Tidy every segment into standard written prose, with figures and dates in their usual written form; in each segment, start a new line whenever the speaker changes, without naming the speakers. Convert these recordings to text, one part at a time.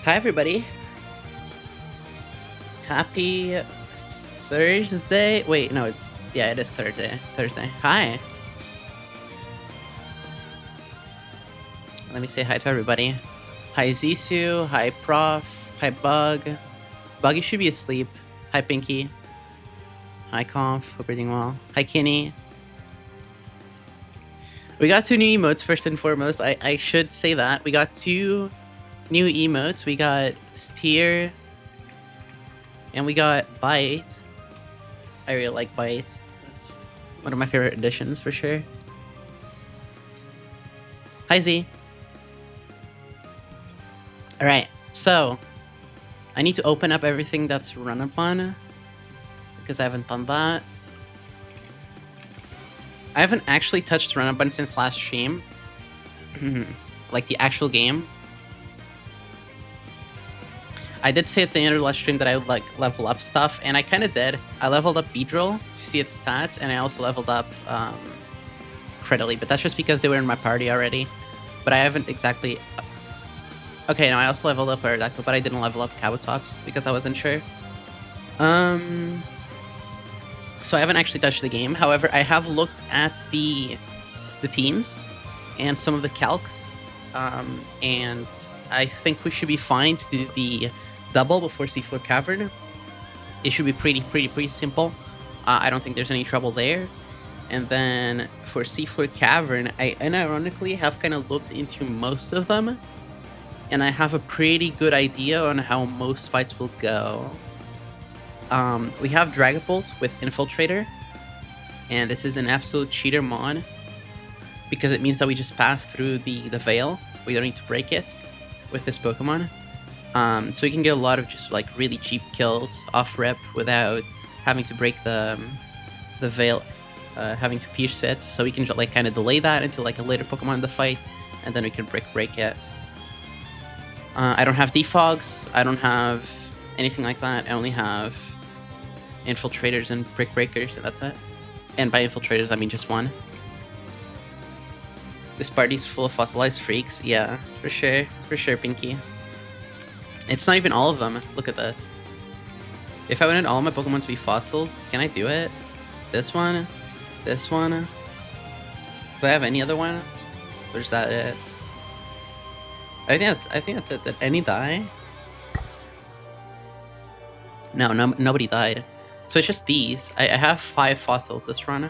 Hi, everybody. Happy Thursday. Wait, no, it is Thursday. Thursday. Hi. Let me say hi to everybody. Hi, Zisu. Hi, Prof. Hi, Bug. Bug, you should be asleep. Hi, Pinky. Hi, Conf. Hope you're doing well. Hi, Kenny. We got 2 new emotes, first and foremost. I should say that. We got 2 new emotes. We got Steer and we got Bite. I really like Bite. That's one of my favorite additions for sure. Hi, Z. All right, so I need to open up everything that's run upon because I haven't done that. I haven't actually touched run upon since last stream, like the actual game. I did say at the end of the last stream that I would like level up stuff, and I kind of did. I leveled up Beedrill to see its stats, and I also leveled up Creditly, but that's just because they were in my party already. But I haven't exactly. Okay, no, I also leveled up Aerodactyl, but I didn't level up Cabotops because I wasn't sure. So I haven't actually touched the game. However, I have looked at the teams and some of the calcs, and I think we should be fine to do the double before Seafloor Cavern. It should be pretty simple. I don't think there's any trouble there. And then for Seafloor Cavern, I unironically have kind of looked into most of them, and I have a pretty good idea on how most fights will go. We have Dragapult with Infiltrator, and this is an absolute cheater mon because it means that we just pass through the veil. We don't need to break it with this Pokemon. So you can get a lot of just like really cheap kills off rip without having to break the veil, having to pierce it. So we can like kind of delay that until like a later Pokemon in the fight, and then we can break it. I don't have Defogs. I don't have anything like that. I only have Infiltrators and Brick Breakers, and that's it. And by Infiltrators, I mean just one. This party's full of fossilized freaks. Yeah, for sure, Pinky. It's not even all of them. Look at this. If I wanted all of my Pokemon to be fossils, can I do it? This one? This one? Do I have any other one? Or is that it? I think that's it. Did any die? No, nobody died. So it's just these. I have 5 fossils this run.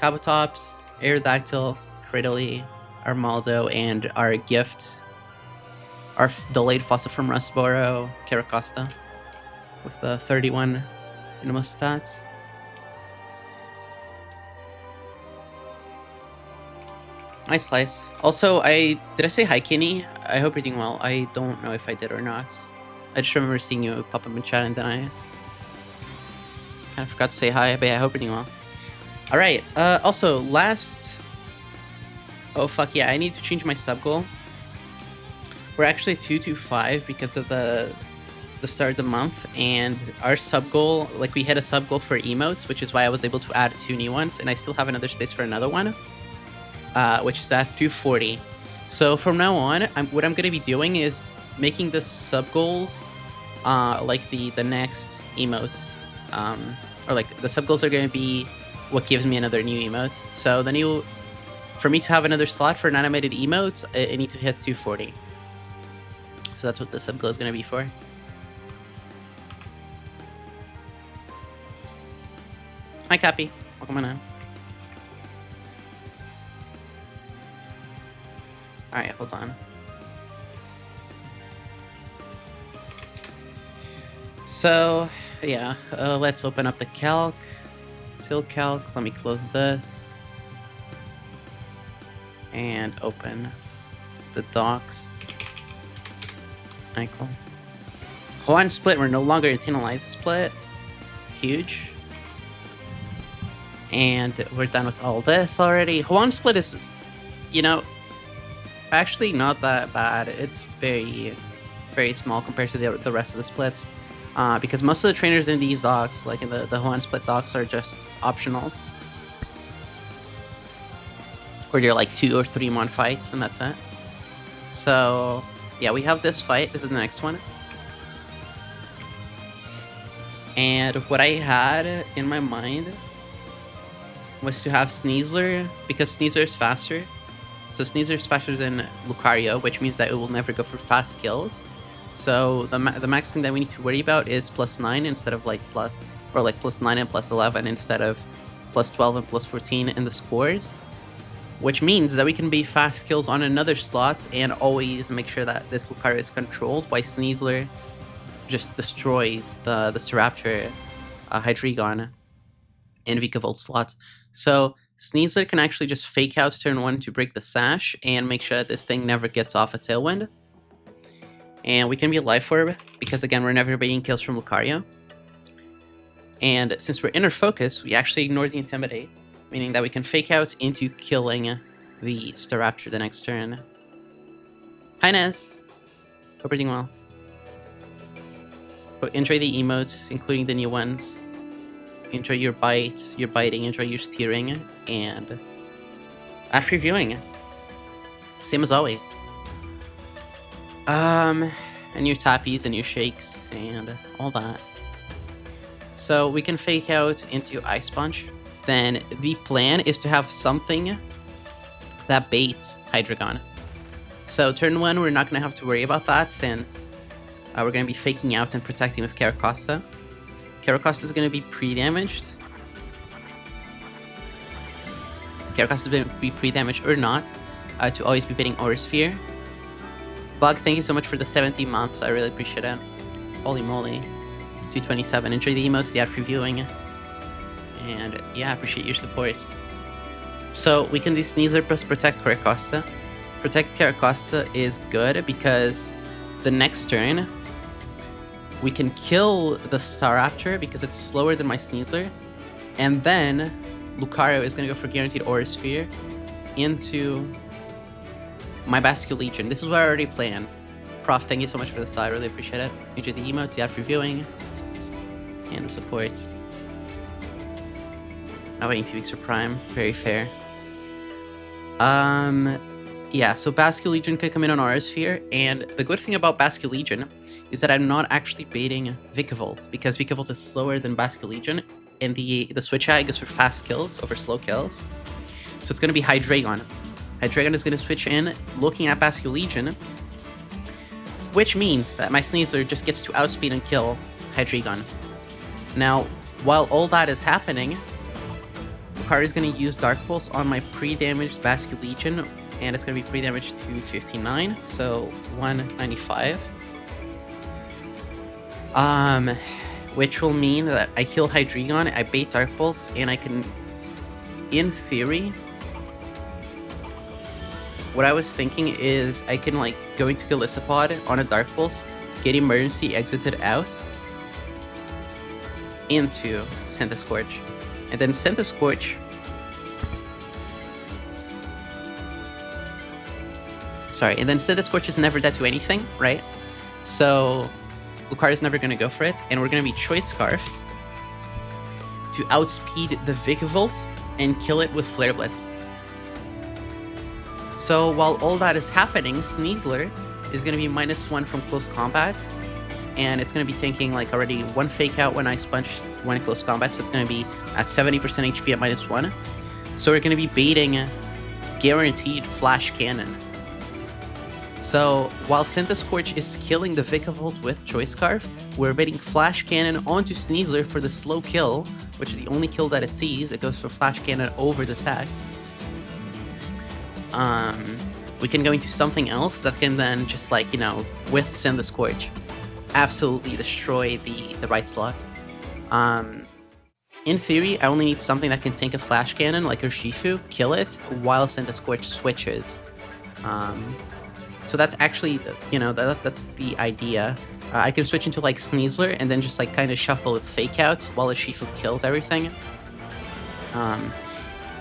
Cabotops, Aerodactyl, Cradily, Armaldo, and our gift, our delayed fossil from Rustboro, Caracosta, with the 31 in most stats. Nice slice. Also, did I say hi, Kenny? I hope you're doing well. I don't know if I did or not. I just remember seeing you pop up in chat, and then I kind of forgot to say hi, but yeah, I hope you're doing well. All right. Also, oh fuck yeah, I need to change my sub goal. We're actually 225 because of the start of the month, and our sub goal, like we hit a sub goal for emotes, which is why I was able to add 2 new ones, and I still have another space for another one, which is at 240. So from now on, what I'm going to be doing is making the sub goals like the next emotes, or like the sub goals are going to be what gives me another new emote. So for me to have another slot for an animated emote, I need to hit 240. So that's what the sub goal is going to be for. Hi, Cappy. Welcome on in. Alright, hold on. So, yeah, let's open up the calc. Silk calc. Let me close this. And open the docs. Alright, cool. Hawaiian split, we're no longer internalize the split. Huge. And we're done with all this already. Hawaiian split is, actually not that bad. It's very, very small compared to the rest of the splits. Because most of the trainers in these docs, like in the Hawaiian split docs, are just optionals. Or you're like 2 or 3 mon fights, and that's it. So yeah, we have this fight. This is the next one. And what I had in my mind was to have Sneasler, because Sneasler is faster. So Sneasler is faster than Lucario, which means that it will never go for fast kills. So the max thing that we need to worry about is +9 instead of like +9 and +11 instead of +12 and +14 in the scores. Which means that we can beat fast kills on another slot and always make sure that this Lucario is controlled, while Sneasler just destroys the Staraptor, Hydreigon, and Vikavolt slot. So Sneasler can actually just fake out turn 1 to break the sash and make sure that this thing never gets off a Tailwind. And we can be Life Orb, because again, we're never baiting kills from Lucario. And since we're Inner Focus, we actually ignore the Intimidate, meaning that we can fake out into killing the Staraptor the next turn. Hi Nez! Hope you're doing well. But enjoy the emotes, including the new ones. Enjoy your bite, your biting, enjoy your steering, and after viewing, same as always. And your tappies and your shakes and all that. So we can fake out into Ice Punch. Then the plan is to have something that baits Hydreigon. So turn 1, we're not going to have to worry about that, since we're going to be faking out and protecting with Caracosta. Caracosta is going to be pre-damaged. Caracosta is going to be pre-damaged or not, to always be baiting Aura Sphere. Bug, thank you so much for the 17 months, I really appreciate it. Holy moly. 227, enjoy the emotes, the ad for viewing. And yeah, I appreciate your support. So we can do Sneasler plus Protect Caracosta. Protect Caracosta is good because the next turn we can kill the Staraptor because it's slower than my Sneasler, and then Lucario is going to go for guaranteed Aura Sphere into my Bascule Legion. This is what I already planned. Prof, thank you so much for the side, really appreciate it. Enjoy the emotes, the ad for viewing, and the support. Not waiting 2 weeks for Prime, very fair. Yeah, so Bascule Legion could come in on Aura Sphere, and the good thing about Bascule Legion is that I'm not actually baiting Vikavolt, because Vikavolt is slower than Bascule Legion, and the switch eye goes for fast kills over slow kills. So it's going to be Hydreigon. Hydreigon is going to switch in, looking at Bascule Legion, which means that my Sneasler just gets to outspeed and kill Hydreigon. Now, while all that is happening, Lucario is going to use Dark Pulse on my pre-damaged Bascule Legion, and it's going to be pre-damaged to 59, so 195. Which will mean that I kill Hydreigon, I bait Dark Pulse, and I can, in theory, what I was thinking is I can like go into Golisopod on a Dark Pulse, get emergency exited out into Centiskorch, and then Centiskorch. Sorry, and then Centiskorch is never dead to anything, right? So Lucario is never going to go for it, and we're going to be Choice Scarfed to outspeed the Vikavolt and kill it with Flare Blitz. So while all that is happening, Sneasler is going to be -1 from close combat, and it's going to be taking like already 1 fake out when I sponged 1 close combat, so it's going to be at 70% HP at -1. So we're going to be baiting guaranteed Flash Cannon. So while Centiskorch is killing the Vikavolt with Choice Scarf, we're baiting Flash Cannon onto Sneasler for the slow kill, which is the only kill that it sees. It goes for Flash Cannon over the Tact. We can go into something else that can then just like, you know, with Centiskorch, absolutely destroy the right slot. In theory, I only need something that can tank a Flash Cannon like Urshifu, kill it, while Centiskorch switches. So that's actually, you know, that's the idea. I can switch into like Sneasler and then just like kind of shuffle with fake outs while Urshifu kills everything.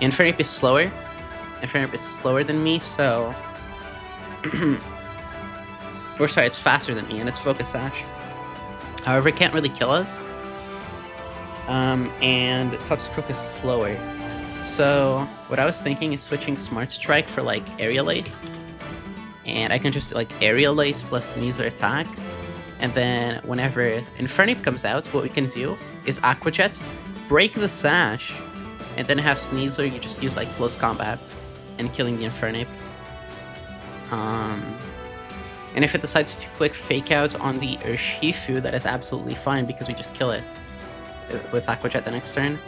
Infernape is slower. Infernape is slower than me, so... or sorry, it's faster than me, and it's Focus Sash. However, it can't really kill us. And Toxicroak is slower. So what I was thinking is switching Smart Strike for like Aerial Ace. and I can just like Aerial Ace plus Sneasler attack. And then whenever Infernape comes out, what we can do is Aqua Jet, break the Sash, and then have Sneasler, you just use like close combat and killing the Infernape. And if it decides to click Fake Out on the Urshifu, that is absolutely fine because we just kill it with Aqua Jet the next turn.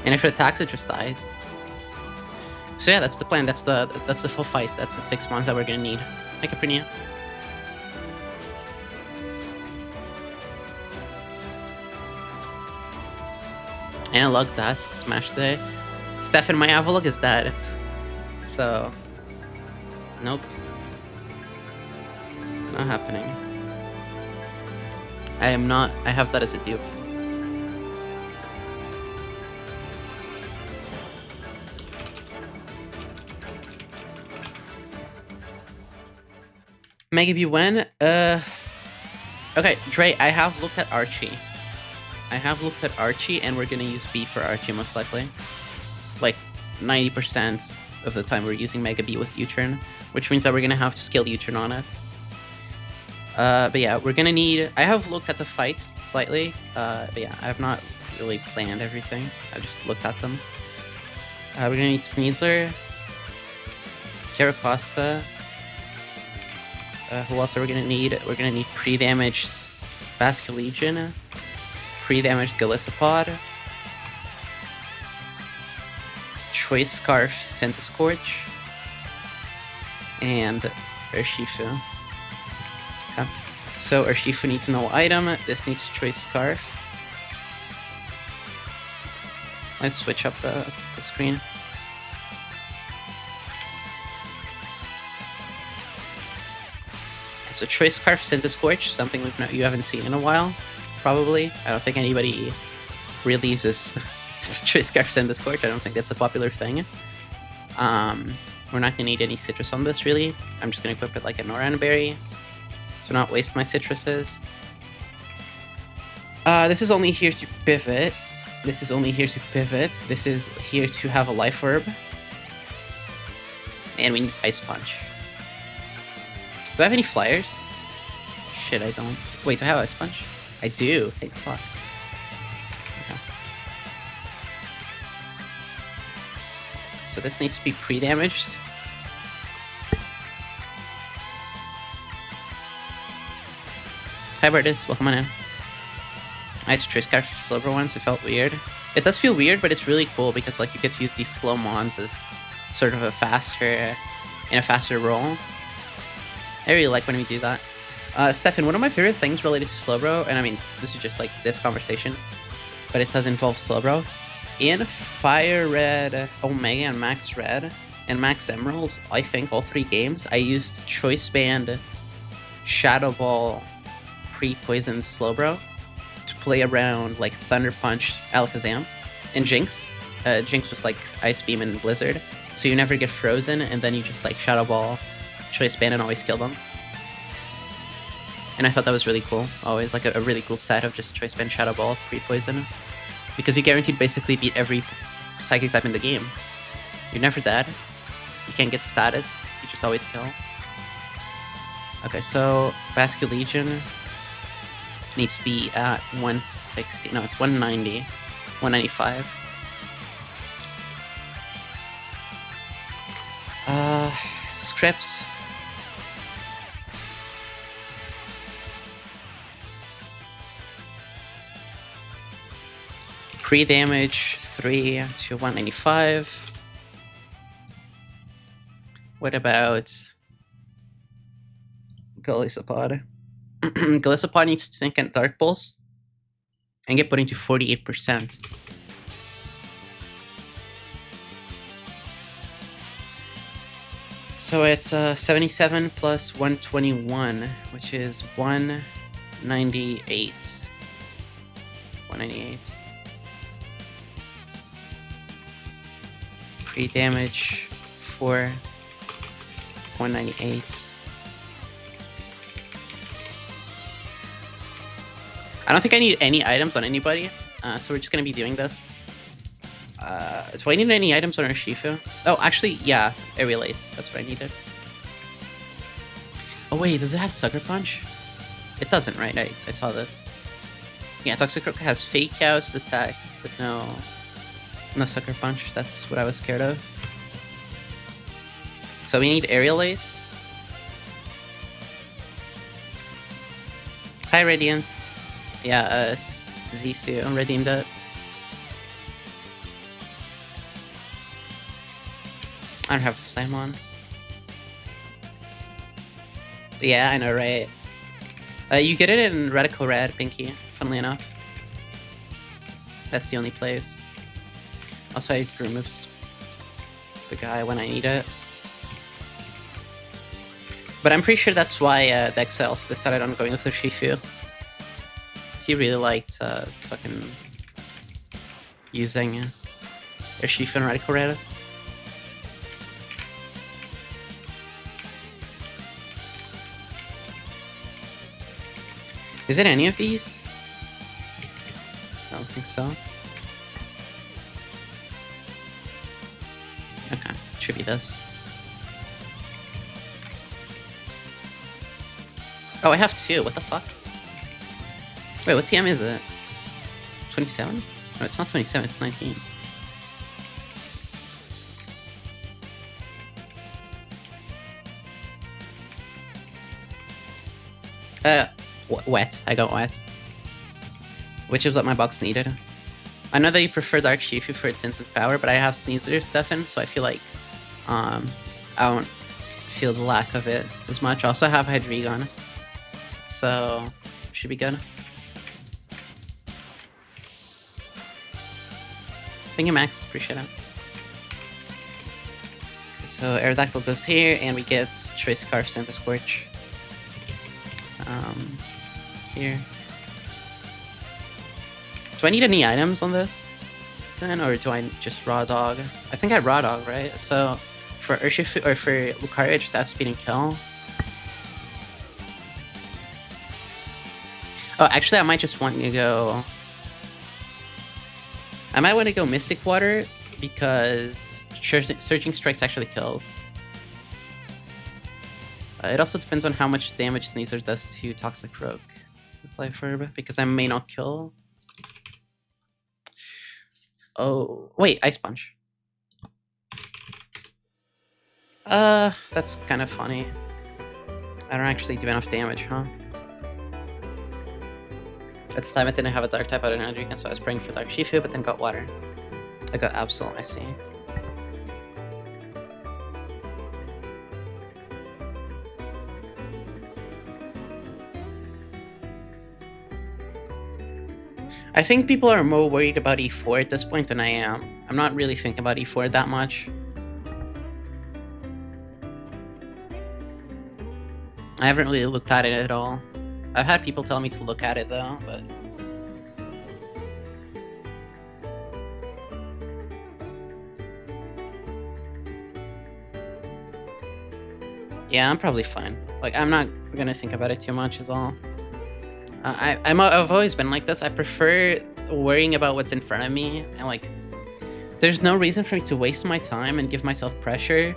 And if it attacks, it just dies. So yeah, that's the plan. That's the full fight. That's the 6 mons that we're gonna need. Like a Prinia. Analog Dusk, smash there. Stefan, my Avalok is dead. So, nope. Not happening. I am not. I have that as a dupe. Mega B when? Okay, Dre, I have looked at Archie. And we're gonna use B for Archie most likely. Like 90% of the time we're using Mega B with U-turn, which means that we're gonna have to scale U-turn on it. But yeah, we're gonna need... I have looked at the fights slightly, but yeah, I have not really planned everything. I've just looked at them. We're gonna need Sneasler, Caracosta. Who else are we gonna need? We're gonna need pre-damaged Basculegion, pre-damaged Golisopod, Choice Scarf Centiskorch, and Urshifu. Okay. So Urshifu needs no item, this needs Choice Scarf. Let's switch up the screen. So Choice Scarf Centiskorch, something you haven't seen in a while, probably. I don't think anybody really uses Choice Scarf Centiskorch. I don't think that's a popular thing. We're not gonna need any citrus on this, really. I'm just gonna equip it like a Noran Berry, to not waste my citruses. This is only here to pivot. This is here to have a Life Orb. And we need Ice Punch. Do I have any flyers? Shit, I don't. Wait, do I have Ice Punch? I do. Thank fuck. Okay. So this needs to be pre-damaged. Hi, Bertus. Welcome on in. I had to Choice Scarf Slowbro once. It felt weird. It does feel weird, but it's really cool because like you get to use these slow mons as sort of a faster roll. I really like when we do that. Stefan, one of my favorite things related to Slowbro, and I mean, this is just like this conversation, but it does involve Slowbro. In Fire Red, Omega, and Max Red, and Max Emeralds, I think all 3 games, I used Choice Band, Shadow Ball, pre-poisoned Slowbro to play around like Thunder Punch, Alakazam, and Jinx. Jinx with like Ice Beam and Blizzard, so you never get frozen, and then you just like Shadow Ball, Choice Band, and always kill them. And I thought that was really cool. Always like a really cool set of just Choice Band, Shadow Ball, pre-poison, because you guaranteed basically beat every Psychic type in the game. You're never dead. You can't get status. You just always kill. Okay, so Basculegion needs to be at 160. No, it's 190. 195. Scripts. Pre-damage 3 to 195. What about Golisopod? Golisopod needs to sink at Dark Pulse and get put into 48%. So it's 77 plus 121, which is 198. 198. Pre-damage for 198. I don't think I need any items on anybody, so we're just gonna be doing this. Do I need any items on Urshifu? Oh, actually, yeah, Aerial Ace. That's what I needed. Oh wait, does it have Sucker Punch? It doesn't, right? I saw this. Yeah, Toxicroak has Fake Out detect, but no Sucker Punch. That's what I was scared of. So we need Aerial Ace. Hi, Radiant. Yeah, Zisu redeemed it. I don't have Flame on. Yeah, I know, right? You get it in Radical Red, Pinky, funnily enough. That's the only place. Also, I removed the guy when I need it. But I'm pretty sure that's why Dexa also decided on going with Urshifu. He really liked fucking using Urshifu and Radical Red. Is it any of these? I don't think so. Okay, should be this. Oh, I have two. What the fuck? Wait, what TM is it? 27? No, it's not 27, it's 19. Wet. I got wet. Which is what my box needed. I know that you prefer Dark Shifu for its instant power, but I have Sneasler stuff in, so I feel like I don't feel the lack of it as much. I also have Hydreigon, so should be good. Thank you, Max. Appreciate it. Okay, so Aerodactyl goes here, and we get Choice Scarf and the Scorch. Here. Do I need any items on this then, or do I just Raw Dog? I think I Raw Dog, right? So for Urshifu or for Lucario, I just outspeed and kill. Oh, actually, I might just want to go. I might want to go Mystic Water because Surging Strikes actually kills. It also depends on how much damage Sneasler does to Toxicroak. It's Life Herb, because I may not kill. Oh, wait, Ice Punch. That's kind of funny. I don't actually do enough damage, huh? At this time, I didn't have a Dark type out of energy, and so I was praying for Dark Shifu, but then got Water. I got Absol, I see. I think people are more worried about E4 at this point than I am. I'm not really thinking about E4 that much. I haven't really looked at it at all. I've had people tell me to look at it though, but... yeah, I'm probably fine. Like, I'm not gonna think about it too much is all. I've always been like this. I prefer worrying about what's in front of me, and like, there's no reason for me to waste my time and give myself pressure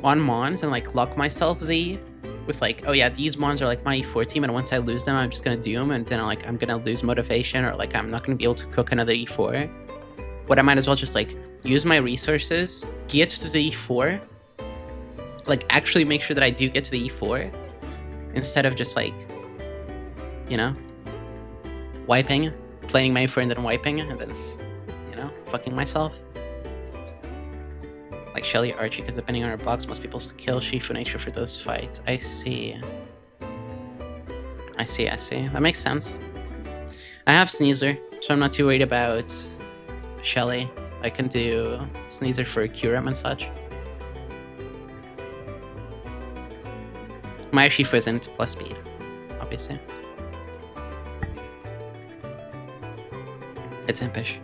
on Mons and like lock myself Z with like, oh yeah, these Mons are like my E4 team, and once I lose them, I'm just gonna do them, and then like I'm gonna lose motivation, or like I'm not gonna be able to cook another E4. What I might as well just like use my resources, get to the E4, like actually make sure that I do get to the E4, instead of just like, you know, wiping, playing my friend and wiping, and then, you know, fucking myself. Like Shelly or Archie, because depending on our box, most people kill Shifu Nature for those fights. I see. I see. That makes sense. I have Sneasler, so I'm not too worried about Shelly. I can do Sneasler for Kyurem and such. My Shifu isn't plus speed, obviously. It's impish.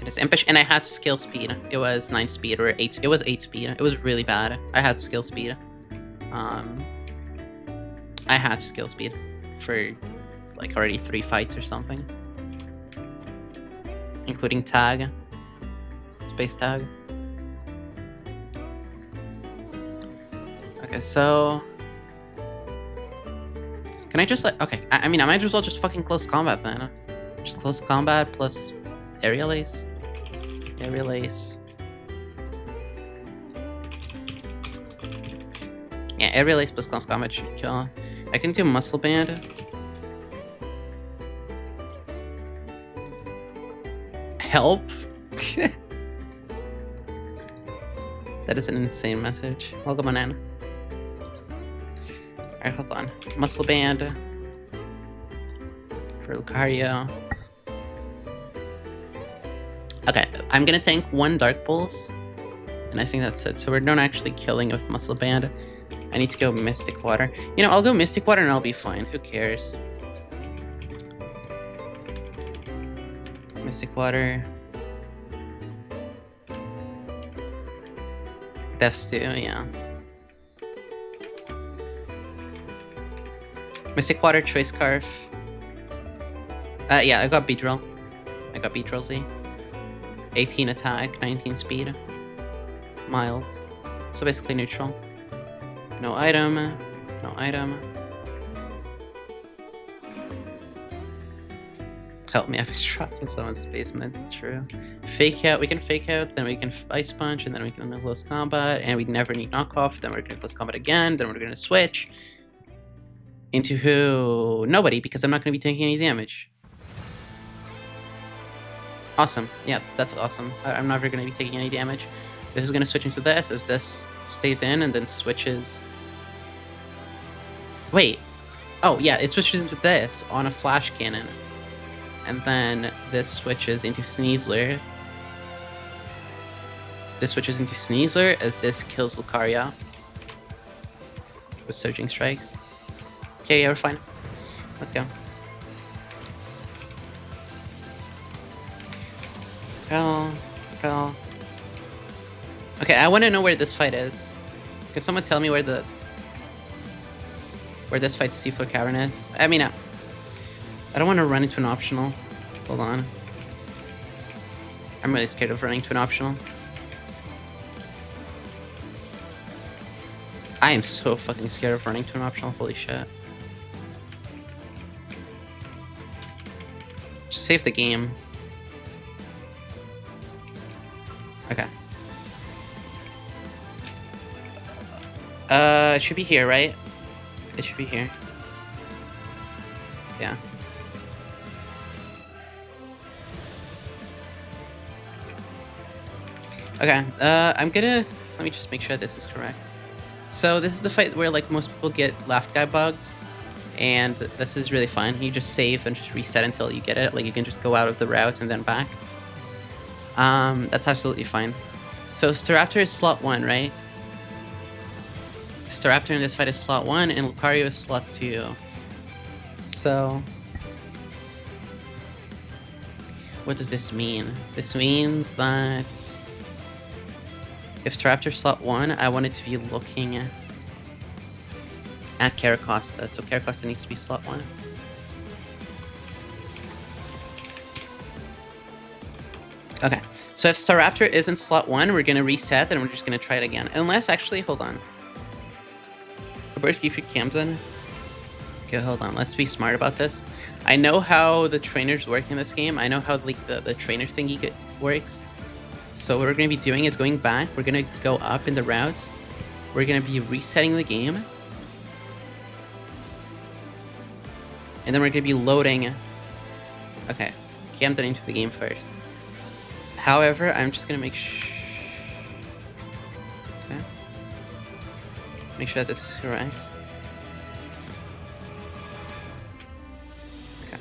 It is impish, and I had skill speed. It was 9 speed or 8. It was 8 speed. It was really bad. I had skill speed. I had skill speed for like already 3 fights or something, including tag, space tag. Okay, so Can I just like... Okay, I mean, I might as well just fucking close combat then. Just close combat plus aerial ace. Aerial ace. Yeah, aerial ace plus close combat should kill. I can do muscle band. Help? That is an insane message. Welcome on in. Alright, hold on. Muscle band. For Lucario. Okay, I'm gonna tank 1 Dark Pulse. And I think that's it. So we're not actually killing with Muscle Band. I need to go Mystic Water. You know, I'll go Mystic Water and I'll be fine. Who cares? Mystic Water. Death Stew, yeah. Mystic Water, Choice Scarf. Yeah, I got Beedrill. I got Beedrill Z. 18 attack, 19 speed. Mild. So basically neutral. No item. No item. Help me, I've been trapped in someone's basement. It's true. Fake out. We can fake out, then we can Ice Punch, and then we can close combat, and we never need knockoff. Then we're gonna close combat again. Then we're gonna switch into who? Nobody, because I'm not gonna be taking any damage. Awesome. Yeah, that's awesome. I'm never gonna be taking any damage. This is gonna switch into this as this stays in and then switches. Wait. Oh yeah, it switches into this on a flash cannon. And then this switches into Sneasler. This switches into Sneasler as this kills Lucario with Surging Strikes. Okay, yeah, we're fine. Let's go. Repel. Okay, I want to know where this fight is. Can someone tell me where this fight Seafloor Cavern is? I mean, I don't want to run into an optional. Hold on. I'm really scared of running to an optional. I am so fucking scared of running to an optional. Holy shit. Just save the game. Okay. It should be here, right? It should be here. Yeah. Okay, I'm gonna... Let me just make sure this is correct. So this is the fight where, like, most people get left guy bugged. And this is really fun. You just save and just reset until you get it. Like, you can just go out of the route and then back. That's absolutely fine. So Staraptor is slot 1, right? Staraptor in this fight is slot 1, and Lucario is slot 2. So... what does this mean? This means that... if Staraptor slot 1, I want it to be looking at Caracosta. So Caracosta needs to be slot 1. Okay, so if Staraptor isn't slot 1, we're going to reset and we're just going to try it again. Unless, actually, hold on. Bird keep your Camden. Okay, hold on. Let's be smart about this. I know how the trainers work in this game. I know how like the trainer thingy works. So what we're going to be doing is going back. We're going to go up in the routes. We're going to be resetting the game. And then we're going to be loading. Okay, Camden into the game first. However, I'm just going to make sure... okay. Make sure that this is correct. Okay.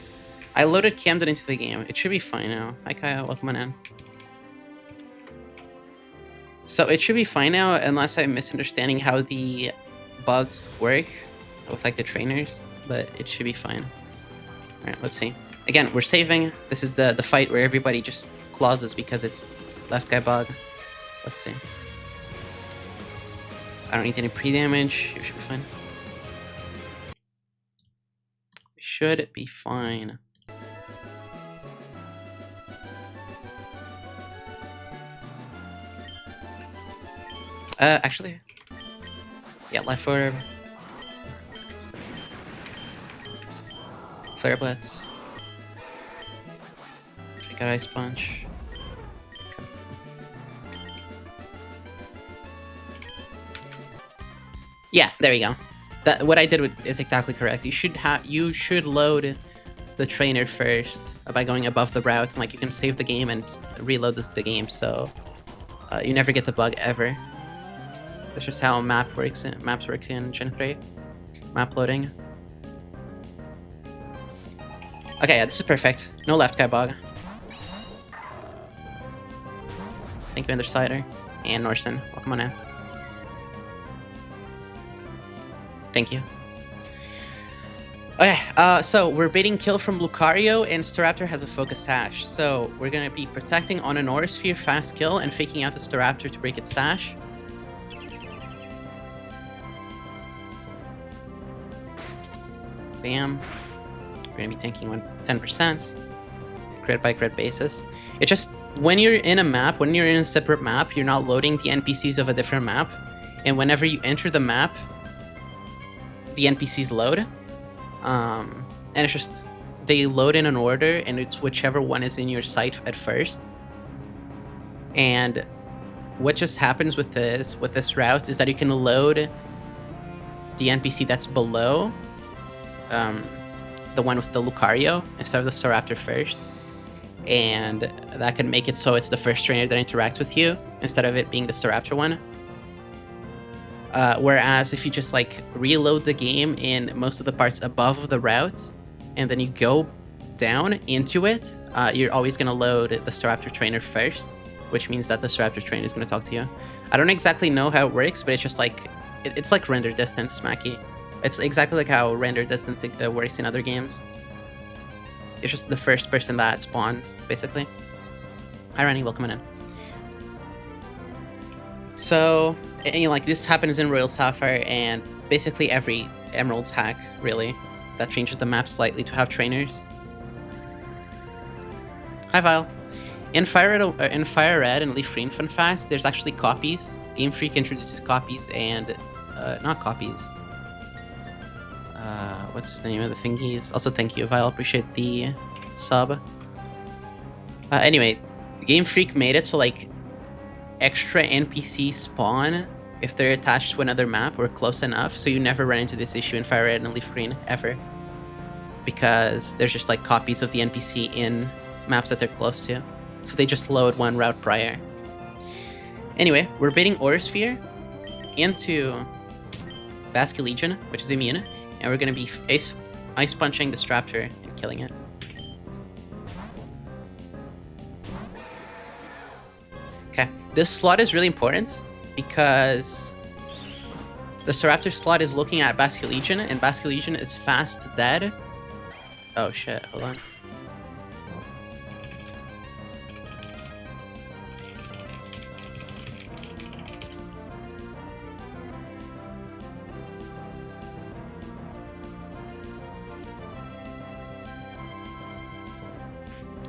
I loaded Camden into the game. It should be fine now. Hi Kyle, welcome on in. So it should be fine now, unless I'm misunderstanding how the bugs work with like the trainers, but it should be fine. Alright, let's see. Again, we're saving. This is the fight where everybody just clauses because it's left guy bug. Let's see. I don't need any pre-damage. It should be fine. We should be fine. Actually, yeah, Life Orb. Flare Blitz. Check out Ice Punch. Okay. Yeah, there you go. What I did is exactly correct. You should load the trainer first by going above the route, and like you can save the game and reload the game, so you never get the bug ever. That's just how maps work in Gen 3. Map loading. Okay, yeah, this is perfect. No left guy bug. Thank you, Undersider. And Norsen, welcome on in. Thank you. Okay, so we're baiting kill from Lucario, and Staraptor has a focus sash. So we're gonna be protecting on an Aura Sphere fast kill and faking out the Staraptor to break its sash. Bam. We're gonna be tanking 10%. Crit by crit basis. It just, when you're in a map, when you're in a separate map, you're not loading the NPCs of a different map. And whenever you enter the map, the NPCs load. And it's just, they load in an order, and it's whichever one is in your sight at first. And what just happens with this route is that you can load the NPC that's below the one with the Lucario instead of the Staraptor first. And that can make it so it's the first trainer that interacts with you instead of it being the Staraptor one. Whereas if you just like reload the game in most of the parts above the route, and then you go down into it, you're always going to load the Staraptor trainer first, which means that the Staraptor trainer is going to talk to you. I don't exactly know how it works, but it's just like, it's like render distance, Smacky. It's exactly like how render distance works in other games. It's just the first person that spawns, basically. Hi, Rani, welcome in. So, and, you know, like, this happens in Royal Sapphire and basically every Emerald hack, really, that changes the map slightly to have trainers. Hi, Vile. In Fire Red and Leaf Green, fun fast, there's actually copies. Game Freak introduces copies and, not copies. What's the name of the thingies? Also, thank you, Vile. Appreciate the sub. Anyway, Game Freak made it so, like, extra NPCs spawn if they're attached to another map or close enough, so you never run into this issue in Fire Red and Leaf Green, ever. Because there's just, like, copies of the NPC in maps that they're close to. So they just load one route prior. Anyway, we're baiting Aura Sphere into Basque Legion, which is immune. And we're going to be ice punching the Staraptor and killing it. Okay, this slot is really important because the Staraptor slot is looking at Basque Legion, and Basque Legion is fast dead. Oh shit, hold on.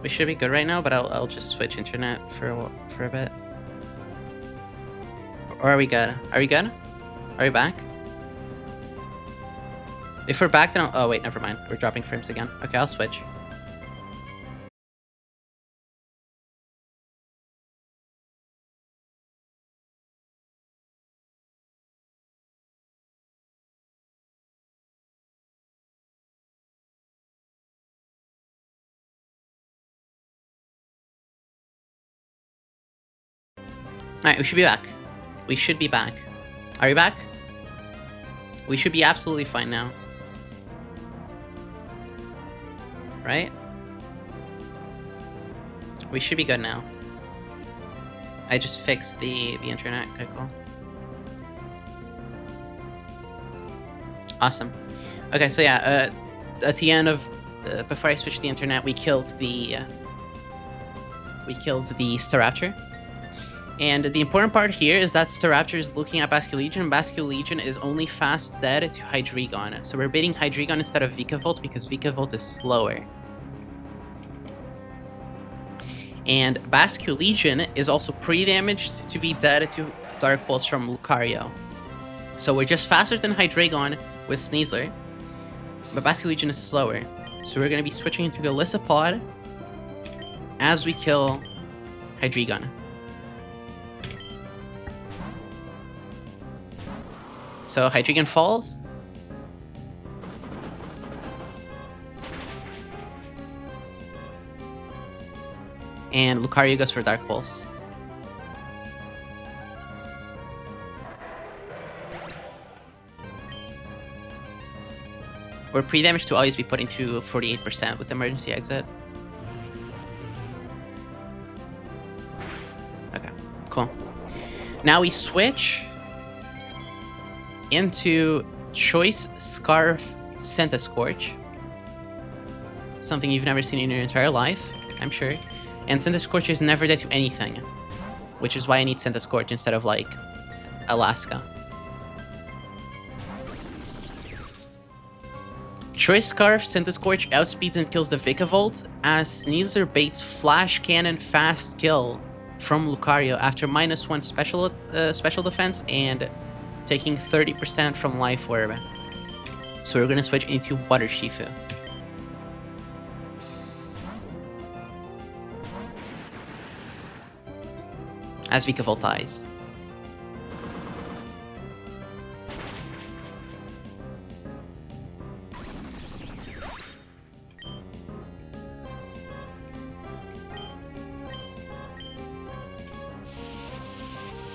We should be good right now, but I'll just switch internet for a bit. Or are we good? Are we good? Are we back? If we're back, then oh wait, never mind. We're dropping frames again. Okay, I'll switch. Alright, we should be back. We should be back. Are we back? We should be absolutely fine now. Right? We should be good now. I just fixed the internet. Okay, cool. Awesome. Okay, so yeah, at the end of before I switched the internet, we killed the Staraptor. And the important part here is that Staraptor is looking at Basque Legion, and Basque Legion is only fast dead to Hydreigon. So we're baiting Hydreigon instead of Vikavolt because Vikavolt is slower. And Basque Legion is also pre-damaged to be dead to Dark Pulse from Lucario. So we're just faster than Hydreigon with Sneasler, but Basque Legion is slower. So we're going to be switching into Galissapod as we kill Hydreigon. So Hydreigon falls. And Lucario goes for Dark Pulse. Or pre-damage to always be put into 48% with emergency exit. Okay, cool. Now we switch into Choice Scarf Centiskorch. Something you've never seen in your entire life, I'm sure. And Centiskorch is never dead to anything, which is why I need Centiskorch instead of, like, Alaska. Choice Scarf Centiskorch outspeeds and kills the Vikavolt as Sneasler baits Flash Cannon Fast Kill from Lucario after -1 special defense and taking 30% from Life Orb. So we're gonna switch into Water Shifu. As Vikavolt dies.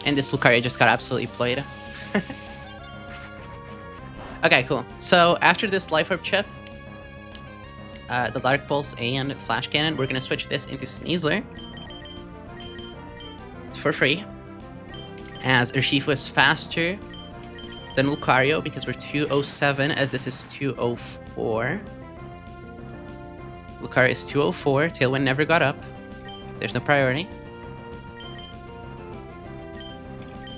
And this Lucario just got absolutely played. Okay, cool. So after this Life Orb chip, the Dark Pulse and Flash Cannon, we're gonna switch this into Sneasler for free, as Urshifu is faster than Lucario because we're 207, as this is 204. Lucario is 204. Tailwind never got up. There's no priority.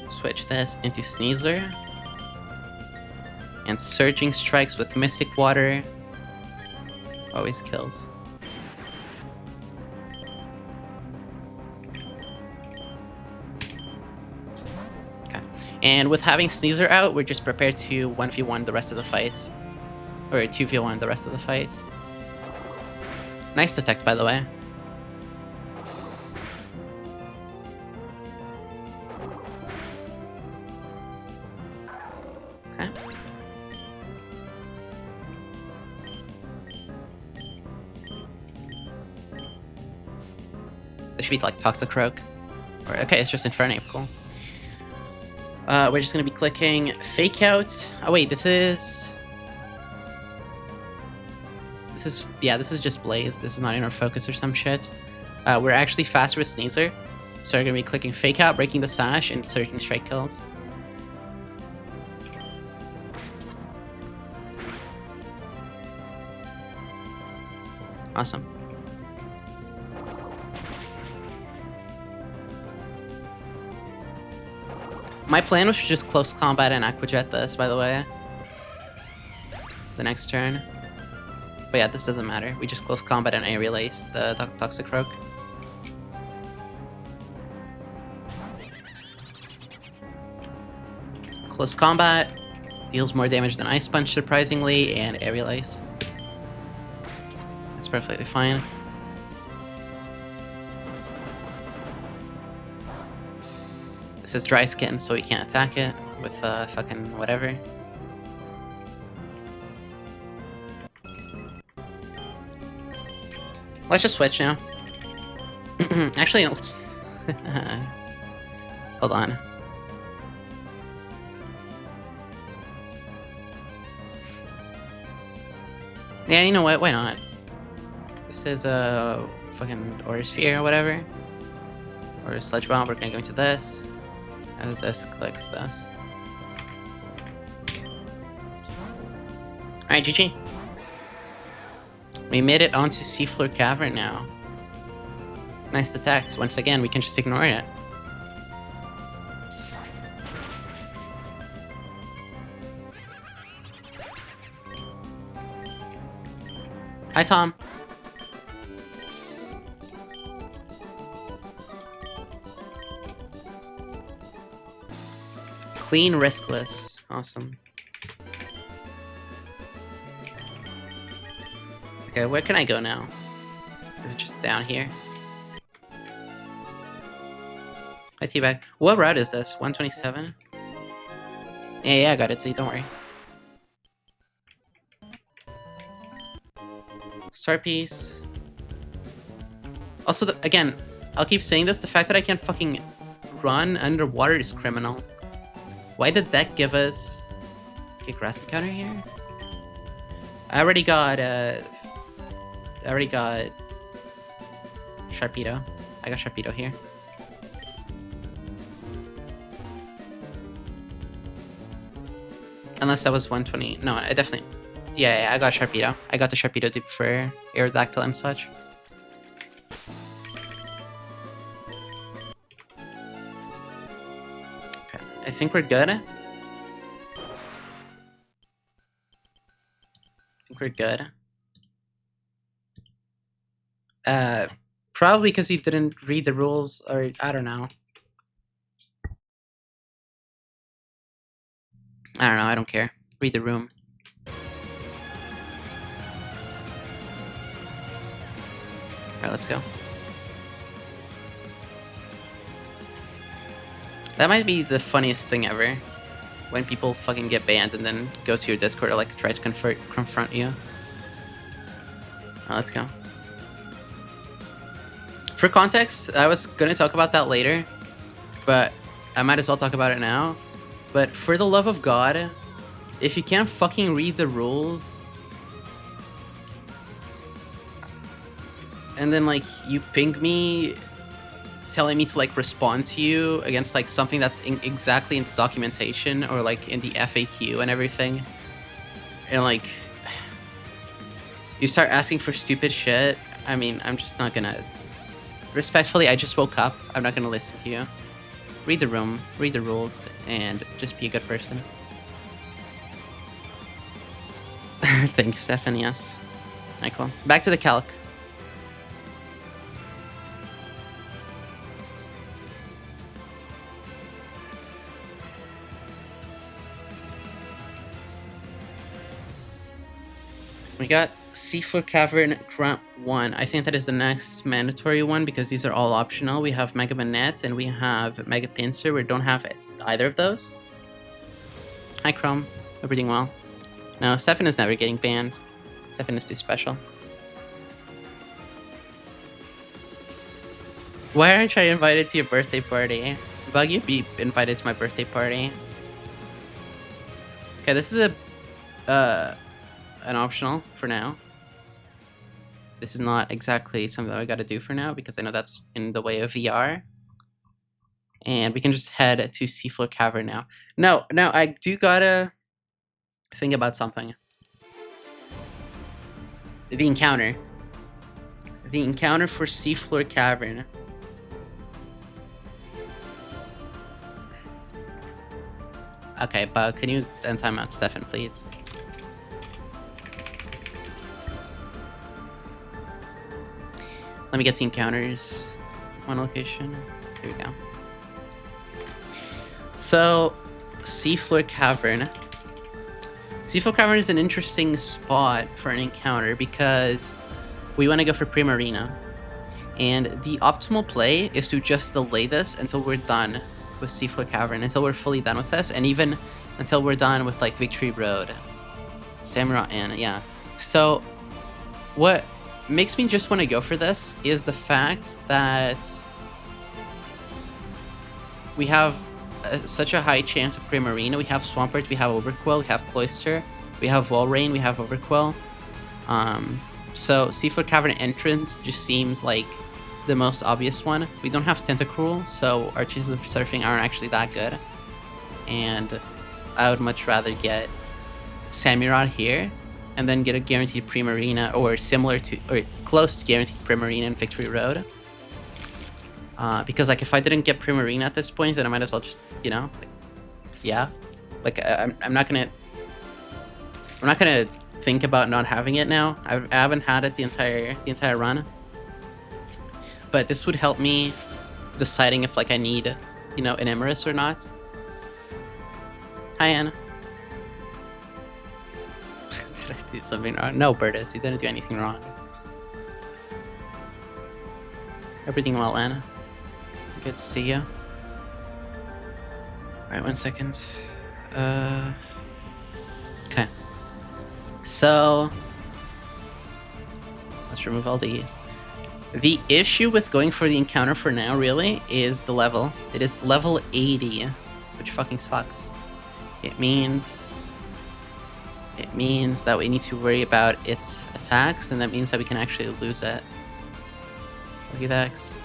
Switch this into Sneasler. And Surging Strikes with Mystic Water always kills. Okay. And with having Sneasler out, we're just prepared to 1v1 the rest of the fight. Or 2v1 the rest of the fight. Nice detect, by the way. Okay. This should be like Toxicroak. Or, okay, it's just Infernape, cool. We're just gonna be clicking Fake Out. Oh wait, this is just Blaze. This is not Inner Focus or some shit. We're actually faster with Sneasler, so we're gonna be clicking Fake Out, Breaking the Sash, and Surging Strike kills. Awesome. My plan was to just close combat and Aquajet this, by the way. The next turn. But yeah, this doesn't matter. We just close combat and Aerial Ace the Toxicroak. Close combat deals more damage than Ice Punch, surprisingly, and Aerial Ace. That's perfectly fine. This is Dry Skin, so we can't attack it with fucking whatever. Let's just switch now. Actually, let's... Hold on. Yeah, you know what? Why not? This is a fucking Aura Sphere or whatever. Or a Sludge Bomb. We're gonna go into this. As this clicks this. Alright, GG. We made it onto Seafloor Cavern now. Nice detect. Once again, we can just ignore it. Hi, Tom. Clean, riskless. Awesome. Okay, where can I go now? Is it just down here? Hi, T-Bag. What route is this? 127? Yeah, I got it, see, don't worry. Star piece. Also, again, I'll keep saying this, the fact that I can't fucking run underwater is criminal. Why did that give us... Okay, grass encounter here? I already got Sharpedo. I got Sharpedo here. Unless that was 120. No, I definitely... Yeah, I got Sharpedo. I got the Sharpedo dupe for Aerodactyl and such. Okay, I think we're good. I think we're good. Probably because he didn't read the rules, or I don't know. I don't care. Read the room. Alright, let's go. That might be the funniest thing ever. When people fucking get banned and then go to your Discord or like try to confront you. Let's go. For context, I was gonna talk about that later, but I might as well talk about it now. But for the love of God, if you can't fucking read the rules, and then like you ping me telling me to like respond to you against like something that's exactly in the documentation or like in the FAQ and everything, and like you start asking for stupid shit, I mean, I'm just not gonna... Respectfully, I just woke up. I'm not gonna listen to you. Read the room, read the rules, and just be a good person. Thanks, Stefan, yes. Michael. Back to the calc. We got Seafloor Cavern Grunt 1. I think that is the next mandatory one because these are all optional. We have Mega Manette and we have Mega Pincer. We don't have either of those. Hi Chrome. Hope you're doing well. No, Stefan is never getting banned. Stefan is too special. Why aren't I invited to your birthday party? Bug, you'd be invited to my birthday party. Okay, this is an optional for now. This is not exactly something that I gotta do for now because I know that's in the way of VR. And we can just head to Seafloor Cavern now. No, I do gotta think about something. The encounter. The encounter for Seafloor Cavern. Okay, but can you end time out Stefan, please? Let me get the encounters. One location. Here we go. So, Seafloor Cavern. Seafloor Cavern is an interesting spot for an encounter because we want to go for Primarina. And the optimal play is to just delay this until we're done with Seafloor Cavern, until we're fully done with this, and even until we're done with like Victory Road. Samurai Inn, yeah. So, what makes me just want to go for this is the fact that we have such a high chance of Primarina. We have Swampert, we have Overquill, we have Cloister, we have Walrein, we have Overquill. So Seafloor Cavern entrance just seems like the most obvious one. We don't have Tentacruel, so our chances of surfing aren't actually that good. And I would much rather get Samurott here and then get a guaranteed Primarina, or similar to, or close to guaranteed Primarina in Victory Road. Because like if I didn't get Primarina at this point, then I might as well just, you know, like, yeah, like I'm not gonna think about not having it now. I haven't had it the entire run, but this would help me deciding if like I need, you know, an Emerus or not. Hi Anna. Did I do something wrong? No, Bertus, you didn't do anything wrong. Everything well, Anna? Good to see you. Alright, 1 second. Okay. So let's remove all these. The issue with going for the encounter for now, really, is the level. It is level 80, which fucking sucks. It means that we need to worry about its attacks, and that means that we can actually lose it. Look at that.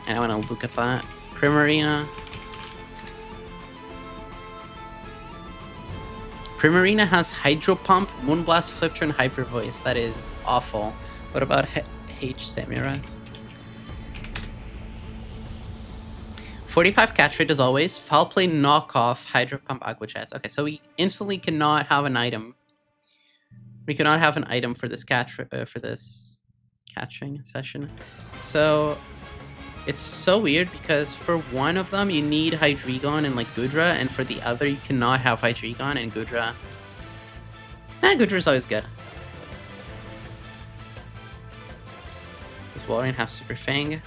And I want to look at that. Primarina. Primarina has Hydro Pump, Moonblast, Flip Turn, Hyper Voice. That is awful. What about H Samurai? 45 catch rate as always. Foul Play, Knockoff, Hydro Pump, Aqua Jets. Okay, so we instantly cannot have an item. We cannot have an item for this for this catching session. So it's so weird because for one of them you need Hydreigon and like Goodra, and for the other you cannot have Hydreigon and Goodra. Goodra's always good. Does Walrein have Super Fang?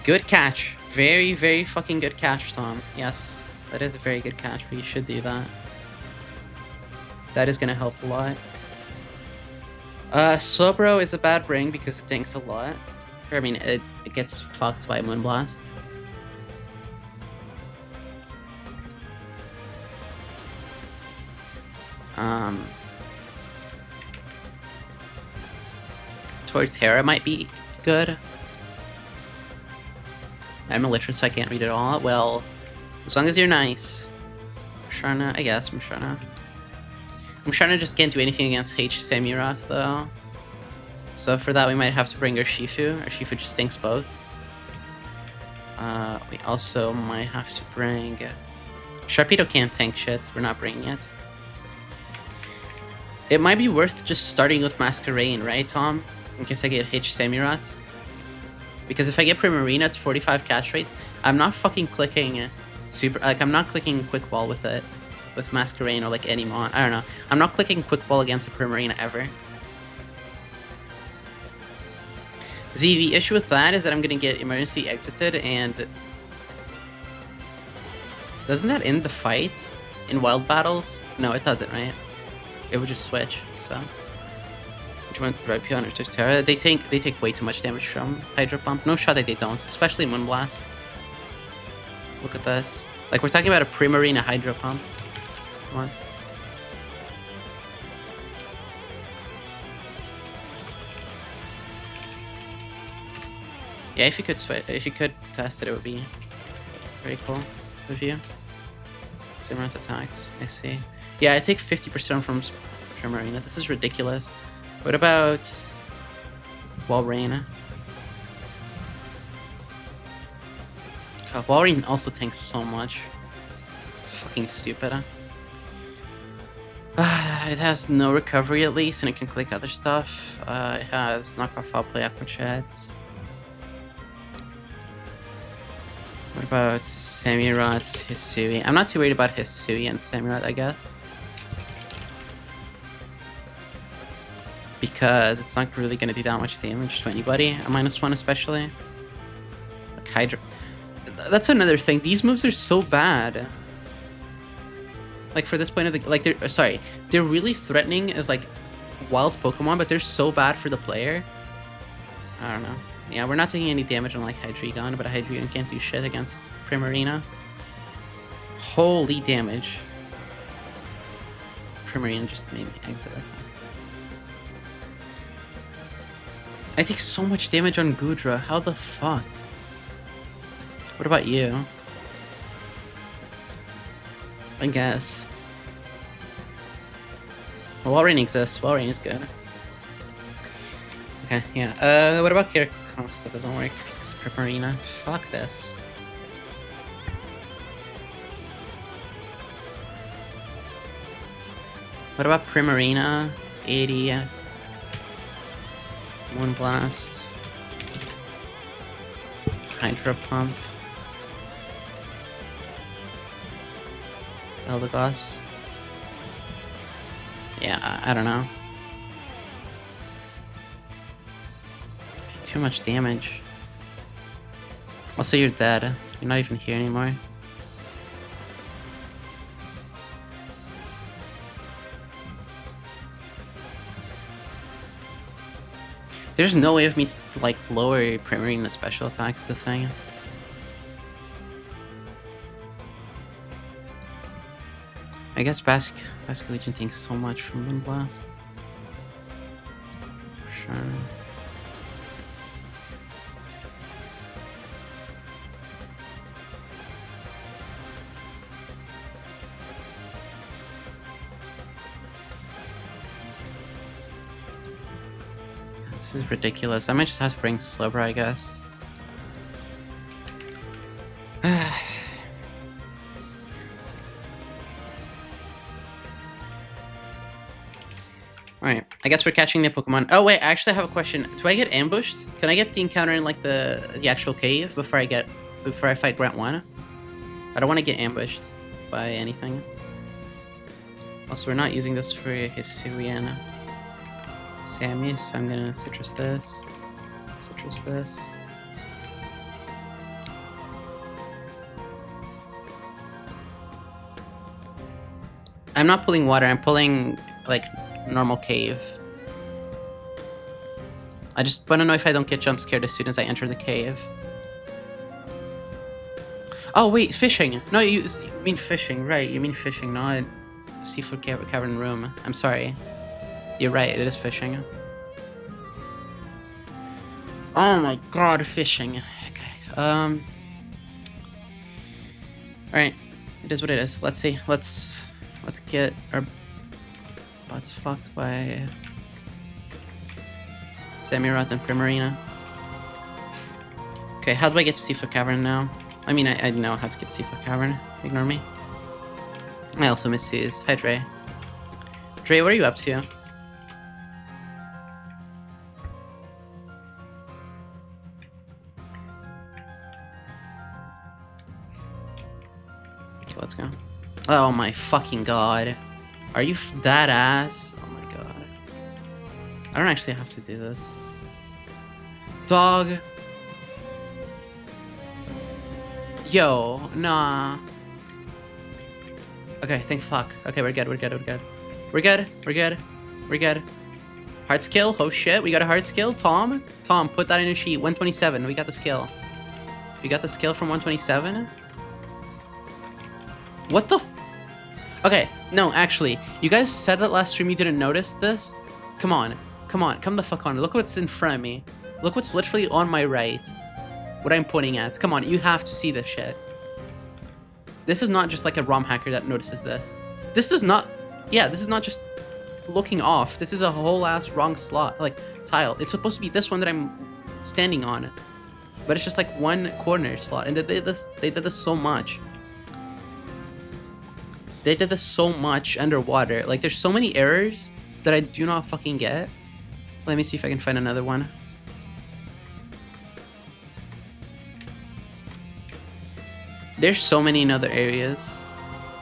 Good catch. Very, very fucking good catch, Tom. Yes, that is a very good catch, but you should do that. That is gonna help a lot. Slowbro is a bad bring because it tanks a lot. I mean, it gets fucked by Moonblast. Torterra might be good. I'm illiterate, so I can't read it all. Well, as long as you're nice. Sharna, I guess. I'm Sharna just can't do anything against H Samurott, though. So for that, we might have to bring our Shifu. Our Shifu just stinks both. We also might have to bring... Sharpedo can't tank shit. We're not bringing it. It might be worth just starting with Masquerain, right, Tom? In case I get H Samurott. Because if I get Primarina, it's 45 catch rate. I'm not fucking clicking I'm not clicking Quick Ball with it. With Masquerain or like any mon. I don't know. I'm not clicking Quick Ball against a Primarina ever. Z, the issue with that is that I'm gonna get emergency exited, and doesn't that end the fight in wild battles? No, it doesn't, right? It would just switch, so. Which one? Raipion or Torterra? They take way too much damage from Hydro Pump. No shot that they don't, especially Moonblast. Look at this. Like, we're talking about a Primarina Hydro Pump. Come on. Yeah, if you could test it, it would be very cool of you. Same amount of attacks, I see. Yeah, I take 50% from Primarina. This is ridiculous. What about Walrein? God, Walrein also tanks so much. It's fucking stupid. It has no recovery at least, and it can click other stuff. It has knockoff foul play Aqua Jets. What about Samurott, Hisui? I'm not too worried about Hisui and Samurott, I guess. Because it's not really going to do that much damage to anybody. A -1 especially. Like Hydro. That's another thing. These moves are so bad. Like for this point of the... Like they're really threatening as like wild Pokemon, but they're so bad for the player. I don't know. Yeah, we're not taking any damage on like Hydreigon, but Hydreigon can't do shit against Primarina. Holy damage. Primarina just made me exit. I take so much damage on Goodra. How the fuck? What about you? I guess. Well, Walrein exists. Walrein is good. Okay, yeah. What about Kirikosta? That doesn't work because of Primarina. Fuck this. What about Primarina? 80. Moonblast. Hydro Pump. Eldegoss. Yeah, I don't know. Take too much damage. Also, you're dead. You're not even here anymore. There's no way of me to like lower Primarina special attack is the thing. I guess Basque Legion takes so much from Moonblast. For sure. This is ridiculous. I might just have to bring Slowbro, I guess. Alright, I guess we're catching the Pokemon. Oh wait, I actually have a question. Do I get ambushed? Can I get the encounter in like the actual cave before I fight Grant 1? I don't want to get ambushed by anything. Also, we're not using this for Hisuian Sammy, so I'm gonna citrus this. Citrus this. I'm not pulling water, I'm pulling like normal cave. I just want to know if I don't get jump scared as soon as I enter the cave. Oh wait, fishing! No, you mean fishing, right? You mean fishing, not seafood cavern room. I'm sorry. You're right, it is fishing. Oh my god, fishing. Okay. Alright. It is what it is. Let's see. Let's get our butts fucked by Samurott and Primarina. Okay, how do I get to Seafood Cavern now? I mean, I know how to get to Seafood Cavern. Ignore me. I also miss Suze. Hi, Dre. Dre, what are you up to? Okay, let's go. Oh my fucking god. Are you that ass? Oh my god. I don't actually have to do this. Dog. Yo, nah. Okay, thank fuck. Okay, we're good, we're good, we're good. We're good, we're good, we're good. Heart skill? Oh shit, we got a heart skill? Tom, put that in your sheet. 127, we got the skill. We got the skill from 127? What the f- Okay, no, actually, you guys said that last stream you didn't notice this? Come on, come the fuck on. Look what's in front of me. Look what's literally on my right. What I'm pointing at. Come on, you have to see this shit. This is not just like a ROM hacker that notices this. This does not... Yeah, this is not just looking off. This is a whole ass wrong slot, like, tile. It's supposed to be this one that I'm standing on. But it's just like one corner slot. And they did this so much. They did this so much underwater. Like, there's so many errors that I do not fucking get. Let me see if I can find another one. There's so many in other areas.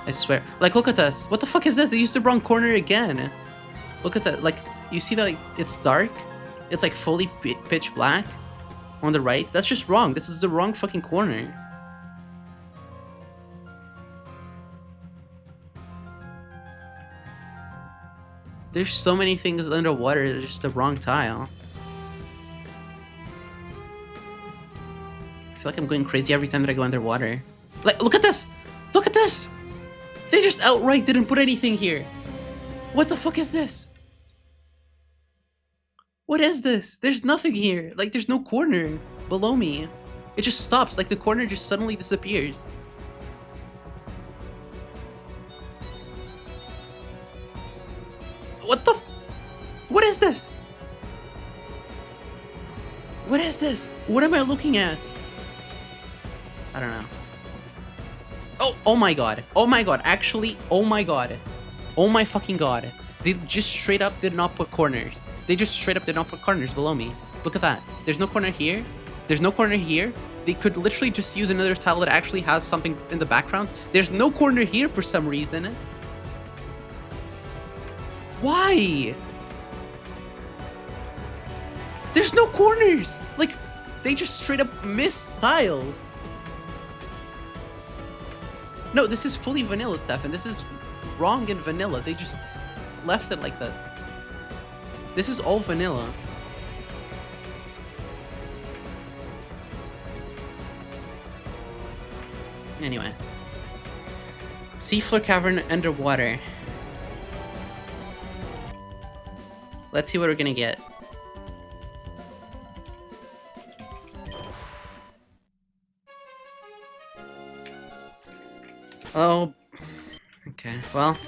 I swear. Like, look at this. What the fuck is this? They used the wrong corner again. Look at that. Like, you see that like, it's dark? It's like fully pitch black on the right. That's just wrong. This is the wrong fucking corner. There's so many things underwater that are just the wrong tile. I feel like I'm going crazy every time that I go underwater. Like, look at this! Look at this! They just outright didn't put anything here. What the fuck is this? What is this? There's nothing here. Like, there's no corner below me. It just stops. Like, the corner just suddenly disappears. What the f- What is this? What is this? What am I looking at? I don't know. Oh my god. Oh my god. Actually, oh my god. Oh my fucking god. They just straight up did not put corners. They just straight up did not put corners below me. Look at that. There's no corner here. There's no corner here. they could literally just use another tile that actually has something in the background. There's no corner here for some reason. Why? There's no corners! Like, they just straight up missed tiles. No, this is fully vanilla, Stefan. This is wrong in vanilla. They just left it like this. This is all vanilla. Anyway. Seafloor cavern underwater. Let's see what we're gonna get. Oh, okay. Well,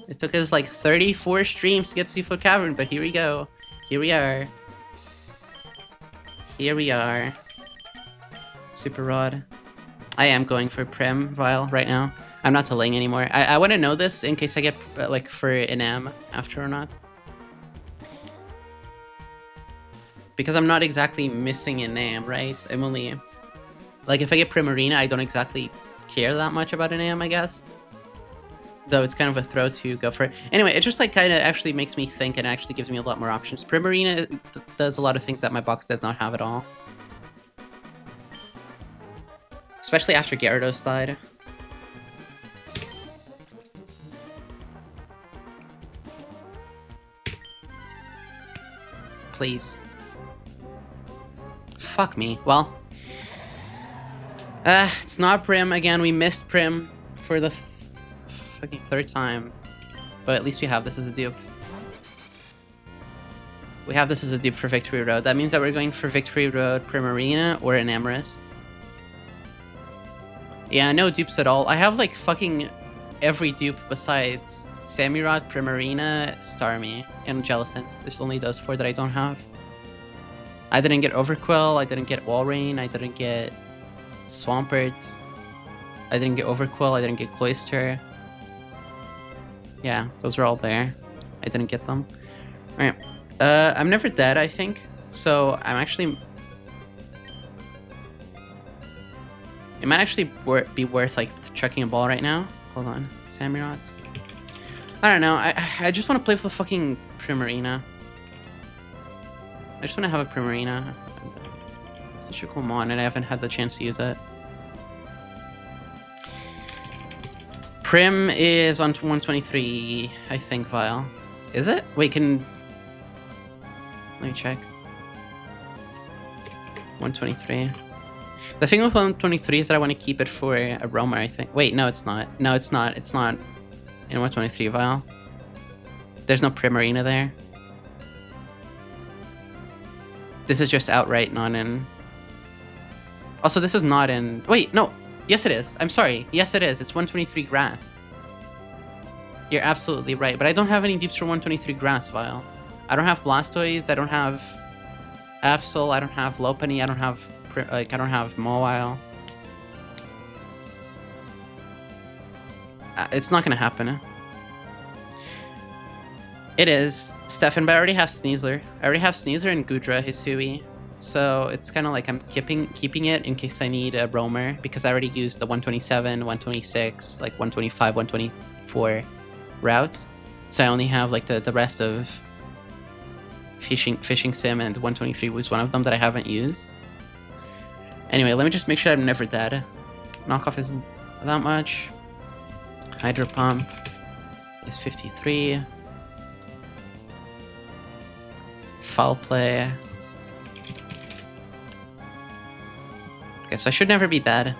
it took us like 34 streams to get Seafloor Cavern, but here we go. Here we are. Here we are. Super Rod. I am going for Prim Vial right now. I'm not delaying anymore. I want to know this in case I get like for an M after or not. Because I'm not exactly missing a name, right? I'm only... Like, if I get Primarina, I don't exactly care that much about an AM, I guess. Though it's kind of a throw to go for it. Anyway, it just, like, kind of actually makes me think and actually gives me a lot more options. Primarina does a lot of things that my box does not have at all. Especially after Gyarados died. Please. Fuck me. Well. It's not Prim. Again, we missed Prim for the fucking third time. But at least we have this as a dupe. We have this as a dupe for Victory Road. That means that we're going for Victory Road, Primarina, or an Emrys. Yeah, no dupes at all. I have like fucking every dupe besides Samurott, Primarina, Starmie, and Jellicent. There's only those four that I don't have. I didn't get Overquill, I didn't get Walrein, I didn't get Swampert, I didn't get Overquill, I didn't get Cloyster. Yeah, those are all there. I didn't get them. Alright. I'm never dead, I think. So I'm actually... It might actually be worth like chucking a ball right now. Hold on. Samurott. I don't know. I just want to play with the fucking Primarina. I just want to have a Primarina. It's such a cool mon, and I haven't had the chance to use it. Prim is on 123, I think, Vial. Is it? Wait, can... Let me check. 123. The thing with 123 is that I want to keep it for a roamer, I think. Wait, no, it's not. No, it's not. It's not in 123 Vial. There's no Primarina there. This is just outright not in... Also, this is not in... Wait, no. Yes, it is. I'm sorry. Yes, it is. It's 123 Grass. You're absolutely right. But I don't have any deeps for 123 Grass, Vial. I don't have Blastoise. I don't have Absol. I don't have Lopunny. I don't have... Like, I don't have Mawile. It's not gonna happen. It is, Stefan, but I already have Sneasler. I already have Sneasler and Gudra, Hisui. So it's kind of like I'm keeping it in case I need a roamer, because I already used the 127, 126, like 125, 124 routes. So I only have like the rest of Fishing Sim, and 123 was one of them that I haven't used. Anyway, let me just make sure I'm never dead. Knockoff is that much. Hydro Pump is 53. Foul Play. Okay, so I should never be bad.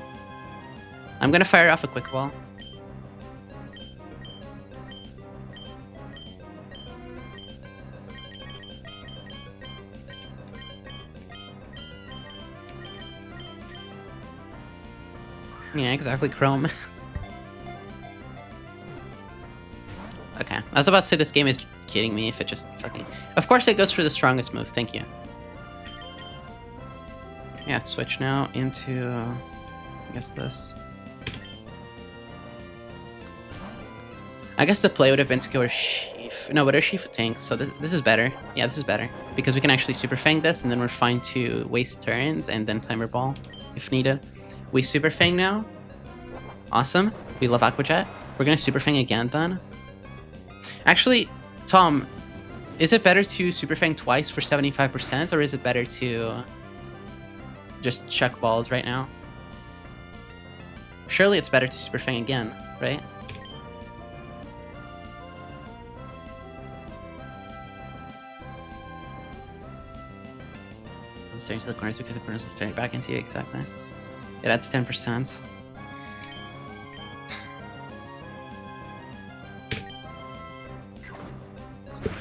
I'm gonna fire off a Quick Ball. Yeah, exactly, Chrome. Okay, I was about to say this game is kidding me if it just fucking... Of course it goes for the strongest move, thank you. Yeah, switch now into... I guess this. I guess the play would have been to go to Sheaf. No, but Urshifu tanks, so this is better. Yeah, this is better. Because we can actually Super Fang this, and then we're fine to waste turns and then Timer Ball. if needed. We Super Fang now. Awesome. We love Aqua Jet. We're gonna Super Fang again then. Actually, Tom, is it better to Super Fang twice for 75%, or is it better to just chuck balls right now? Surely it's better to Super Fang again, right? Don't stare into the corners because the corners will stare back into you, exactly. Yeah, that's 10%.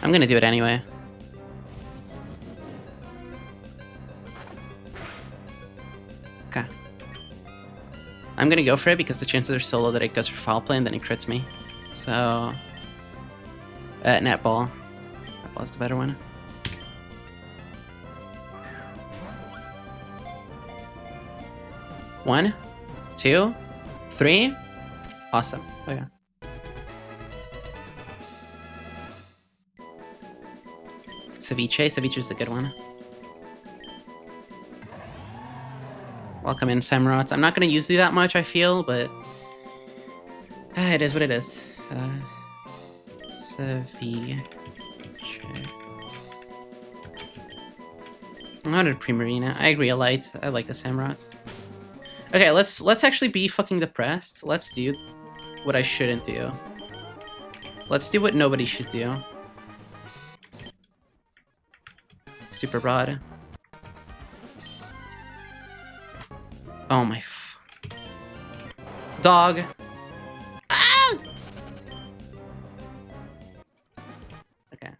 I'm gonna do it anyway. Okay. I'm gonna go for it because the chances are so low that it goes for foul play and then it crits me. So... netball. Netball is the better one. One, 2, 3. Awesome. Okay. Ceviche. Ceviche is a good one. Welcome in, Samurats. I'm not going to use you that much, I feel, but... it is what it is. Ceviche. Not a Primarina. I agree, a light. I like the Samurats. Okay, let's actually be fucking depressed. Let's do what I shouldn't do. Let's do what nobody should do. Super Rod. Oh my dog. Ah! Okay.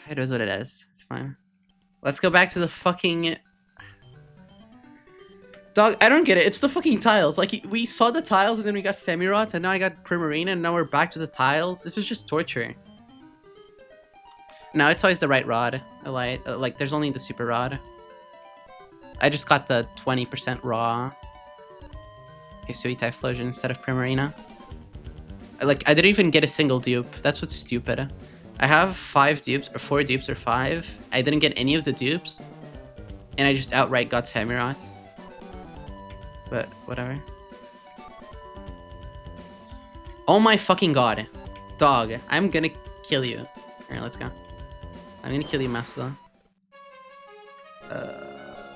It is what it is. It's fine. Let's go back to the fucking... Dog, I don't get it. It's the fucking tiles. Like, we saw the tiles and then we got Semirots and now I got Primarina and now we're back to the tiles. This is just torture. No, it's always the right rod. Like, there's only the super rod. I just got the 20% raw. Okay, Sweet Typhlosion instead of Primarina. Like, I didn't even get a single dupe. That's what's stupid. I have 5 dupes, or 4 dupes, or 5. I didn't get any of the dupes. And I just outright got Samurott. But, whatever. Oh my fucking god. Dog, I'm gonna kill you. Alright, let's go. I'm gonna kill you, Mastodon.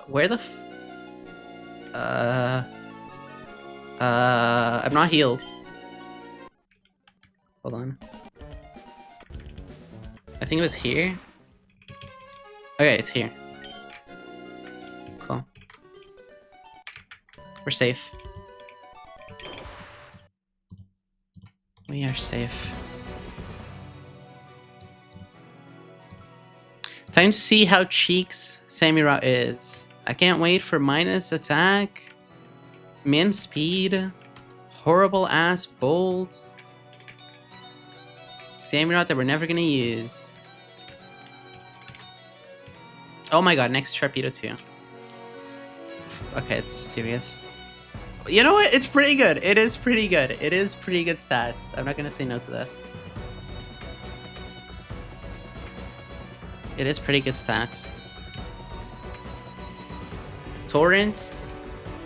Where the I'm not healed. Hold on. I think it was here. Okay, it's here. Cool. We're safe. We are safe. Time to see how Cheeks Samurott is. I can't wait for minus attack, min speed, horrible ass bolts, Samurott that we're never gonna use. Oh my god, next Sharpedo too. Okay, it's serious. You know what? It's pretty good. It is pretty good. It is pretty good stats. I'm not gonna say no to this. It is pretty good stats. Torrent,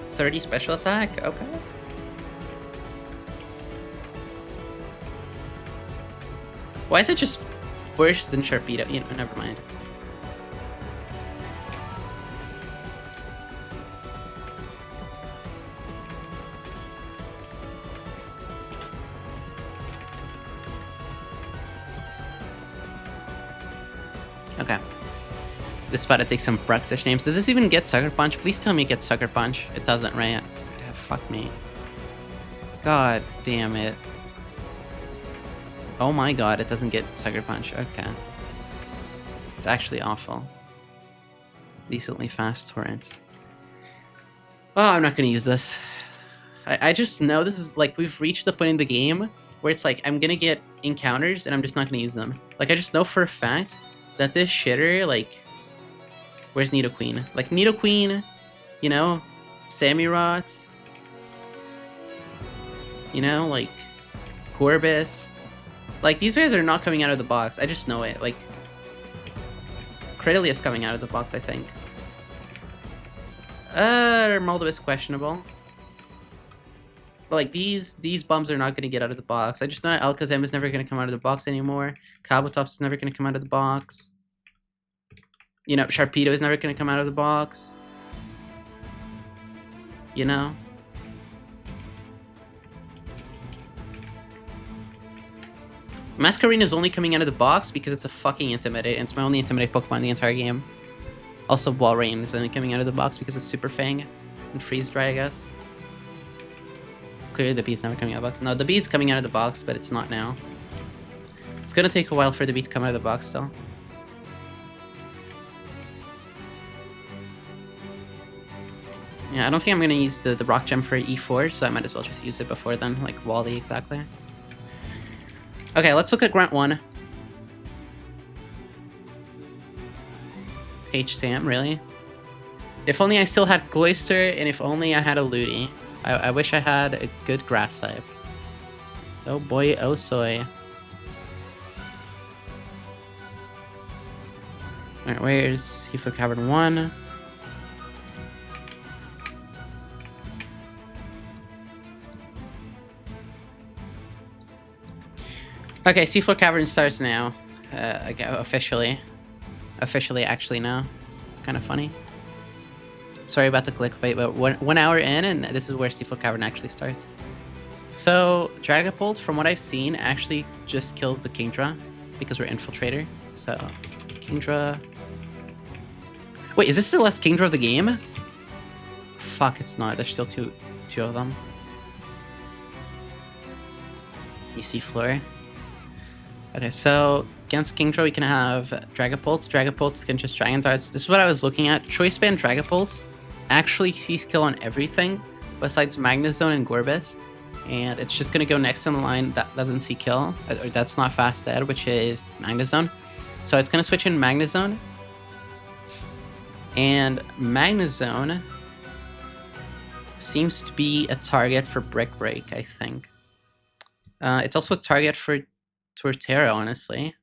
30 special attack. Okay. Why is it just worse than Sharpedo? You know, never mind. Okay. This is about to take some Bruxish names. Does this even get Sucker Punch? Please tell me it gets Sucker Punch. It doesn't, right? Yeah, fuck me. God damn it. Oh my god, it doesn't get Sucker Punch. Okay. It's actually awful. Decently fast Torrent. Oh, I'm not gonna use this. I just know this is like, we've reached the point in the game where it's like, I'm gonna get encounters and I'm just not gonna use them. Like, I just know for a fact that this shitter, like, where's Nidoqueen? Like, Nidoqueen, you know, Samurott, you know, like, Gorbis. Like, these guys are not coming out of the box. I just know it. Like, Cradily is coming out of the box, I think. Moldo is questionable. But like these bums are not going to get out of the box. I just know that Alakazam is never going to come out of the box anymore. Kabutops is never going to come out of the box. You know, Sharpedo is never going to come out of the box. You know? Masquerain is only coming out of the box because it's a fucking Intimidate, and it's my only Intimidate Pokemon in the entire game. Also, Walrein is only coming out of the box because of Super Fang and Freeze Dry, I guess. Clearly the Bee's never coming out of the box. No, the Bee's coming out of the box, but it's not now. It's gonna take a while for the Bee to come out of the box still. Yeah, I don't think I'm gonna use the Rock Gem for E4, so I might as well just use it before then, like Wally exactly. Okay, let's look at Grunt 1. H-Sam, really? If only I still had Cloyster, and if only I had a Ludi. I wish I had a good grass type. Oh boy, oh soy. Alright, where's Seafood Cavern 1? Okay, Seafloor Cavern starts now. Officially. Officially, actually, now. It's kind of funny. Sorry about the clickbait, but 1 hour in, and this is where Seafloor Cavern actually starts. So, Dragapult, from what I've seen, actually just kills the Kingdra, because we're Infiltrator. So, Kingdra... Wait, is this the last Kingdra of the game? Fuck, it's not. There's still two of them. You see Fleur. Okay, so against Kingdra we can have Dragapult. Dragapult can just Dragon Darts. This is what I was looking at. Choice Band Dragapult actually sees kill on everything besides Magnezone and Gorbis. And it's just going to go next in the line that doesn't see kill, or that's not fast dead, which is Magnezone. So it's going to switch in Magnezone. And Magnezone seems to be a target for Brick Break, I think. It's also a target for Torterra, honestly.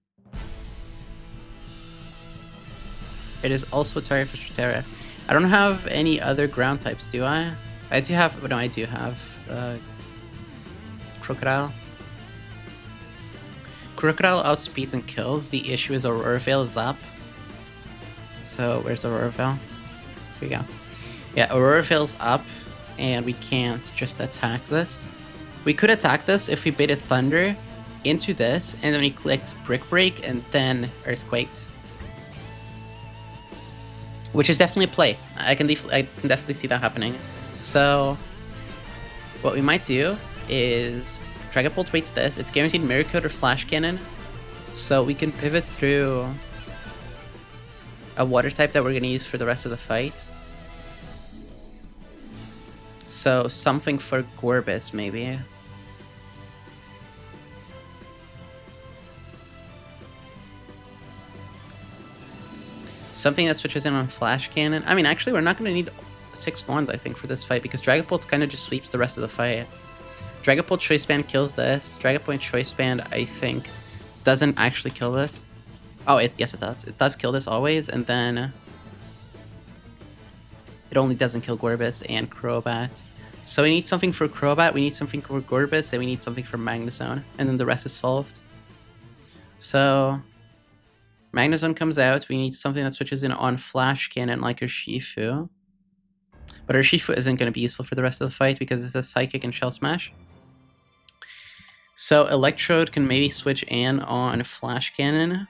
It is also a target for Torterra. I don't have any other ground types, do I? I do have... No, I do have... Crocodile. Crocodile outspeeds and kills. The issue is Aurora Veil is up. So, where's Aurora Veil? Here we go. Yeah, Aurora Veil's up, and we can't just attack this. We could attack this if we baited Thunder into this, and then we clicked Brick Break, and then Earthquaked. Which is definitely a play. I can definitely see that happening. So, what we might do is Dragapult waits this. It's guaranteed Mirror Coat or Flash Cannon. So we can pivot through a water type that we're going to use for the rest of the fight. So something for Gorbis, maybe. Something that switches in on Flash Cannon. I mean, actually, we're not going to need 6 wands, I think, for this fight, because Dragapult kind of just sweeps the rest of the fight. Dragapult Choice Band kills this. Dragapult Choice Band, I think, doesn't actually kill this. Oh, yes, it does. It does kill this always, and then it only doesn't kill Gorbis and Crobat. So we need something for Crobat, we need something for Gorbis, and we need something for Magnezone, and then the rest is solved. So Magnezone comes out, we need something that switches in on Flash Cannon like Urshifu. But Urshifu isn't going to be useful for the rest of the fight because it's a Psychic and Shell Smash. So Electrode can maybe switch in on Flash Cannon.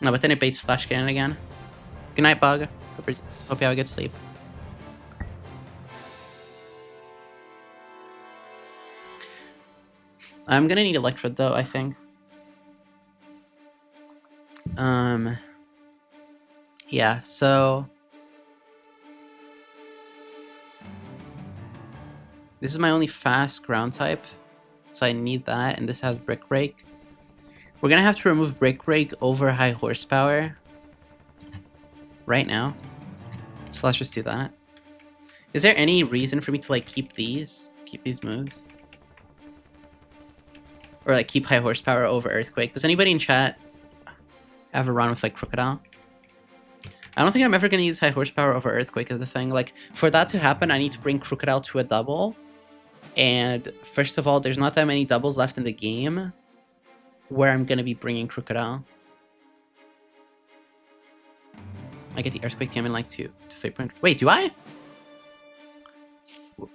No, but then it baits Flash Cannon again. Good night, Bug. Hope you have a good sleep. I'm gonna need Electrode though, I think. Yeah, so this is my only fast ground type, so I need that, and this has Brick Break. We're gonna have to remove Brick Break over High Horsepower right now, so let's just do that. Is there any reason for me to like keep these moves? Or like keep High Horsepower over Earthquake? Does anybody in chat have a run with like Crocodile. I don't think I'm ever gonna use high horsepower over Earthquake as the thing. Like, for that to happen, I need to bring Crocodile to a double. And first of all, there's not that many doubles left in the game where I'm gonna be bringing Crocodile. I get the Earthquake TM in like 2 to 3 points. Wait, do I?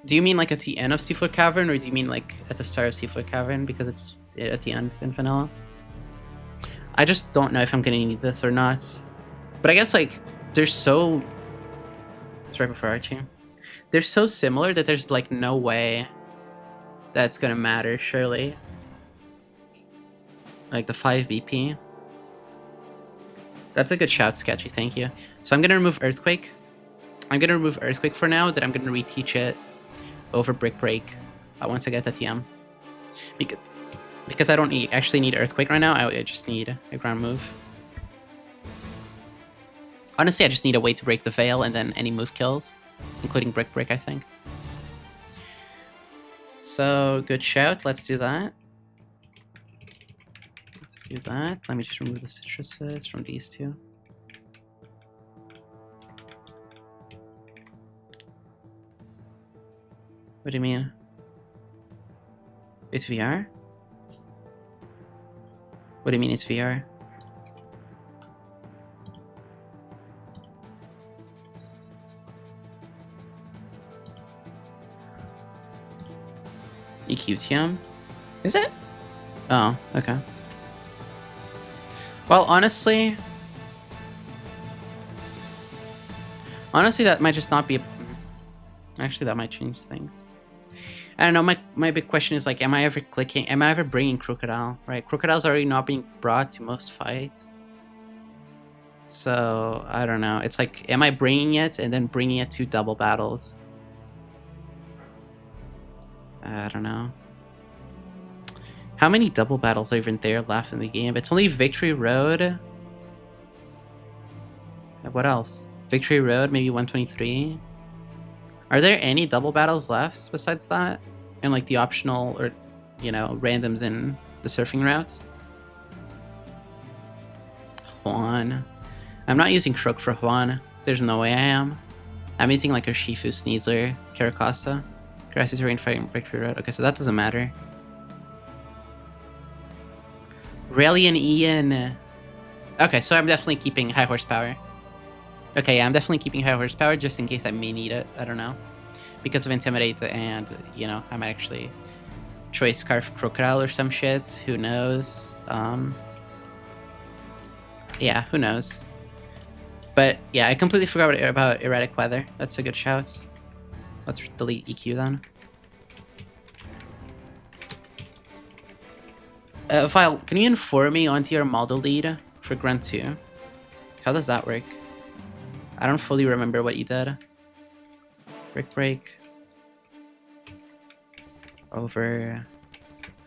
Do you mean like at the end of Seafloor Cavern, or do you mean like at the start of Seafloor Cavern because it's at the end in vanilla? I just don't know if I'm gonna need this or not. But I guess like there's so... It's right before Archie. They're so similar that there's like no way that's gonna matter, surely. Like the 5 BP. That's a good shout, Sketchy, thank you. So I'm gonna remove Earthquake. I'm gonna remove Earthquake for now, then I'm gonna reteach it over Brick Break once I get the TM. Because I don't actually need Earthquake right now, I just need a ground move. Honestly, I just need a way to break the Veil and then any move kills, including Brick Break, I think. So, good shout, let's do that. Let's do that. Let me just remove the citruses from these two. What do you mean? It's VR? What do you mean it's VR? EQTM? Is it? Oh, okay. Well, honestly, that might just not be a... Actually, that might change things. I don't know, my big question is like, am I ever bringing Crocodile, right? Crocodile's already not being brought to most fights. So, I don't know. It's like, am I bringing it and then bringing it to double battles? I don't know. How many double battles are even there left in the game? It's only Victory Road. What else? Victory Road, maybe 123. Are there any double battles left besides that? And like the optional or, you know, randoms in the surfing routes? Juan. I'm not using Crook for Juan. There's no way I am. I'm using like a Shifu, Sneasler, Caracosta. Grassy terrain fighting Victory Road. Okay, so that doesn't matter. Raelian Ian. Okay, so I'm definitely keeping high horsepower. Okay, yeah, I'm definitely keeping high horsepower just in case I may need it. I don't know. Because of Intimidate and, you know, I might actually choice Scarf Crocodile or some shits. Who knows? Yeah, who knows? But, yeah, I completely forgot about Erratic Weather. That's a good shout. Let's delete EQ then. Vile, can you inform me onto your model lead for Grunt 2? How does that work? I don't fully remember what you did. Brick Break. Over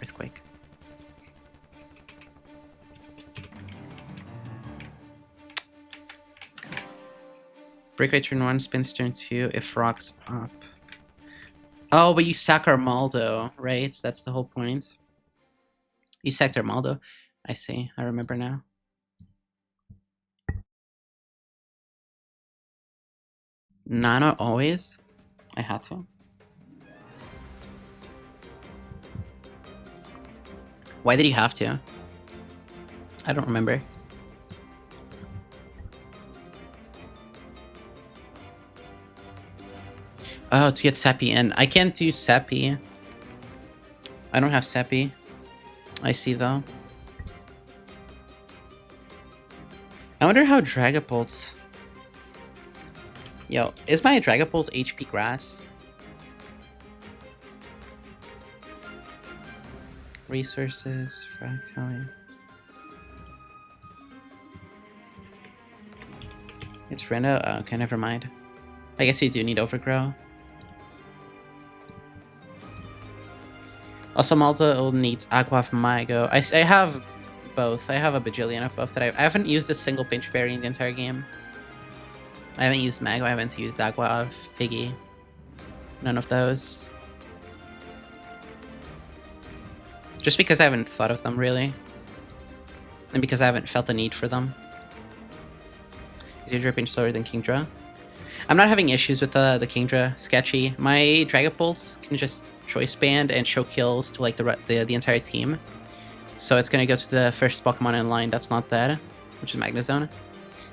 Earthquake. Break Break turn 1, spins turn 2, if rocks up. Oh, but you sack Armaldo, right? That's the whole point. You sacked Armaldo. I see. I remember now. Nah, not always. I had to. Why did you have to? I don't remember. Oh, to get Seppi in. I can't do Seppi. I don't have Seppi. I see, though. I wonder how Dragapult... Yo, is my Dragapult HP grass? Resources, fractally. It's Reno? Oh, okay, never mind. I guess you do need Overgrow. Also, Malta needs Aqua of Mago. I have both. I have a bajillion of both that I haven't used a single Pinch Berry in the entire game. I haven't used Mago, I haven't used Aqua of Figgy. None of those. Just because I haven't thought of them, really. And because I haven't felt the need for them. Is your dripping slower than Kingdra? I'm not having issues with the Kingdra. Sketchy. My Dragapults can just choice band and show kills to like the entire team. So it's gonna go to the first Pokemon in line that's not dead, which is Magnezone.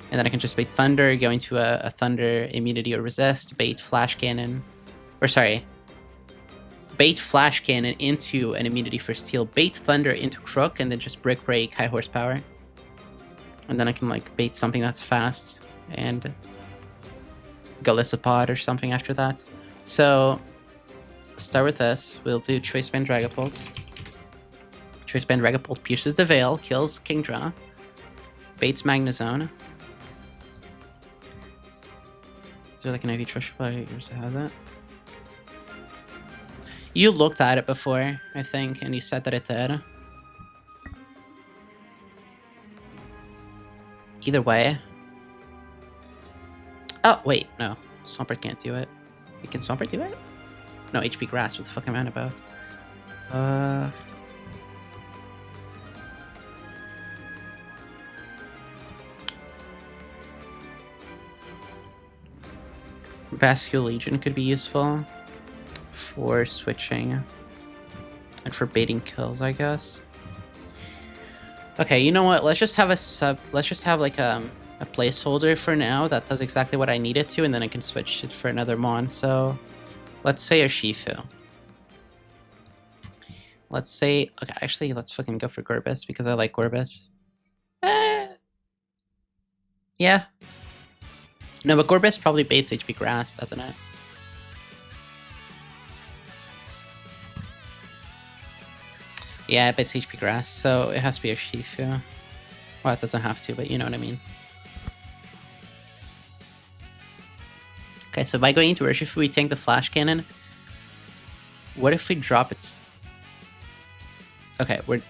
And then I can just bait Thunder, go into a Thunder immunity or resist, bait Flash Cannon. Or sorry. Bait Flash Cannon into an immunity for Steel, bait Thunder into Crook, and then just Brick Break, high horsepower. And then I can like bait something that's fast and Golisopod or something after that. So start with this. We'll do Choice Band Dragapult. Choice Band Dragapult pierces the Veil, kills Kingdra, baits Magnezone. Is there like an IV Trush player that has that? You looked at it before, I think, and you said that it did. Either way. Oh, wait, no. Swampert can't do it. Can Swampert do it? No, HP Grass, what the fuck am I on about? Vascular Legion could be useful for switching and for baiting kills, I guess. Okay, you know what? Let's just have like a placeholder for now that does exactly what I need it to, and then I can switch it for another mon. So let's say a Shifu. Let's say, okay, actually, let's fucking go for Gorbis because I like Gorbis. Yeah. No, but Gorbis probably baits HP Grass, doesn't it? Yeah, it baits HP Grass, so it has to be a Shifu. Well, it doesn't have to, but you know what I mean. Okay, so by going into Urshifu, we tank the Flash Cannon. What if we drop its... Okay, we're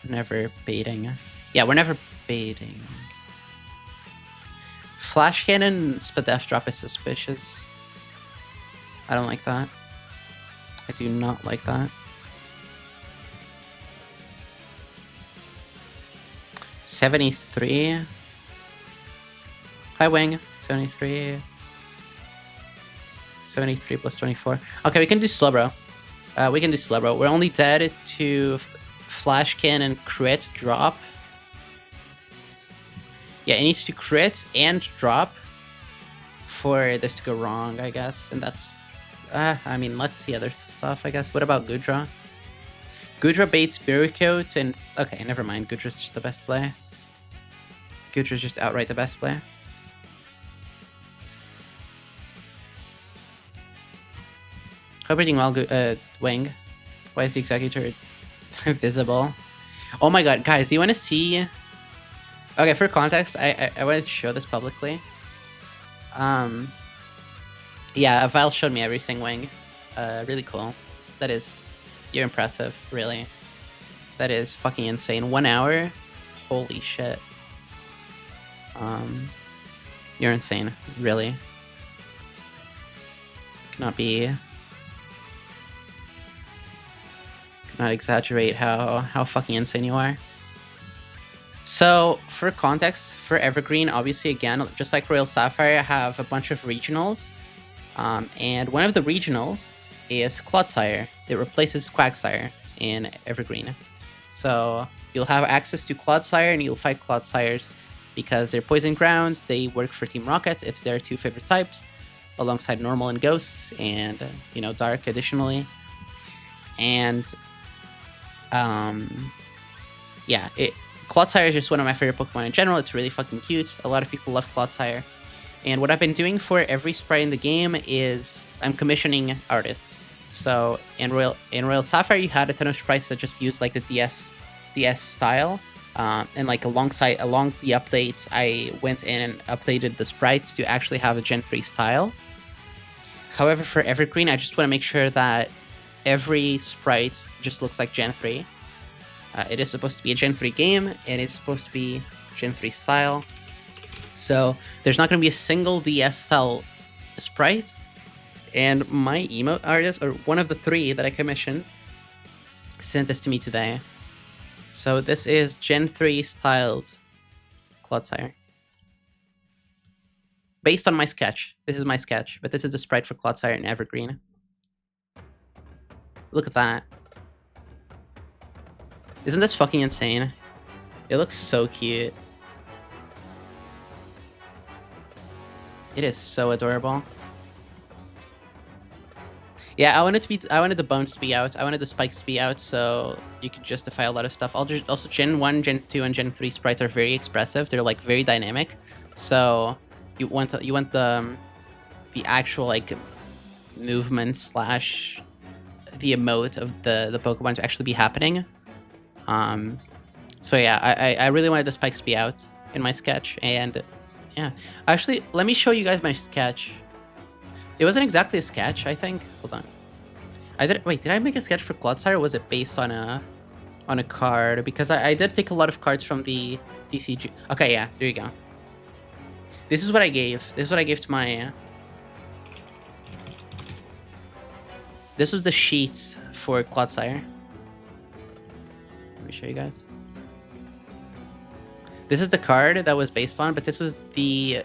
never baiting. Yeah, we're never baiting. Flash Cannon Spadef drop is suspicious. I don't like that. I do not like that. 73. Hi, Wing. 73. 73 plus 24. Okay, we can do Slowbro. We can do Slowbro. We're only dead to Flash Cannon crit drop. Yeah, it needs to crit and drop for this to go wrong, I guess. And that's... I mean, let's see other stuff, I guess. What about Goodra? Goodra baits Spirit and... Okay, never mind. Goodra's just the best play. Goodra's just outright the best play. Hope you're doing well, Wing. Why is the Executor visible? Oh my god, guys, do you want to see... Okay, for context, I wanted to show this publicly. Yeah, Vile showed me everything, Wing. Really cool. That is... You're impressive, really. That is fucking insane. 1 hour? Holy shit. You're insane, really. Cannot exaggerate how fucking insane you are. So, for context, for Evergreen, obviously, again, just like Royal Sapphire, I have a bunch of regionals. And one of the regionals is Clodsire. It replaces Quagsire in Evergreen. So, you'll have access to Clodsire, and you'll fight Clodsires because they're Poison Grounds, they work for Team Rocket, it's their 2 favorite types, alongside Normal and Ghost, and, Dark additionally. And, yeah, Clodsire is just one of my favorite Pokemon in general. It's really fucking cute. A lot of people love Clodsire. And what I've been doing for every sprite in the game is I'm commissioning artists. So in Royal Sapphire, you had a ton of sprites that just used like the DS style. And like along the updates, I went in and updated the sprites to actually have a Gen 3 style. However, for Evergreen, I just want to make sure that every sprite just looks like Gen 3. It is supposed to be a Gen 3 game. It is supposed to be Gen 3 style. So there's not going to be a single DS style sprite. And my emote artist, or one of the 3 that I commissioned, sent this to me today. So this is Gen 3 styled Clodsire. based on my sketch. This is my sketch, but this is the sprite for Clodsire and Evergreen. Look at that. Isn't this fucking insane? It looks so cute. It is so adorable. Yeah, I wanted the bones to be out. I wanted the spikes to be out, so you could justify a lot of stuff. Also, Gen 1, Gen 2, and Gen 3 sprites are very expressive. They're like very dynamic. So you want the actual like movement slash the emote of the Pokemon to actually be happening. So yeah, I really wanted the spikes to be out in my sketch, and yeah. Actually, let me show you guys my sketch. It wasn't exactly a sketch, I think. Hold on. Did I make a sketch for Clodsire, or was it based on a card? Because I did take a lot of cards from the TCG. Okay, yeah, there you go. This is what I gave. This is what I gave to my... This was the sheet for Clodsire. Let me show you guys. This is the card that was based on, but this was the...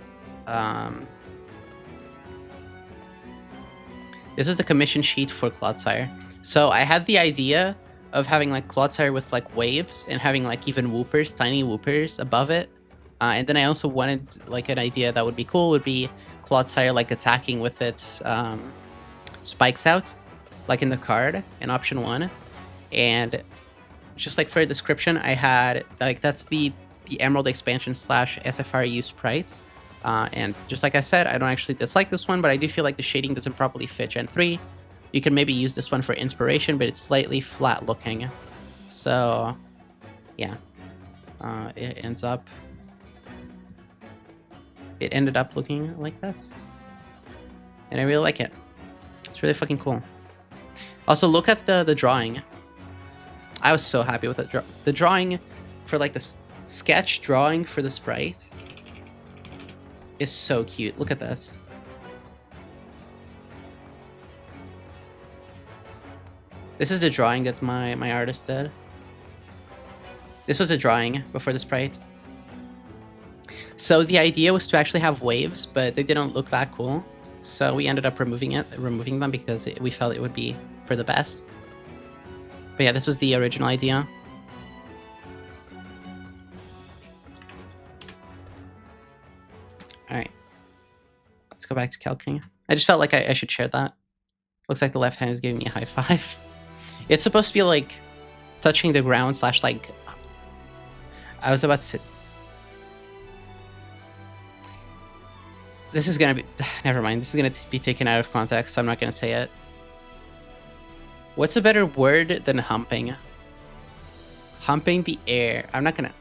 This was the commission sheet for Clodsire. So I had the idea of having like Clodsire with like waves and having like even Whoopers, tiny Whoopers above it. And then I also wanted like an idea that would be cool would be Clodsire like attacking with its spikes out, like in the card in option 1. And just like for a description, I had like that's the Emerald expansion / SFRU sprite. And just like I said, I don't actually dislike this one, but I do feel like the shading doesn't properly fit Gen 3. You can maybe use this one for inspiration, but it's slightly flat looking. So, yeah. It ended up looking like this. And I really like it. It's really fucking cool. Also, look at the drawing. I was so happy with it. The drawing for like the sketch drawing for the sprite is so cute. Look at this. This is a drawing that my artist did. This was a drawing before the sprite. So the idea was to actually have waves, but they didn't look that cool. So we ended up removing them because we felt it would be for the best. But yeah, this was the original idea. Alright. Let's go back to Calking. I just felt like I should share that. Looks like the left hand is giving me a high five. It's supposed to be like touching the ground / like... I was about to... This is gonna be... Never mind. This is gonna be taken out of context, so I'm not gonna say it. What's a better word than humping? Humping the air. I'm not gonna...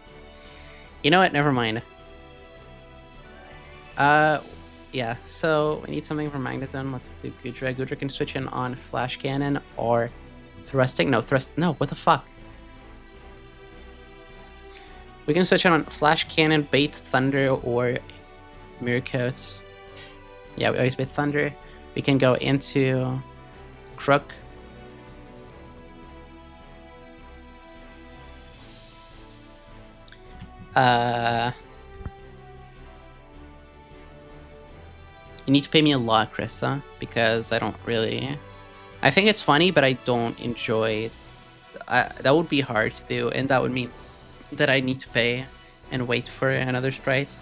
You know what? Never mind. Yeah, so we need something from Magnezone. Let's do Goodra. Goodra can switch in on Flash Cannon or Thrusting. No, No, what the fuck? We can switch in on Flash Cannon, Bait Thunder, or Mirror Coats. Yeah, we always Bait Thunder. We can go into Crook. You need to pay me a lot, Krista, because I don't really... I think it's funny, but I don't enjoy... that would be hard to do, and that would mean that I need to pay and wait for another sprite.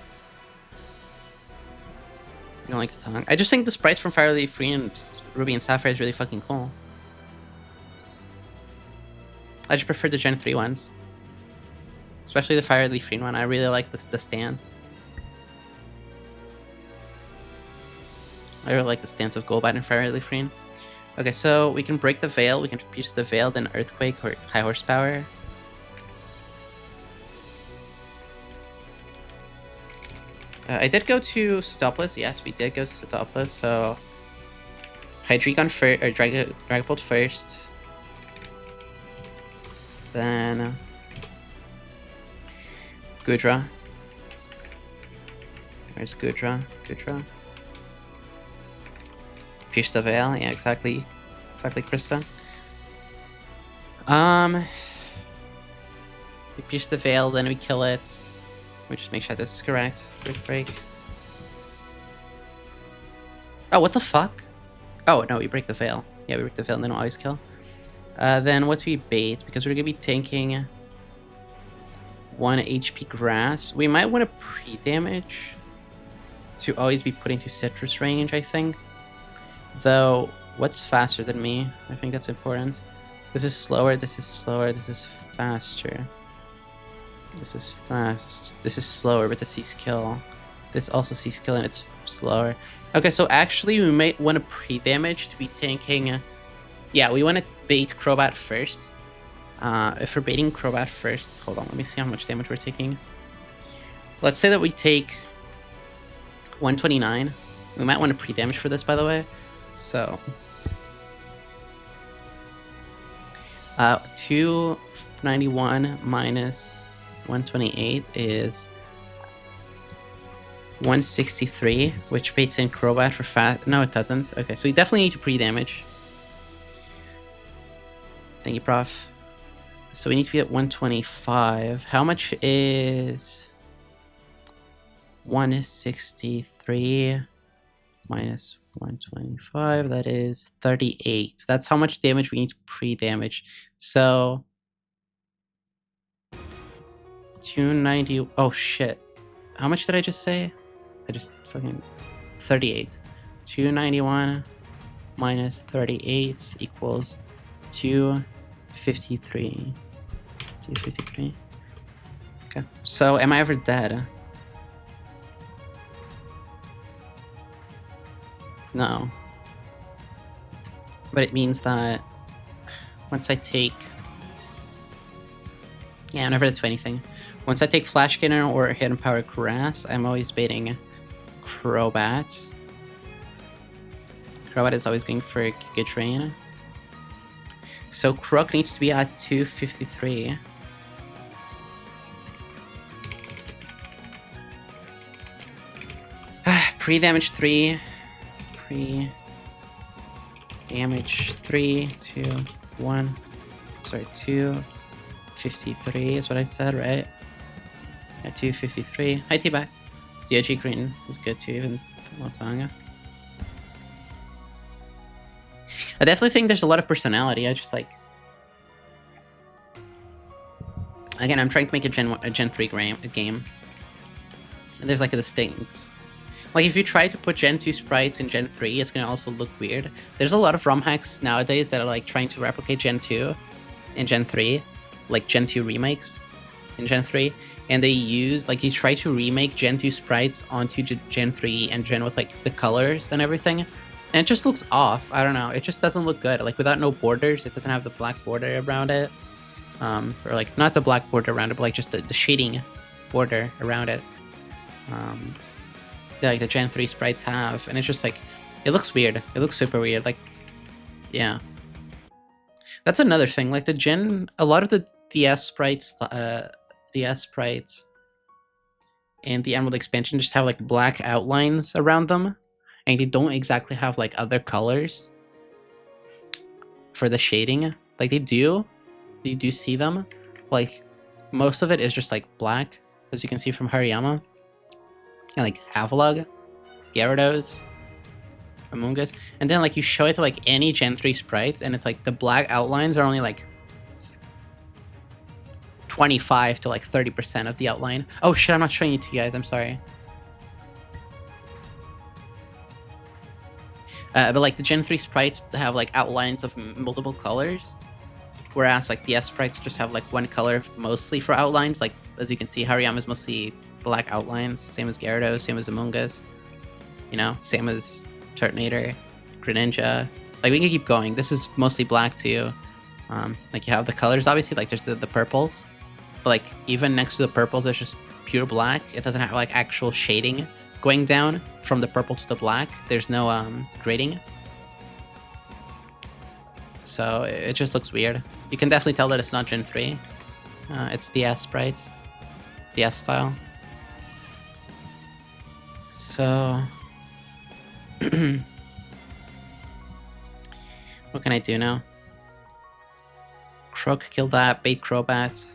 I don't like the tongue. I just think the sprites from Fire Leaf Green and Ruby and Sapphire is really fucking cool. I just prefer the Gen 3 ones. Especially the Fire Leaf Green one. I really like the stance. I really like the stance of Golbat and Fire Leaf Green. Okay, so we can break the Veil. We can pierce the Veil, then Earthquake or High Horsepower. I did go to Sootopolis. Yes, we did go to Sootopolis. So Hydreigon first, or Dragapult first. Then Goodra. Where's Goodra? Goodra. Pierce the Veil. Yeah, exactly. Exactly, Krista. We pierce the Veil, then we kill it. Let me just make sure this is correct. Break. Oh, what the fuck? Oh, no, we break the veil. Yeah, we break the veil and then always kill. Then what do we bait? Because we're gonna be tanking 1 HP grass. We might want to pre-damage to always be putting to citrus range, I think. Though, what's faster than me? I think that's important. This is slower, this is slower, this is faster. This is fast. This is slower, but this sees kill. This also sees kill and it's slower. Okay, so actually we might want to pre-damage to be tanking... Yeah, we want to bait Crobat first. If we're baiting Crobat first... Hold on, let me see how much damage we're taking. Let's say that we take 129. We might want to pre-damage for this, by the way. So... 291 minus 128 is 163, which baits in Crobat for fast. No, it doesn't. Okay, so we definitely need to pre-damage. Thank you, Prof. So we need to be at 125. How much is 163 minus 125? That is 38. That's how much damage we need to pre-damage. So 290. Oh shit. How much did I just say? I just fucking 38. 291 minus 38 equals 253. 253. Okay. So am I ever dead? No. But it means that once I take... Yeah, I'm never dead to anything. Once I take Flash Cannon or Hidden Power Grass, I'm always baiting Crobat. Crobat is always going for Giga Drain. So Croak needs to be at 253. Pre-damage 3. Pre-damage 3, 2, 1. Sorry, 253 is what I said, right? Yeah, 253. Hi, T-Back. DOG Green is good too, even Lotanga. I definitely think there's a lot of personality. I just like... Again, I'm trying to make a Gen 3 game. And there's like a distinct... Like, if you try to put Gen 2 sprites in Gen 3, it's gonna also look weird. There's a lot of ROM hacks nowadays that are like trying to replicate Gen 2 in Gen 3. Like Gen 2 remakes in Gen 3. And they use, like, they try to remake Gen 2 sprites onto Gen 3 and Gen with, like, the colors and everything. And it just looks off. I don't know. It just doesn't look good. Like, without no borders, it doesn't have the black border around it. Or, like, not the black border around it, but, like, just the shading border around it. That, like, the Gen 3 sprites have. And it's just, like, it looks weird. It looks super weird. Like, yeah. That's another thing. Like, a lot of the DS sprites, and the Emerald expansion just have like black outlines around them, and they don't exactly have like other colors for the shading. Like you do see them. Like most of it is just like black, as you can see from Hariyama, and like Havelog, Gyarados, Among Us, and then like you show it to like any Gen 3 sprites, and it's like the black outlines are only like 25 to like 30% of the outline. Oh shit, I'm not showing you to you guys, I'm sorry. But like the Gen 3 sprites have like outlines of multiple colors, whereas like the S sprites just have like one color mostly for outlines. Like as you can see, Hariyama is mostly black outlines, same as Gyarados, same as Among Us, you know, same as Turtonator, Greninja. Like we can keep going. This is mostly black too. Like you have the colors, obviously, like there's the purples. But like even next to the purples, it's just pure black. It doesn't have like actual shading going down from the purple to the black. There's no grading, so it just looks weird. You can definitely tell that it's not Gen 3. It's DS sprites, DS style. So what can I do now? Croak, kill that. Bait Crobat.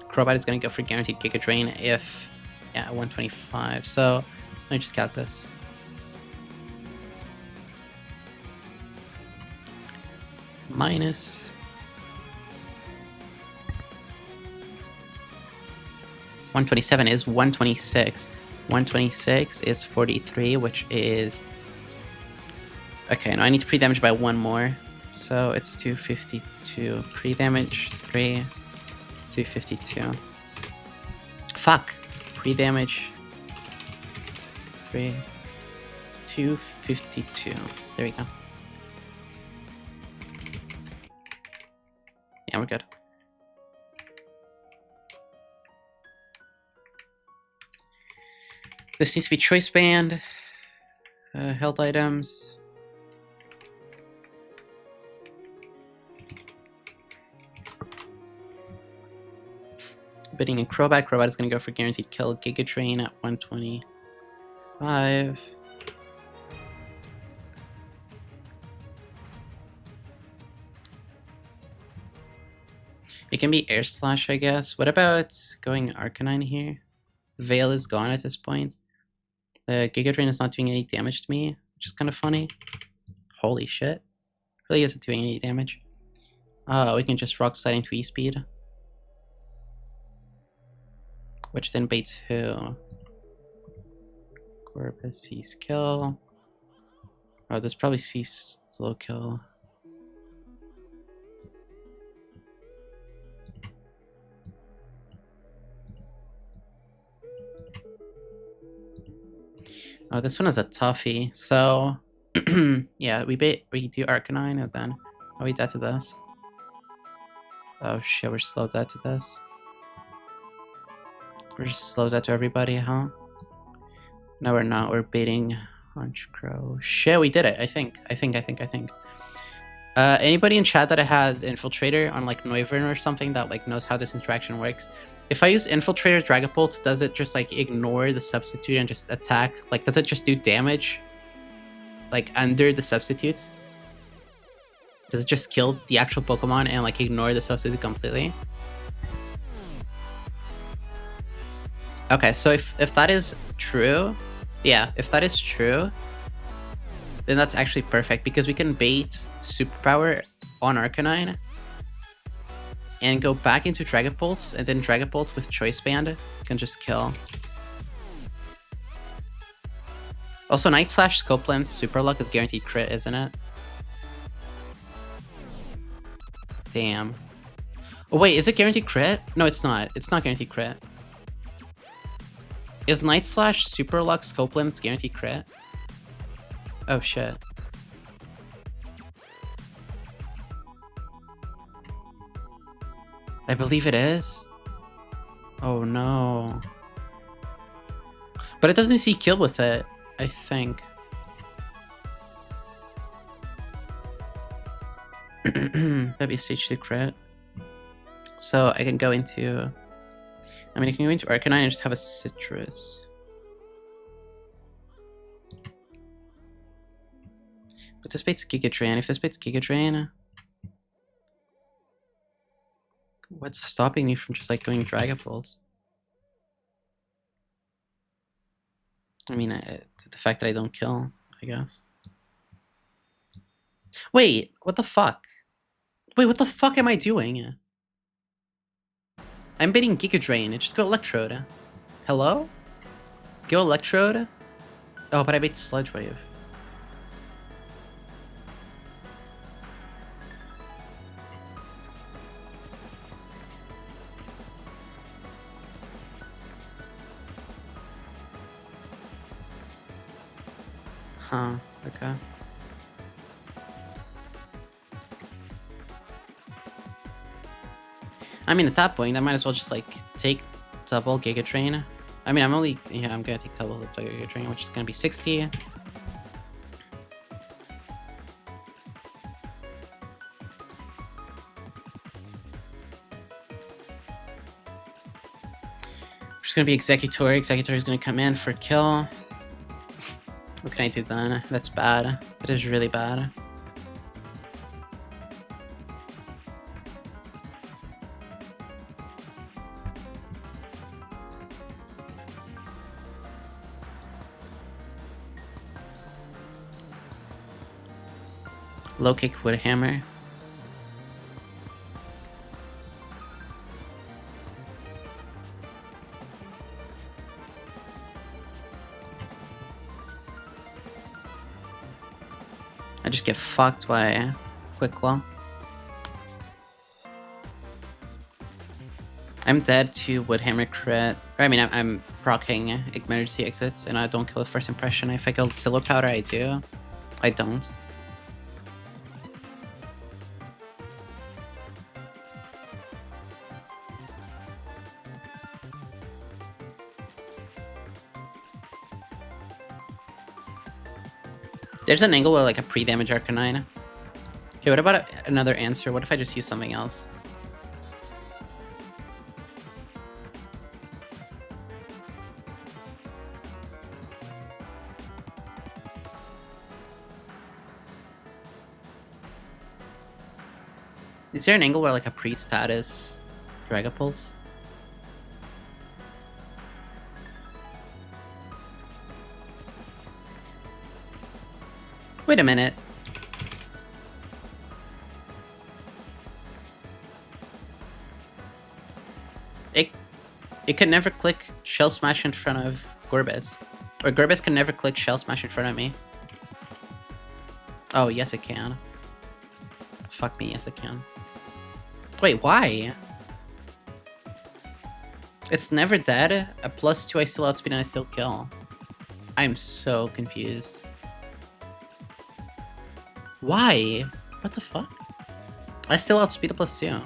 Crobat is going to go for guaranteed Giga Drain if... Yeah, 125. So, let me just calc this. minus. $127 is 126. 126 is 43, which is... Okay, no, I need to pre-damage by one more. So it's 252. Pre-damage 3. 252. Fuck. Pre-damage 3. 252. There we go. Yeah, we're good. This needs to be choice band. Held items. Bidding in Crobat. Crobat is going to go for guaranteed kill. Giga Drain at 125. It can be Air Slash, I guess. What about going Arcanine here? Veil is gone at this point. The Giga Drain is not doing any damage to me, which is kind of funny. Holy shit. Really isn't doing any damage. We can just Rock Slide into E-Speed. Which then baits who? Corpus sees kill. Oh, there's probably sees slow kill. Oh, this one is a toughie. So, yeah, we do Arcanine and then we dead to this. Oh shit, we're slow dead to this. We're just slow dead to everybody, huh? No, we're not. We're baiting Hunch Crow. Shit, we did it. I think. Anybody in chat that has Infiltrator on like Noivern or something that like knows how this interaction works? If I use Infiltrator Dragapult, does it just like ignore the substitute and just attack? Like, does it just do damage? Like under the substitute? Does it just kill the actual Pokemon and like ignore the substitute completely? Okay, so if that is true, yeah, if that is true, then that's actually perfect because we can bait Superpower on Arcanine and go back into Dragapult, and then Dragapult with Choice Band can just kill. Also, Night Slash Scope Lens Super Luck is guaranteed crit, isn't it? Damn. Oh wait, is it guaranteed crit? No, it's not. It's not guaranteed crit. Is Night Slash Super Luck Scope Lens guaranteed crit? Oh shit. I believe it is. Oh no. But it doesn't see kill with it, I think. That'd be a stage 2 crit. So I can go into... I mean, I can go into Arcanine and just have a Citrus. But this bait's Giga Drain. If this bait's Giga Drain... What's stopping me from just like going Dragapult? I mean, the fact that I don't kill, I guess. Wait, what the fuck? Wait, what the fuck am I doing? I'm baiting Giga Drain. Just go Electrode. Hello? Go Electrode? Oh, but I bait Sludge Wave. Huh, okay. I mean, at that point, I might as well just, like, take double Giga Drain. I mean, I'm gonna take double Giga Drain, which is gonna be 60. Just gonna be Executor. Executor is gonna come in for kill. What can I do then? That's bad. That is really bad. Low kick with a hammer. just get fucked by Quick Claw. I'm dead to Woodhammer crit. Or, I mean, I'm proccing emergency exits, and I don't kill with first impression. If I kill Silver Powder, I do. I don't. There's an angle where like a pre-damage Arcanine. Okay, what about another answer? What if I just use something else? Is there an angle where like a pre-status Dragapult? Wait a minute. It could never click Shell Smash in front of Gorbis. Or Gorbis can never click Shell Smash in front of me. Oh, yes it can. Fuck me, yes it can. Wait, why? It's never dead. A +2 I still outspeed and I still kill. I'm so confused. Why? What the fuck? I still outspeed a +2.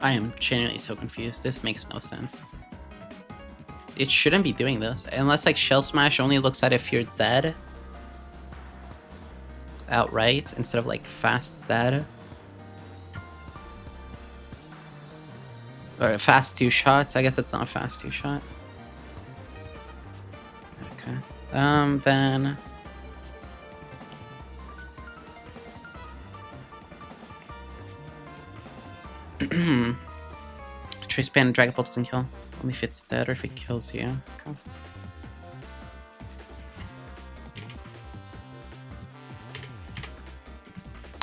I am genuinely so confused. This makes no sense. It shouldn't be doing this. Unless like Shell Smash only looks at if you're dead. Outright, instead of like fast dead. Or a fast 2 shots. I guess it's not a fast 2 shot. Okay. Then... Trace Band and Dragapult doesn't kill. Only if it's dead or if it kills you. Okay.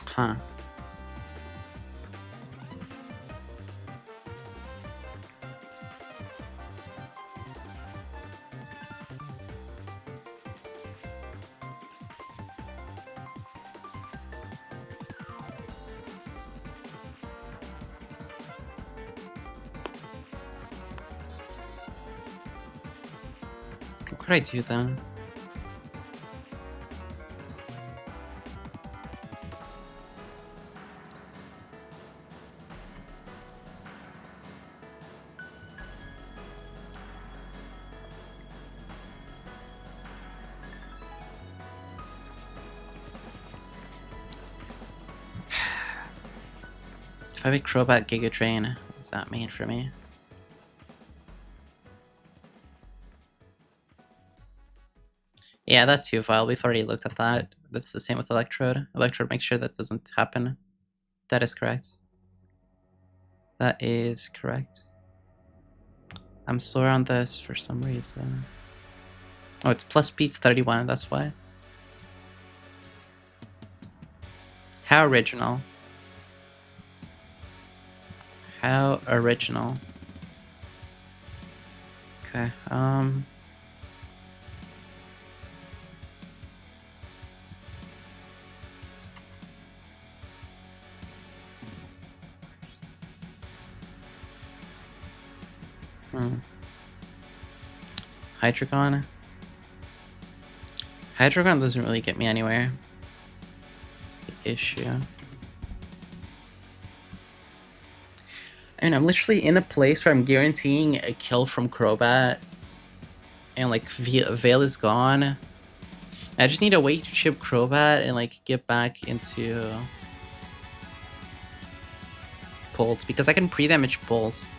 Huh. What could I do then? If I make Crobat Giga Drain, what does that mean for me? Yeah, that too, Vile. We've already looked at that. That's the same with Electrode. Electrode makes sure that doesn't happen. That is correct. That is correct. I'm slower on this for some reason. Oh, it's plus speed's 31, that's why. How original. How original. Okay, Hydreigon. Hydreigon doesn't really get me anywhere. That's the issue. I mean, I'm literally in a place where I'm guaranteeing a kill from Crobat. And like, Veil is gone. I just need a way to chip Crobat and like get back into Bolt, because I can pre-damage Bolt.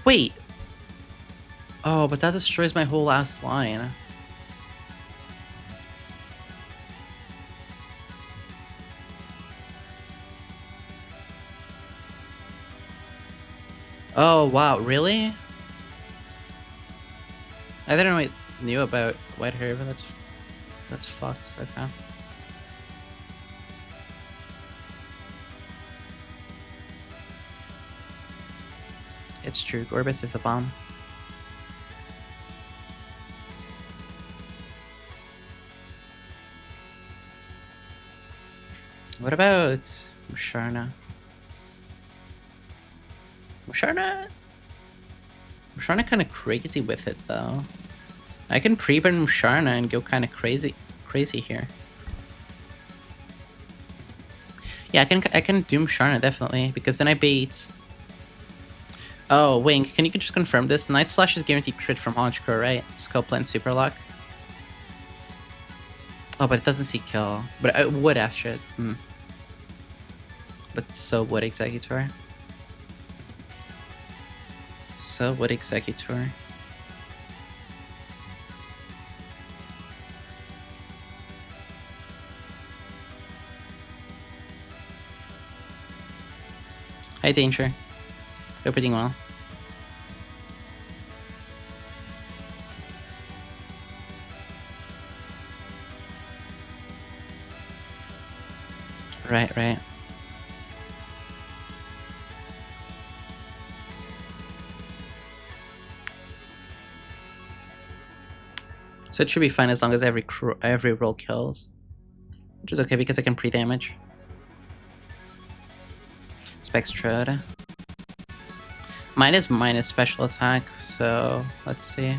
Wait! Oh, but that destroys my whole last line. Oh, wow, really? I didn't know I knew about White Hair, but that's fucked. Okay. It's true, Gorbis is a bomb. What about Musharna? Musharna kind of crazy with it though. I can pre-burn Musharna and go kind of crazy here. Yeah, I can do Musharna definitely, because then I bait. Oh, Wink, can you just confirm this? Night Slash is guaranteed crit from Honchkrow, right? Scope and Super Lock. Oh, but it doesn't see kill. But it would after it. But so would Executor. So would Executor. Hi, Danger. Hope you're doing well. Right. So it should be fine as long as every roll kills. Which is okay because I can pre-damage. Spextrode. Mine is minus special attack, so let's see.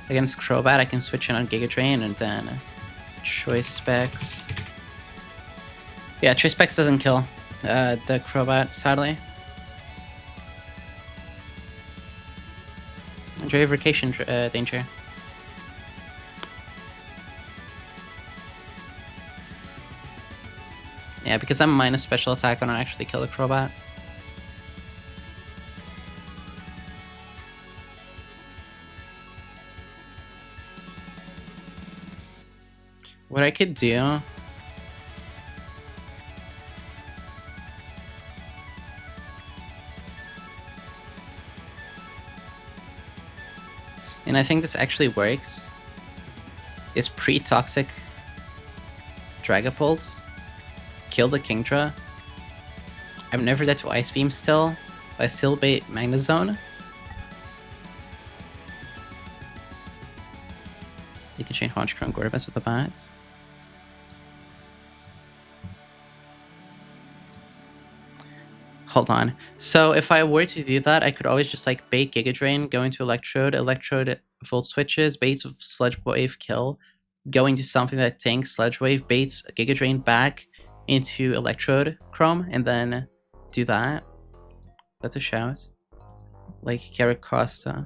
Against Crobat, I can switch in on Giga Drain and then Choice Specs. Yeah, Choice Specs doesn't kill the Crobat, sadly. Enjoy your vacation, Danger. Yeah, because I'm minus special attack, I don't actually kill the Crobat. What I could do... and I think this actually works, is pre-toxic Dragapult, kill the Kingdra. I'm never dead to Ice Beam still. I still bait Magnezone. You can chain Honchkrow and Gorbis with the bats. Hold on. So if I were to do that, I could always just like bait Giga Drain, go into Electrode, Volt switches, baits Sludge Wave, kill, go into something that tanks Sludge Wave, baits Giga Drain back into Electrode Chrome, and then do that. That's a shout. Like Caracosta.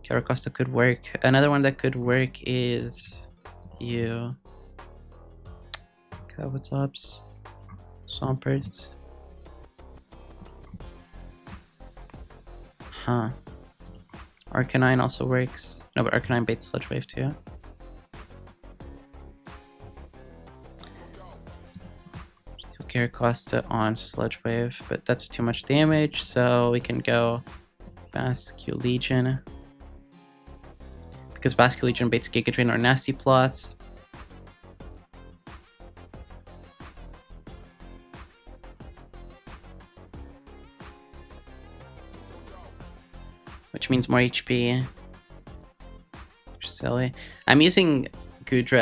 Caracosta could work. Another one that could work is you. Kabutops. Swampert. Huh. Arcanine also works. No, but Arcanine baits Sludge Wave too. Just go Caracosta on Sludge Wave, but that's too much damage, so we can go Bascule Legion. Because Bascule Legion baits Giga Drain or Nasty Plots. Which means more HP. Silly. I'm using Goodra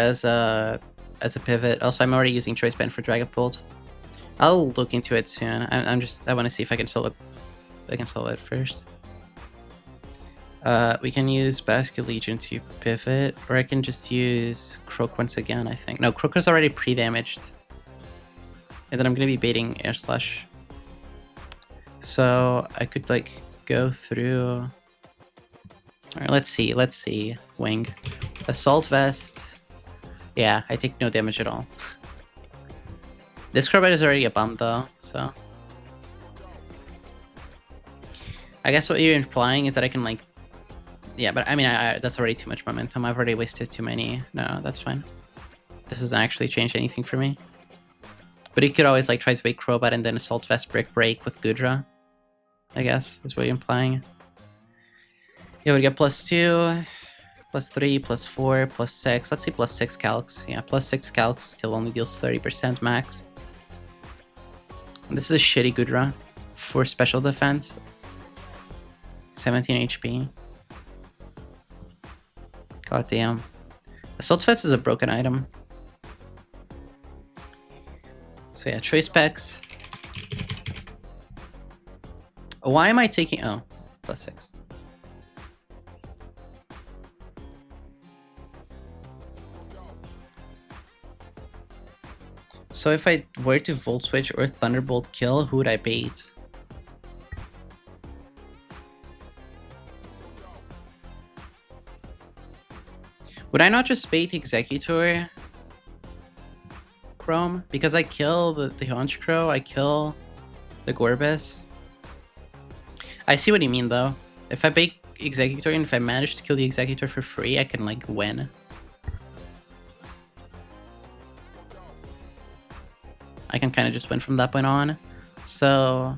as a pivot. Also, I'm already using Choice Band for Dragapult. I'll look into it soon. I want to see if I can solve it. I can solve it first. We can use Bascule Legion to pivot, or I can just use Croak once again, I think. No, Croak is already pre-damaged. And then I'm gonna be baiting Air Slash. So I could like go through. Alright, let's see. Wing. Assault Vest. Yeah, I take no damage at all. This Crobat is already a bum though, so. I guess what you're implying is that I can like... yeah, but I mean, that's already too much momentum. I've already wasted too many. No, that's fine. This doesn't actually change anything for me. But you could always like try to bait Crobat and then Assault Vest break with Goodra. I guess, is what you're implying. Yeah, we get +2, +3, +4, +6. Let's say +6 calcs. Yeah, +6 calcs still only deals 30% max. And this is a shitty Goodra for special defense. 17 HP. God damn. Assault Vest is a broken item. So yeah, choice specs. Why am I taking... Oh, +6. So if I were to Volt Switch or Thunderbolt kill, who would I bait? Would I not just bait Executor Chrome? Because I kill the Haunch Crow, I kill the Gorbis. I see what you mean though. If I bait Executor and if I manage to kill the Executor for free, I can like win. I can kind of just win from that point on. So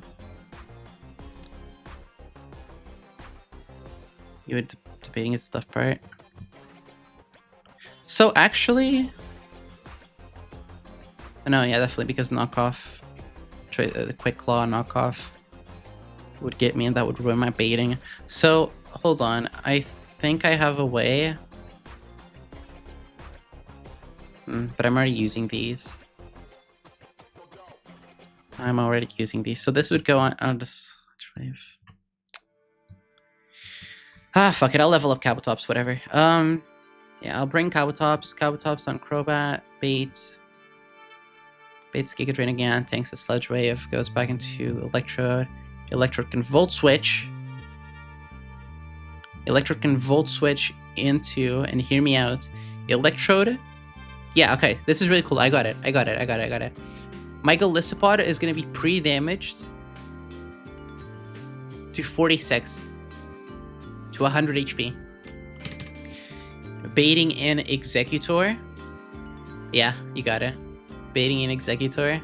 you were debating is the tough part. So actually, no, yeah, definitely because knockoff, the Quick Claw knockoff would get me and that would ruin my baiting. So hold on, I think I have a way, but I'm already using these. I'm already using these, so this would go on this wave. Ah, fuck it, I'll level up Kabutops, whatever. Yeah, I'll bring Kabutops on Crobat, baits Giga Drain again, tanks the Sludge Wave, goes back into Electrode. Electrode can Volt Switch. Electrode can Volt Switch into, and hear me out, Electrode. Yeah, okay, this is really cool. I got it. My Golisopod is going to be pre-damaged to 46 to 100 HP. Baiting in Executor. Yeah, you got it. Baiting in Executor.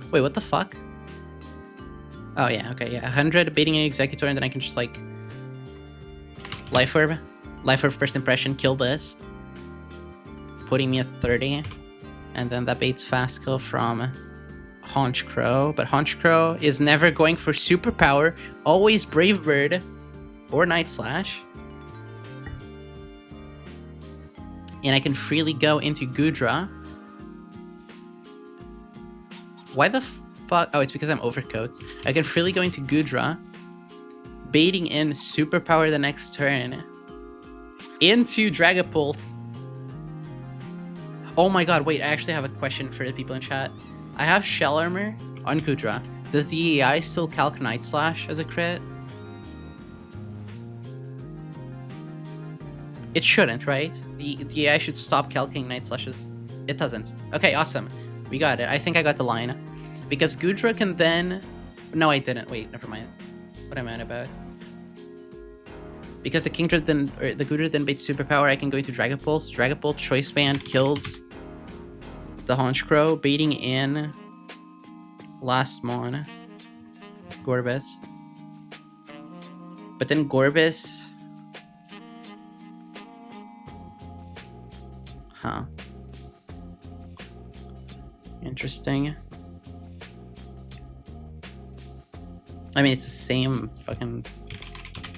Wait, what the fuck? Oh yeah, okay, yeah. 100 baiting in Executor, and then I can just like Life Orb first impression, kill this, putting me at 30, and then that baits fast kill from Haunch Crow, but Haunch Crow is never going for superpower, always Brave Bird or Night Slash. And I can freely go into Goodra. Why the fuck? Oh, it's because I'm Overcoat. I can freely go into Goodra, baiting in superpower the next turn into Dragapult. Oh my god, wait, I actually have a question for the people in chat. I have Shell Armor on Goodra. Does the AI still calc Night Slash as a crit? It shouldn't, right? The AI should stop calculating Night Slashes. It doesn't. Okay, awesome. We got it. I think I got the line. Because Goodra can then... No, I didn't. Wait, never mind. What am I about? Because the Kingdra then... Or the Goodra then baits superpower, I can go into Dragapult. Dragapult Choice Band kills the Haunch Crow, baiting in last mon Gorbis. But then Gorbis... Huh. Interesting. I mean, it's the same fucking...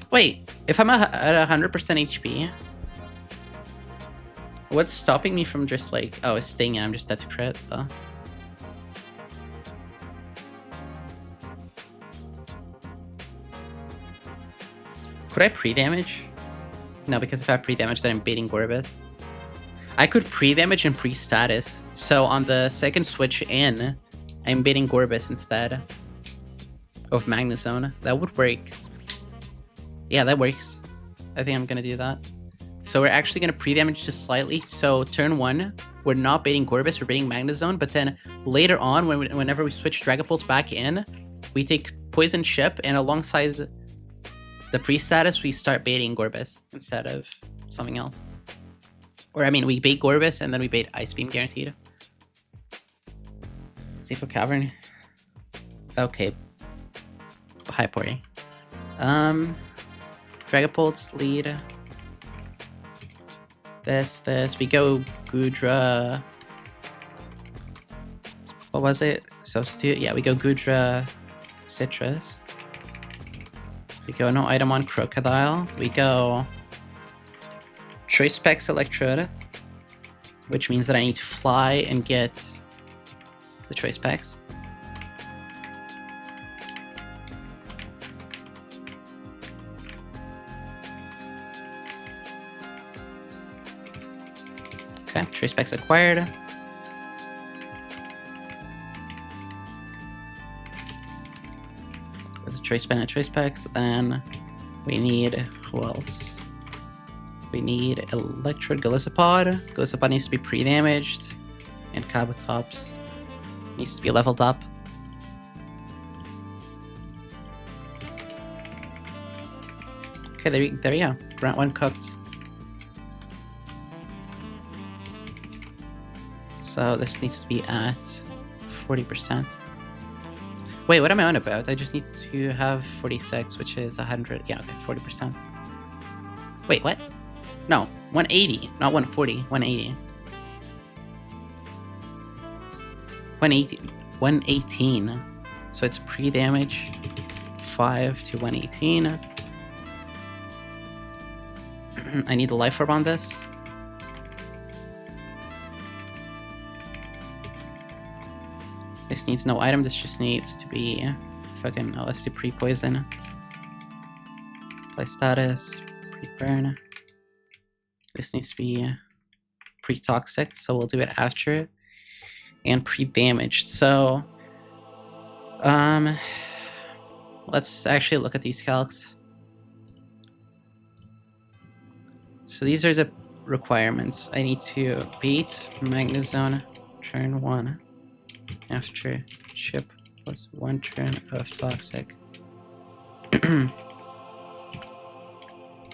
Wait, if I'm at 100% HP, what's stopping me from just like... Oh, it's staying in, I'm just dead to crit, though. Could I pre-damage? No, because if I have pre-damage, then I'm baiting Gorbis. I could pre-damage and pre-status. So on the second switch in, I'm baiting Gorbis instead of Magnezone. That would work. Yeah, that works. I think I'm gonna do that. So we're actually gonna pre-damage just slightly. So turn 1, we're not baiting Gorbis, we're baiting Magnezone. But then later on, whenever we switch Dragapult back in, we take Poison Chip, and alongside the pre-status, we start baiting Gorbis instead of something else. Or, I mean, we bait Gorbis, and then we bait Ice Beam guaranteed. Seafood Cavern. Okay. High Pori. Dragapult's lead. This. We go Goodra. What was it? Substitute? Yeah, we go Goodra Citrus. We go no item on Crocodile. We go Choice Specs Electrode, which means that I need to fly and get the Choice Specs. Okay, Choice Specs acquired. With a Choice Spin and Choice Specs, then we need, who else? We need Electrode Gallisopod. Gallisopod needs to be pre-damaged. And Kabutops needs to be leveled up. Okay, there you go. Round 1 cooked. So this needs to be at 40%. Wait, what am I on about? I just need to have 46, which is 100. Yeah, okay, 40%. Wait, what? No, 180, not 140, 180. 118. So it's pre-damage 5 to 118. I need a life orb on this. This needs no item, this just needs to be fucking, oh, let's do pre-poison. Play status, pre-burn. This needs to be pre-toxic, so we'll do it after it. And pre-damaged, so let's actually look at these calcs. So these are the requirements. I need to beat Magnezone turn 1 after chip plus 1 turn of toxic.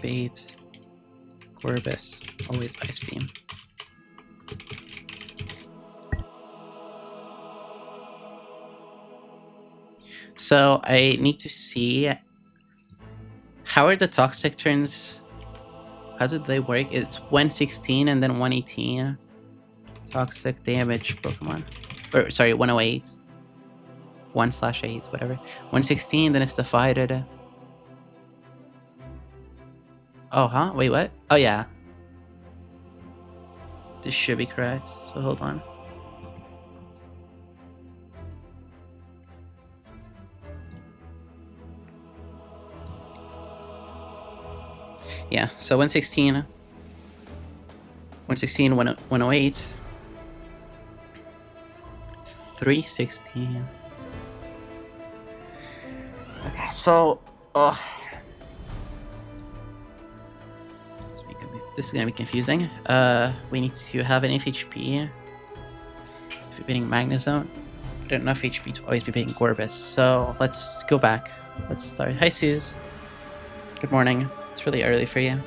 Bait Gorbis, always Ice Beam. So I need to see how are the toxic turns. How did they work? It's 116 and then 118. Toxic damage Pokemon. Or sorry, 108. 1/8, whatever. 116, then it's divided. Oh, huh? Wait, what? Oh, yeah. This should be correct, so hold on. Yeah, so 116. 116, 108. 316. Okay, so this is gonna be confusing. We need to have enough HP to be beating Magnezone, but enough HP to always be beating Gorbis. So let's go back. Let's start. Hi, Suze. Good morning. It's really early for you.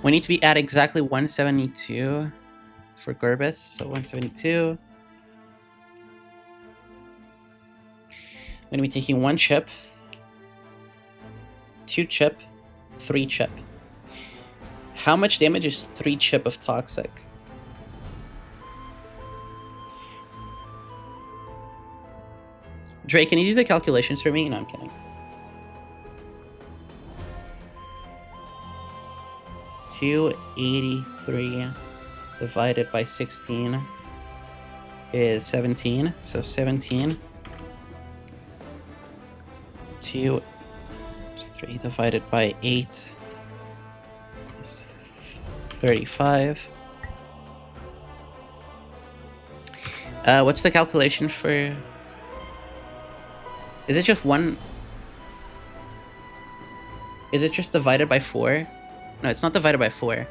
We need to be at exactly 172 for Gorbis. So 172. I'm going to be taking 1 chip, 2 chip, 3 chip. How much damage is 3 chip of toxic? Drake, can you do the calculations for me? No, I'm kidding. 283 divided by 16 is 17. So 17. 2, 3 divided by 8 is 35. What's the calculation for... Is it just 1... Is it just divided by 4? No, it's not divided by 4.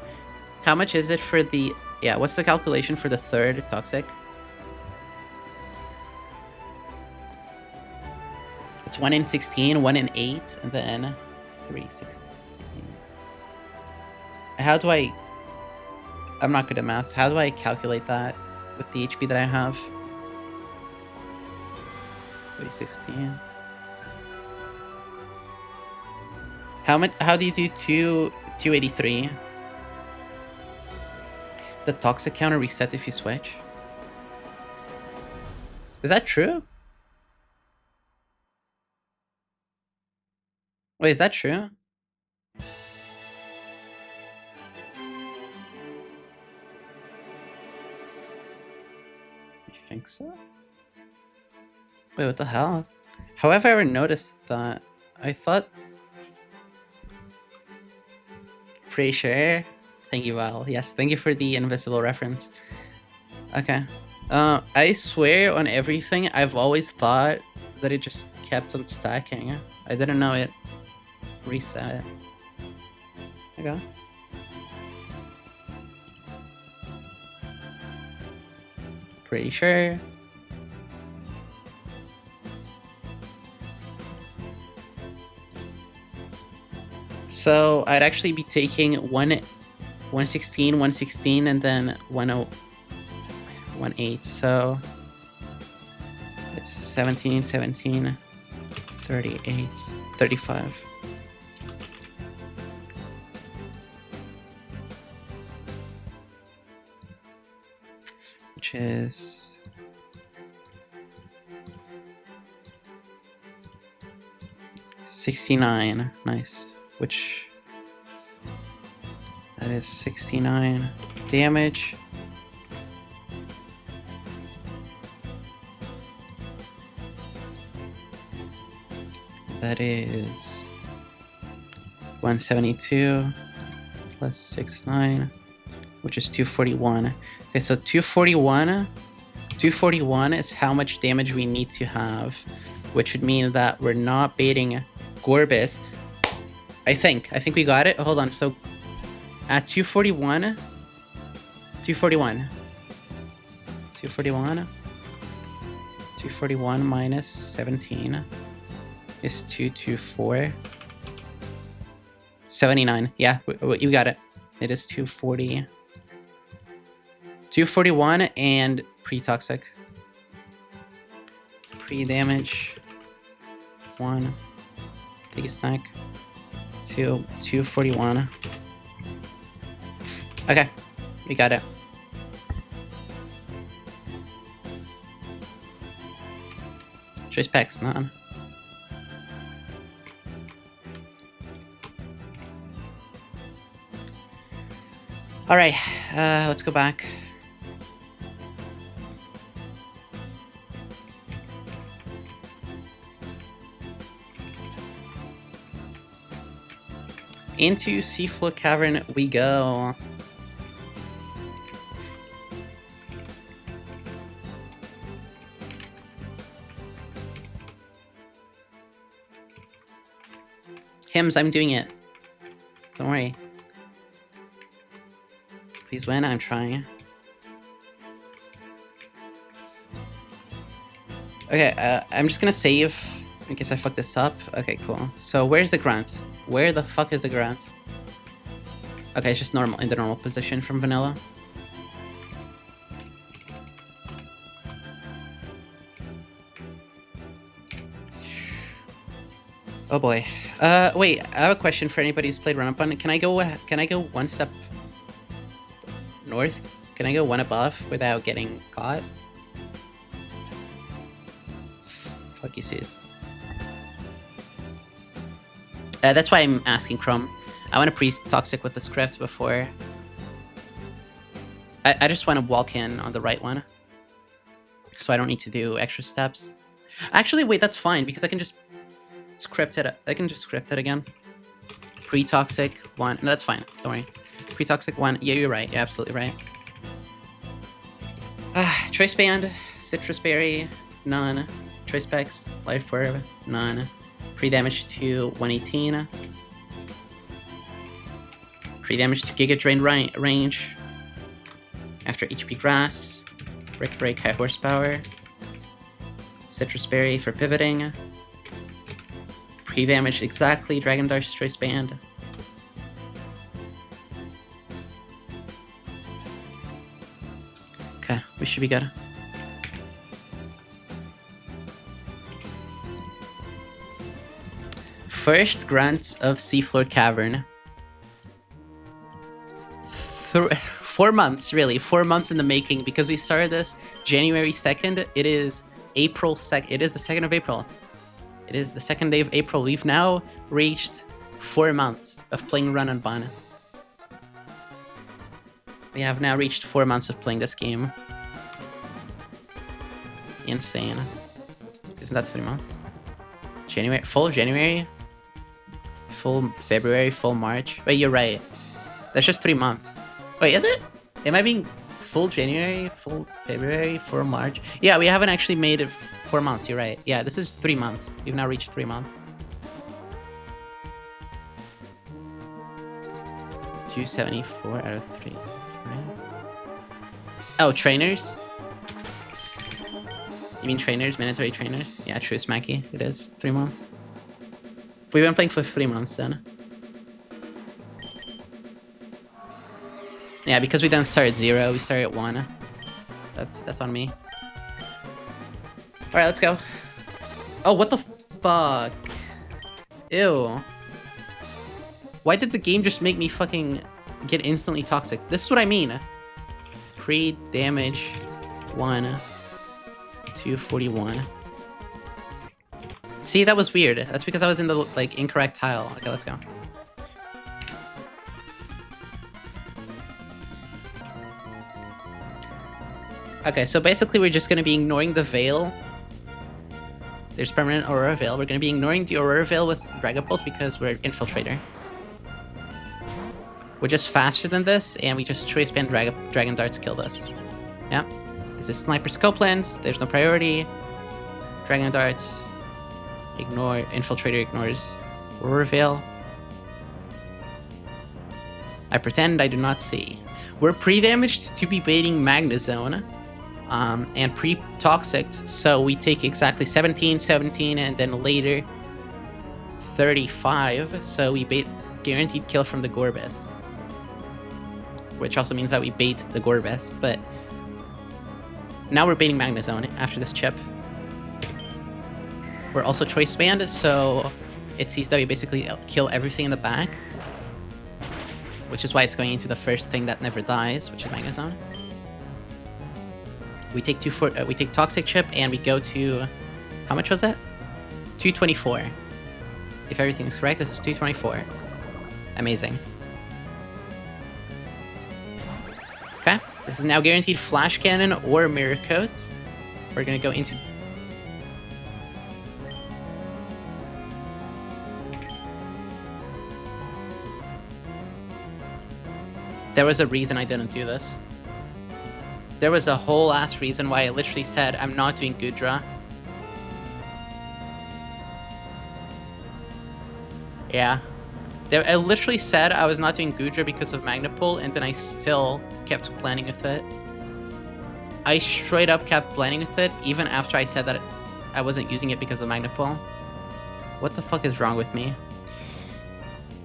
How much is it for the... Yeah, what's the calculation for the 3rd toxic? It's 1 in 16, 1 in 8, and then 3, 16. How do I... I'm not good at maths. How do I calculate that with the HP that I have? 316. How do you do 283? The toxic counter resets if you switch. Is that true? Wait, is that true? You think so? Wait, what the hell? How have I ever noticed that? I thought... Pretty sure. Thank you, Val. Yes, thank you for the invisible reference. Okay. I swear on everything, I've always thought that it just kept on stacking. I didn't know it reset. Okay. Pretty sure. So I'd actually be taking 116, 116, and then 1018. So it's 17, 17, 38, 35. Which is... $69. Nice. Which... That is 69 damage. That is 172 plus 69, which is 241. Okay, so 241 is how much damage we need to have, which would mean that we're not baiting Gorbis. I think we got it. Hold on. So at 241 minus 17 is 224. 79. Yeah, you got it. It is 240. 241 and pre-toxic. Pre-damage. 1. Take a snack. 2. 241. Okay, we got it. Choice packs, none. All right, let's go back. Into Seafloor Cavern we go. Hims, I'm doing it. Don't worry. Please win, I'm trying. Okay, I'm just gonna save in case I fuck this up. Okay, cool. So where's the grunt? Where the fuck is the grunt? Okay, it's just normal, in the normal position from vanilla. Oh boy. Wait, I have a question for anybody who's played Run Up On. Can I go one step north? Can I go one above without getting caught? Fuck you, sis. That's why I'm asking Chrome. I want to pre-toxic with the script before. I just want to walk in on the right one. So I don't need to do extra steps. Actually, wait, that's fine because I can just script it. I can just script it again. Pre-toxic 1. No, that's fine. Don't worry. Pre-toxic 1. Yeah, you're right. You're absolutely right. Choice band, citrus berry, none. Choice specs, life orb, none. Pre-damage to 118. Pre-damage to Giga Drain range. After HP grass. Brick break high horsepower. Citrus berry for pivoting. Pre-damage exactly, Dragon Dark's choice band. Okay, we should be good. First grunt of Seafloor Cavern. 4 months, really. 4 months in the making because we started this January 2nd. It is April 2nd. It is the 2nd of April. It is the 2nd day of April. We've now reached 4 months of playing Run and Bun. We have now reached 4 months of playing this game. Insane. Isn't that 3 months? January, full January, full February, full March. Wait, you're right. That's just 3 months. Wait, is it? Am I being full January, full February, full March? Yeah, we haven't actually made it 4 months. You're right. Yeah, this is 3 months. We've now reached 3 months. 274 out of 3. Oh, trainers? You mean trainers? Mandatory trainers? Yeah, true, Smacky. It is 3 months. We've been playing for 3 months then. Yeah, because we didn't start at 0, we started at 1. That's on me. Alright, let's go. Oh, what the fuck? Ew. Why did the game just make me fucking get instantly toxic? This is what I mean. Pre-damage 1. 241. See, that was weird. That's because I was in the, like, incorrect tile. Okay, let's go. Okay, so basically we're just gonna be ignoring the Veil. There's permanent Aurora Veil. We're gonna be ignoring the Aurora Veil with Dragon Bolt because we're Infiltrator. We're just faster than this, and we just choice band Dragon Darts kill this. Yeah. This is Sniper Scope Lens. There's no priority. Dragon Darts. Ignore. Infiltrator ignores Aurora Veil. I pretend I do not see. We're pre-damaged to be baiting Magna Zone. And pre-toxic, so we take exactly 17, 17, and then later 35, so we bait guaranteed kill from the Gorbis. Which also means that we bait the Gorbis, but now we're baiting Magna Zone after this chip. We're also choice banned, so it sees that we basically kill everything in the back, which is why it's going into the first thing that never dies, which is Magna Zone. We take we take Toxic Chip and we go to, how much was that? 224. If everything is correct, this is 224. Amazing. Okay, this is now guaranteed Flash Cannon or Mirror Coat. We're gonna go into... There was a reason I didn't do this. There was a whole ass reason why I literally said I'm not doing Gudra. Yeah. I literally said I was not doing Gudra because of Magnapole, and then I still kept planning with it. I straight up kept planning with it, even after I said that I wasn't using it because of Magnapole. What the fuck is wrong with me?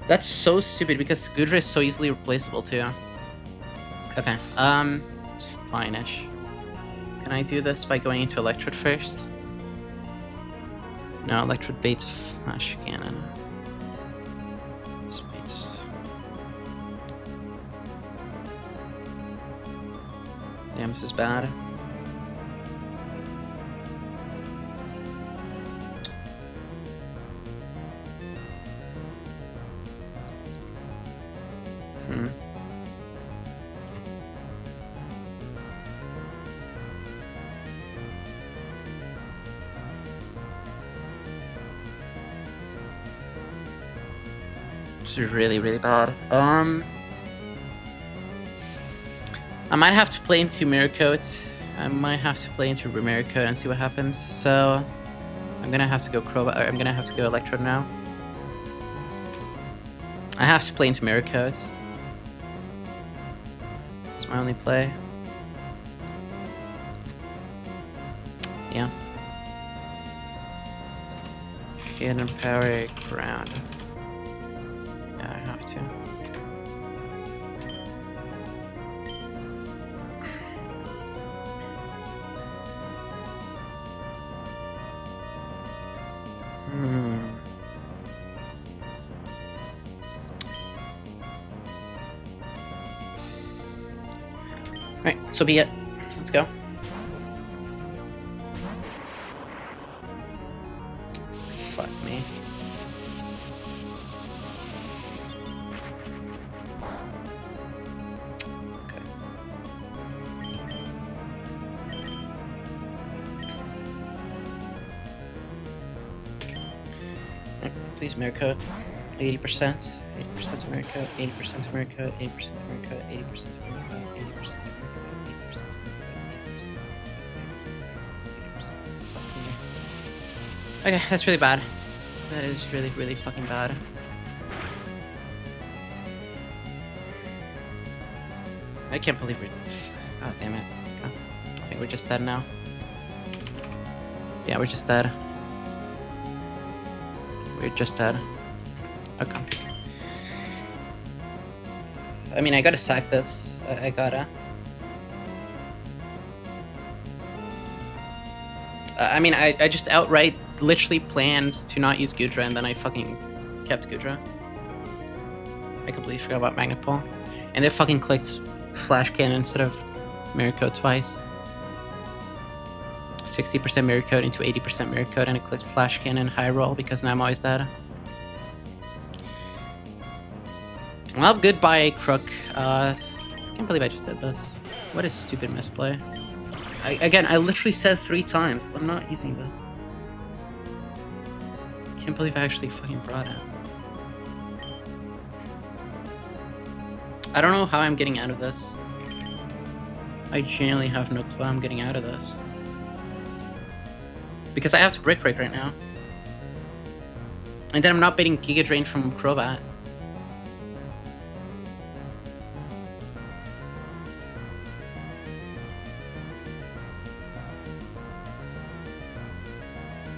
That's so stupid, because Gudra is so easily replaceable too. Okay, it's fine-ish. Can I do this by going into Electrode first? No, Electrode baits Flash Cannon. This baits... Damn, this is bad. This is really, really bad. I might have to play into Mirror Coat. I might have to play into Mirror Coat and see what happens. So I'm gonna have to go I'm gonna have to go Electrode now. I have to play into Mirror Coat. It's my only play. Yeah. Cannon Power Ground. Yeah, I have to. Alright, so be it. Let's go. Please Mirko. 80%. 80% Mirko. 80% Mirko. 80% Mirko. 80% Mirko. 80% Mirko. 80% Okay, that's really bad. That is really, really fucking bad. I can't believe we're... God damn it. Okay. I think we're just dead now. Yeah, we're just dead. We're just dead. Okay. I mean, I gotta sack this. I gotta. I mean, I just outright literally planned to not use Gudra, and then I fucking kept Gudra. I completely forgot about Magnet Pole. And they fucking clicked Flash Cannon instead of Mirror Code twice. 60% Mirror Code into 80% Mirror Code, and it clicked Flash Cannon high roll because now I'm always dead. Well, goodbye, Crook. I can't believe I just did this. What a stupid misplay. Again, I literally said 3 times. I'm not using this. Can't believe I actually fucking brought it. I don't know how I'm getting out of this. I genuinely have no clue how I'm getting out of this. Because I have to Brick Break right now. And then I'm not baiting Giga Drain from Crobat.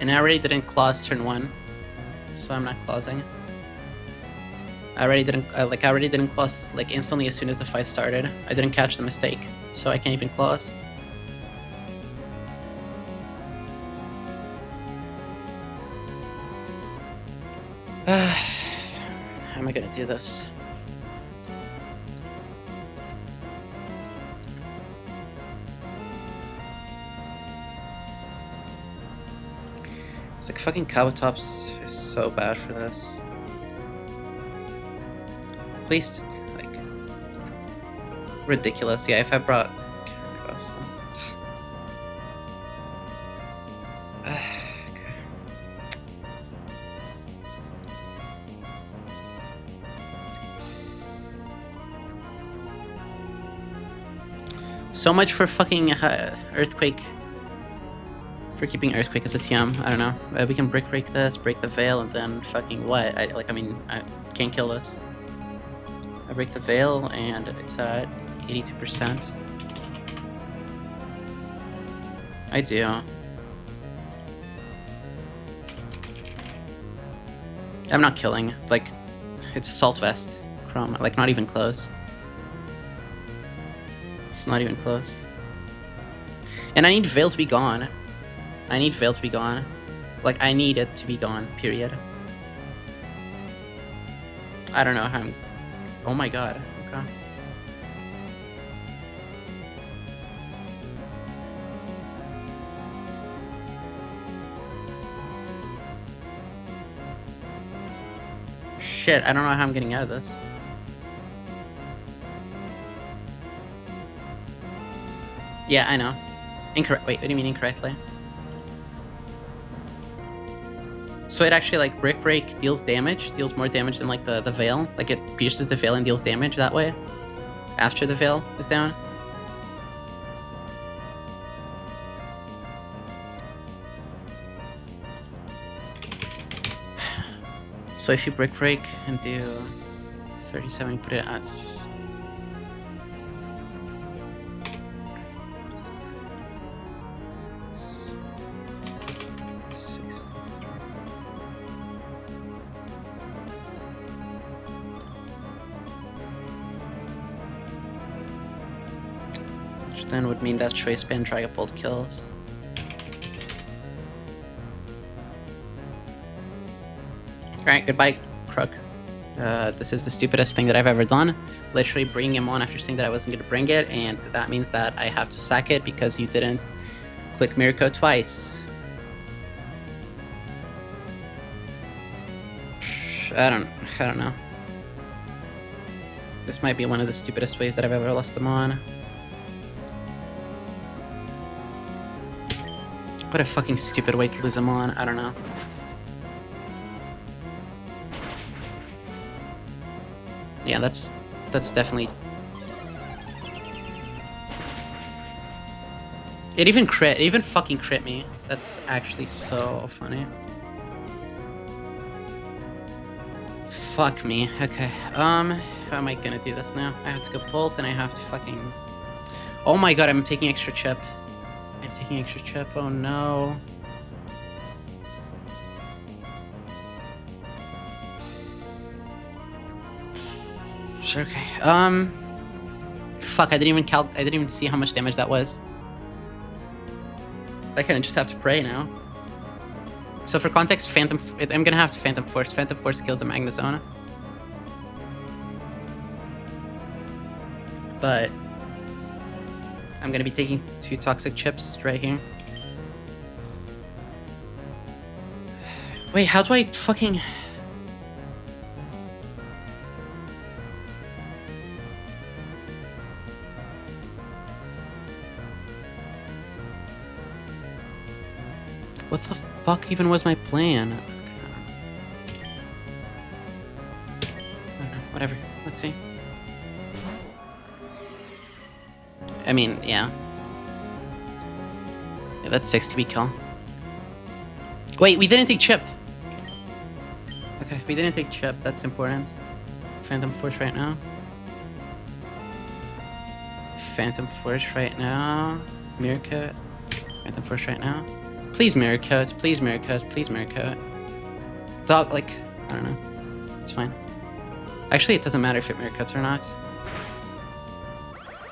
And I already didn't clause turn 1, so I'm not clausing. I already didn't clause like instantly as soon as the fight started. I didn't catch the mistake, so I can't even clause. How am I gonna do this? It's like fucking Kabutops is so bad for this. Please, like, ridiculous. Yeah, if I brought so much for fucking Earthquake. For keeping Earthquake as a TM. I don't know. We can Brick Break this, break the Veil, and then fucking what? I can't kill this. I break the Veil, and it's at 82%. I do. I'm not killing. Like, it's Assault Vest. Chrome. Like, not even close. It's not even close. And I need Veil to be gone. I need Veil to be gone. Like, I need it to be gone, period. I don't know how I'm... Oh my god, okay. Shit, I don't know how I'm getting out of this. Yeah, I know. Incorrect. Wait, what do you mean incorrectly? So it actually, like, Brick Break deals damage, deals more damage than, like, the Veil. Like, it pierces the Veil and deals damage that way, after the Veil is down. So if you Brick Break and do 37, you put it at... then would mean that Choice Band Dragapult kills. Alright, goodbye, Crook. This is the stupidest thing that I've ever done. Literally bringing him on after saying that I wasn't going to bring it, and that means that I have to sack it because you didn't click Mirror Code twice. I don't know. This might be one of the stupidest ways that I've ever lost him on. What a fucking stupid way to lose him on. I don't know. Yeah, that's definitely... It even fucking crit me. That's actually so funny. Fuck me. Okay. How am I gonna do this now? I have to go bolt and I have to fucking... Oh my god, I'm taking extra chip. I'm taking extra chip. Oh no. Okay. Fuck, I didn't even see how much damage that was. I kind of just have to pray now. So for context, I'm gonna have to Phantom Force. Phantom Force kills the Magnezone. But I'm gonna be taking 2 toxic chips right here. Wait, how do I fucking... What the fuck even was my plan? I don't know, whatever. Let's see. I mean, yeah. Yeah, that's 6 to be kill. Wait, we didn't take chip. Okay, we didn't take chip. That's important. Phantom Force right now. Phantom Force right now. Mirror Coat. Phantom Force right now. Please Mirror Coat. Please Mirror Coat. Please Mirror Coat. Dog, like, I don't know. It's fine. Actually, it doesn't matter if it Mirror Coats or not.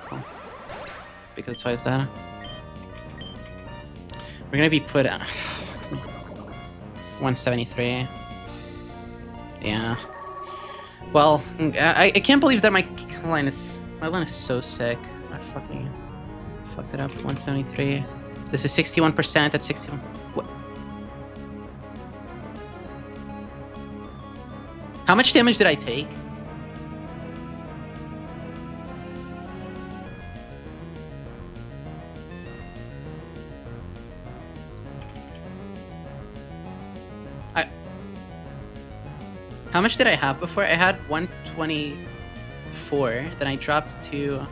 Cool. Because it's always data. We're gonna be put at 173. Yeah. Well, I can't believe that my line is so sick. I fucking fucked it up. 173. This is 61%. That's 61. What? How much damage did I take? How much did I have before? I had 124. Then I dropped to...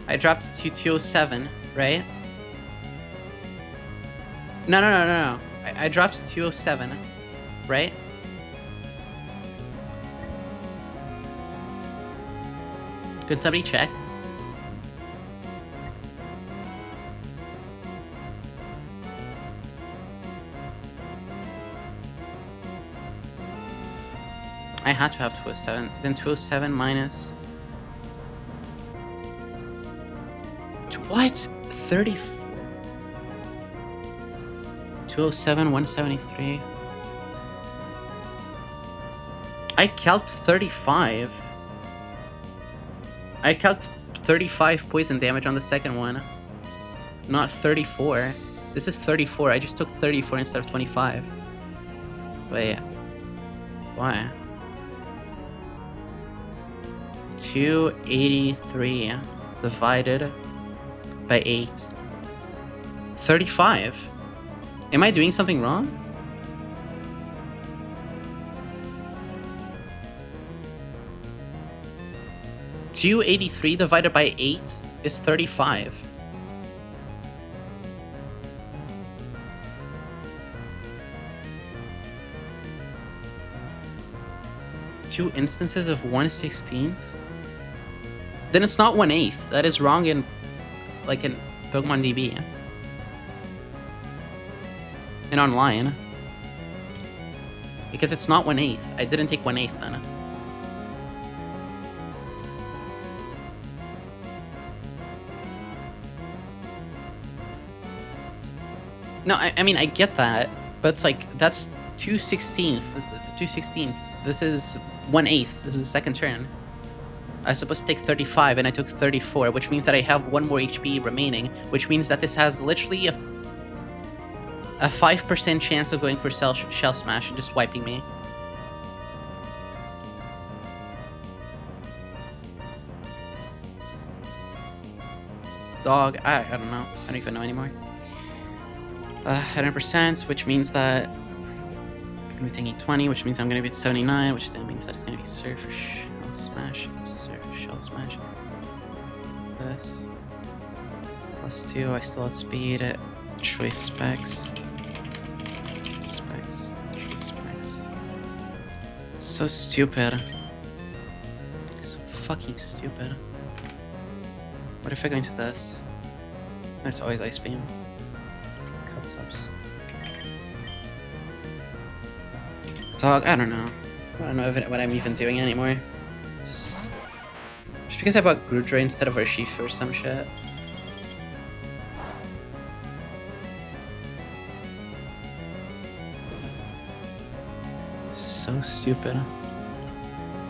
I dropped to 207, right? No. I dropped to 207, right? Could somebody check? I had to have 207. Then 207 minus... What? 30... 207, 173. I calced 35. I calced 35 poison damage on the second one. Not 34. This is 34. I just took 34 instead of 25. Wait. Why? 283 divided by 8. 35. Am I doing something wrong? $283 divided by 8 is 35. Two instances of 1/16th? Then it's not 1/8. That is wrong in, like, in Pokemon DB. And online. Because it's not 1/8. I didn't take 1/8 then. No, I mean, I get that, but it's like, that's 2/16. 2/16. This is 1/8. This is the second turn. I was supposed to take 35 and I took 34, which means that I have 1 more HP remaining, which means that this has literally a 5% chance of going for Shell Smash and just wiping me. Dog, I don't know. I don't even know anymore. 100%, which means that gonna be taking 20, which means I'm gonna be at 79, which then means that it's gonna be Surf Shell Smash. Surf Shell Smash. This. +2, I still outspeed. Choice specs. Choice specs. So stupid. So fucking stupid. What if I go into this? It's always Ice Beam. Cup tops. Dog, I don't know. I don't know what I'm even doing anymore. It's just because I bought Grudra instead of Urshifu or some shit. So stupid.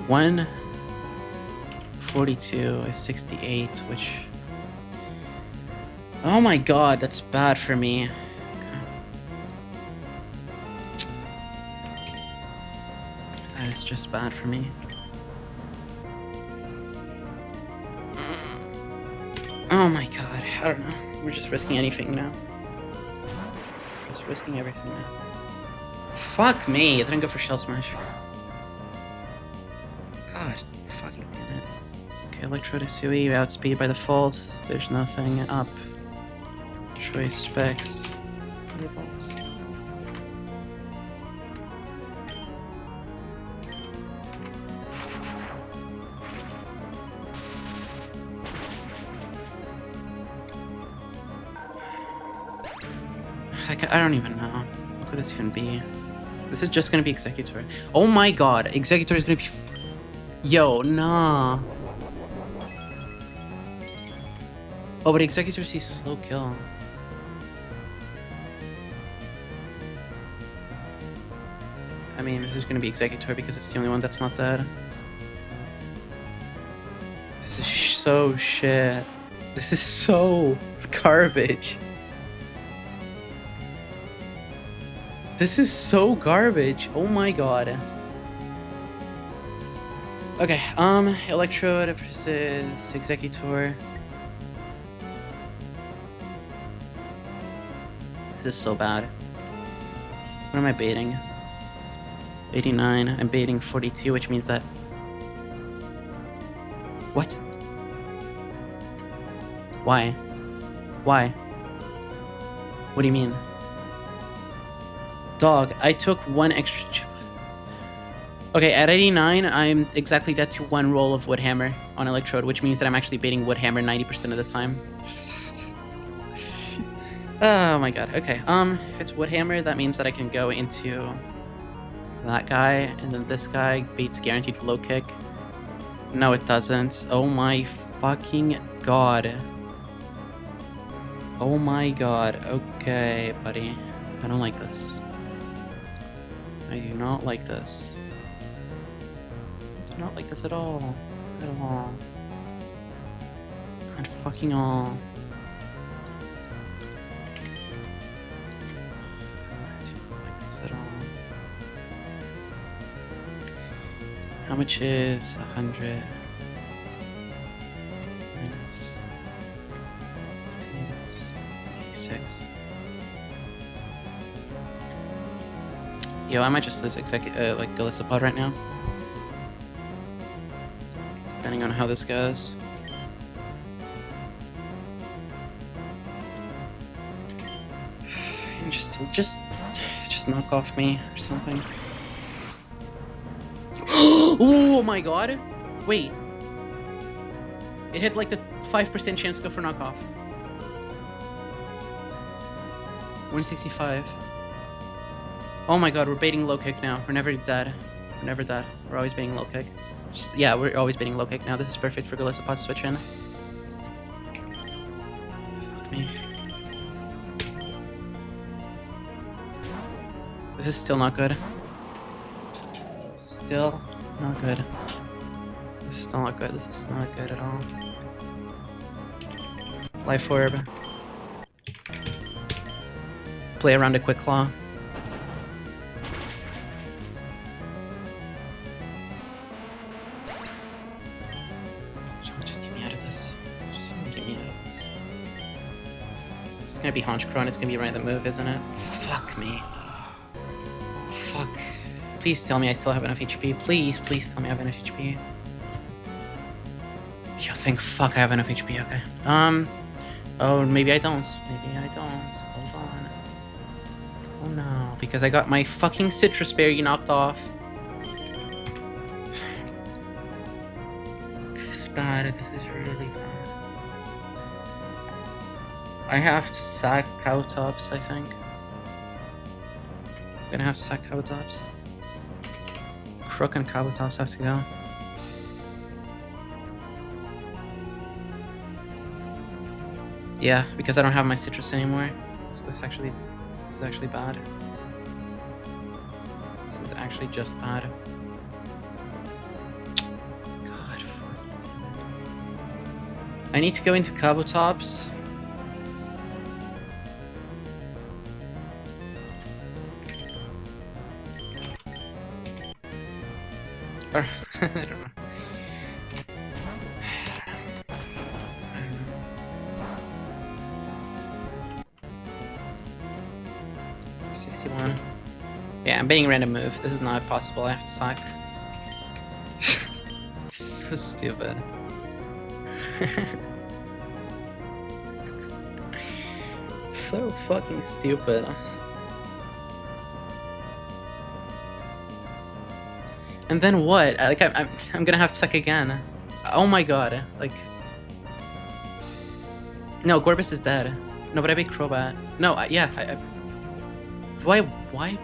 142 is 68, which... Oh my god, that's bad for me. That is just bad for me. Oh my god, I don't know. We're just risking anything now. Just risking everything now. Fuck me, I didn't go for Shell Smash. God, fucking damn it. Okay, Electrode Sui, outspeed by default. There's nothing up. Choice specs. Balls. I don't even know. What could this even be? This is just gonna be Executor. Oh my god, Executor is gonna be... Yo, nah. Oh, but Executor sees slow kill. I mean, this is gonna be Executor because it's the only one that's not dead. This is so shit. This is so garbage. This is so garbage. Oh my god. Okay, Electrode versus Executor. This is so bad. What am I baiting? 89. I'm baiting 42, which means that... What? Why? Why? What do you mean? Dog, I took one extra... Okay, at 89, I'm exactly dead to one roll of Woodhammer on Electrode, which means that I'm actually baiting Woodhammer 90% of the time. Oh my god, okay. If it's Woodhammer, that means that I can go into that guy, and then this guy baits guaranteed low kick. No, it doesn't. Oh my fucking god. Oh my god. Okay, buddy. I don't like this. I do not like this. I do not like this at all. At all. At fucking all. I do not like this at all. How much is 100 minus 86? Yo, I might just lose like Golisopod right now. Depending on how this goes. Just knock off me or something. Oh my god! Wait. It had like the 5% chance to go for knockoff. 165. Oh my god, we're baiting low kick now. We're never dead. We're never dead. We're always baiting low kick. Yeah, we're always baiting low kick now. This is perfect for Golisopod switch in. Fuck me. This is still not good. Still not good. This is still not good. This is not good at all. Life Orb. Play around a Quick Claw. Just get me out of this. Just get me out of this. It's gonna be Honchkron. It's gonna be right at the move, isn't it? Fuck me. Fuck. Please tell me I still have enough HP. Please, please tell me I have enough HP. Yo, thank fuck I have enough HP. Okay. Oh, maybe I don't. Maybe I don't. Hold on. Oh no, because I got my fucking citrus berry knocked off. This is bad. This is really bad. I have to sack cow tops, I think. I'm gonna have to sack cow tops. Crook and cow tops have to go. Yeah, because I don't have my citrus anymore. So this is actually bad. This is actually just bad. God. I need to go into Cabo Tops. Or, I don't know. 61. Yeah, I'm betting random move. This is not possible. I have to sack. So stupid. So fucking stupid. And then what? Like I'm gonna have to suck again. Oh my god! Like, no, Gorbis is dead. No, but I beat Crobat. No, yeah. Why?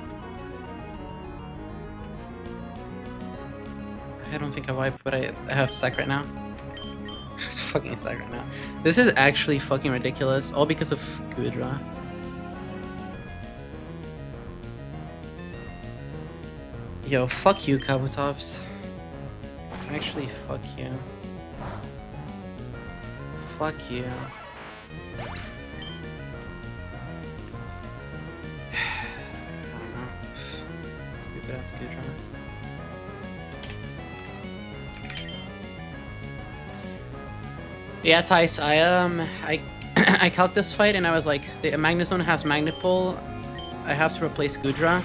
I don't think I wipe, but I have to suck right now. I have to fucking suck right now. This is actually fucking ridiculous, all because of Gudra. Yo, fuck you, Kabutops. Actually, fuck you. Fuck you. Stupid ass Gudra. Yeah, Tice, I calced this fight and I was like, the Magnezone has Magnet Pull. I have to replace Gudra.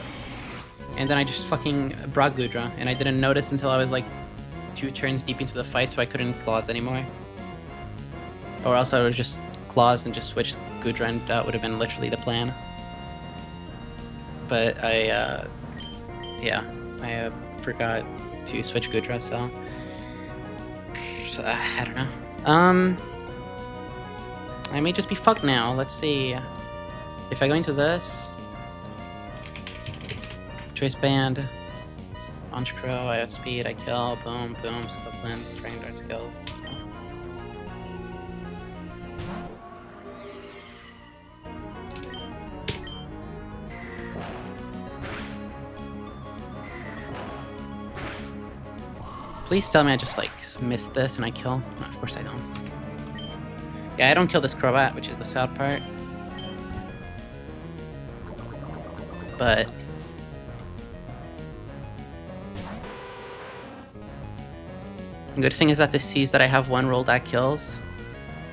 And then I just fucking brought Gudra, and I didn't notice until I was like 2 turns deep into the fight, so I couldn't Claws anymore. Or else I would have just Claws and just switched Gudra, and that would have been literally the plan. But I forgot to switch Gudra, so I don't know. I may just be fucked now. Let's see. If I go into this, Choice Band, Launch Crow, I have speed, I kill, boom, boom, split blends, Dragon Dart skills. Let's go. Please tell me I just like missed this and I kill. No, of course I don't. Yeah, I don't kill this Crobat, which is the sad part. But the good thing is that this sees that I have 1 roll that kills,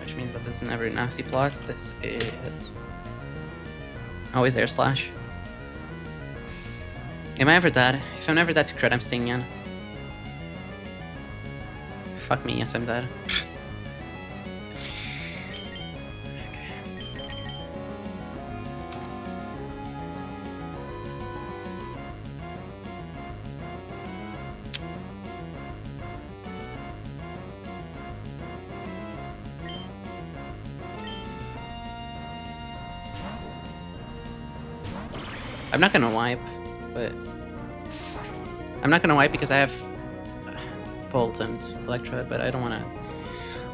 which means that this is never nasty plots. This is always Air Slash. Am I ever dead? If I'm never dead to crit, I'm stinging in. Fuck me, yes I'm dead. I'm not gonna wipe, but I'm not gonna wipe because I have Bolt and Electra, but I don't wanna.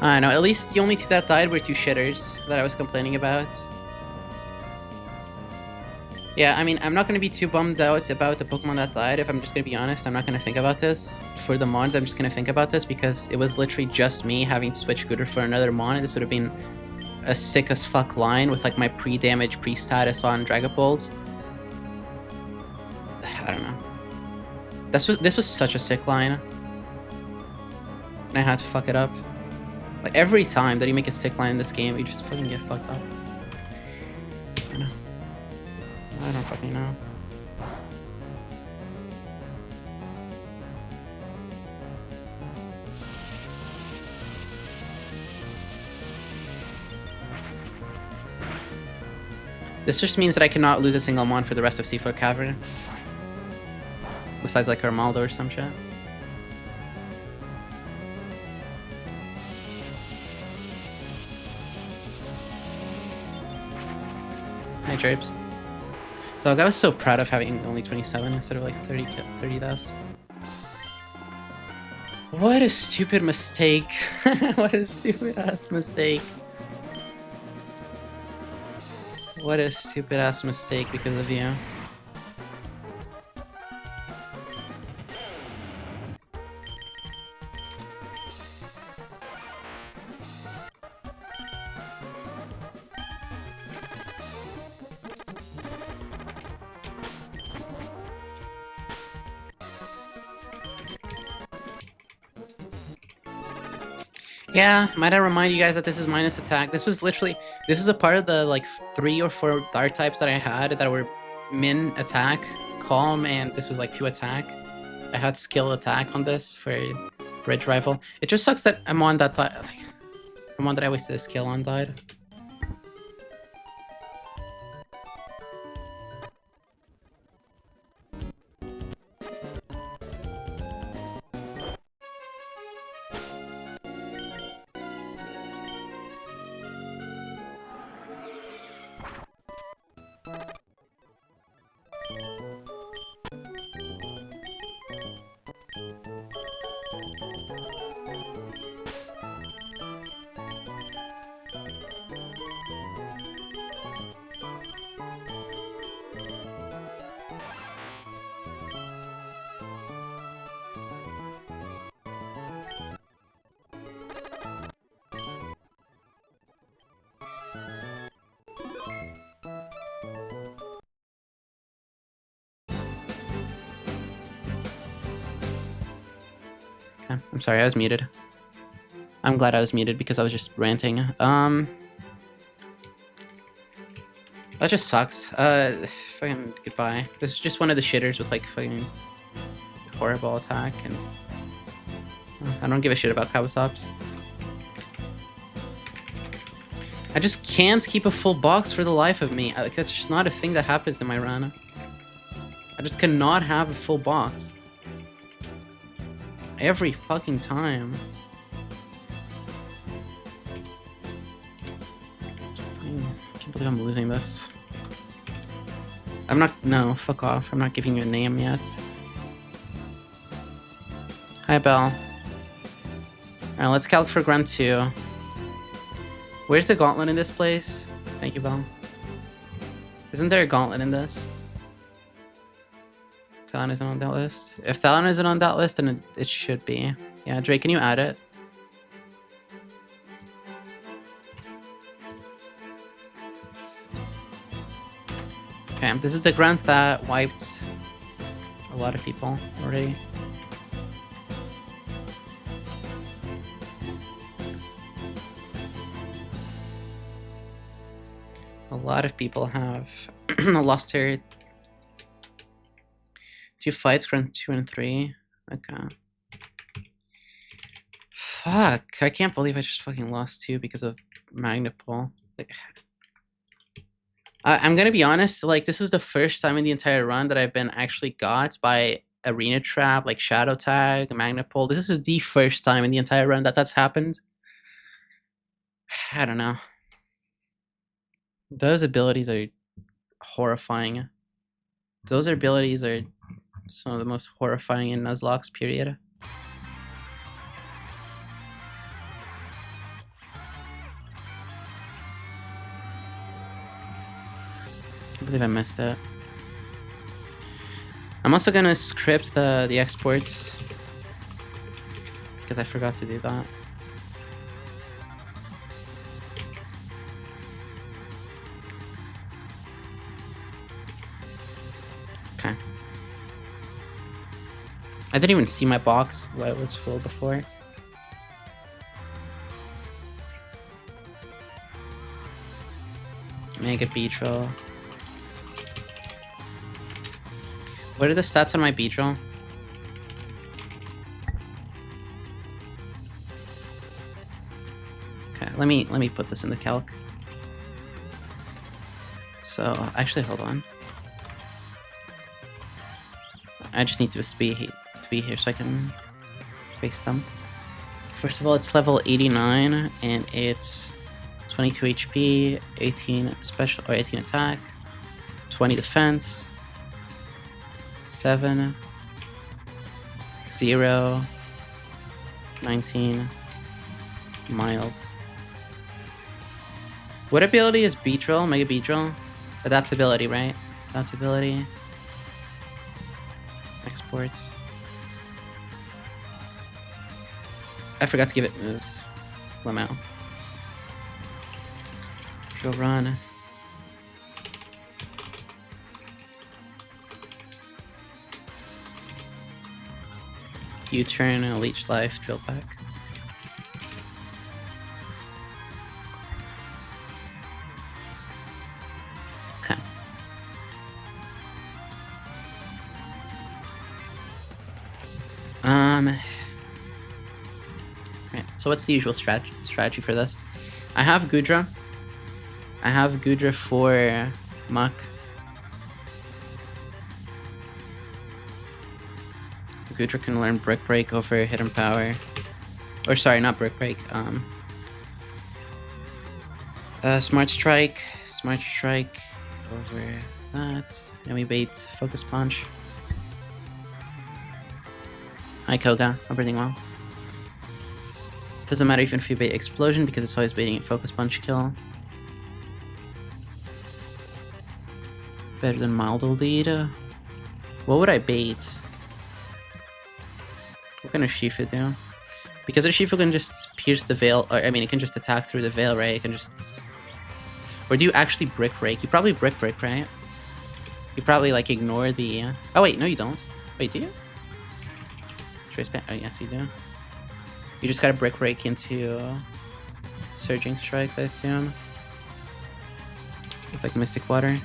I don't know, at least the only 2 that died were 2 shitters that I was complaining about. Yeah, I mean, I'm not gonna be too bummed out about the Pokemon that died. If I'm just gonna be honest, I'm not gonna think about this. For the Mons, I'm just gonna think about this because it was literally just me having to switch Gudra for another Mon, and this would have been a sick as fuck line with like my pre-damage, pre-status on Dragapult. I don't know. This was such a sick line. And I had to fuck it up. Like every time that you make a sick line in this game, you just fucking get fucked up. I don't know. I don't fucking know. This just means that I cannot lose a single mon for the rest of C4 Cavern. Besides like Armaldo or some shit. Hi, Drapes. Dog, I was so proud of having only 27 instead of like 30 deaths. What a stupid mistake. What a stupid ass mistake. What a stupid ass mistake because of you. Yeah, might I remind you guys that this is minus attack. This is a part of the like 3 or 4 dart types that I had that were min attack, calm, and this was like 2 attack. I had skill attack on this for bridge rifle. It just sucks that I'm on that I'm on that I wasted a skill on died. Okay, I'm sorry, I was muted. I'm glad I was muted because I was just ranting. That just sucks. Fucking goodbye. This is just one of the shitters with like fucking horrible attack, and I don't give a shit about Kabutops. I just can't keep a full box for the life of me. Like, that's just not a thing that happens in my run. I just cannot have a full box. Every fucking time. I can't believe I'm losing this. I'm not... No, fuck off. I'm not giving you a name yet. Hi, Belle. Alright, let's calc for Grunt 2. Where's the gauntlet in this place? Thank you, Belle. Isn't there a gauntlet in this? Talon isn't on that list. If Talon isn't on that list, then it should be. Yeah, Drake, can you add it? Okay, this is the grunt that wiped a lot of people already. A lot of people have lost their 2 fights, grunt 2 and 3. Okay. Fuck, I can't believe I just fucking lost 2 because of Magnipole. Like, I'm gonna be honest, like, this is the first time in the entire run that I've been actually got by Arena Trap, like Shadow Tag, Magnipole. This is the first time in the entire run that that's happened. I don't know. Those abilities are horrifying. Those abilities are some of the most horrifying in Nuzlocke's period. I can't believe I missed it. I'm also gonna script the exports because I forgot to do that. Okay. I didn't even see my box while it was full before. Mega Beetle. What are the stats on my Beetle? Okay, let me put this in the calc. So, actually, hold on. I just need to be here so I can face them. First of all, it's level 89, and it's 22 HP, 18 special, or 18 attack, 20 defense, 7, 0, 19, mild. What ability is Beedrill? Mega Beedrill? Adaptability, right? Adaptability. Exports. I forgot to give it moves. Lamau. Drill run. U-turn, leech life, drill back. Okay. Right. So what's the usual strategy for this? I have Gudra. I have Gudra for Muck. Gudra can learn Brick Break over Hidden Power. Or sorry, not Brick Break. Smart Strike. Smart Strike over that. And we bait Focus Punch. Hi Koga, everything well? Doesn't matter even if you bait Explosion because it's always baiting a Focus Punch kill. Better than Mild Old Ada. What would I bait? What can a Shifu do? Because a Shifu can just pierce the veil, or I mean, it can just attack through the veil, right? It can just... Or do you actually Brick Break? You probably Brick Break, right? You probably, like, ignore the... Oh, wait, no you don't. Wait, do you? Trace back. Oh, yes, you do. You just gotta Brick Break into Surging Strikes, I assume. With, like, Mystic Water.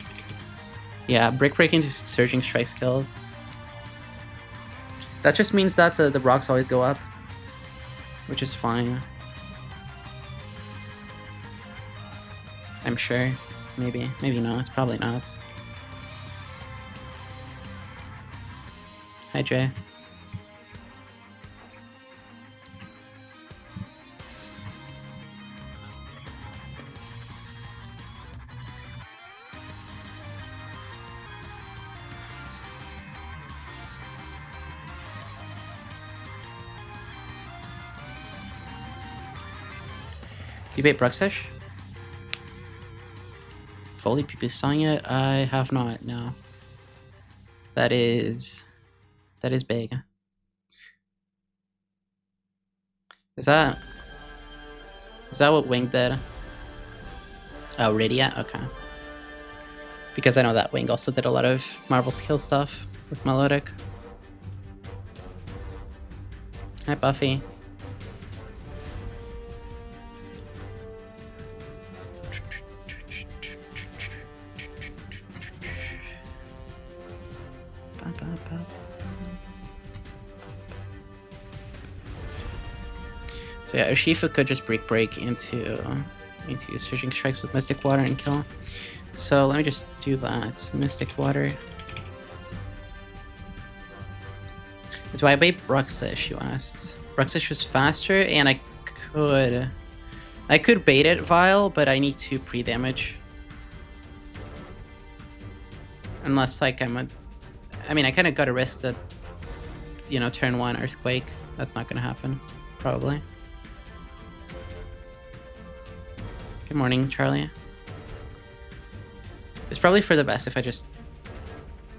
Yeah, Brick Break into Surging Strikes kills. That just means that the rocks always go up. Which is fine. I'm sure. Maybe. Maybe not. It's probably not. Hi, Jay. Do you bait Bruxish? Fully PP sawing it? I have not, no. That is big. Is that what Wing did? Oh, Radiant? Okay. Because I know that Wing also did a lot of Marvel skill stuff with Melodic. Hi, Buffy. So yeah, Urshifu could just break into Surging Strikes with Mystic Water and kill. So let me just do that. Mystic Water. Do I bait Bruxish, you asked? Bruxish was faster, and I could bait it, Vile, but I need to pre-damage. Unless, like, I mean, I kind of gotta risk the, you know, turn 1 Earthquake. That's not gonna happen, probably. Good morning, Charlie. It's probably for the best if I just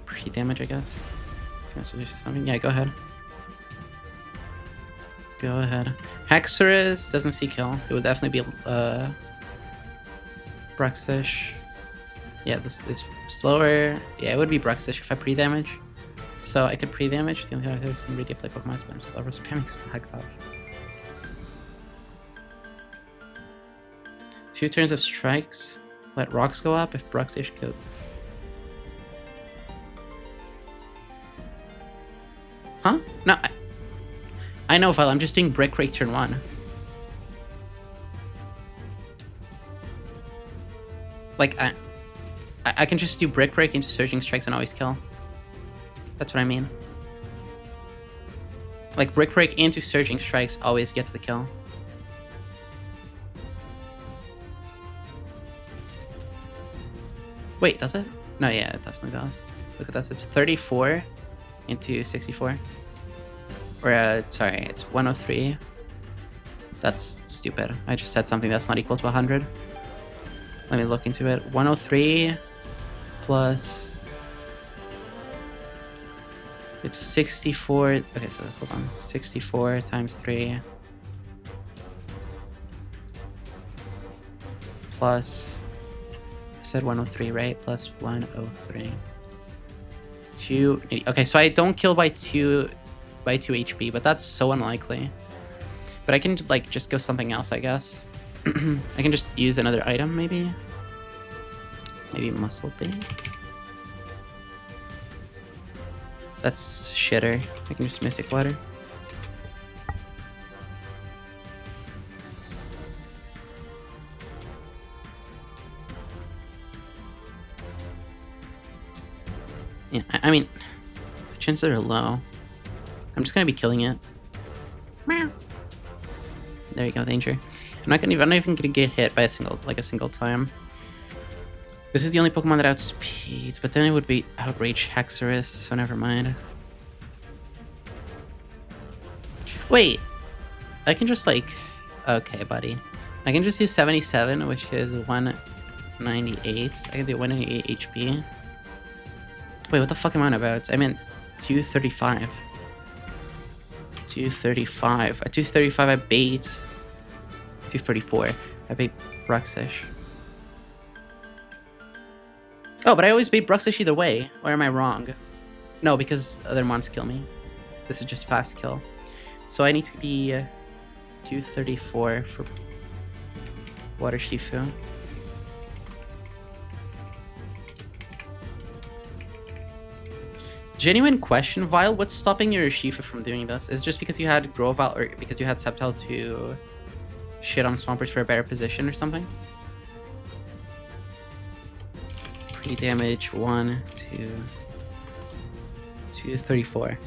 pre-damage, I guess. Okay, so there's something. Yeah, go ahead. Go ahead. Hexorus doesn't see kill. It would definitely be Bruxish. Yeah, this is slower. Yeah, it would be Bruxish if I pre-damage. So I could pre-damage. The only thing I have is some radio play Pokemon spam. So I was spamming Slag off. 2 turns of strikes. Let rocks go up if Bruxish could. Huh? No, I know, Val. I'm just doing Brick Break turn 1. Like, I can just do Brick Break into Surging Strikes and always kill. That's what I mean. Like, Brick Break into Surging Strikes always gets the kill. Wait, does it? No, yeah, it definitely does. Look at this. It's 34 into 64. Or, sorry, it's 103. That's stupid. I just said something that's not equal to 100. Let me look into it. 103 plus... It's 64. Okay, so hold on. 64 times 3 plus... I said 103, right? Plus 103. 2. Okay, so I don't kill by 2 HP, but that's so unlikely. But I can like just go something else, I guess. I can just use another item, maybe. Maybe Muscle Bait. That's shitter. I can just Mystic Water. Yeah, I mean, the chances are low. I'm just gonna be killing it. There you go, danger. I'm not even gonna get hit by a single time. This is the only Pokemon that outspeeds, but then it would be Outrage Hexorus, so never mind. Wait, I can just like, okay, buddy. I can just do 77, which is 198. I can do 198 HP. Wait, what the fuck am I on about? I meant 235. 235. At 235, I bait 234. I bait Bruxish. Oh, but I always bait Bruxish either way. Or am I wrong? No, because other mons kill me. This is just fast kill. So I need to be 234 for Water Shifu. Genuine question, Vile. What's stopping your Shifu from doing this? Is it just because you had Grovyle or because you had Sceptile to shit on Swampert for a better position or something? Pre-damage 1, 2, 234.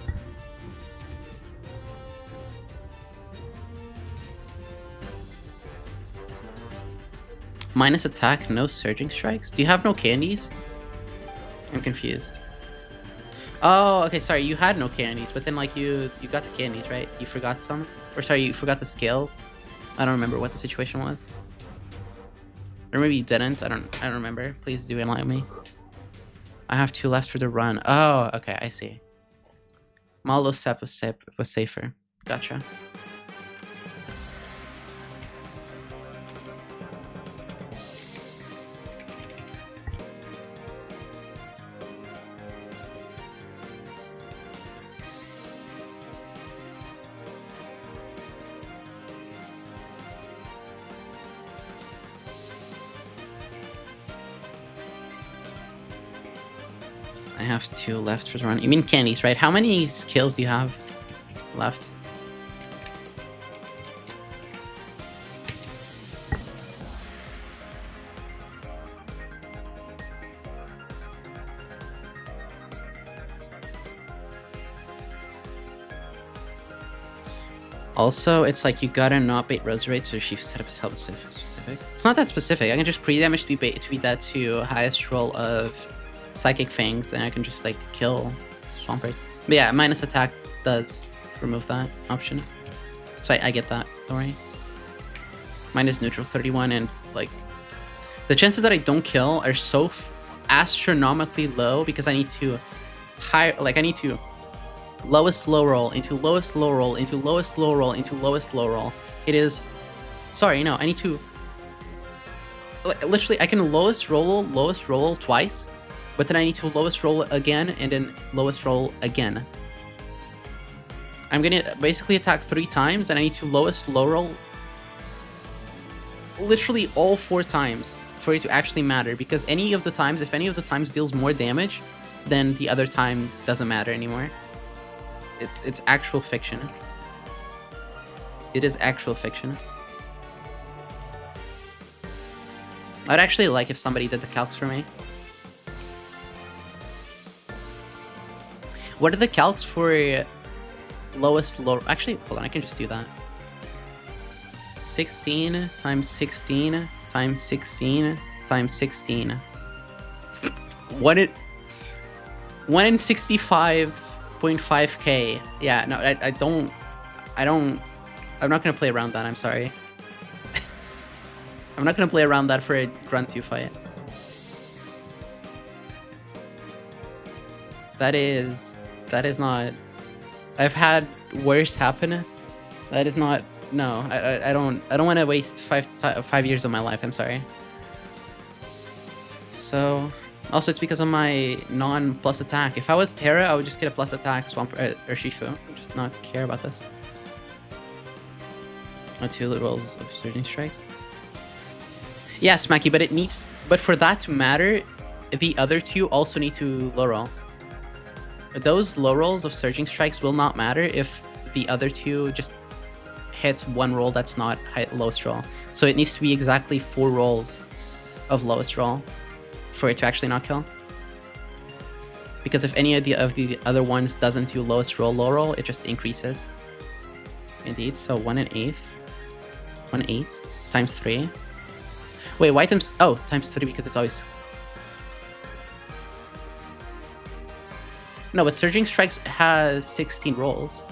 Minus attack, no Surging Strikes? Do you have no candies? I'm confused. Oh, okay, sorry, you had no candies, but then like you got the candies, right? You forgot some? Or sorry, you forgot the scales? I don't remember what the situation was. Or maybe you didn't, I don't remember. Please do enlighten me. I have 2 left for the run. Oh, okay, I see. Malo Sep was safer. Gotcha. I have 2 left for the run. You mean candies, right? How many skills do you have left? Also, it's like you gotta not bait Roserade, so she set up as help specific. It's not that specific. I can just pre-damage to be that to highest roll of Psychic Fangs, and I can just like kill Swampert. But yeah, minus attack does remove that option. So I get that, don't worry. Minus neutral 31, and like the chances that I don't kill are so astronomically low because I need to I need to lowest low roll into lowest low roll into lowest low roll into lowest low roll. It is, sorry, no, I need to literally I can lowest roll twice, but then I need to lowest roll again and then lowest roll again. I'm gonna basically attack 3 times and I need to lowest low roll literally all 4 times for it to actually matter, because if any of the times deals more damage, then the other time doesn't matter anymore. It's actual fiction. It is actual fiction. I'd actually like if somebody did the calcs for me. What are the calcs for lowest low? Actually, hold on, I can just do that. 16 times 16 times 16 times 16. 1 in 65.5k. Yeah, no, I don't. I'm not gonna play around that. I'm sorry. I'm not gonna play around that for a Grunt 2 fight. That is not. I've had worse happen. That is not. No, I don't want to waste 5 years of my life. I'm sorry. So, also it's because of my non-plus attack. If I was Terra, I would just get a plus attack, Swamp or Shifu. I'd just not care about this. 2 rolls of Surging Strikes. Yeah, Smacky, but it needs. But for that to matter, the other 2 also need to low roll. Those low rolls of Surging Strikes will not matter if the other 2 just hits 1 roll that's not lowest roll. So it needs to be exactly 4 rolls of lowest roll for it to actually not kill. Because if any of the other ones doesn't do lowest roll, low roll, it just increases. Indeed, so 1 in 8th. 1 8 times 3. Wait, why times... Oh, times 3 because it's always... No, but Surging Strikes has 16 rolls.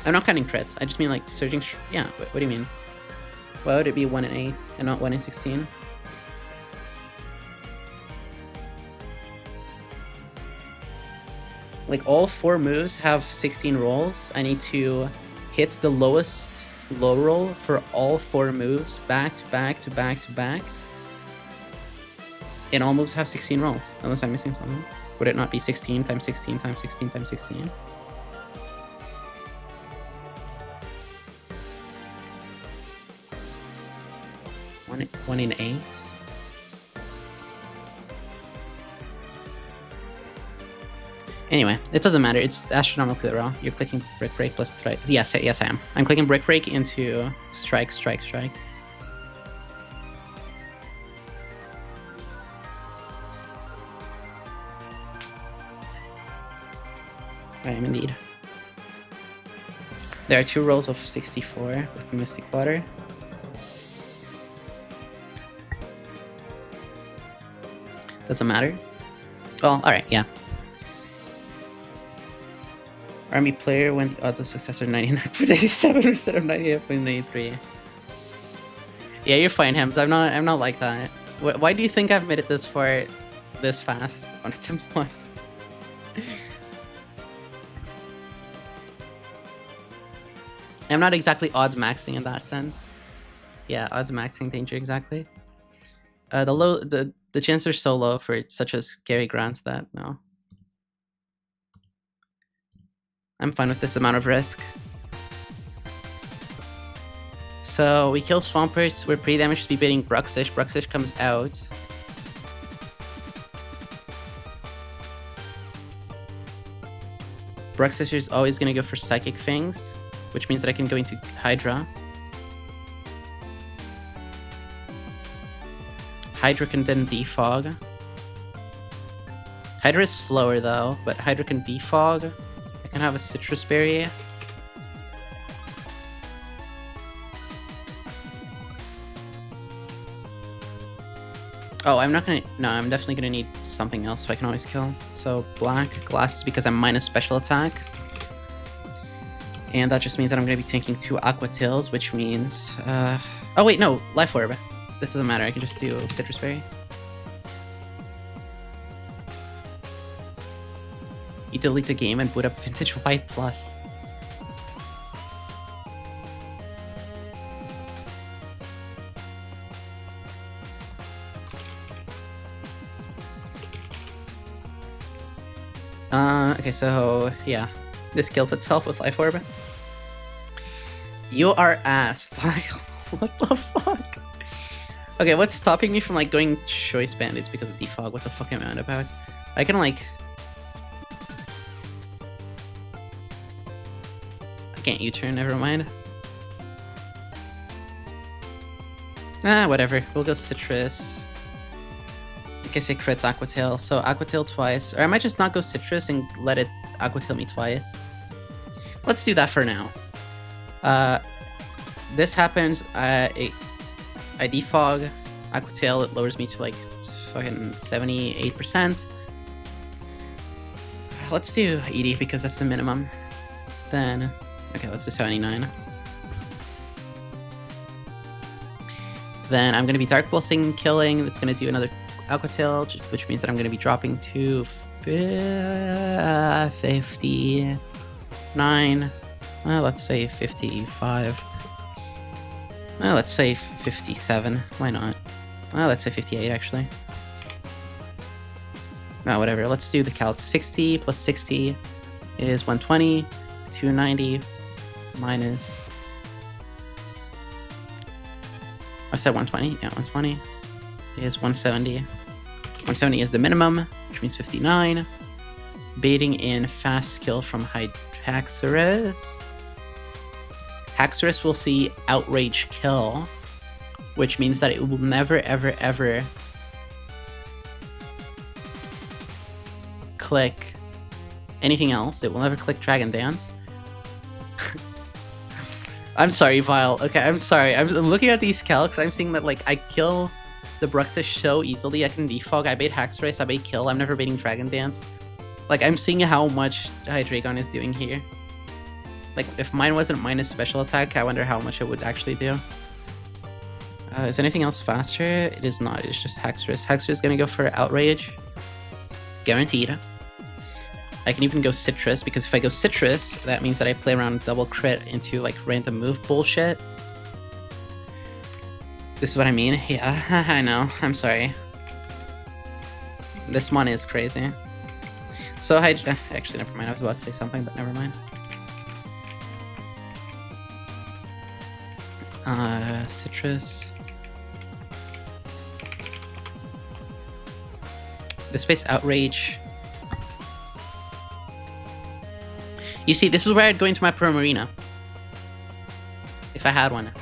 I'm not counting crits. I just mean like Surging... Yeah, what do you mean? Why would it be 1 in 8 and not 1 in 16? Like all 4 moves have 16 rolls. I need to hit the lowest low roll for all 4 moves back to back to back to back. And all moves have 16 rolls, unless I'm missing something. Would it not be 16 times 16 times 16 times 16? One in 8. Anyway, it doesn't matter. It's astronomically raw. You're clicking Brick Break plus Strike. Yes, I am. I'm clicking Brick Break into Strike, Strike, Strike. I am indeed. There are 2 rolls of 64 with Mystic Water. Doesn't matter. Well, alright, yeah. Army player when the odds of success are 99.87 instead of 98.93. Yeah, you're fine, Hems. I'm not like that. Why do you think I've made it this far, this fast on attempt 1? I'm not exactly odds maxing in that sense. Yeah, odds maxing danger exactly. The chances are so low for such a scary grant that no. I'm fine with this amount of risk. So we kill Swampert. We're pretty damaged to be beating Bruxish. Bruxish comes out. Bruxish is always going to go for Psychic Fangs, which means that I can go into Hydra. Hydra can then defog. Hydra is slower though, but Hydra can defog. I can have a Citrus Berry. Oh, I'm not gonna... No, I'm definitely gonna need something else so I can always kill. So, black glasses because I'm minus special attack. And that just means that I'm gonna be tanking 2 Aqua Tails, which means... Oh wait, no, Life Orb. This doesn't matter, I can just do Citrus Berry. You delete the game and boot up Vintage White Plus. Okay, so, yeah. This kills itself with Life Orb. You are ass, Vile. What the fuck? Okay, what's stopping me from, like, going Choice Bandage because of defog? What the fuck am I on about? I can, like... I can't U-turn, never mind. Ah, whatever. We'll go Citrus. case it crits Aqua Tail. So Aqua Tail twice. Or I might just not go Citrus and let it Aqua Tail me twice. Let's do that for now. This happens, I defog Aqua Tail, it lowers me to like fucking 78%. Let's do 80 because that's the minimum. Then, okay, let's do 79. Then I'm going to be Dark Pulsing, killing. That's going to do another Aqua Tail, which means that I'm going to be dropping to 59. Well, let's say 55. Well, let's say 57. Why not? Well, let's say 58, actually. No, whatever. Let's do the calc. 60 plus 60 is 120. 290 minus... I said 120. Yeah, 120 is 170. 170 is the minimum, which means 59. Baiting in fast skill from Haxorus. Haxorus will see Outrage Kill, which means that it will never, ever, ever click anything else. It will never click Dragon Dance. I'm sorry, Vile. Okay, I'm sorry. I'm looking at these calcs. I'm seeing that, like, I kill the Bruxus so easily. I can defog. I bait Haxorus. I bait Kill. I'm never baiting Dragon Dance. Like, I'm seeing how much Hydreigon is doing here. Like, if mine wasn't minus special attack, I wonder how much it would actually do. Is anything else faster? It is not. It's just Haxorus. Haxorus is gonna go for Outrage. Guaranteed. I can even go Citrus, because if I go Citrus, that means that I play around double crit into, like, random move bullshit. This is what I mean? Yeah, I know. I'm sorry. This one is crazy. So, actually, never mind. I was about to say something, but never mind. Citrus. The space Outrage. You see, this is where I'd go into my Pro Marina. If I had one.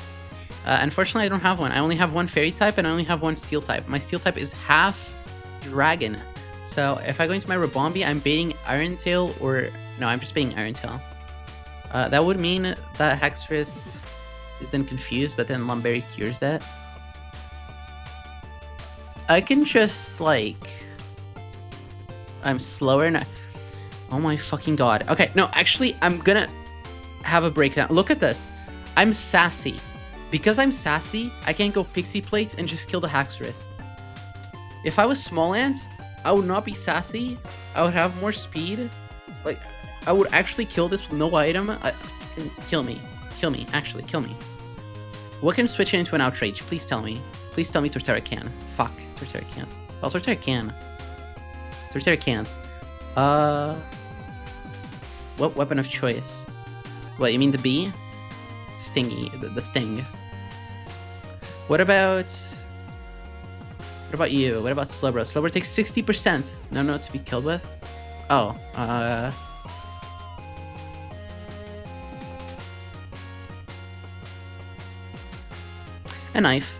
Unfortunately, I don't have one. I only have one Fairy type and I only have one Steel type. My Steel type is half Dragon. So if I go into my Rabombi, I'm baiting Iron Tail or... No, I'm just baiting Iron Tail. That would mean that Haxorus is then confused, but then Lumberry cures it. I can just, like... I'm slower now. Oh my fucking god. Okay, no, actually, I'm gonna have a breakdown. Look at this. I'm sassy. Because I'm sassy, I can't go Pixie Plates and just kill the Haxorus. If I was Small Ant, I would not be sassy. I would have more speed. Like, I would actually kill this with no item. Kill me. Kill me. Actually, kill me. What can switch it into an Outrage? Please tell me. Please tell me Torterra can. Fuck. Torterra can't. Well, Torterra can. Torterra can't. What weapon of choice? What, you mean the bee? Stingy. The sting. What about you? What about Slowbro? Slowbro takes 60%. No, to be killed with? Oh, a knife.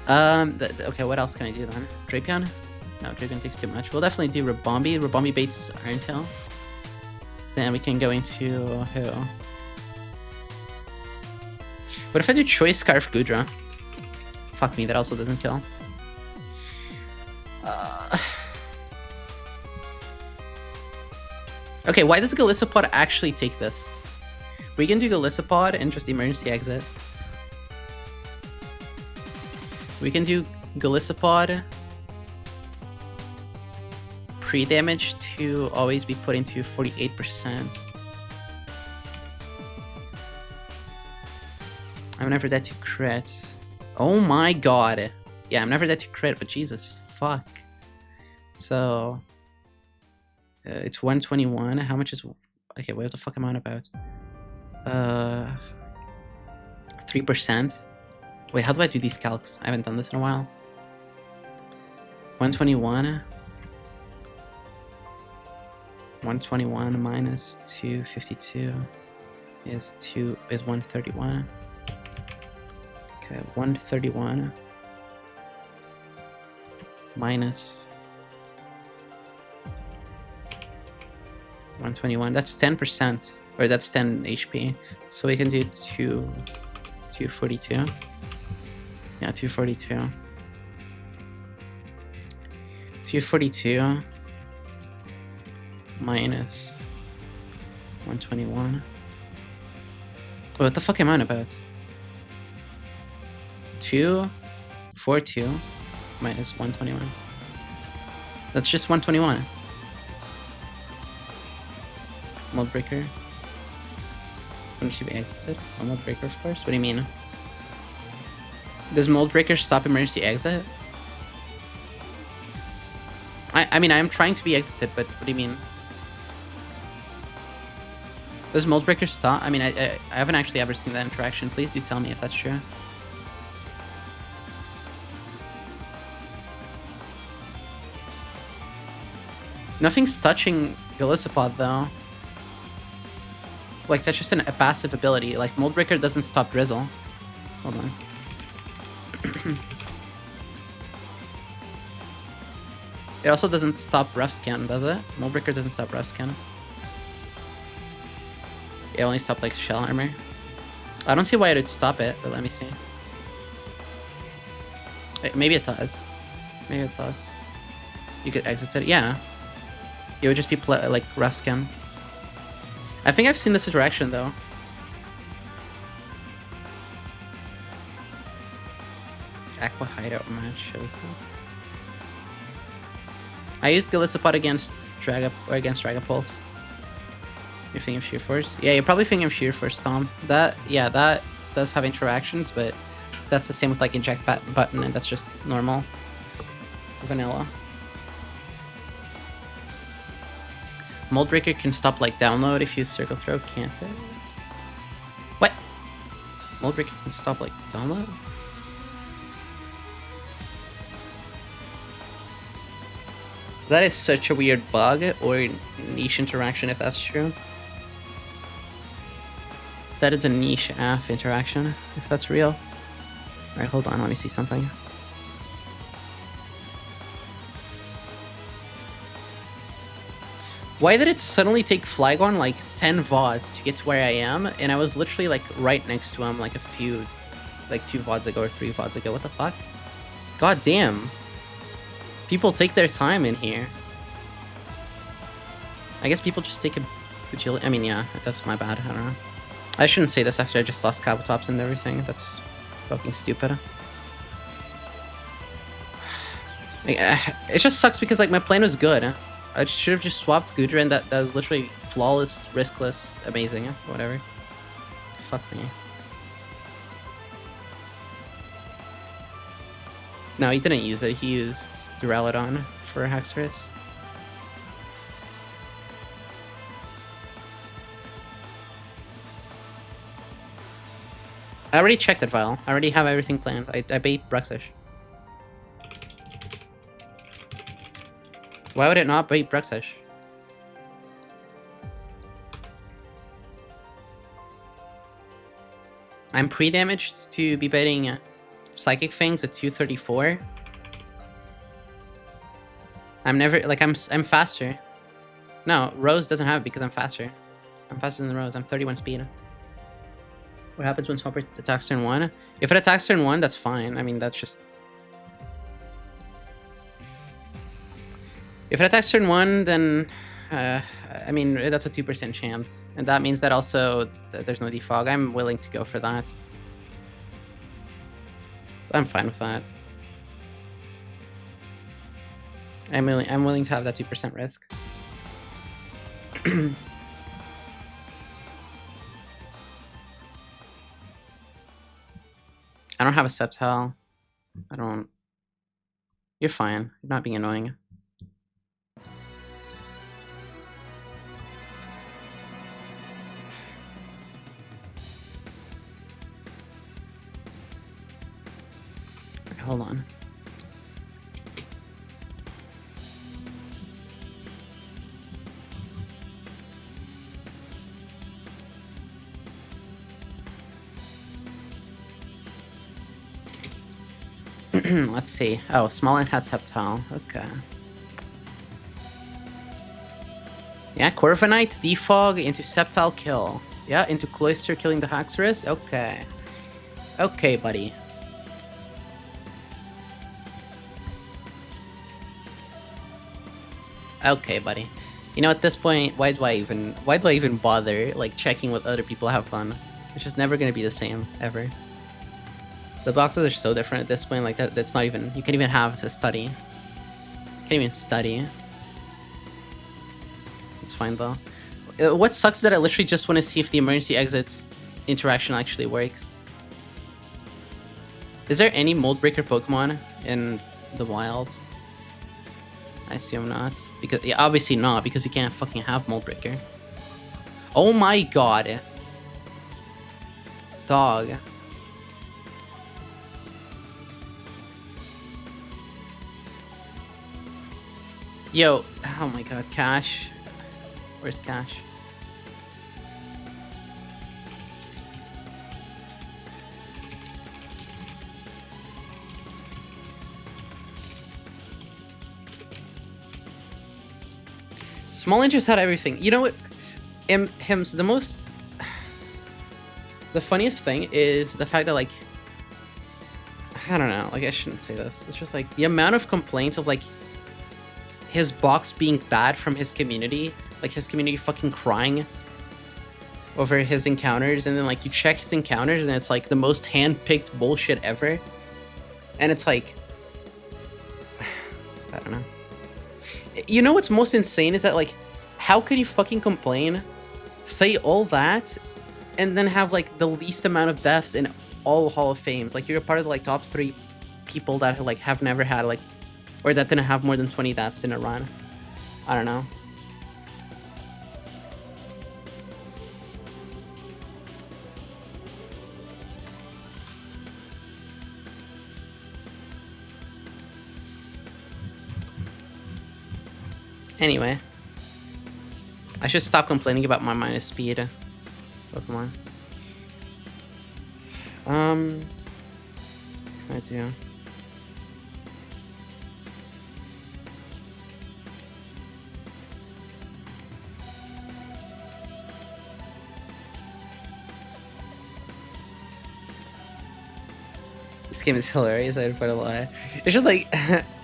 Okay, what else can I do then? Drapion? No, Drapion takes too much. We'll definitely do Rabombi. Rabombi baits Iron Tail. Then we can go into who? What if I do Choice Scarf Gudra? Fuck me, that also doesn't kill. Okay, why does Galissapod actually take this? We can do Galissapod and just emergency exit. We can do Galissapod. Pre-damage to always be put into 48%. I'm never dead to crit. Oh my god. Yeah, I'm never dead to crit, but Jesus, fuck. So... it's 121. How much is... Okay, what the fuck am I on about? 3%. Wait, how do I do these calcs? I haven't done this in a while. 121. 121 minus 252 is 131. Okay, 131 minus 121. That's 10%, or that's 10 HP. So we can do 242. Yeah, 242. 242 minus 121. What the fuck am I on about? 242 minus 121. That's just 121. Mold breaker. When should be exited? A mold breaker, of course. What do you mean? Does mold breaker stop emergency exit? I mean, I am trying to be exited, but what do you mean? Does mold breaker stop? I mean, I haven't actually ever seen that interaction. Please do tell me if that's true. Nothing's touching Golisopod though. Like, that's just a passive ability. Like, mold breaker doesn't stop drizzle. Hold on. It also doesn't stop rough scan, does it? Mold breaker doesn't stop rough scan. It only stopped like shell armor. I don't see why it would stop it, but let me see. Maybe it does. Maybe it does. You could exit it. Yeah. It would just be like rough scan. I think I've seen this interaction though. Aqua hideout match shows this. I used Golisopod against Dragapult. You're thinking of Sheer Force? Yeah, you're probably thinking of Sheer Force, Tom. That does have interactions, but that's the same with like Inject button, and that's just normal. Vanilla. Mold Breaker can stop like download if you circle throw, can't it? What? Mold Breaker can stop like download? That is such a weird bug or niche interaction if that's true. That is a niche AF interaction if that's real. Alright, hold on, let me see something. Why did it suddenly take Flygon like 10 VODs to get to where I am? And I was literally like right next to him like like 2 VODs ago or 3 VODs ago. What the fuck? God damn. People take their time in here. I guess people just take a fragility. I mean, yeah, that's my bad. I don't know. I shouldn't say this after I just lost Kabutops and everything. That's fucking stupid. Like, it just sucks because like my plan was good. I should have just swapped Goodra, and that was literally flawless, riskless, amazing, whatever. Fuck me. No, he didn't use it. He used Duraludon for Haxorus. I already checked it, Vile. I already have everything planned. I bait Bruxish. Why would it not bait Bruxish? I'm pre-damaged to be baiting Psychic Fangs at 234. I'm never like I'm faster. No, Rose doesn't have it because I'm faster. I'm faster than Rose. I'm 31 speed. What happens when Swampert attacks turn 1? If it attacks turn 1, that's fine. I mean, that's just... If it attacks turn 1, then... I mean, that's a 2% chance. And that means that also there's no defog. I'm willing to go for that. I'm fine with that. I'm willing to have that 2% risk. I don't have a Sceptile. I don't... You're fine. You're not being annoying. Okay, hold on. Let's see. Oh, Smolin had Septile. Okay. Yeah, Corviknight, Defog into Septile kill. Yeah, into Cloyster killing the Haxorus. Okay. Okay, buddy. Okay, buddy. You know, at this point, why do I even bother like checking what other people have done? It's just never gonna be the same ever. The boxes are so different at this point. Like that's not even, you can't even have a study. Can't even study. It's fine though. What sucks is that I literally just want to see if the emergency exits interaction actually works. Is there any mold breaker Pokemon in the wilds? I assume not. Because, yeah, obviously not, because you can't fucking have mold breaker. Oh my god. Dog. Yo, oh my god, Cash. Where's Cash? Smolin just had everything. You know what? Him's the most... The funniest thing is the fact that, like... I don't know, like, I shouldn't say this. It's just, like, the amount of complaints of, like, his box being bad from his community. Like, his community fucking crying over his encounters. And then, like, you check his encounters and it's, like, the most hand-picked bullshit ever. And it's, like... I don't know. You know what's most insane is that, like, how could you fucking complain, say all that, and then have, like, the least amount of deaths in all Hall of Fames? Like, you're a part of the, like, top 3 people that, like, have never had, like, or that didn't have more than 20 deaths in a run. I don't know. Anyway, I should stop complaining about my minus speed Pokemon. I do. This game is hilarious, I'd put a lie. It's just like,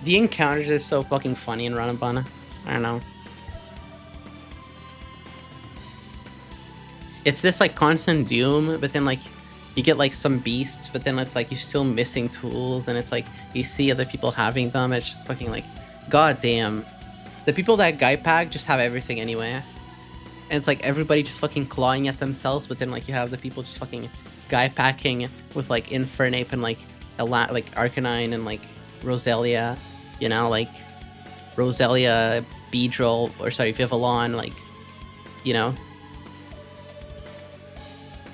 the encounters are so fucking funny in Ranabana. I don't know. It's this, like, constant doom, but then, like, you get, like, some beasts, but then it's, like, you're still missing tools, and it's, like, you see other people having them, and it's just fucking, like, god damn. The people that Guy Pack just have everything anyway. And it's, like, everybody just fucking clawing at themselves, but then, like, you have the people just fucking Guy Packing with, like, Infernape and, like, like, Arcanine and, like, Roselia, you know, like... Roselia, Beedrill, or sorry, Vivillon, like, you know,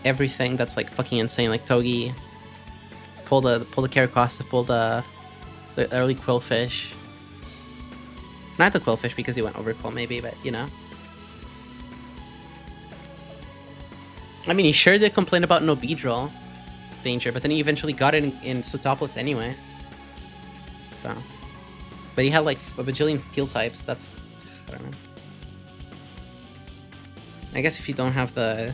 everything that's like fucking insane. Like Togi, pull the Caracosta, pull the early Quillfish. Not the Quillfish because he went Overquill maybe, but you know. I mean, he sure did complain about no Beedrill danger, but then he eventually got it in Sootopolis anyway. So. But he had like a bajillion steel types. That's, I don't know. I guess if you don't have the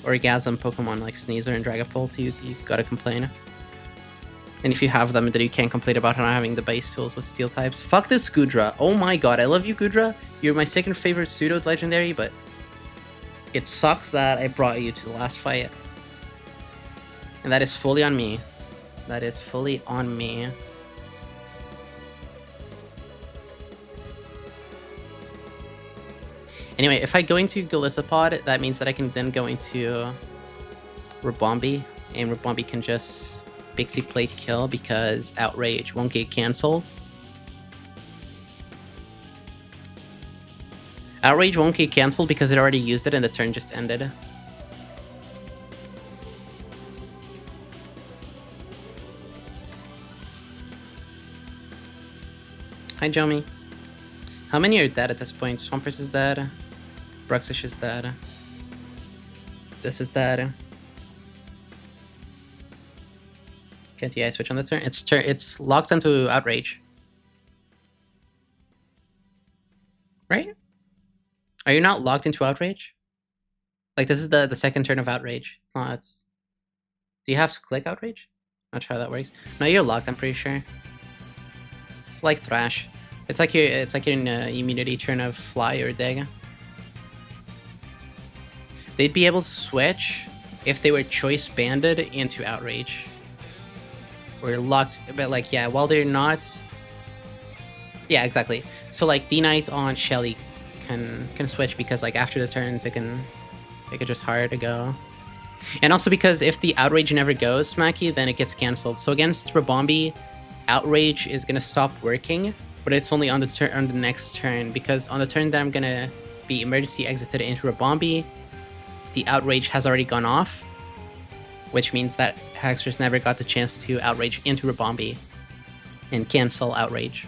Orgasm Pokemon like Sneasel and Dragapult, you gotta complain. And if you have them, then you can't complain about not having the base tools with steel types. Fuck this Goodra. Oh my god, I love you, Goodra. You're my second favorite pseudo legendary, but it sucks that I brought you to the last fight. And that is fully on me. That is fully on me. Anyway, if I go into Golisopod, that means that I can then go into Ribombee, and Ribombee can just Pixie Plate kill because Outrage won't get cancelled. Outrage won't get cancelled because it already used it and the turn just ended. Hi, Jomi. How many are dead at this point? Swampert is dead. Bruxish is dead. This is dead. Can't TI switch on the turn? It's locked onto Outrage. Right? Are you not locked into Outrage? Like, this is the second turn of Outrage. Oh, it's... Do you have to click Outrage? Not sure how that works. No, you're locked, I'm pretty sure. It's like Thrash. It's like your immunity turn of Fly or Dig. They'd be able to switch if they were choice banded into Outrage. Or locked, but like, yeah, while they're not... Yeah, exactly. So like D-Knight on Shelly can switch because like after the turns it can just hard to go. And also because if the Outrage never goes, Smacky, then it gets cancelled. So against Rabombi, Outrage is gonna stop working, but it's only on the next turn, because on the turn that I'm gonna be emergency exited into Rabombi, the Outrage has already gone off, which means that Hexer's never got the chance to Outrage into Rabombi and cancel Outrage.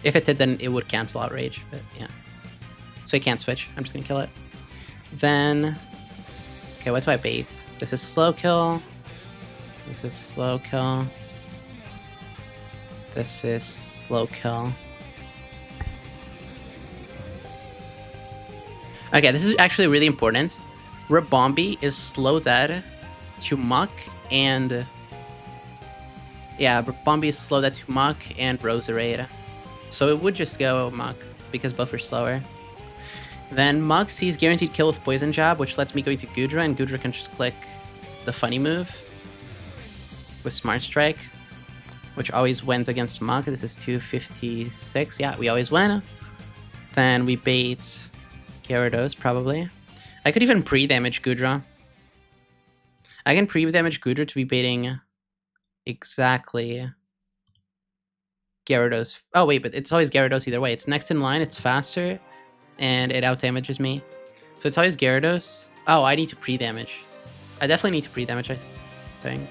If it did, then it would cancel Outrage, but yeah. So I can't switch. I'm just gonna kill it. Then... Okay, what do I bait? This is slow kill. This is slow kill. This is slow kill. Okay, this is actually really important. Rabombi is slow dead to Muck and... Yeah, Rabombi is slow dead to Muck and Roserade. So it would just go Muck, because both are slower. Then Muck sees guaranteed kill with Poison Jab, which lets me go into Gudra, and Gudra can just click the funny move with Smart Strike, which always wins against Muck. This is 256. Yeah, we always win. Then we bait Gyarados, probably. I could even pre-damage Gudra. I can pre-damage Gudra to be baiting exactly Gyarados. Oh, wait, but it's always Gyarados either way. It's next in line, it's faster, and it out-damages me. So it's always Gyarados. Oh, I need to pre-damage. I definitely need to pre-damage, I think.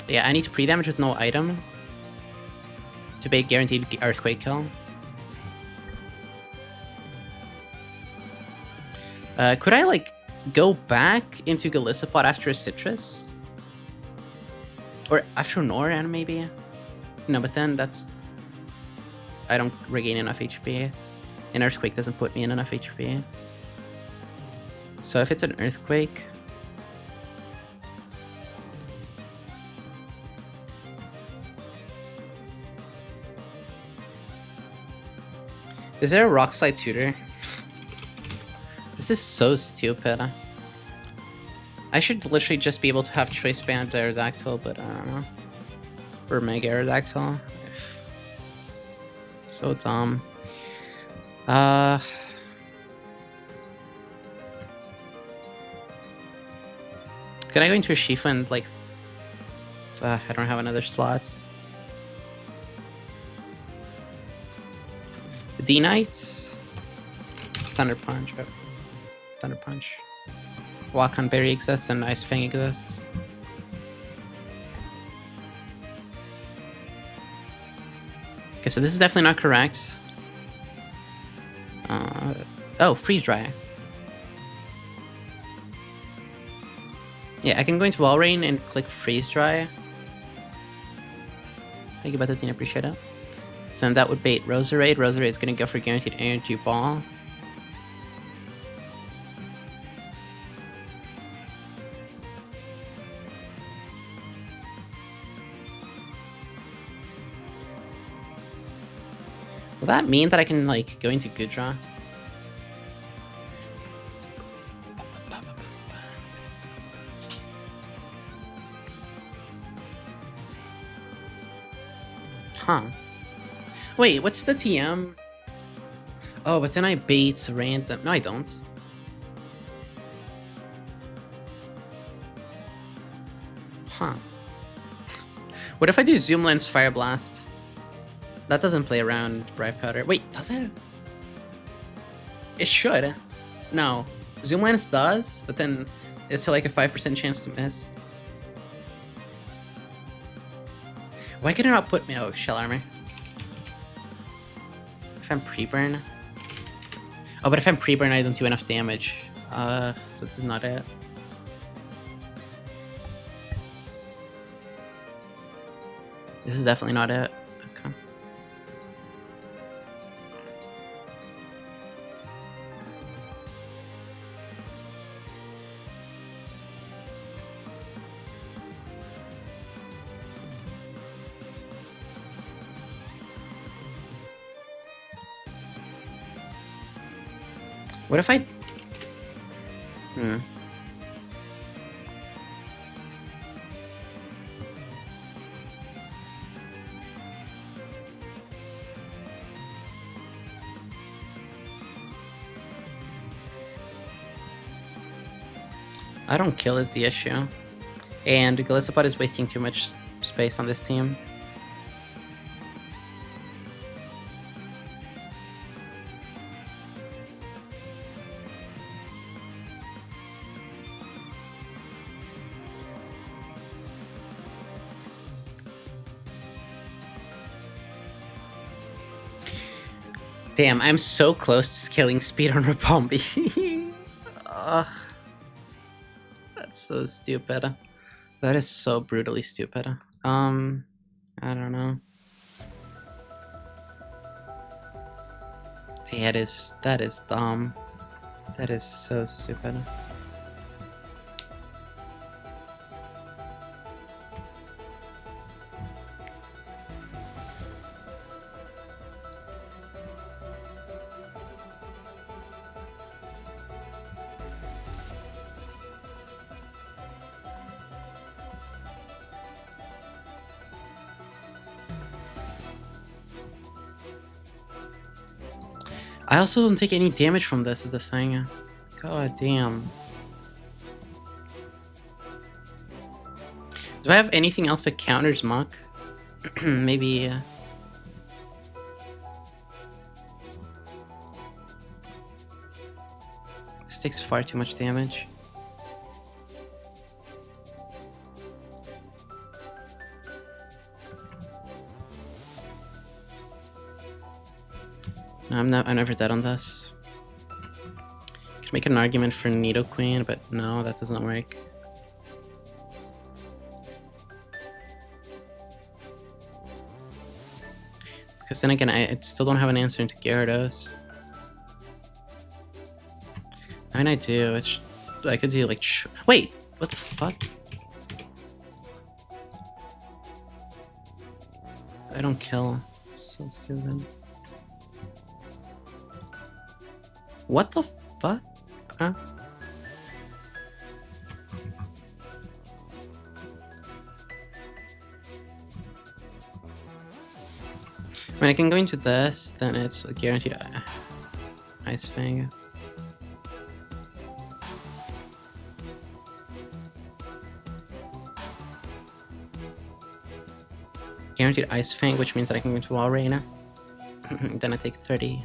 Yeah, I need to pre-damage with no item to bait guaranteed Earthquake kill. Could I, like, go back into Golisopod after a Citrus? Or after Noran, maybe? No, but then that's... I don't regain enough HP. An Earthquake doesn't put me in enough HP. So if it's an Earthquake... Is there a Rock Slide Tutor? This is so stupid. I should literally just be able to have Choice Band Aerodactyl, but I don't know. Or Mega Aerodactyl. So dumb. Can I go into a Shifa and like... I don't have another slot. D-Knights? Thunder Punch. Thunder Punch. Wakan Berry exists and Ice Fang exists. Okay, so this is definitely not correct. Oh, Freeze Dry. Yeah, I can go into Walrein and click Freeze Dry. Thank you, Betatina, appreciate it. Then that would bait Roserade. Roserade is going to go for Guaranteed Energy Ball. Will that mean that I can, like, go into Gudra? Huh. Wait, what's the TM? Oh, but then I bait random... No, I don't. Huh. What if I do Zoom Lens Fire Blast? That doesn't play around Bright Powder. Wait, does it? It should. No. Zoom Lens does, but then it's like a 5% chance to miss. Why can it not put me... Oh, Shell Armor. If I'm pre-burn... Oh, but if I'm pre-burn, I don't do enough damage. So this is not it. This is definitely not it. Okay. What if I... I don't kill is the issue. And Galissapod is wasting too much space on this team. Damn, I'm so close to scaling speed on Rapombi. That's so stupid. That is so brutally stupid. I don't know. That is dumb. That is so stupid. I also don't take any damage from this, is the thing. God damn. Do I have anything else that counters Muck? Maybe... This takes far too much damage. No, I'm never dead on this. Could make an argument for Nidoqueen, but no, that doesn't work. Because then again, I still don't have an answer into Gyarados. I mean, I do. I could do like... Wait! What the fuck? I don't kill. It's so stupid. What the fuck? Huh? When I can go into this, then it's a guaranteed Ice Fang. Guaranteed Ice Fang, which means that I can go into Wall Rain. Then I take 30.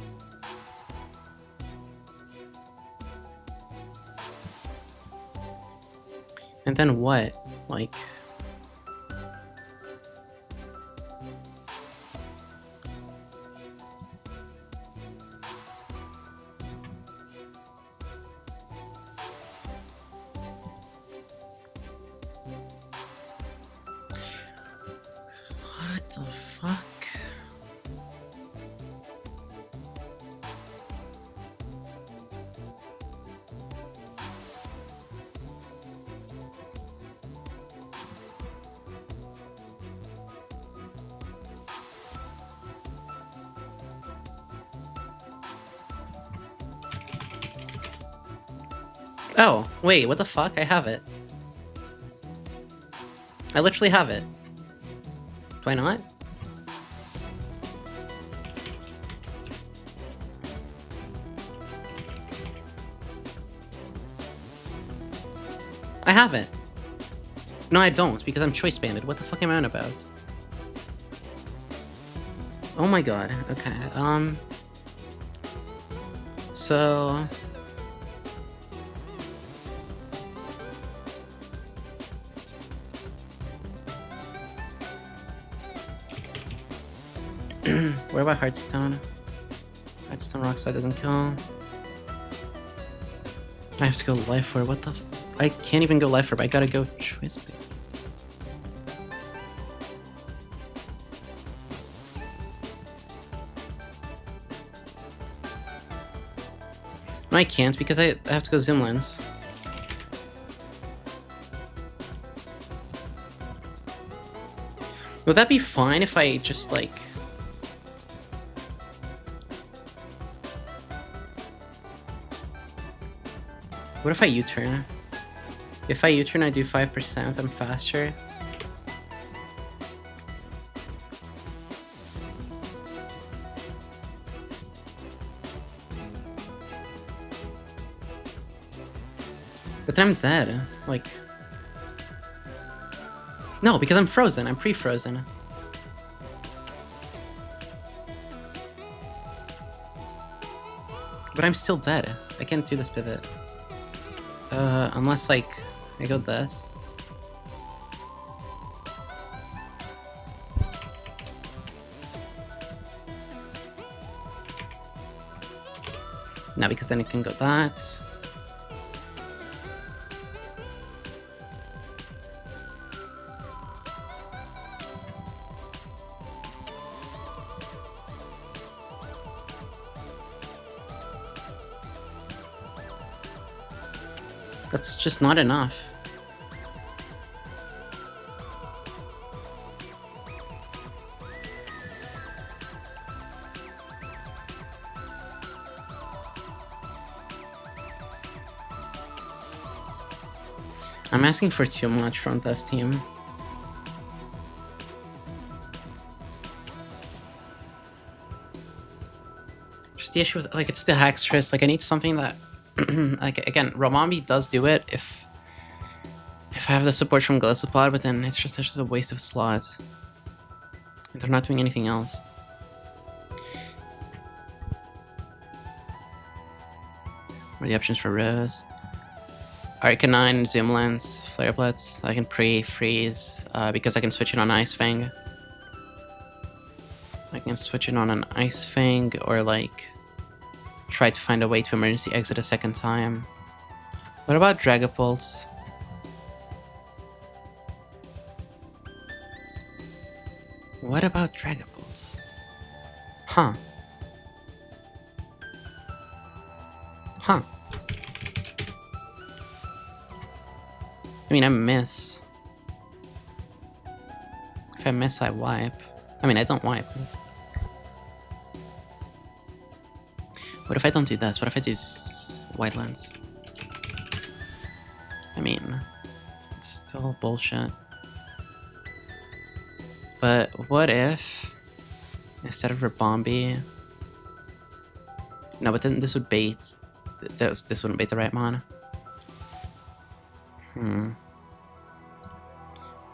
And then what? Like... What the fuck? Oh, wait, what the fuck? I have it. I literally have it. Do I not? I have it. No, I don't, because I'm choice banded. What the fuck am I on about? Oh my god. Okay, so... Where about Hearthstone? Hearthstone Rockside doesn't kill. I have to go Life Orb. What the I can't even go Life Orb. I gotta go Choice Band. No, I can't because I have to go zoom lens. Would that be fine if I just, like... What if I U-turn? If I U-turn, I do 5%, I'm faster. But then I'm dead. Like... No, because I'm frozen. I'm pre-frozen. But I'm still dead. I can't do this pivot. Unless, like, I go this. No, because then it can go that. That's just not enough. I'm asking for too much from this team. Just the issue with, like, it's the Hextress. Like, I need something that, like, again, Romambi does do it if I have the support from Glisopod, but then it's just a waste of slots. They're not doing anything else. What are the options for Rose? Arcanine, Zoom Lens, Flare Blitz. I can pre-freeze because I can switch it on Ice Fang. I can switch it on an Ice Fang or, like, try to find a way to emergency exit a second time. What about Dragapult? What about Dragapult? Huh. Huh. I mean, I miss. If I miss, I wipe. I mean, I don't wipe. What if I don't do this? What if I do White Lens? I mean, it's still bullshit. But what if, instead of Ribombee... No, but then this would bait... This wouldn't bait the right mana.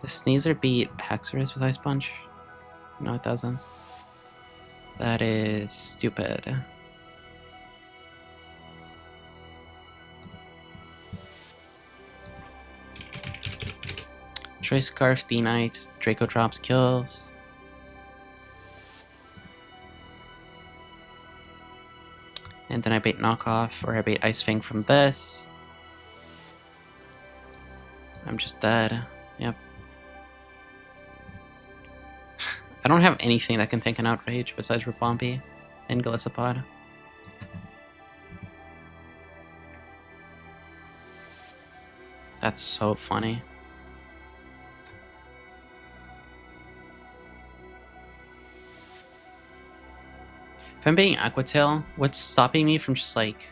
Does Sneasel beat Haxorus with Ice Punch? No, it doesn't. That is stupid. Choice Scarf, D-Knight, Draco drops, kills. And then I bait Knockoff, or I bait Ice Fang from this. I'm just dead. Yep. I don't have anything that can take an Outrage besides Ribombee and Glisopod. That's so funny. If I'm being Aqua Tail, what's stopping me from just, like...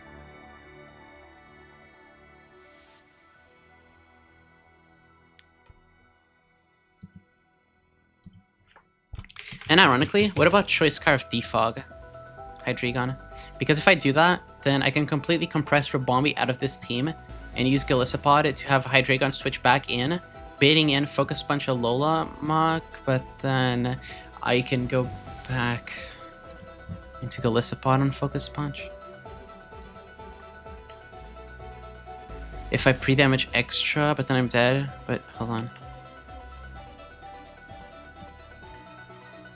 And ironically, what about Choice Scarf Defog Hydreigon? Because if I do that, then I can completely compress Ribombee out of this team and use Glisopod to have Hydreigon switch back in, baiting in Focus Punch Alola Mach, but then I can go back into Glisopod on Focus Punch. If I pre-damage extra, but then I'm dead, but hold on.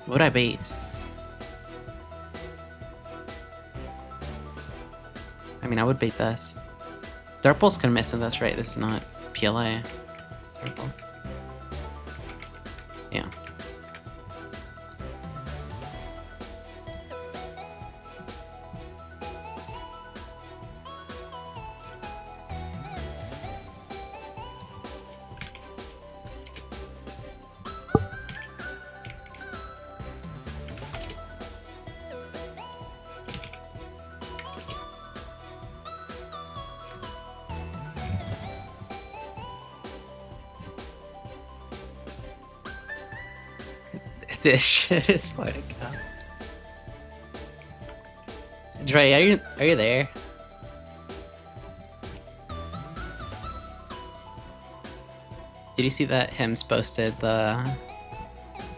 What would I bait? I mean, I would bait this. Dark Pulse can miss with this, right? This is not PLA. Dark Pulse. Yeah. This shit is fucking up. Dre, are you there? Did you see that Hims posted the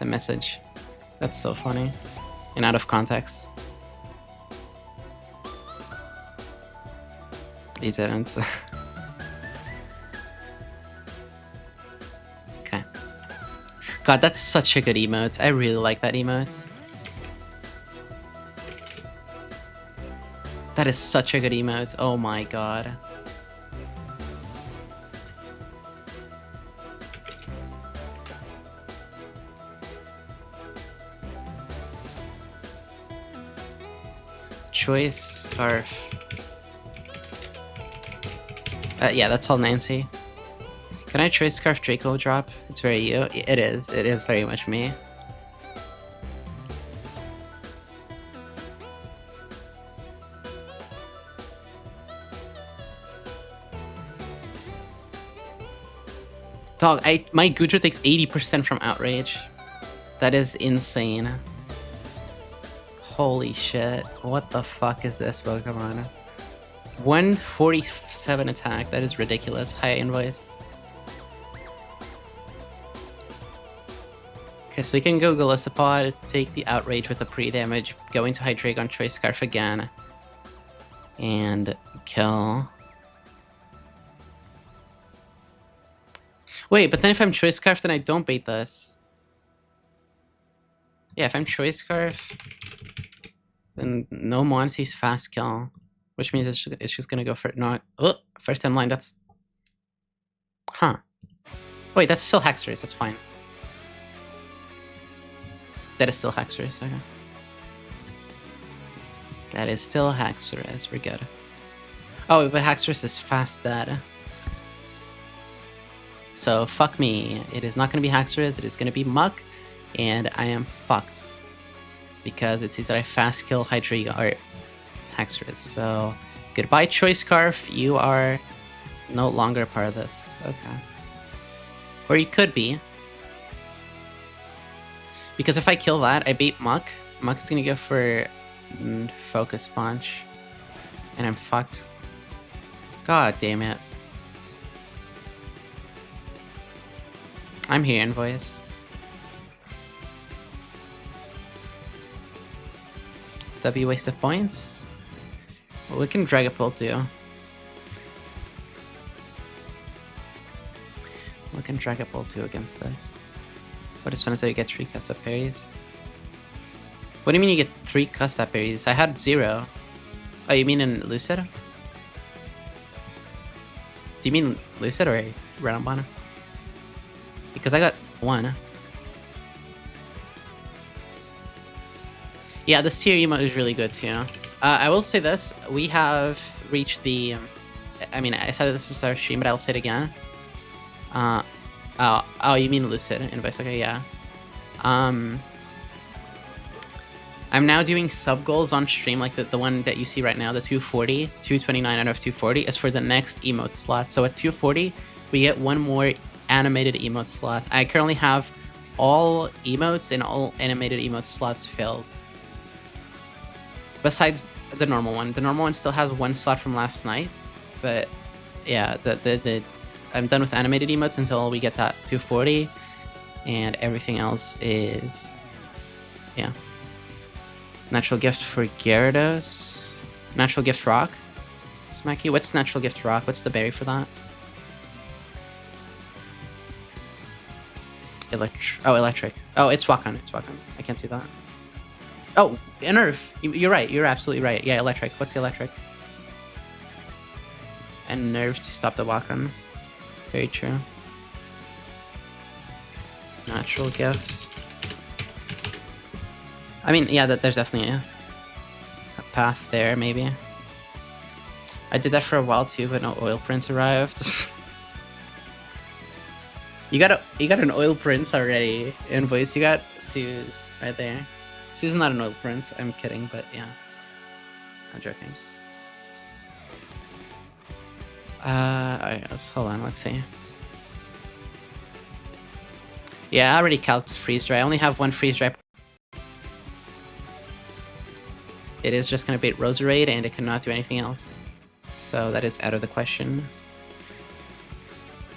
message? That's so funny and out of context. He didn't. Okay. God, that's such a good emote. I really like that emote. That is such a good emote. Oh my god. Choice scarf. Yeah, that's all Nancy. Can I choice scarf Draco drop? It's very you. It is. It is very much me. Dog, my Gudra takes 80% from Outrage. That is insane. Holy shit. What the fuck is this Pokemon? 147 attack. That is ridiculous. High invoice. Okay, so we can go Golisopod, take the Outrage with a pre-damage, go into Hydreigon, Choice Scarf again, and kill. Wait, but then if I'm Choice Scarf, then I don't bait this. Yeah, if I'm Choice Scarf, then no Monty's fast kill, which means it's just gonna go for not. Oh, first 10 line. That's. Huh. Wait, that's still Hexers. That's fine. That is still Hexers. Okay. That is still Hexers. We're good. Oh, but Hexers is fast dead. So fuck me. It is not gonna be Hexers. It is gonna be Muck, and I am fucked. Because it sees that I fast kill Hydreigon or Hexers. So goodbye, Choice Scarf. You are no longer part of this. Okay. Or you could be. Because if I kill that, I beat Muck. Muck is gonna go for Focus Punch. And I'm fucked. God damn it. I'm here, Invoice. Would that be a waste of points? Well, we can Dragapult too. We can Dragapult too against this. But it's fun to say you get 3 custom parries. What do you mean you get 3 custom parries? I had 0. Oh, you mean in Lucid? Do you mean Lucid or Renabana? Because I got 1. Yeah, this tier emote is really good too. I will say this, we have reached the... I mean, I said this is our stream, but I'll say it again. Oh, you mean Lucid Invoice, okay, yeah. I'm now doing sub goals on stream, like the one that you see right now, the 240, 229 out of 240 is for the next emote slot. So at 240, we get 1 more animated emote slot. I currently have all emotes and all animated emote slots filled. Besides the normal one. The normal one still has 1 slot from last night, but yeah, I'm done with animated emotes until we get that 240, and everything else is, yeah. Natural Gift for Gyarados. Natural Gift Rock. Smacky, what's Natural Gift Rock? What's the berry for that? Electric. Oh, it's Wakan. It's Wakan. I can't do that. Oh, a Nerf. You're right. You're absolutely right. Yeah, Electric. What's the Electric? And Nerves to stop the Wakan. Very true. Natural Gifts. I mean, yeah, there's definitely a path there, maybe. I did that for a while too, but no oil prints arrived. You got an oil prince already, Invoice. You got Suze right there. Suze is not an oil prince. I'm kidding, but yeah. I'm joking. Alright, hold on, let's see. Yeah, I already calced freeze dry. I only have one freeze dry. It is just gonna bait Roserade and it cannot do anything else. So that is out of the question.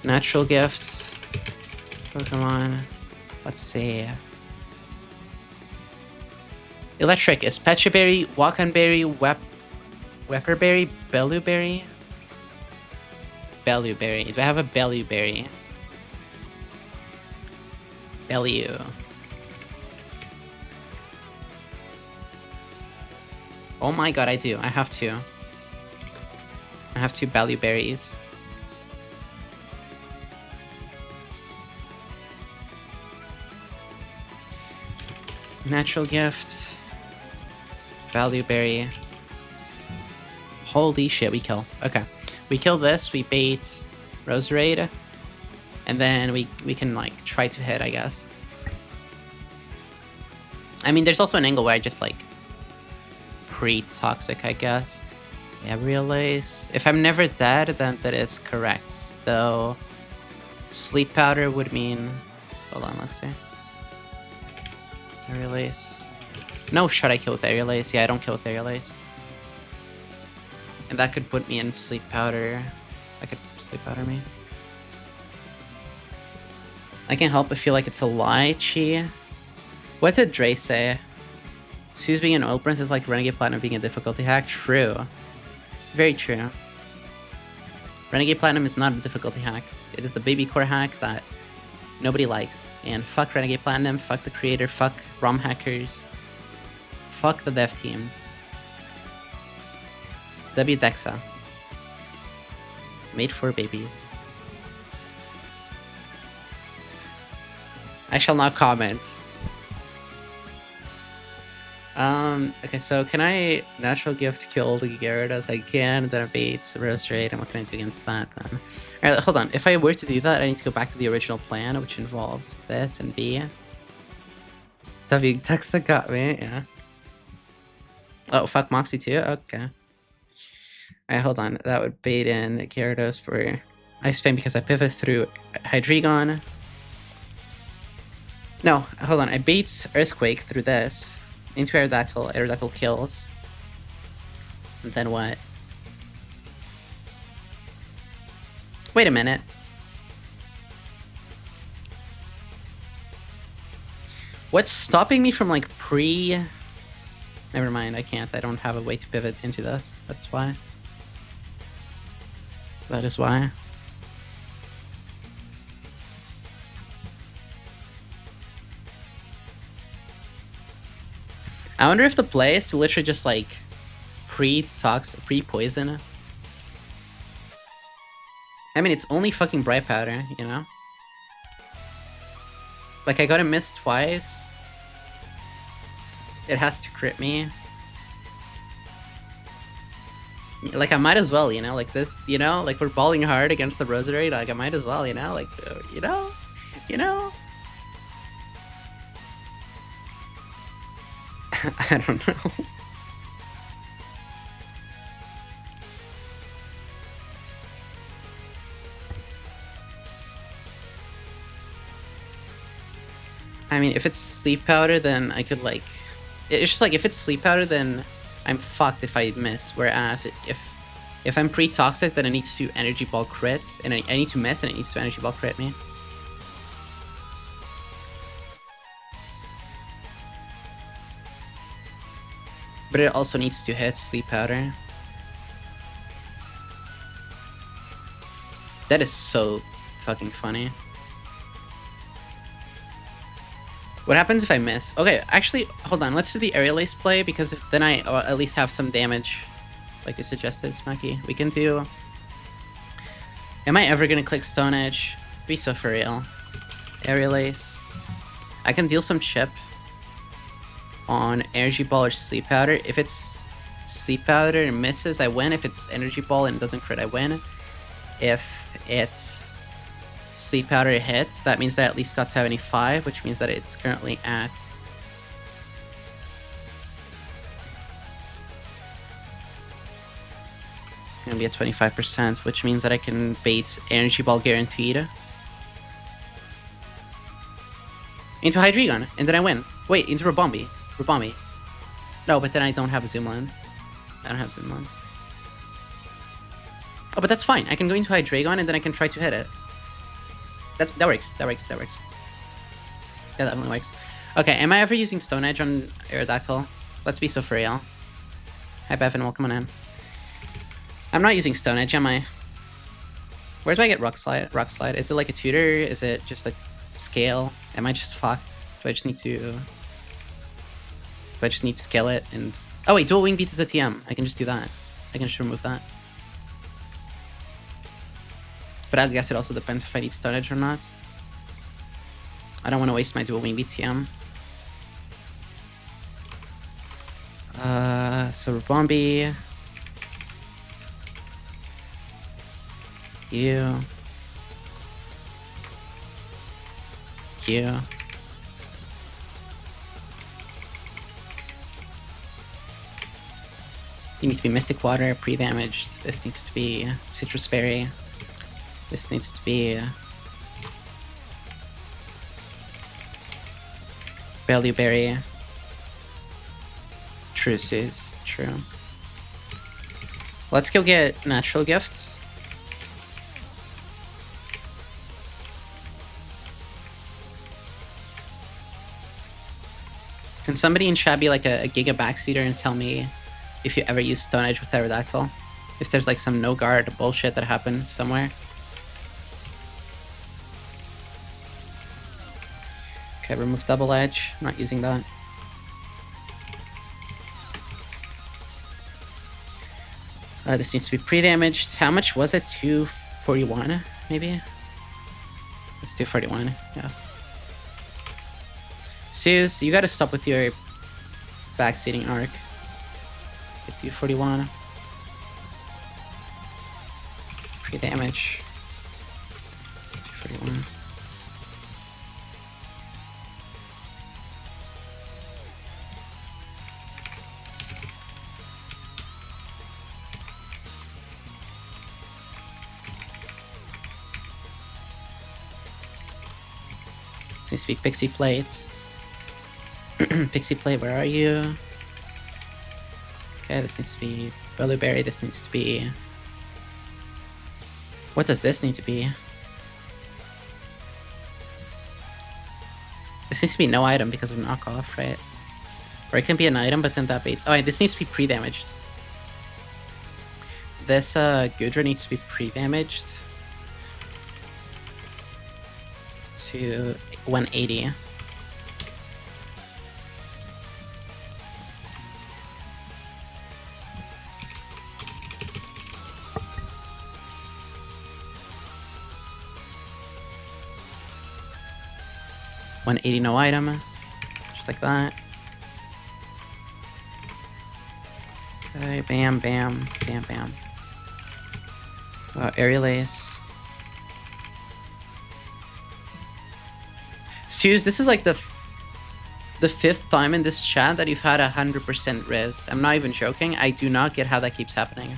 Natural gifts. Pokemon. Let's see. Electric is Pechaberry, Wakanberry, Wepperberry, Belluberry? Belluberry. Do I have a Belluberry? Bellu. Oh my god, I do. I have two. I have two Belluberries. Natural gift. Belluberry. Holy shit, we kill. Okay. We kill this, we bait Roserade, and then we can, like, try to hit, I guess. I mean, there's also an angle where I just, like, pre-toxic, I guess. Aerial Ace. If I'm never dead, then that is correct. Though, Sleep Powder would mean... Hold on, let's see. Aerial Ace. No shot I kill with Aerial Ace. Yeah, I don't kill with Aerial Ace. And that could put me in Sleep Powder. That could Sleep Powder me. I can't help but feel like it's a lie, Chi. What did Dre say? Suze being an oil prince is like Renegade Platinum being a difficulty hack? True. Very true. Renegade Platinum is not a difficulty hack. It is a baby core hack that nobody likes. And fuck Renegade Platinum, fuck the creator, fuck ROM hackers. Fuck the dev team. W Dexa. Made for babies. I shall not comment. Okay, so can I natural gift kill the Gyarados? I can, then I bait Roserade, and what can I do against that then? Alright, hold on. If I were to do that, I need to go back to the original plan, which involves this and B. W Dexa got me, yeah. Oh, fuck Moxie too? Okay. Alright, hold on. That would bait in Gyarados for Ice Fang because I pivot through Hydreigon. No, hold on. I bait Earthquake through this into Aerodactyl. Aerodactyl kills. And then what? Wait a minute. What's stopping me from, like, pre... Never mind, I can't. I don't have a way to pivot into this. That's why. That is why. I wonder if the play is to literally just, like, pre-poison. I mean, it's only fucking Bright Powder, you know? Like, I gotta miss twice. It has to crit me. Like, I might as well, you know? Like, this, you know? Like, we're balling hard against the Roserade. Like, I might as well, you know? Like, you know? You know? I don't know. I mean, if it's Sleep Powder, then I could, like... It's just like, if it's Sleep Powder, then I'm fucked if I miss. Whereas, if I'm pre-toxic, then I need to Energy Ball crit, and I need to miss, and it needs to Energy Ball crit me. But it also needs to hit Sleep Powder. That is so fucking funny. What happens if I miss? Okay, actually, hold on. Let's do the Aerial Ace play, because then I at least have some damage. Like you suggested, Smacky. We can do... Am I ever gonna click Stone Edge? Be so for real. Aerial Ace. I can deal some chip on Energy Ball or Sleep Powder. If it's Sleep Powder and misses, I win. If it's Energy Ball and doesn't crit, I win. If it's Sleep Powder hits, that means that I at least got 75, which means that it's currently at... It's gonna be at 25%, which means that I can bait Energy Ball guaranteed. Into Hydreigon, and then I win. Wait, into Rabombi. Rabombi. No, but then I don't have a Zoom Lens. I don't have Zoom Lens. Oh, but that's fine. I can go into Hydreigon, and then I can try to hit it. That works. That works. That works. Yeah, that definitely works. Okay, am I ever using Stone Edge on Aerodactyl? Let's be so for real. Hi, Bevan. Welcome on in. I'm not using Stone Edge, am I? Where do I get Rock Slide? Rock Slide? Is it like a tutor? Is it just like scale? Am I just fucked? Do I just need to scale it and... Oh wait, Dual Wing Beat is a TM. I can just do that. I can just remove that. But I guess it also depends if I need Stone Edge or not. I don't want to waste my Dual Wing Beat TM. So Rabombi. You. You need to be Mystic Water, pre-damaged. This needs to be Citrus Berry. This needs to be Value Berry. True, Sus. True. Let's go get Natural Gifts. Can somebody in chat be like a Giga Backseater and tell me if you ever use Stone Edge with Aerodactyl? If there's like some no guard bullshit that happens somewhere. Okay, remove Double Edge. I'm not using that. This needs to be pre-damaged. How much was it? 241, maybe? It's 241, yeah. Sus, you gotta stop with your backseating arc. Get 241. Pre-damage. 241. This needs to be Pixie Plates. Pixie Plate, where are you? Okay, this needs to be Berry. This needs to be... What does this need to be? This needs to be no item because of knockoff, right? Or it can be an item, but then that baits... Oh, this needs to be pre-damaged. This Gudra needs to be pre-damaged to 180. No item, just like that. Okay, bam, bam, bam, bam. Aerial Ace. Sus, this is like the 5th time in this chat that you've had 100% res. I'm not even joking. I do not get how that keeps happening.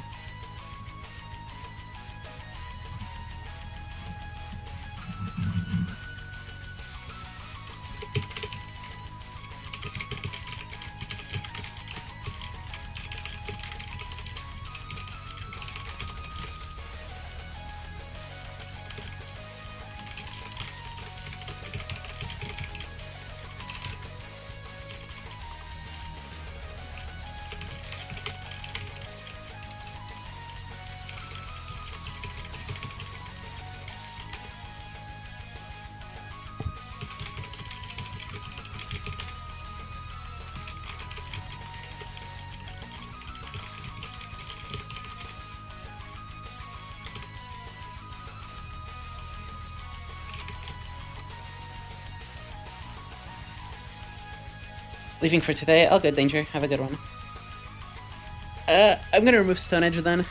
Leaving for today. All good, Danger. Have a good one. I'm gonna remove Stone Edge then.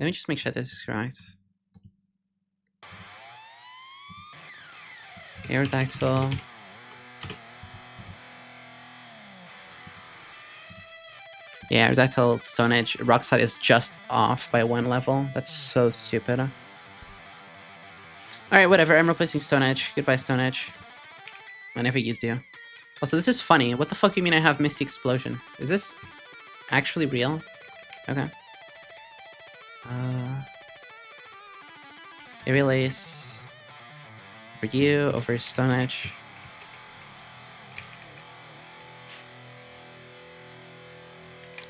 Let me just make sure this is correct. Aerodactyl. Yeah, Redactyl Stone Edge. Rock Slide is just off by 1 level. That's so stupid. Alright, whatever. I'm replacing Stone Edge. Goodbye, Stone Edge. I never used you. Also, this is funny. What the fuck do you mean I have Misty Explosion? Is this actually real? Okay. Aerial Ace. Over you, over Stone Edge.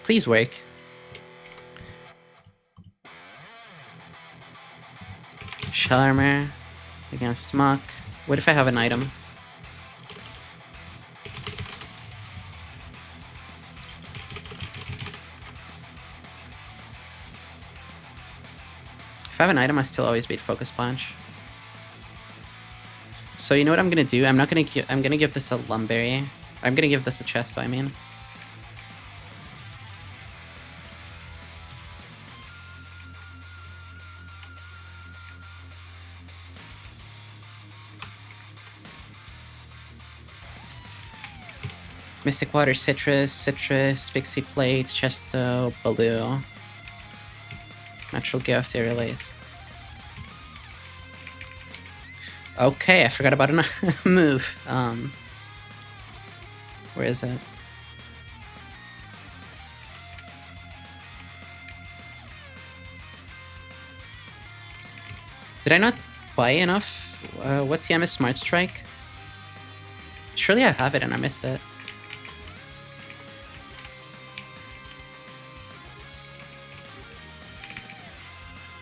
Please work. Shell Armor against Muck. What if I have an item? If I have an item, I still always beat Focus Punch. So you know what I'm gonna do? I'm gonna give this a Lumberry. I'm gonna give this a chest, I mean. Mystic Water, Citrus, Pixie Plate, Chesto, Baloo. Natural Gift, Aerial Ace. Okay, I forgot about a move. Where is it? Did I not buy enough? What TM is Smart Strike? Surely I have it and I missed it.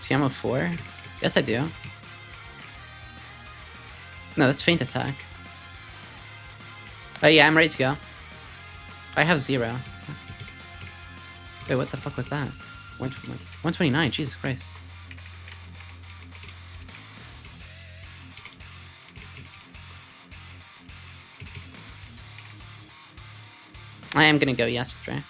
TM of 4? Yes, I do. No, that's Feint Attack. Oh yeah, I'm ready to go. I have 0. Wait, what the fuck was that? 129, Jesus Christ. I am gonna go yesterday.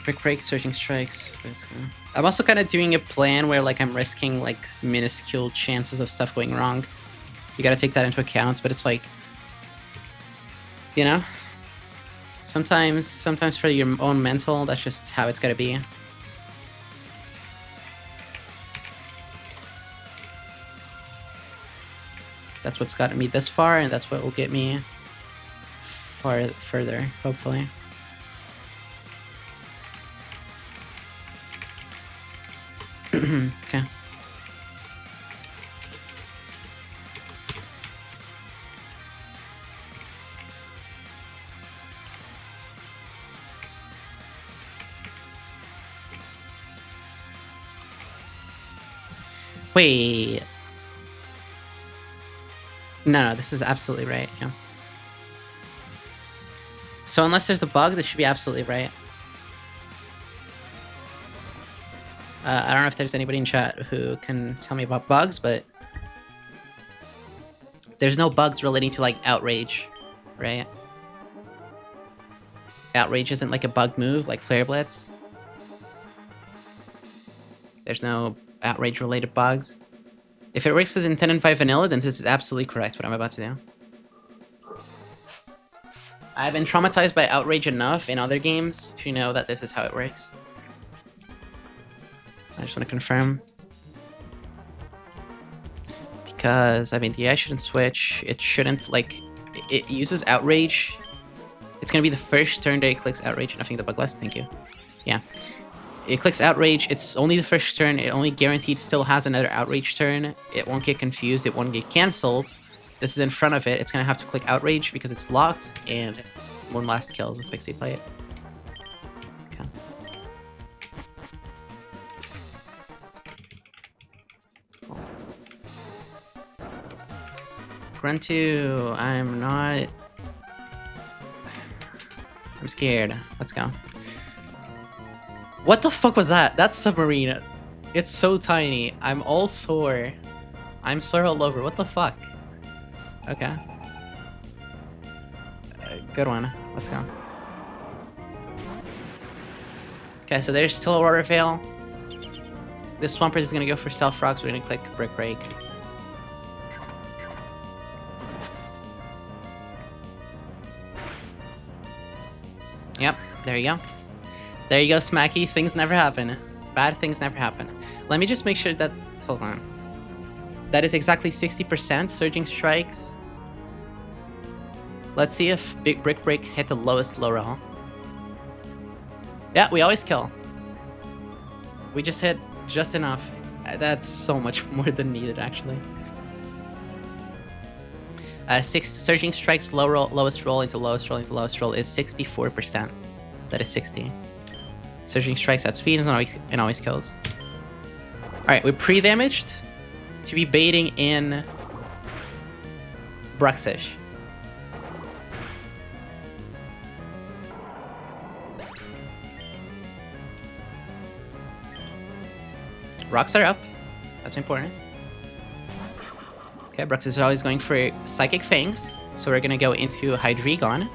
Quick Break, Searching Strikes. Let's go. I'm also kind of doing a plan where like I'm risking like minuscule chances of stuff going wrong. You gotta take that into account, but it's like, you know, sometimes for your own mental, that's just how it's gotta be. That's what's gotten me this far, and that's what will get me further, hopefully. Okay. Wait. No, this is absolutely right, yeah. So unless there's a bug, this should be absolutely right. I don't know if there's anybody in chat who can tell me about bugs, but there's no bugs relating to like Outrage, right? Outrage isn't like a bug move like Flare Blitz. There's no Outrage related bugs. If it works as intended by vanilla, then this is absolutely correct what I'm about to do. I've been traumatized by Outrage enough in other games to know that this is how it works. I just want to confirm. Because, I mean, the AI shouldn't switch. It shouldn't, like... It uses Outrage. It's going to be the first turn that it clicks Outrage. Nothing the bug list. Thank you. Yeah. It clicks Outrage. It's only the first turn. It only guaranteed still has another Outrage turn. It won't get confused. It won't get cancelled. This is in front of it. It's going to have to click Outrage because it's locked. And one last kill with Pixie Plate. Okay. Gruntu, I'm not... I'm scared. Let's go. What the fuck was that? That's Submarine. It's so tiny. I'm all sore. I'm sore all over. What the fuck? Okay. Good one. Let's go. Okay, so there's still a Water Veil. This Swampert is gonna go for Stealth Rock, so we're gonna click Brick Break. Yep, there you go. There you go, Smacky. Things never happen. Bad things never happen. Let me just make sure that... Hold on. That is exactly 60% Surging Strikes. Let's see if Big Brick Break hit the lowest low roll. Yeah, we always kill. We just hit just enough. That's so much more than needed, actually. 6 Surging Strikes low roll, lowest roll into lowest roll into lowest roll is 64%. That is 60. Surging Strikes at speed and always kills. Alright, we're pre-damaged to be baiting in Bruxish. Rocks are up. That's important. Okay, Bruxish is always going for Psychic Fangs, so we're gonna go into Hydreigon.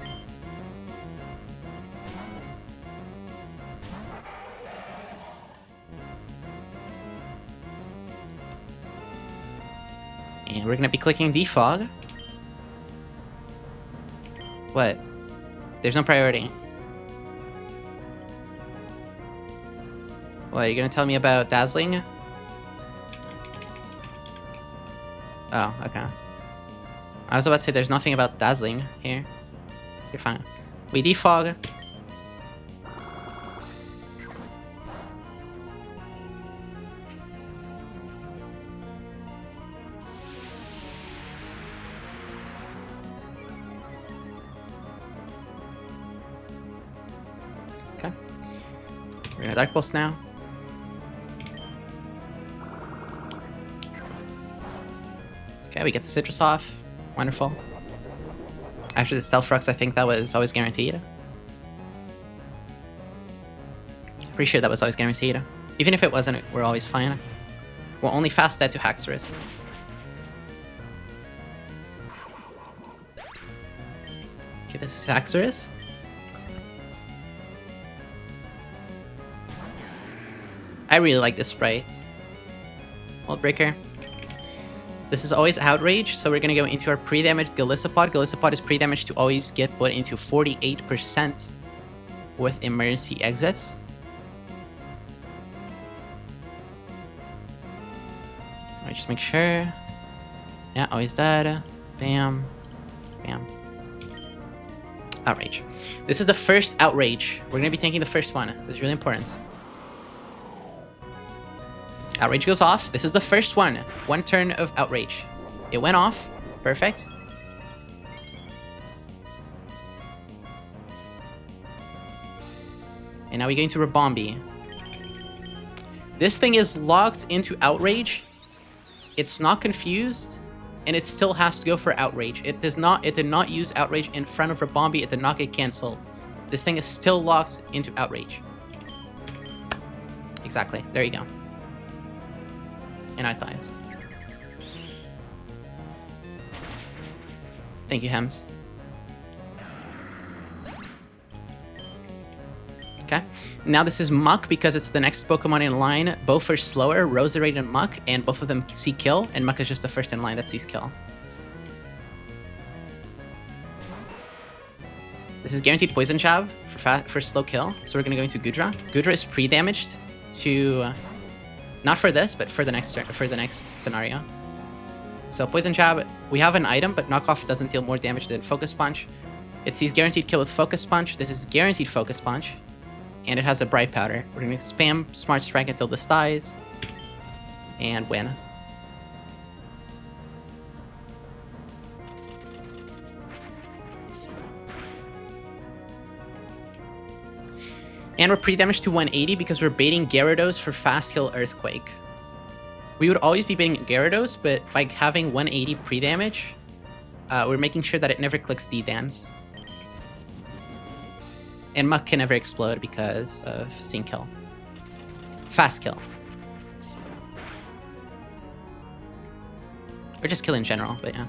And we're gonna be clicking Defog. What? There's no priority. What, you're gonna tell me about Dazzling? Oh, okay. I was about to say there's nothing about Dazzling here. You're fine. We Defog. Okay. We're gonna Dark Pulse now. Okay, we get the Citrus off. Wonderful. After the Stealth Rocks, I think that was always guaranteed. Pretty sure that was always guaranteed. Even if it wasn't, we're always fine. We're only fast dead to Haxorus. Okay, this is Haxorus. I really like this sprite. Mold Breaker. This is always Outrage, so we're gonna go into our pre-damaged Golisopod. Golisopod is pre-damaged to always get put into 48% with emergency exits. Alright, just make sure. Yeah, always dead. Bam. Bam. Outrage. This is the first Outrage. We're gonna be taking the first one. This is really important. Outrage goes off. This is the first one. One turn of Outrage. It went off. Perfect. And now we go into Rabombi. This thing is locked into Outrage. It's not confused. And it still has to go for Outrage. It did not use Outrage in front of Rabombi. It did not get cancelled. This thing is still locked into Outrage. Exactly. There you go. And it dies. Thank you, Hems. Okay. Now this is Muck because it's the next Pokemon in line. Both are slower, Roserade and Muck, and both of them see kill, and Muck is just the first in line that sees kill. This is guaranteed Poison Jab for slow kill, so we're gonna go into Goodra. Goodra is pre-damaged to not for this, but for the next scenario. So Poison Jab, we have an item, but Knockoff doesn't deal more damage than Focus Punch. It sees guaranteed kill with Focus Punch. This is guaranteed Focus Punch. And it has a Bright Powder. We're going to spam Smart Strike until this dies. And win. And we're pre-damaged to 180 because we're baiting Gyarados for Fast Kill Earthquake. We would always be baiting Gyarados, but by having 180 pre-damage, we're making sure that it never clicks D-Dance. And Muck can never explode because of seeing kill. Fast kill. Or just kill in general, but yeah.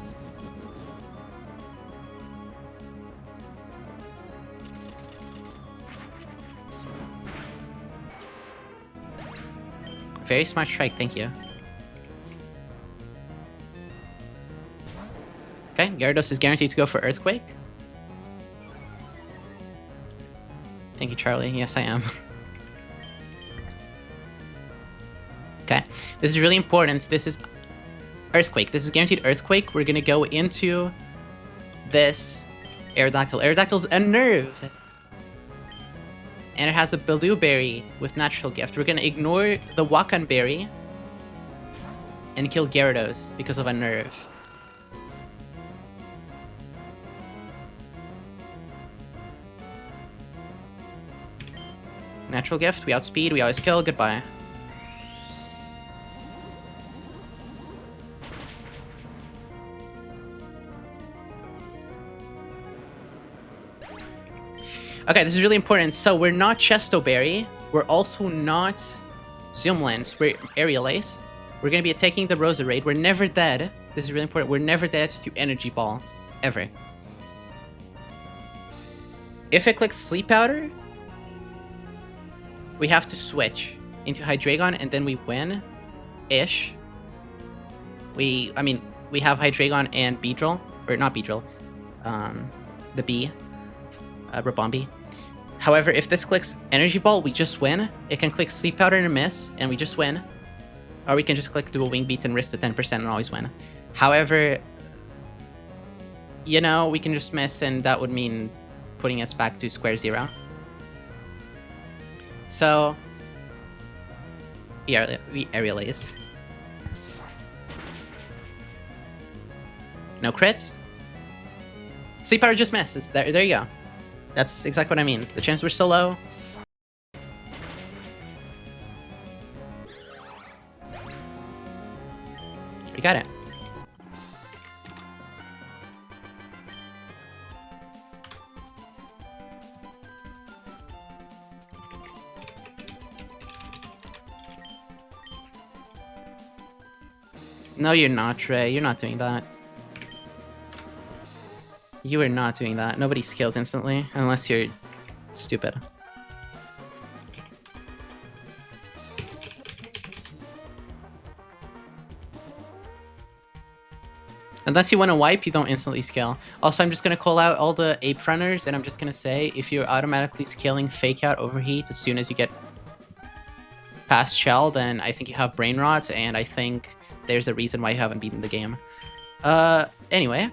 Very smart strike, thank you. Okay, Gyarados is guaranteed to go for Earthquake. Thank you, Charlie. Yes, I am. Okay, this is really important. This is Earthquake. This is guaranteed Earthquake. We're gonna go into this Aerodactyl. Aerodactyl's a nerve. And it has a Blueberry with Natural Gift. We're gonna ignore the Wakan Berry and kill Gyarados because of a nerve. Natural Gift, we outspeed, we always kill, goodbye. Okay, this is really important. So we're not Chesto Berry. We're also not Zoomland. We're Aerial Ace. We're going to be attacking the Roserade. We're never dead. This is really important. We're never dead to Energy Ball. Ever. If it clicks Sleep Powder, we have to switch into Hydreigon and then we win. Ish. We have Hydreigon and Beedrill. Or not Beedrill. The Bee. Rabombi. However, if this clicks Energy Ball, we just win. It can click Sleep Powder and miss, and we just win. Or we can just click do a Wing Beat and risk the 10% and always win. However, you know, we can just miss, and that would mean putting us back to square zero. So, we Aerial Ace. No crits. Sleep Powder just misses. There you go. That's exactly what I mean. The chances were so low. We got it. No, you're not, Trey. You're not doing that. You are not doing that. Nobody scales instantly, unless you're stupid. Unless you want to wipe, you don't instantly scale. Also, I'm just going to call out all the Ape runners, and I'm just going to say, if you're automatically scaling Fake Out Overheat as soon as you get past Shell, then I think you have Brain Rot, and I think there's a reason why you haven't beaten the game. Anyway.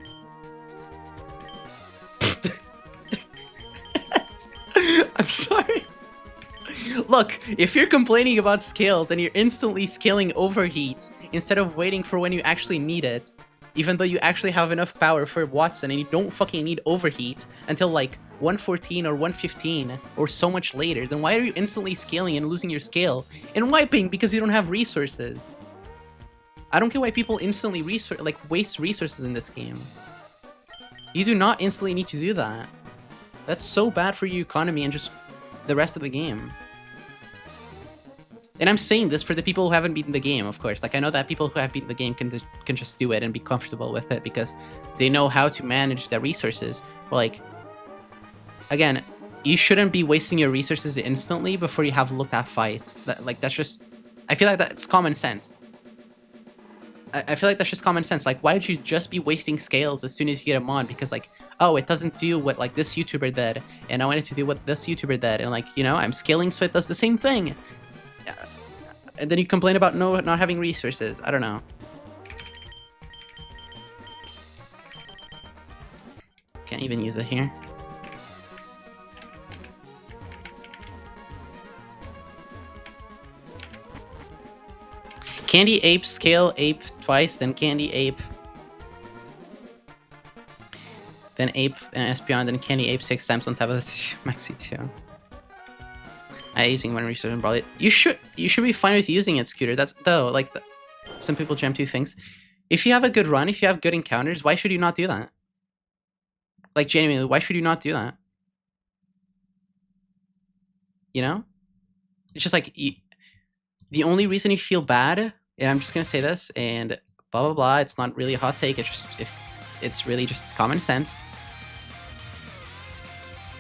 I'm sorry. Look, if you're complaining about scales and you're instantly scaling Overheat instead of waiting for when you actually need it, even though you actually have enough power for Watson and you don't fucking need Overheat until like 114 or 115 or so much later, then why are you instantly scaling and losing your scale and wiping because you don't have resources? I don't get why people instantly waste resources in this game. You do not instantly need to do that. That's so bad for your economy and just the rest of the game. And I'm saying this for the people who haven't beaten the game, of course. Like, I know that people who have beaten the game can just do it and be comfortable with it because they know how to manage their resources. But, like, again, you shouldn't be wasting your resources instantly before you have looked at fights. That's just... I feel like that's common sense. I feel like that's just common sense. Like, why would you just be wasting scales as soon as you get a mod? Because, like, oh, it doesn't do what, like, this YouTuber did, and I wanted to do what this YouTuber did, and, like, you know, I'm scaling so it does the same thing. And then you complain about not having resources. I don't know. Can't even use it here. Candy Ape, Scale Ape twice, then Candy Ape. Then Ape and Espeon, then Candy Ape 6 times on top of this Maxi 2. Using one resource and Brawl. You should be fine with using it, Scooter. That's though, like, some people jam two things. If you have a good run, if you have good encounters, why should you not do that? Like, genuinely, why should you not do that? You know? It's just like, the only reason you feel bad, and I'm just gonna say this, and blah blah blah, it's not really a hot take, it's really just common sense.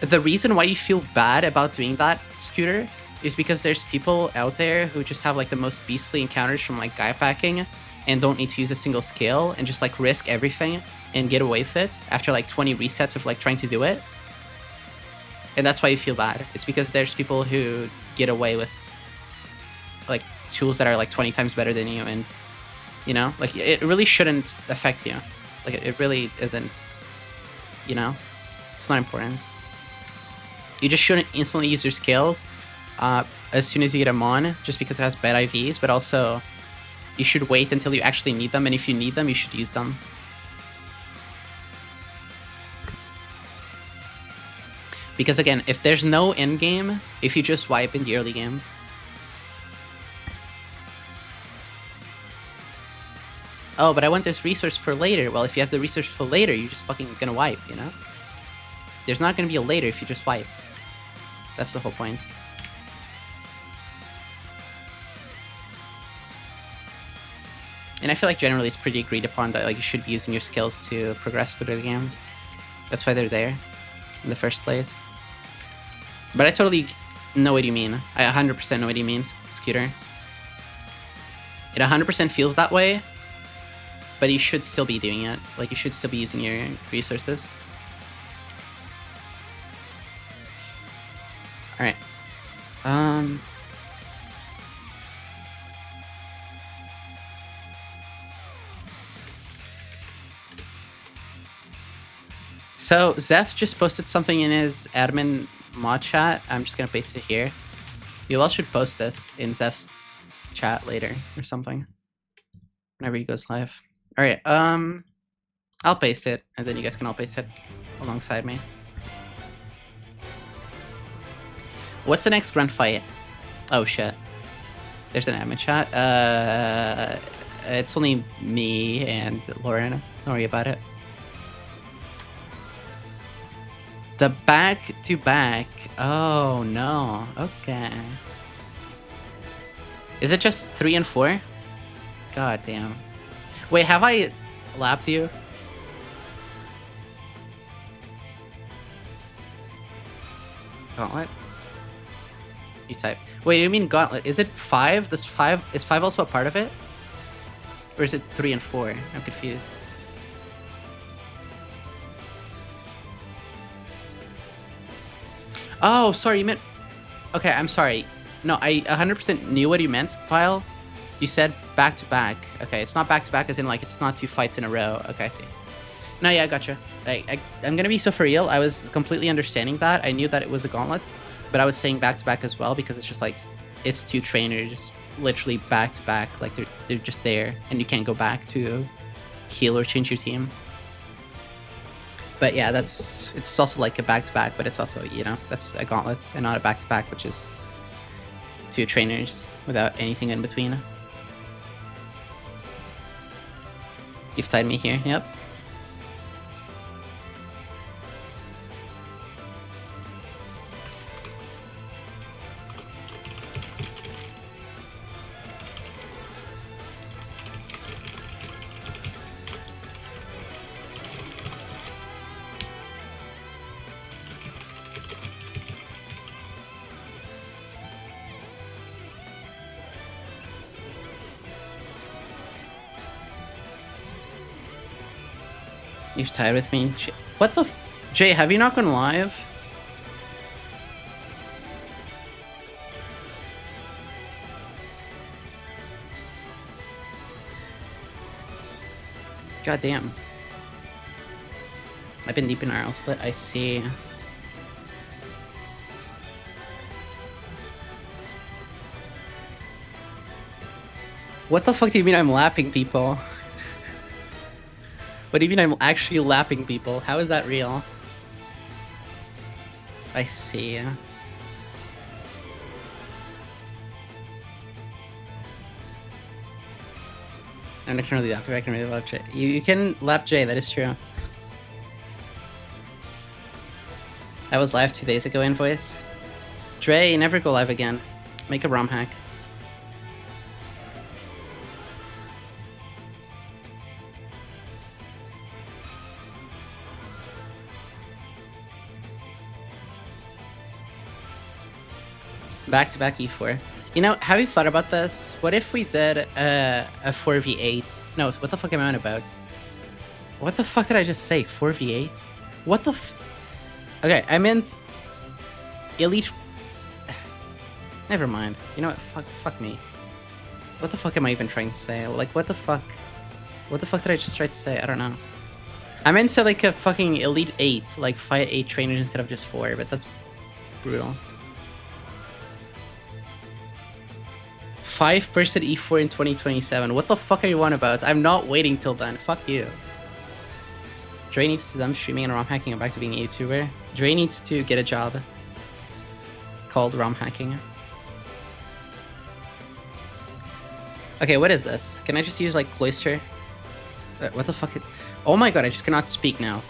The reason why you feel bad about doing that, Scooter, is because there's people out there who just have like the most beastly encounters from like guy packing and don't need to use a single skill and just like risk everything and get away with it after like 20 resets of like trying to do it. And that's why you feel bad. It's because there's people who get away with like tools that are like 20 times better than you, and you know, like it really shouldn't affect you. Like it really isn't, you know, it's not important. You just shouldn't instantly use your skills as soon as you get them on, just because it has bad IVs, but also you should wait until you actually need them, and if you need them, you should use them. Because again, if there's no end game, if you just wipe in the early game, oh, but I want this resource for later. Well, if you have the resource for later, you're just fucking gonna wipe, you know? There's not gonna be a later if you just wipe. That's the whole point. And I feel like generally it's pretty agreed upon that like you should be using your skills to progress through the game. That's why they're there in the first place. But I totally know what you mean. I 100% know what you mean, Scooter. It 100% feels that way, but you should still be doing it. Like, you should still be using your resources. Alright. So, Zeph just posted something in his admin mod chat. I'm just gonna paste it here. You all should post this in Zeph's chat later or something. Whenever he goes live. Alright, I'll paste it, and then you guys can all paste it alongside me. What's the next grunt fight? Oh shit. There's an admin chat. It's only me and Lauren. Don't worry about it. The back-to-back. Oh no. Okay. Is it just 3 and 4? God damn. Wait, have I lapped you? Gauntlet? You type. Wait, you mean Gauntlet? Is it 5? Is 5 also a part of it? Or is it 3 and 4? I'm confused. Oh, sorry, you meant... Okay, I'm sorry. No, I 100% knew what you meant, File. You said back-to-back. Okay, it's not back-to-back as in, like, it's not 2 fights in a row. Okay, I see. No, yeah, I gotcha. I'm gonna be so for real. I was completely understanding that. I knew that it was a gauntlet, but I was saying back-to-back as well because it's just, like, it's 2 trainers literally back-to-back. Like, they're just there, and you can't go back to heal or change your team. But yeah, it's also like a back-to-back, but it's also, you know, that's a gauntlet and not a back-to-back, which is 2 trainers without anything in between. You've tied me here, yep. You've tied with me. What the Jay, have you not gone live? God damn. I've been deep in our split, I see. What the fuck do you mean I'm lapping people? What do you mean I'm actually lapping people? How is that real? I see. I'm not gonna really lap. I can really lap Jay. You can lap Jay, that is true. I was live 2 days ago, Invoice. Dre, never go live again. Make a ROM hack. Back-to-back E4. You know, have you thought about this? What if we did a 4v8? No, what the fuck am I on about? What the fuck did I just say? 4v8? What the Okay, I meant... Elite... Never mind. You know what? Fuck me. What the fuck am I even trying to say? Like, what the fuck? What the fuck did I just try to say? I don't know. I meant to like a fucking Elite 8, like fight 8 trainers instead of just 4, but that's brutal. 5% E4 in 2027. What the fuck are you on about? I'm not waiting till then. Fuck you. Dre needs to them streaming and ROM hacking and back to being a YouTuber. Dre needs to get a job called ROM hacking. Okay, what is this? Can I just use like Cloister? What the fuck? Oh my god, I just cannot speak now.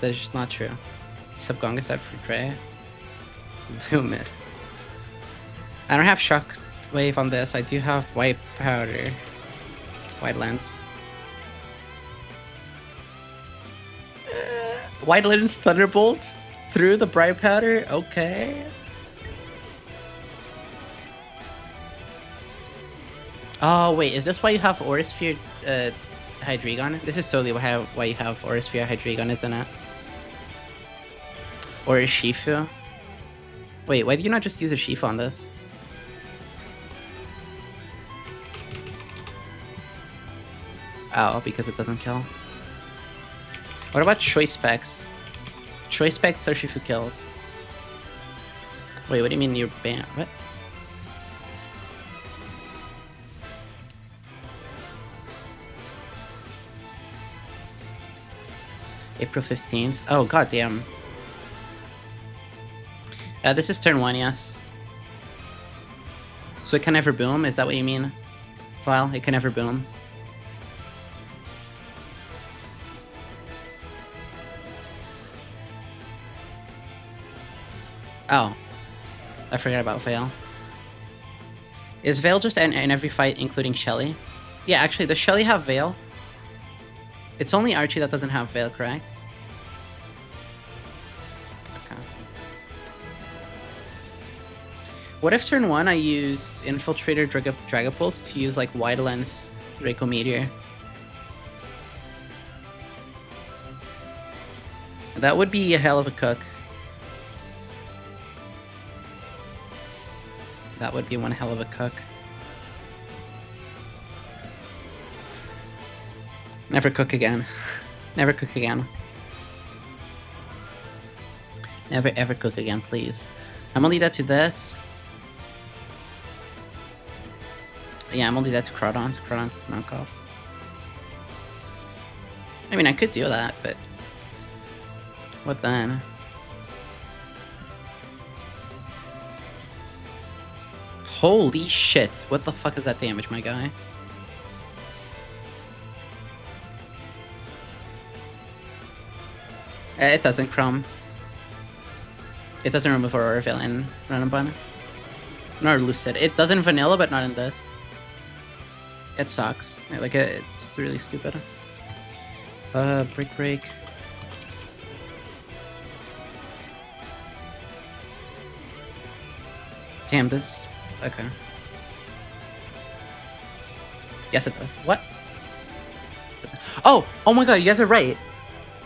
That is just not true. Subgonga set for Dre. Boom it. I don't have Shockwave on this. I do have White Powder. White Lens. White Lens Thunderbolts through the Bright Powder? Okay. Oh, wait. Is this why you have Aura Sphere Hydreigon? This is totally why you have Aura Sphere Hydreigon, isn't it? Or a Shifu? Wait, why do you not just use a Shifu on this? Oh, because it doesn't kill. What about Choice Specs? Choice Specs are Shifu kills. Wait, what do you mean you're banned? What? April 15th. Oh, goddamn. This is turn 1, yes. So it can never boom? Is that what you mean? Well, it can never boom. Oh. I forgot about Veil. Is Veil just in every fight, including Shelly? Yeah, actually, does Shelly have Veil? It's only Archie that doesn't have Veil, correct? Okay. What if turn 1 I used Infiltrator Dragapulse to use like Wide Lens Draco Meteor? That would be a hell of a cook. That would be one hell of a cook. Never cook again. Never cook again. Never ever cook again, please. I'm only dead to this. Yeah, I'm only dead to Crawdons. Crawdon knockoff. I mean, I could do that, but... what then? Holy shit. What the fuck is that damage, my guy? It doesn't Chrome. It doesn't remove Aurora Veil in Runabun. Nor Lucid. It doesn't Vanilla, but not in this. It sucks. Like, it's really stupid. Break. Damn, this... okay. Yes, it does. What? Doesn't... Oh my god, you guys are right.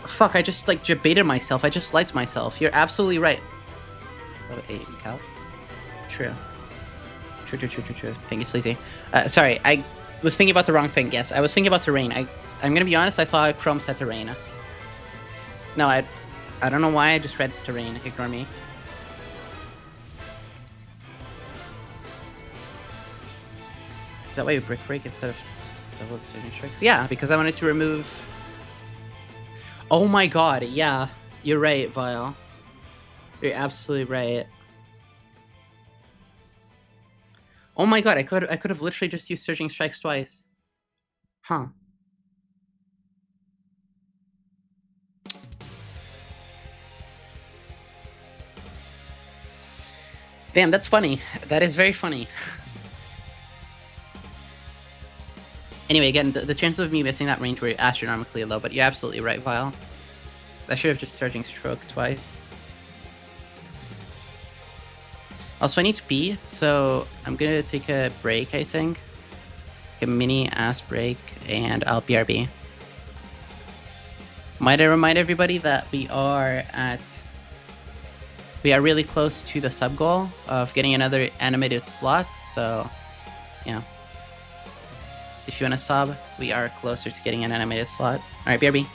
Fuck, I just, like, baited myself. I just lied to myself. You're absolutely right. Level 8 in Cal. True. Thank you, Sleazy. Sorry, I was thinking about the wrong thing. Yes, I was thinking about Terrain. I'm gonna be honest, I thought Chrome said Terrain. No, I don't know why, I just read Terrain. Ignore me. Is that why you Break instead of double Surging Strikes? Yeah, because I wanted to remove... Oh my god, yeah. You're right, Vile. You're absolutely right. Oh my god, I could have literally just used Surging Strikes twice. Huh. Damn, that's funny. That is very funny. Anyway, again, the chances of me missing that range were astronomically low, but you're absolutely right, Vile. I should have just Surging Stroke twice. Also, I need to pee, so I'm gonna take a break, I think. A mini ass break, and I'll BRB. Might I remind everybody that we are really close to the sub goal of getting another animated slot, so yeah. If you want to sub, we are closer to getting an animated slot. Alright, BRB.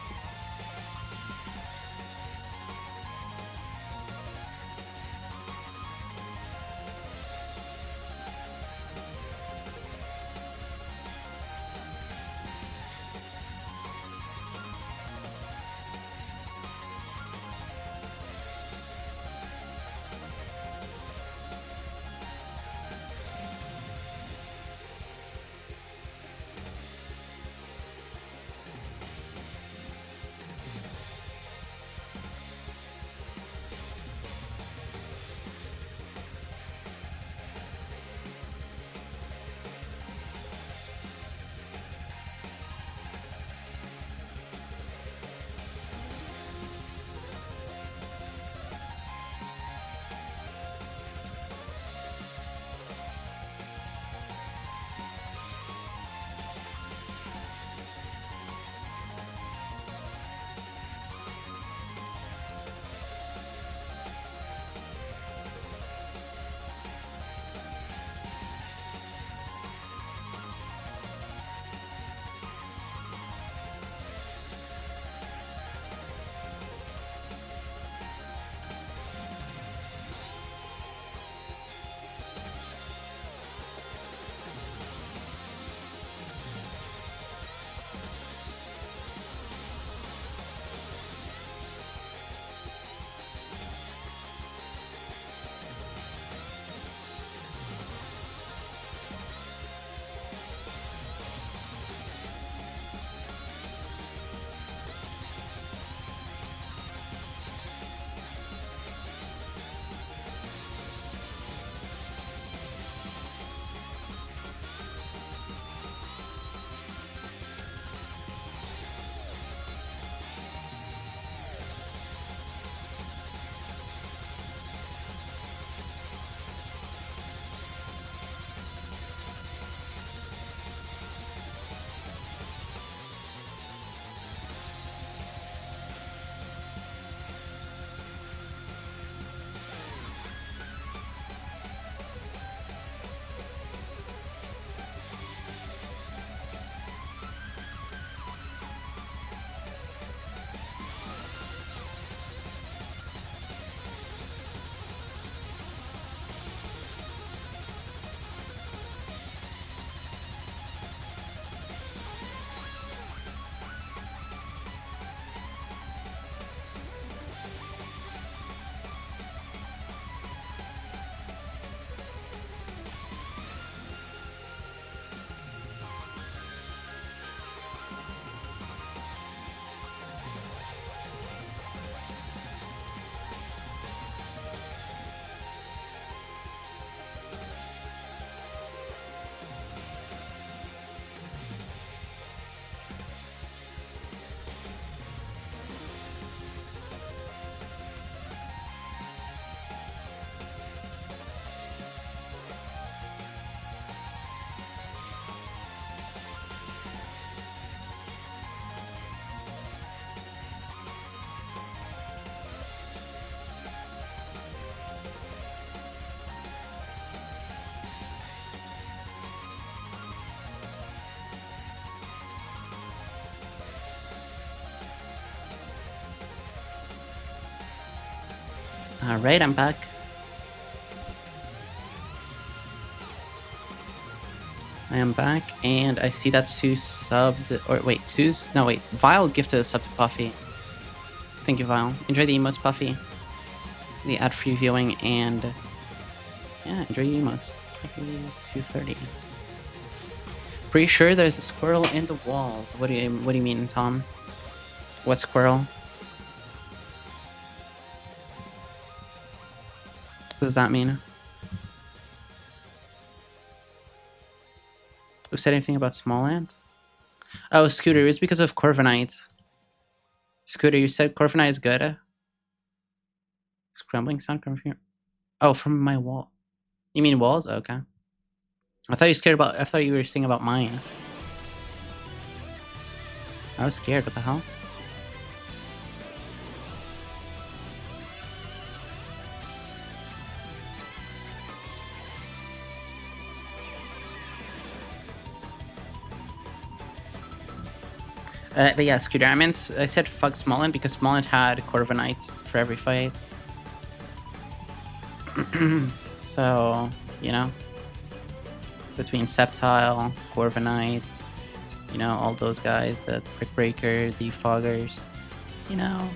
Alright, I'm back. I am back, and I see that Sue subbed. Or wait, Sue's? No, wait. Vile gifted a sub to Puffy. Thank you, Vile. Enjoy the emotes, Puffy. The ad free viewing, and yeah, enjoy the emotes. Puffy 230. Pretty sure there's a squirrel in the walls. What do you mean, Tom? What squirrel? What does that mean? Who said anything about Smallland? Oh, Scooter, it's because of Corviknight. Scooter, you said Corviknight is good? Scrambling sound coming from here. Oh, from my wall. You mean walls? Okay. I thought you were saying about mine. I was scared. What the hell? But yeah, Scooter. I said fuck Smolland because Smolland had Corviknights for every fight. So, you know, between Sceptile, Corviknight, you know, all those guys, the Quick Breaker, the Foggers, you know.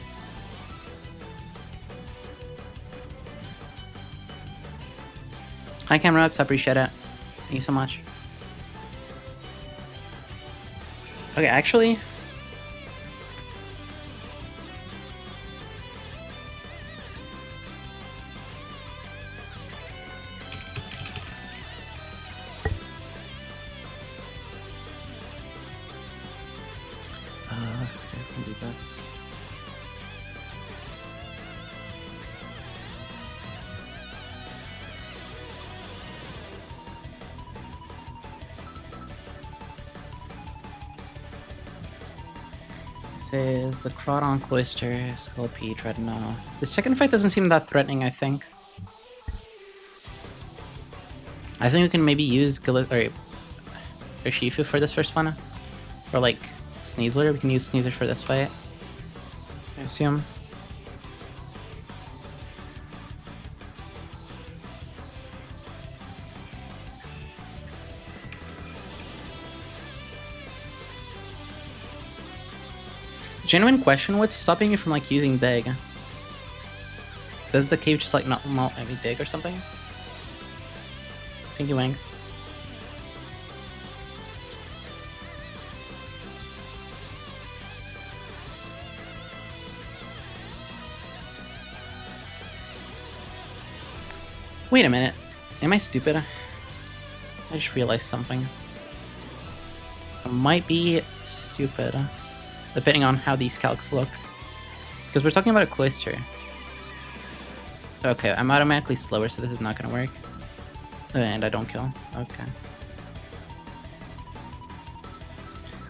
Hi, Camera Ups. I appreciate it. Thank you so much. Okay, actually, okay, I'll do this. This is the Crawdon Cloister, Scolipede, Dreadnought. The second fight doesn't seem that threatening, I think. I think we can maybe use or Shifu for this first one. Or like Sneasler. We can use Sneasler for this fight, I assume. Genuine question, what's stopping you from like using Big? Does the cave just like not any big or something? Thank you, Wang. Wait a minute. Am I stupid? I just realized something. I might be stupid, depending on how these calcs look. Because we're talking about a cloister. Okay, I'm automatically slower, so this is not gonna work. And I don't kill. Okay.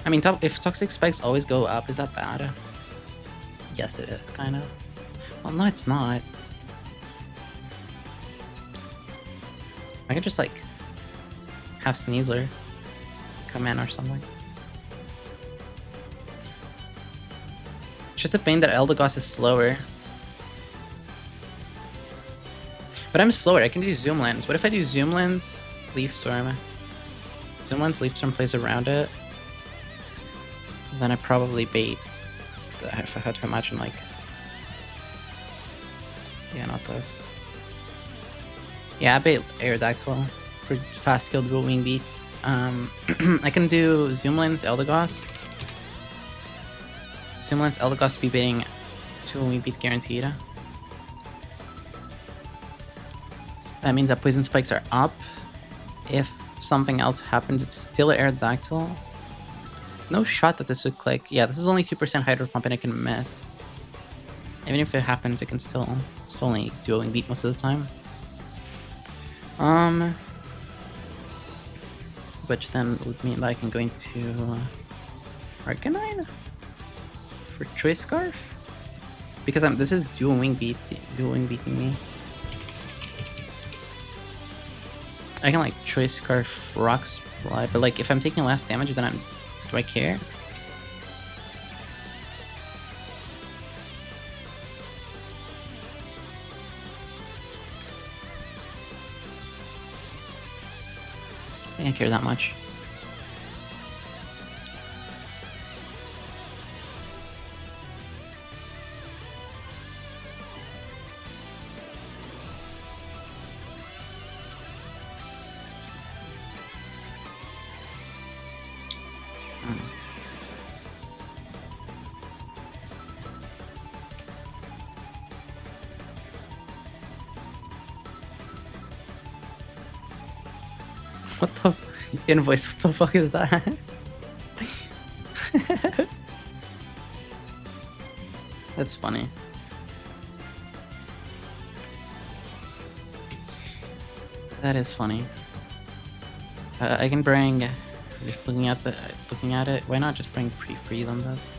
I mean, if toxic spikes always go up, is that bad? Yes, it is, kind of. Well, no, it's not. I could just, like, have Sneasler come in or something. It's just a pain that Eldegoss is slower. But I'm slower, I can do Zoom Lens. What if I do Zoom Lens, Leaf Storm? Zoom Lens, Leaf Storm plays around it. Then I probably bait. If I had to imagine, like... Yeah, not this. Yeah, I bait Aerodactyl for fast skill dual wing beats. I can do Zoom Lens, Eldegoss. Zoom Lens, Eldegoss be baiting dual wing beat guaranteed. That means that poison spikes are up. If something else happens, it's still Aerodactyl. No shot that this would click. Yeah, this is only 2% Hydro Pump and it can miss. Even if it happens, it can still only dual wing beat most of the time. Which then would mean that I can go into Arcanine for Choice Scarf, because this is dual wing beating me. I can like Choice Scarf Rock Slide, but like if I'm taking less damage, then do I care? I don't care that much. What the invoice? What the fuck is that? That's funny. That is funny. I can bring. Just looking at it. Why not just bring pre-freeze on this?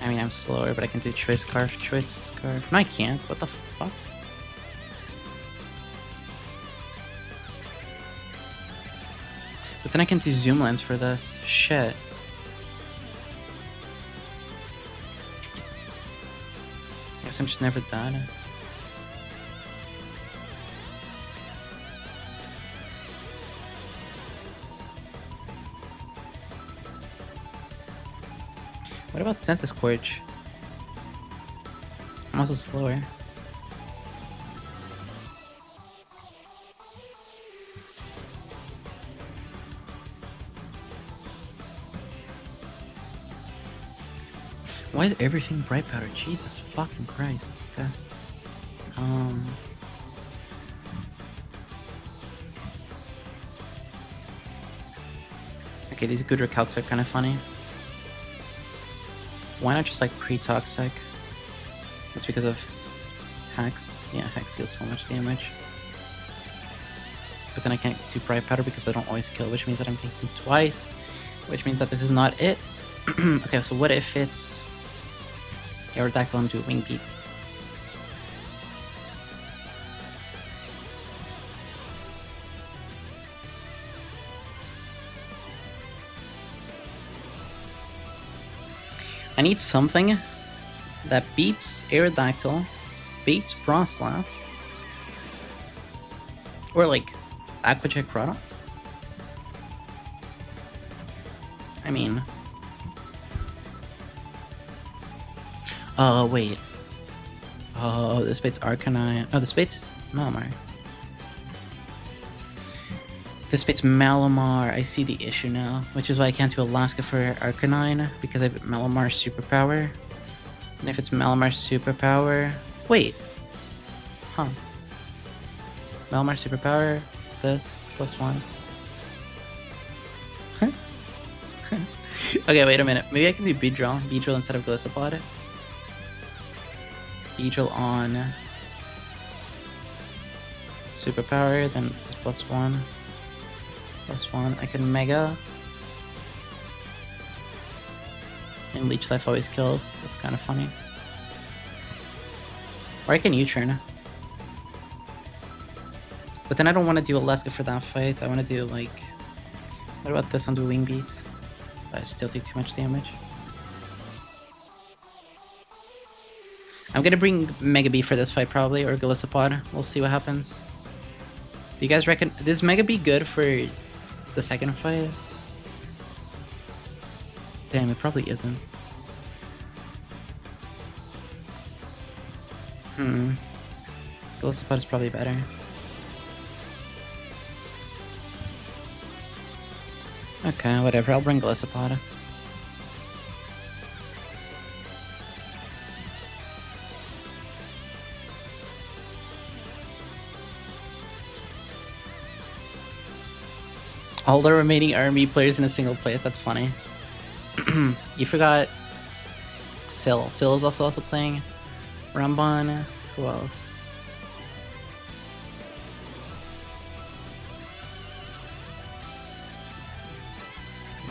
I mean, I'm slower, but I can do choice scarf. No, I can't. What the fuck? But then I can do zoom lens for this. Shit. Guess I'm just never done. What about Senses Scorch? I'm also slower. Why is everything bright powder? Jesus fucking Christ. Okay. Okay, these good recalcs are kind of funny. Why not just like pre-toxic? That's because of Hex. Yeah, Hex deals so much damage. But then I can't do bright powder because I don't always kill, which means that I'm taking twice. Which means that this is not it. Okay, so what if it's Aerodactyl and do wing beats? I need something that beats Aerodactyl, beats Froslass, or like Aquajet products. I mean, oh wait, oh this beats Arcanine. Oh, this beats Malamar. This beats Malamar. I see the issue now, which is why I can't do Alaska for Arcanine, because I have Malamar's superpower. And if it's Malamar's superpower... Wait. Huh. Malamar's superpower, this, +1. Okay, wait a minute. Maybe I can do Beedrill. Beedrill instead of Gliscopod. Beedrill on... superpower, then this is +1. +1. I can Mega. And Leech Life always kills. That's kind of funny. Or I can U-turn. But then I don't want to do Alaska for that fight. I want to do like... What about this on the Wing Beats? I still take too much damage. I'm gonna bring Mega B for this fight probably, or Gliscopod. We'll see what happens. Do you guys reckon... Is Mega B good for the second fight? Damn, it probably isn't. Gliscopod is probably better. Okay, whatever. I'll bring Gliscopod. All the remaining army players in a single place. That's funny. You forgot Syl. Syl is also playing. Ramban. Who else?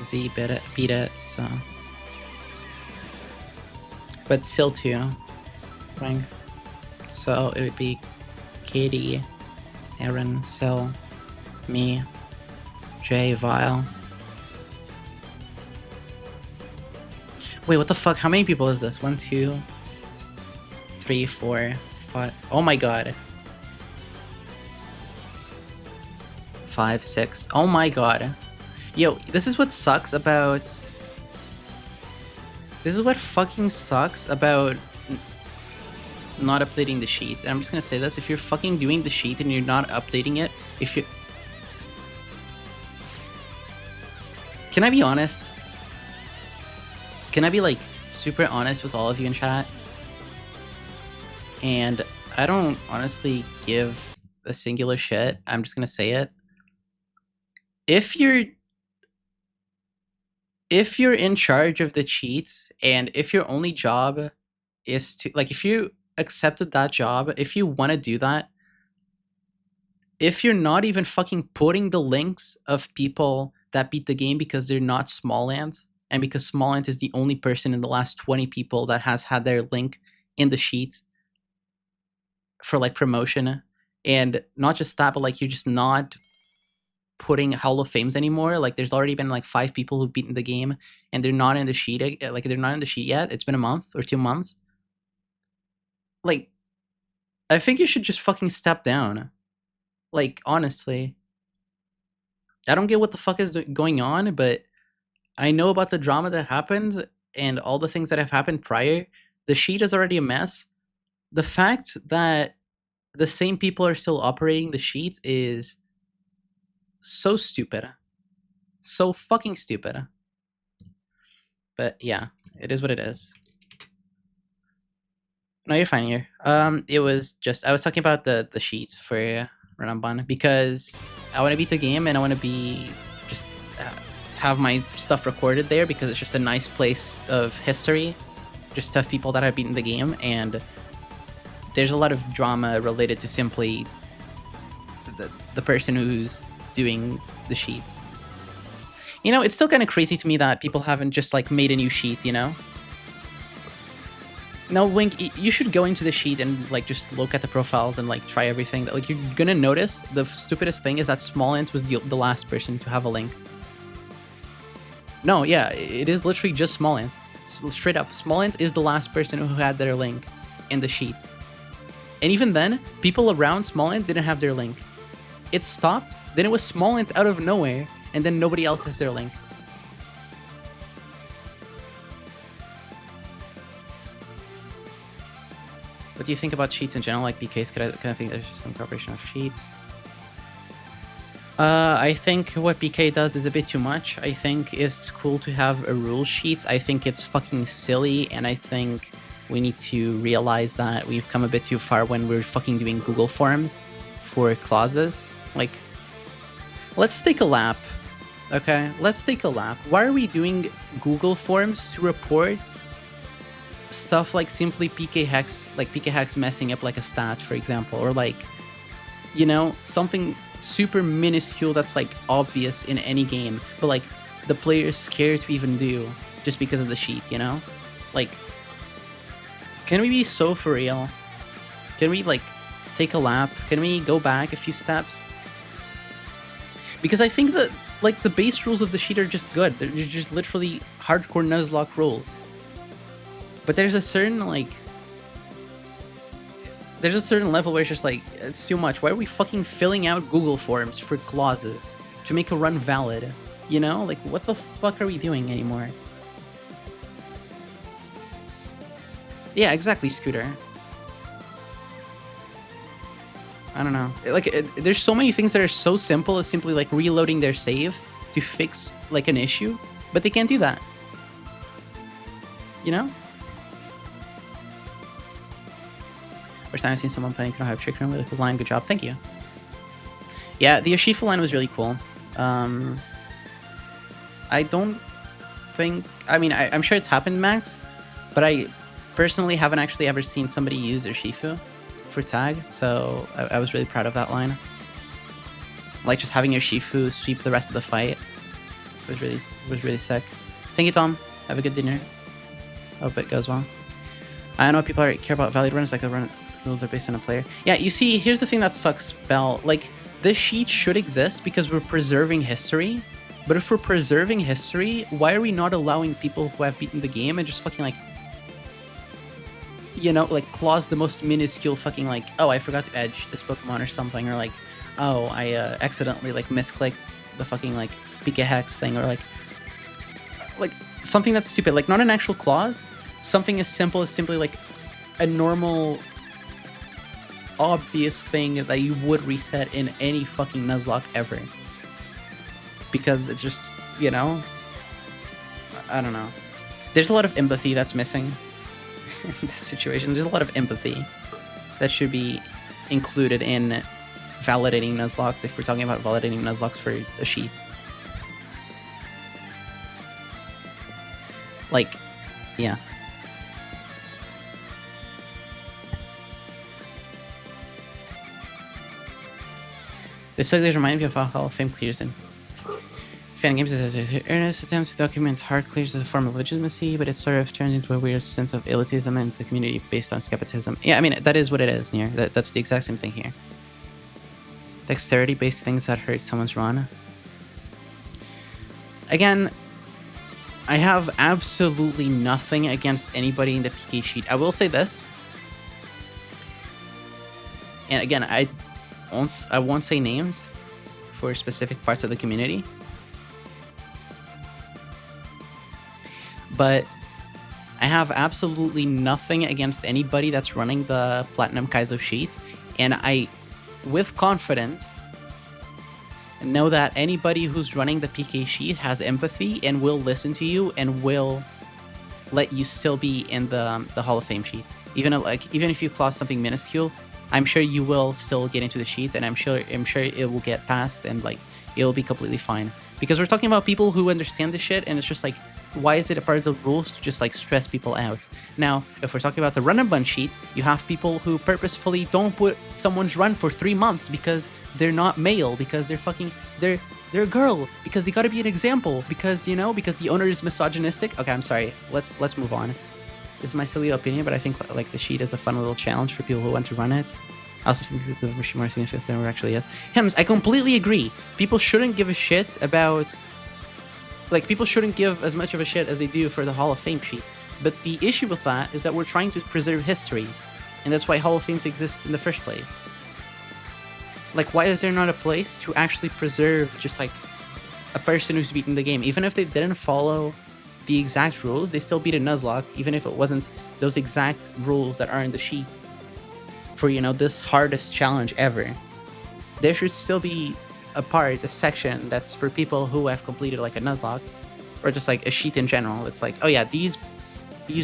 Z beat it, so. But Syl too. Right? So it would be Katie, Aaron, Syl, me, Jay, Vile. Wait, what the fuck? How many people is this? 1, 2, 3, 4, 5. Oh my god. 5, 6. Oh my god. Yo, this is what sucks about... This is what fucking sucks about not updating the sheet. And I'm just gonna say this. If you're fucking doing the sheet and you're not updating it, if you... Can I be honest? Can I be like super honest with all of you in chat? And I don't honestly give a singular shit. I'm just gonna say it. If you're in charge of the cheats, and if your only job is to, like, if you accepted that job, if you want to do that, if you're not even fucking putting the links of people that beat the game because they're not Smallant, and because Smallant is the only person in the last 20 people that has had their link in the sheets for like promotion, and not just that, but like you're just not putting Hall of Fames anymore. Like there's already been like 5 people who've beaten the game and they're not in the sheet. Like they're not in the sheet yet. It's been a month or 2 months. Like I think you should just fucking step down. Like honestly, I don't get what the fuck is going on, but I know about the drama that happened and all the things that have happened prior. The sheet is already a mess. The fact that the same people are still operating the sheets is so stupid. So fucking stupid. But yeah, it is what it is. No, you're fine here. It was just I was talking about the sheets for Ranamban because I want to beat the game and I want to be just have my stuff recorded there because it's just a nice place of history, just to have people that have beaten the game, and there's a lot of drama related to simply the person who's doing the sheets. You know, it's still kind of crazy to me that people haven't just like made a new sheet, you know? No, Wink, you should go into the sheet and like just look at the profiles and like try everything. Like you're gonna notice the stupidest thing is that Smallant was the last person to have a link. No, yeah, it is literally just Smallant. Straight up, Smallant is the last person who had their link in the sheet. And even then, people around Smallant didn't have their link. It stopped, then it was Smallant out of nowhere, and then nobody else has their link. What do you think about sheets in general, like BKs? Could I think there's just some preparation of sheets? I think what BK does is a bit too much. I think it's cool to have a rule sheet. I think it's fucking silly, and I think we need to realize that we've come a bit too far when we're fucking doing Google Forms for clauses. Like, let's take a lap, okay? Let's take a lap. Why are we doing Google Forms to report stuff like simply PK Hex messing up like a stat, for example, or like, you know, something super minuscule that's like obvious in any game, but like the player is scared to even do just because of the sheet, you know? Like, can we be so for real? Can we like take a lap? Can we go back a few steps? Because I think that like the base rules of the sheet are just good. They're just literally hardcore Nuzlocke rules. But there's a certain like there's a certain level where it's just like it's too much. Why are we fucking filling out Google Forms for clauses to make a run valid? You know, like what the fuck are we doing anymore? Yeah, exactly, Scooter. I don't know. Like, there's so many things that are so simple as simply like reloading their save to fix like an issue, but they can't do that. You know? First time I've seen someone playing to know how to trick room with a line. Good job. Thank you. Yeah, the Yoshifu line was really cool. I don't think... I mean, I'm sure it's happened, Max, but I personally haven't actually ever seen somebody use Urshifu for tag, so I was really proud of that line. Like, just having Urshifu sweep the rest of the fight was really sick. Thank you, Tom. Have a good dinner. Hope it goes well. I know people care about valid runs, like the run rules are based on a player. Yeah, you see, here's the thing that sucks, Bell. Like, this sheet should exist because we're preserving history, but if we're preserving history, why are we not allowing people who have beaten the game and just fucking, like, you know, like, clause the most minuscule fucking, like, oh, I forgot to edge this Pokemon or something, or, like, oh, I accidentally, like, misclicked the fucking, like, PK Hex thing, or, like, something that's stupid. Like, not an actual clause, something as simple as simply, like, a normal, obvious thing that you would reset in any fucking Nuzlocke ever. Because it's just, you know, I don't know. There's a lot of empathy that's missing in this situation. There's a lot of empathy that should be included in validating Nuzlocks if we're talking about validating Nuzlocks for a sheet. Like, yeah. This slightly remind me of how Hall of Fame clears in fan games as earnest attempts to document hard clears as a form of legitimacy, but it sort of turns into a weird sense of elitism in the community based on skepticism. Yeah, I mean, that is what it is here. That's the exact same thing here. Dexterity-based things that hurt someone's run. Again, I have absolutely nothing against anybody in the PK sheet. I will say this. And again, I won't say names for specific parts of the community. But I have absolutely nothing against anybody that's running the Platinum Kaizo sheet. And I, with confidence, know that anybody who's running the PK sheet has empathy and will listen to you and will let you still be in the Hall of Fame sheet. Even if you clause something minuscule, I'm sure you will still get into the sheet, and I'm sure it will get passed, and like it'll be completely fine. Because we're talking about people who understand this shit, and it's just like, why is it a part of the rules to just like stress people out? Now, if we're talking about the run and bun sheet, you have people who purposefully don't put someone's run for 3 months because they're not male, because they're a girl, because they gotta be an example, because, you know, because the owner is misogynistic. Okay, I'm sorry. Let's move on. This is my silly opinion, but I think like the sheet is a fun little challenge for people who want to run it. I also think the version more significant than it actually is. Hems, I completely agree. People shouldn't give a shit about... Like, people shouldn't give as much of a shit as they do for the Hall of Fame sheet. But the issue with that is that we're trying to preserve history. And that's why Hall of Fames exist in the first place. Like, why is there not a place to actually preserve just, like, a person who's beaten the game? Even if they didn't follow the exact rules, they still beat a Nuzlocke, even if it wasn't those exact rules that are in the sheet for, you know, this hardest challenge ever. There should still be a section that's for people who have completed like a Nuzlocke, or just like a sheet in general. It's like, oh yeah, these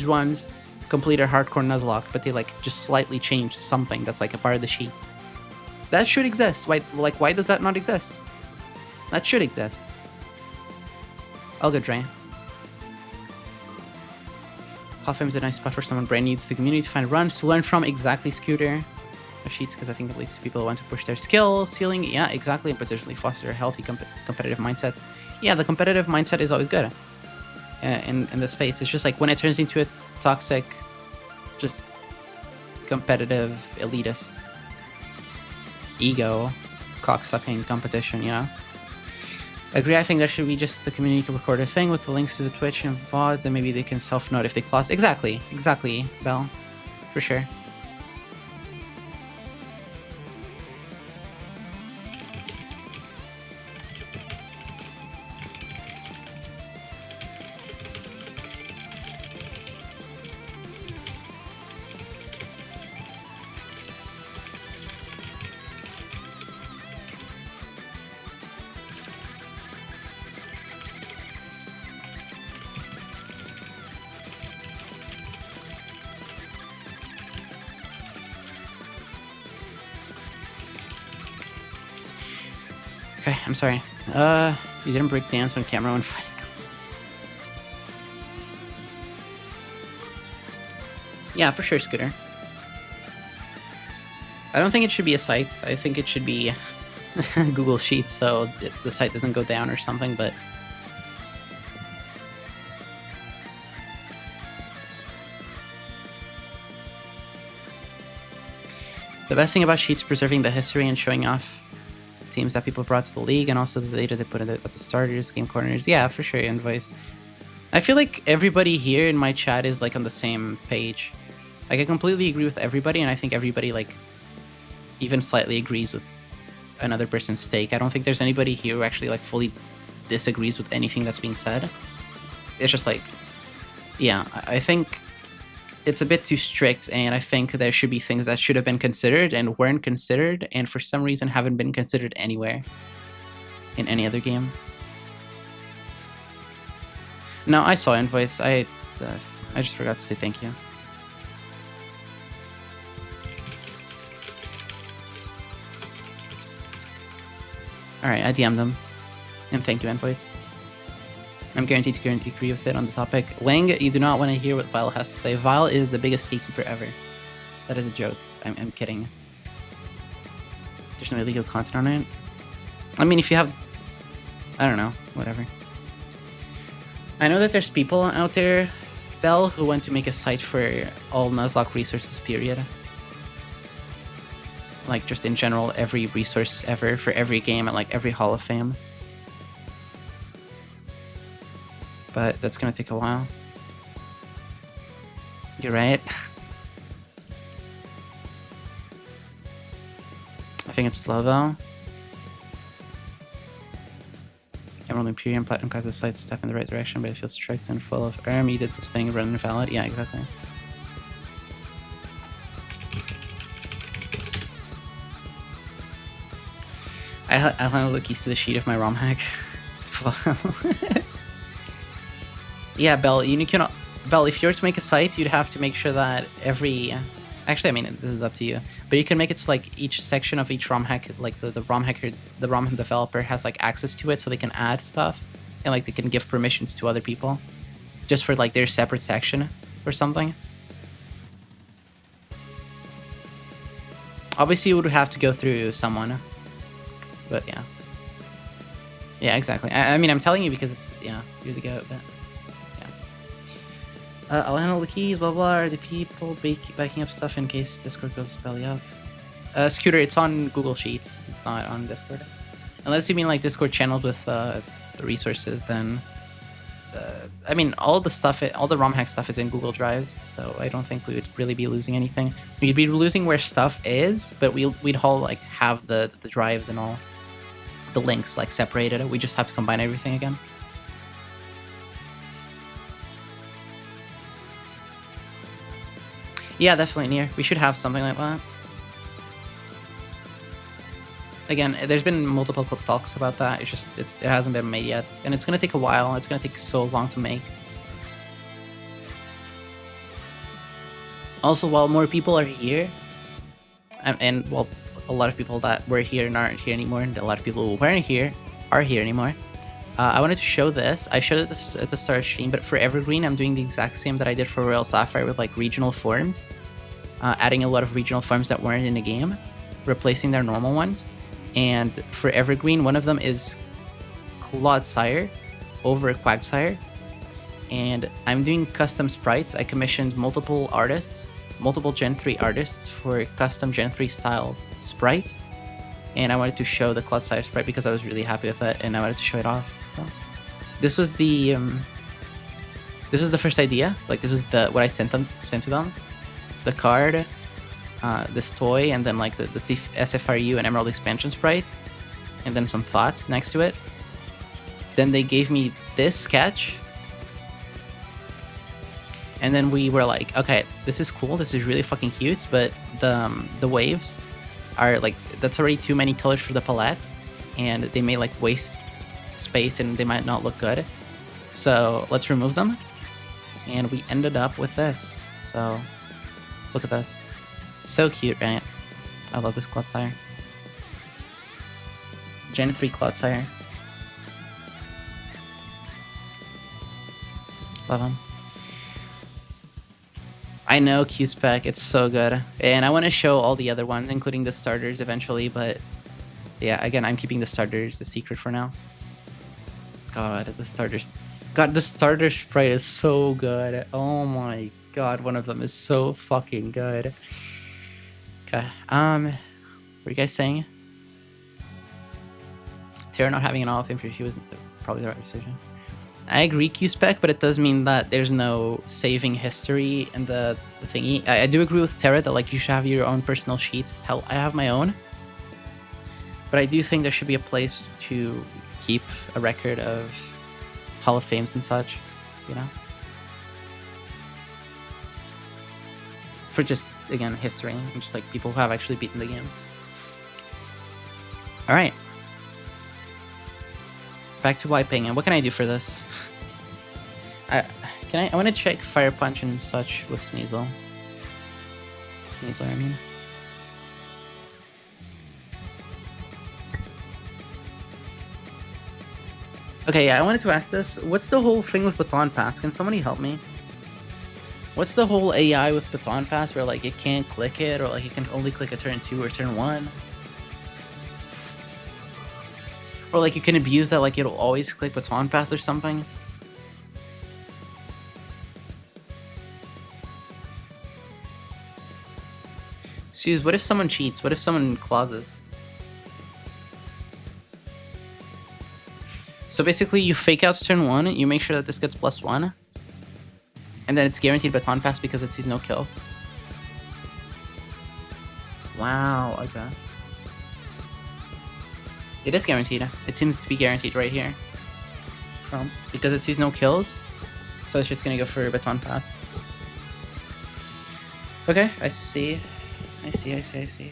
runs completed hardcore Nuzlocke, but they like just slightly changed something that's like a part of the sheet. That should exist. Why does that not exist? That should exist. All good, Dre. Hall of Fame is a nice spot for someone brand new to the community to find runs to learn from. Exactly, Scooter. Sheets, because I think it leads to people who want to push their skill ceiling. Yeah, exactly, and potentially foster a healthy competitive mindset. Yeah, the competitive mindset is always good in this space. It's just like when it turns into a toxic, just competitive, elitist, ego, cocksucking competition, you know? Agree, I think that should be just the community recorder thing with the links to the Twitch and VODs, and maybe they can self-note if they clause. Exactly, Bell. For sure. Okay, I'm sorry. You didn't break dance on camera when fighting. Yeah, for sure, Scooter. I don't think it should be a site. I think it should be Google Sheets, so the site doesn't go down or something, but... The best thing about Sheets is preserving the history and showing off teams that people brought to the league, and also the data they put at the starters, game corners. Yeah, for sure, Invoice. I feel like everybody here in my chat is like on the same page. Like, I completely agree with everybody, and I think everybody like even slightly agrees with another person's take. I don't think there's anybody here who actually like fully disagrees with anything that's being said. It's just like, yeah, I think it's a bit too strict, and I think there should be things that should have been considered and weren't considered, and for some reason haven't been considered anywhere in any other game. No, I saw Invoice. I just forgot to say thank you. Alright, I DM'd them. And thank you, Invoice. I'm guaranteed to agree with it on the topic. Wang, you do not want to hear what Vile has to say. Vile is the biggest gatekeeper ever. That is a joke. I'm kidding. There's no illegal content on it. I mean, if you have, I don't know, whatever. I know that there's people out there, Bell, who want to make a site for all Nuzlocke resources, period. Like, just in general, every resource ever for every game and like every Hall of Fame. But that's gonna take a while. You're right. I think it's slow though. Emerald Imperium Platinum Kaiser site step in the right direction, but it feels strict and full of you did this thing run invalid. Yeah, exactly. I'll handle the keys to the sheet of my ROM hack. Yeah, Bell, you can. Bell, if you were to make a site, you'd have to make sure that every. Actually, I mean, this is up to you. But you can make it so like each section of each ROM hack, like the ROM hacker, the ROM developer has like access to it, so they can add stuff and like they can give permissions to other people, just for like their separate section or something. Obviously, you would have to go through someone, but yeah. Yeah, exactly. I mean, I'm telling you because yeah, years ago, but. I'll handle the keys, blah blah. Are the people backing up stuff in case Discord goes belly up? Scooter, it's on Google Sheets. It's not on Discord. Unless you mean like Discord channels with the resources, then I mean all the stuff, all the ROM hack stuff is in Google Drives, so I don't think we would really be losing anything. We'd be losing where stuff is, but we'd all like have the drives and all the links like separated. We just have to combine everything again. Yeah, definitely near. We should have something like that. Again, there's been multiple talks about that. It's just it hasn't been made yet, and it's gonna take a while. It's gonna take so long to make. Also, while more people are here, and well, a lot of people that were here and aren't here anymore, and a lot of people who weren't here are here anymore. I wanted to show this. I showed it at the start of stream, but for Evergreen, I'm doing the exact same that I did for Royal Sapphire with like regional forms, adding a lot of regional forms that weren't in the game, replacing their normal ones. And for Evergreen, one of them is Clodsire over Quagsire, and I'm doing custom sprites. I commissioned multiple artists, multiple Gen 3 artists for custom Gen 3 style sprites. And I wanted to show the Clodsire sprite because I was really happy with it, and I wanted to show it off. So this was the first idea. Like this was what I sent to them, the card, this toy, and then like the SFRU and Emerald expansion sprite, and then some thoughts next to it. Then they gave me this sketch, and then we were like, okay, this is cool. This is really fucking cute, but the waves are like, that's already too many colors for the palette, and they may like waste space and they might not look good. So let's remove them. And we ended up with this. So look at this. So cute, right? I love this Clodsire. Gen 3 Clodsire. Love him. I know Q-Spec, it's so good. And I want to show all the other ones, including the starters eventually, but yeah, again, I'm keeping the starters a secret for now. God, the starters. God, the starter sprite is so good. Oh my god, one of them is so fucking good. Okay, what are you guys saying? Tara not having an all of fame for she was probably the right decision. I agree, Q-Spec, but it does mean that there's no saving history in the thingy. I do agree with Tara that like you should have your own personal sheets. Hell, I have my own. But I do think there should be a place to keep a record of Hall of Fames and such, you know? For just, again, history, and just like people who have actually beaten the game. Alright. Back to wiping, and what can I do for this? I want to check Fire Punch and such with Sneasel. Sneasel, I mean. Okay, yeah, I wanted to ask this. What's the whole thing with Baton Pass? Can somebody help me? What's the whole AI with Baton Pass where like it can't click it, or like it can only click a turn 2 or turn 1? Or like you can abuse that, like it'll always click baton pass or something. Suze, what if someone cheats? What if someone clauses? So basically you fake out turn 1, you make sure that this gets +1. And then it's guaranteed baton pass because it sees no kills. Wow, okay. It is guaranteed. It seems to be guaranteed right here. Because it sees no kills. So it's just gonna go for baton pass. Okay, I see. I see.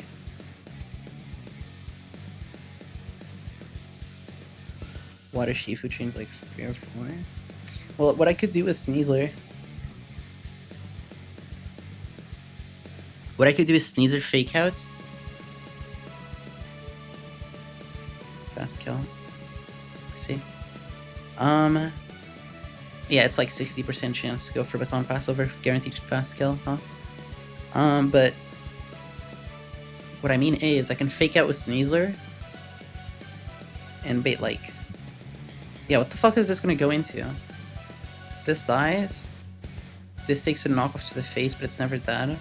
Water Shifu trains like 3 or 4. Well, what I could do is Sneasler. What I could do is Sneasler fake out. Fast kill. I see. Yeah, it's like 60% chance to go for baton pass over guaranteed fast kill, huh? But what I mean is I can fake out with Sneasler and bait like, yeah, what the fuck is this gonna go into? This dies. This takes a knockoff to the face, but it's never dead.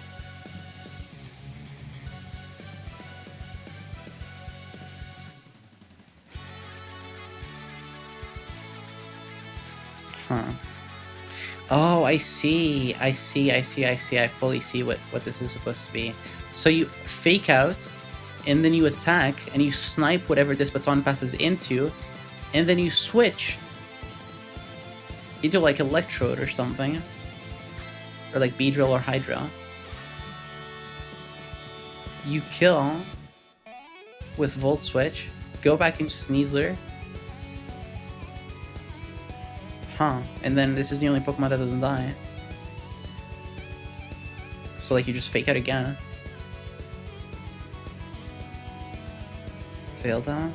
Huh. Oh, I see. I fully see what this is supposed to be. So you fake out, and then you attack, and you snipe whatever this baton passes into, and then you switch into like Electrode or something. Or like Beedrill or Hydra. You kill with Volt Switch, go back into Sneasler. Huh, and then this is the only Pokemon that doesn't die. So like you just fake out again. Fail that.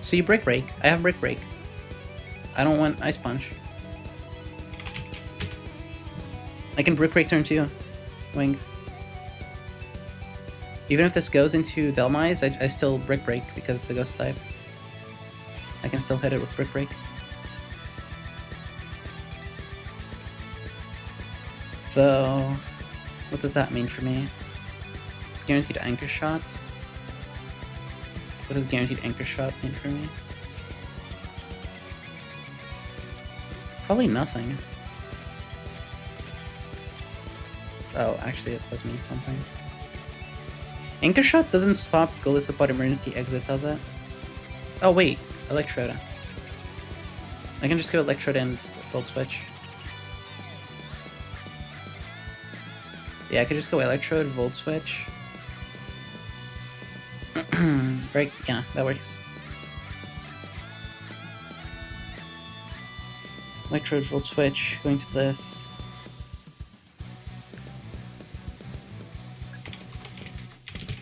So you Brick Break. I have Brick Break. I don't want Ice Punch. I can Brick Break turn 2. Wing. Even if this goes into Delmise, I still Brick Break because it's a Ghost type. I can still hit it with Brick Break. Though, what does that mean for me? It's guaranteed Anchor Shots. What does guaranteed Anchor Shot mean for me? Probably nothing. Oh, actually it does mean something. Anchor Shot doesn't stop Golisopod emergency exit, does it? Oh wait, Electrode. I can just go Electrode and Volt Switch. Yeah, I could just go Electrode, Volt Switch. Break, yeah, that works. Electrode, Volt Switch, going to this.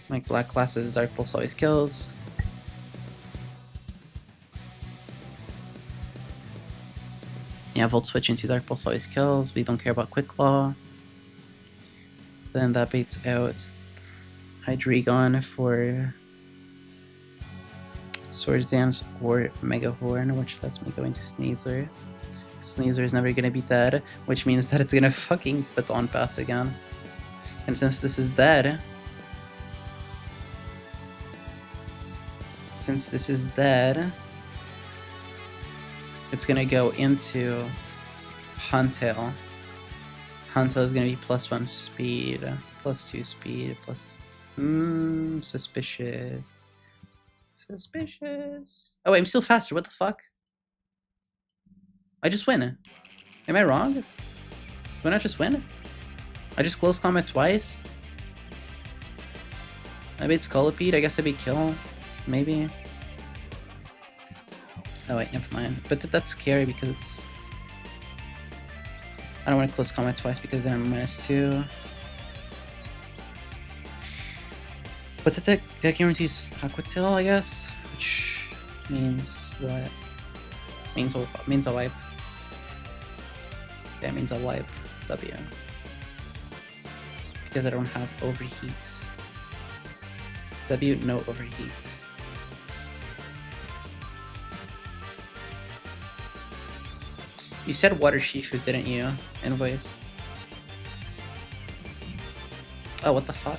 Like black classes, Dark Pulse always kills. Yeah, Volt Switch into Dark Pulse always kills. We don't care about Quick Claw. Then that baits out Hydreigon for Swords Dance or Mega Horn, which lets me go into Sneasler. Sneasler is never gonna be dead, which means that it's gonna fucking Baton Pass again. And since this is dead, it's gonna go into Huntail. Huntail is gonna be +1 speed, +2 speed, plus... suspicious. Suspicious. Oh wait, I'm still faster, what the fuck? I just win. Am I wrong? Do I not just win? I just close combat twice? I beat Scolipede, I guess I beat Kill. Maybe. Oh wait, never mind. But that's scary because it's... I don't want to close combat twice because then I'm -2. But the deck guarantees Aqua Tail, I guess? Which means what? Means a wipe. Yeah, it means a wipe W. Because I don't have overheat. W, no overheat. You said Water Shifu, didn't you? Invoice. Oh, what the fuck?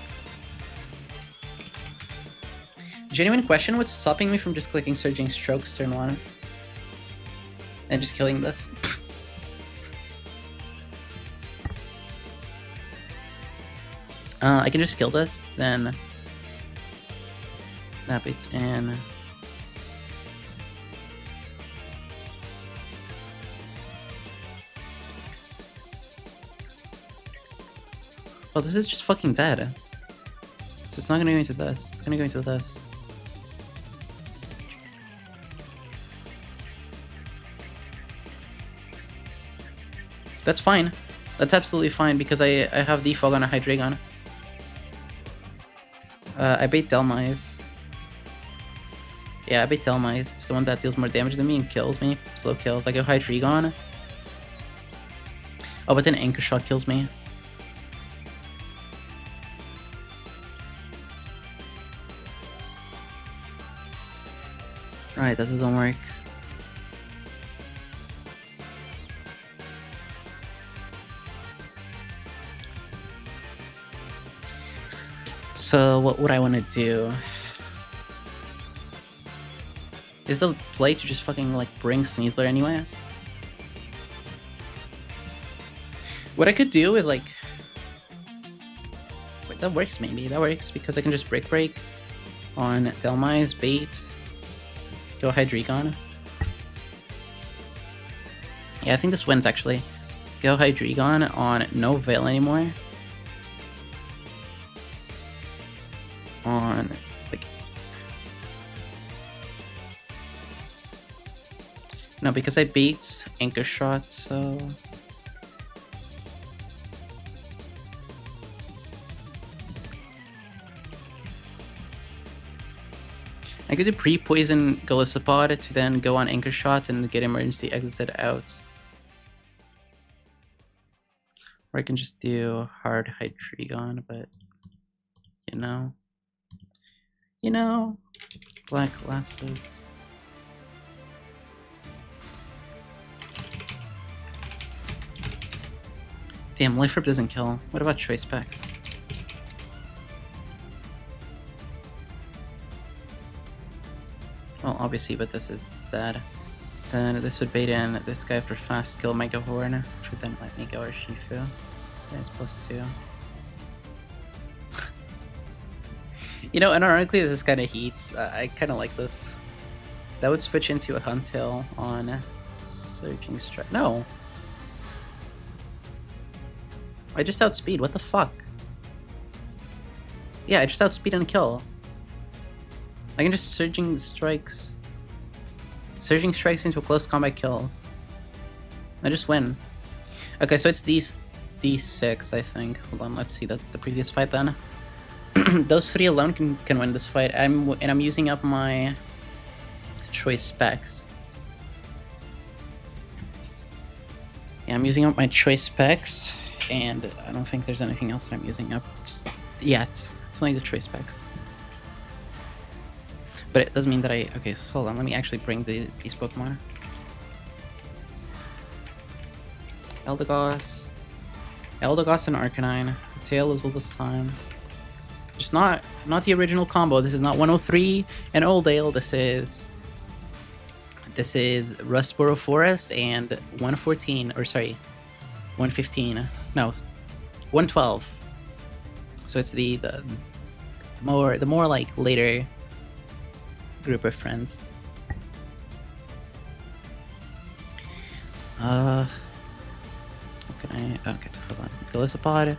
Genuine question, what's stopping me from just clicking Surging Strokes turn 1? And just killing this? I can just kill this, then that beats in. Well, this is just fucking dead. So it's not gonna go into this, it's gonna go into this. That's fine. That's absolutely fine because I have defog on a Hydreigon. I bait Delmise. Yeah, I bait Delmise. It's the one that deals more damage than me and kills me. Slow kills. I go Hydreigon. Oh, but then Anchor Shot kills me. Alright, that doesn't work. So what would I want to do? Is the play to just fucking like bring Sneasler anyway? What I could do is like... Wait, that works maybe. That works because I can just Break on Delmise, bait, go Hydreigon. Yeah, I think this wins actually. Go Hydreigon on no Veil anymore. On like no, because I beat Anchor Shot, so I could do pre-poison Golisopod to then go on Anchor Shot and get emergency exit out. Or I can just do hard Hydreigon, but you know, black glasses. Damn, Life Orb doesn't kill. What about Choice Packs? Well, obviously, but this is dead. Then this would bait in this guy for fast kill Mega Horn, which would then let me go Urshifu. That's +2. You know, and ironically, this is kind of heats. I kind of like this. That would switch into a Huntail on Surging Strike. No! I just outspeed. What the fuck? Yeah, I just outspeed and kill. I can just Surging Strikes into close combat kills. I just win. Okay, so it's these 6, I think. Hold on, let's see the previous fight then. Those 3 alone can win this fight. I'm using up my choice specs. Yeah, I'm using up my choice specs, and I don't think there's anything else that I'm using up yet. It's only the choice specs. But it doesn't mean that okay, so hold on, let me actually bring these Pokemon. Eldegoss and Arcanine. Tail is all this time. Just not the original combo. This is not 103 and Oldale. This is Rustboro Forest and 114, or sorry, 115. No, 112. So it's the more like later group of friends. What can I? Okay, so hold on. Golisopod.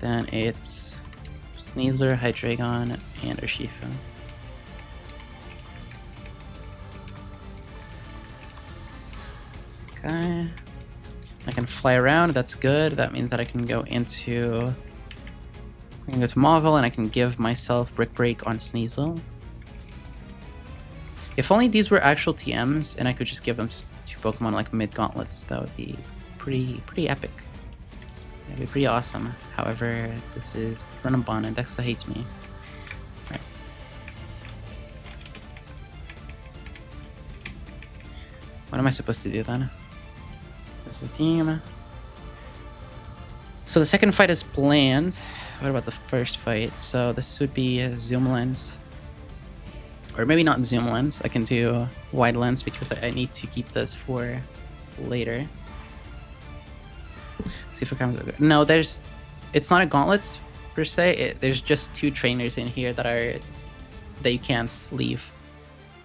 Then it's Sneasler, Hydreigon, and Urshifu. Okay. I can fly around, that's good. That means that I can go to Mauville and I can give myself Brick Break on Sneasel. If only these were actual TMs and I could just give them to Pokemon like mid-gauntlets, that would be pretty epic. That'd be pretty awesome. However, this is Threnobon and Dexa hates me. Right. What am I supposed to do then? This is a team. So the second fight is planned. What about the first fight? So this would be a zoom lens. Or maybe not zoom lens. I can do wide lens because I need to keep this for later. See if it comes. No, it's not a gauntlet per se. There's just 2 trainers in here that you can't leave.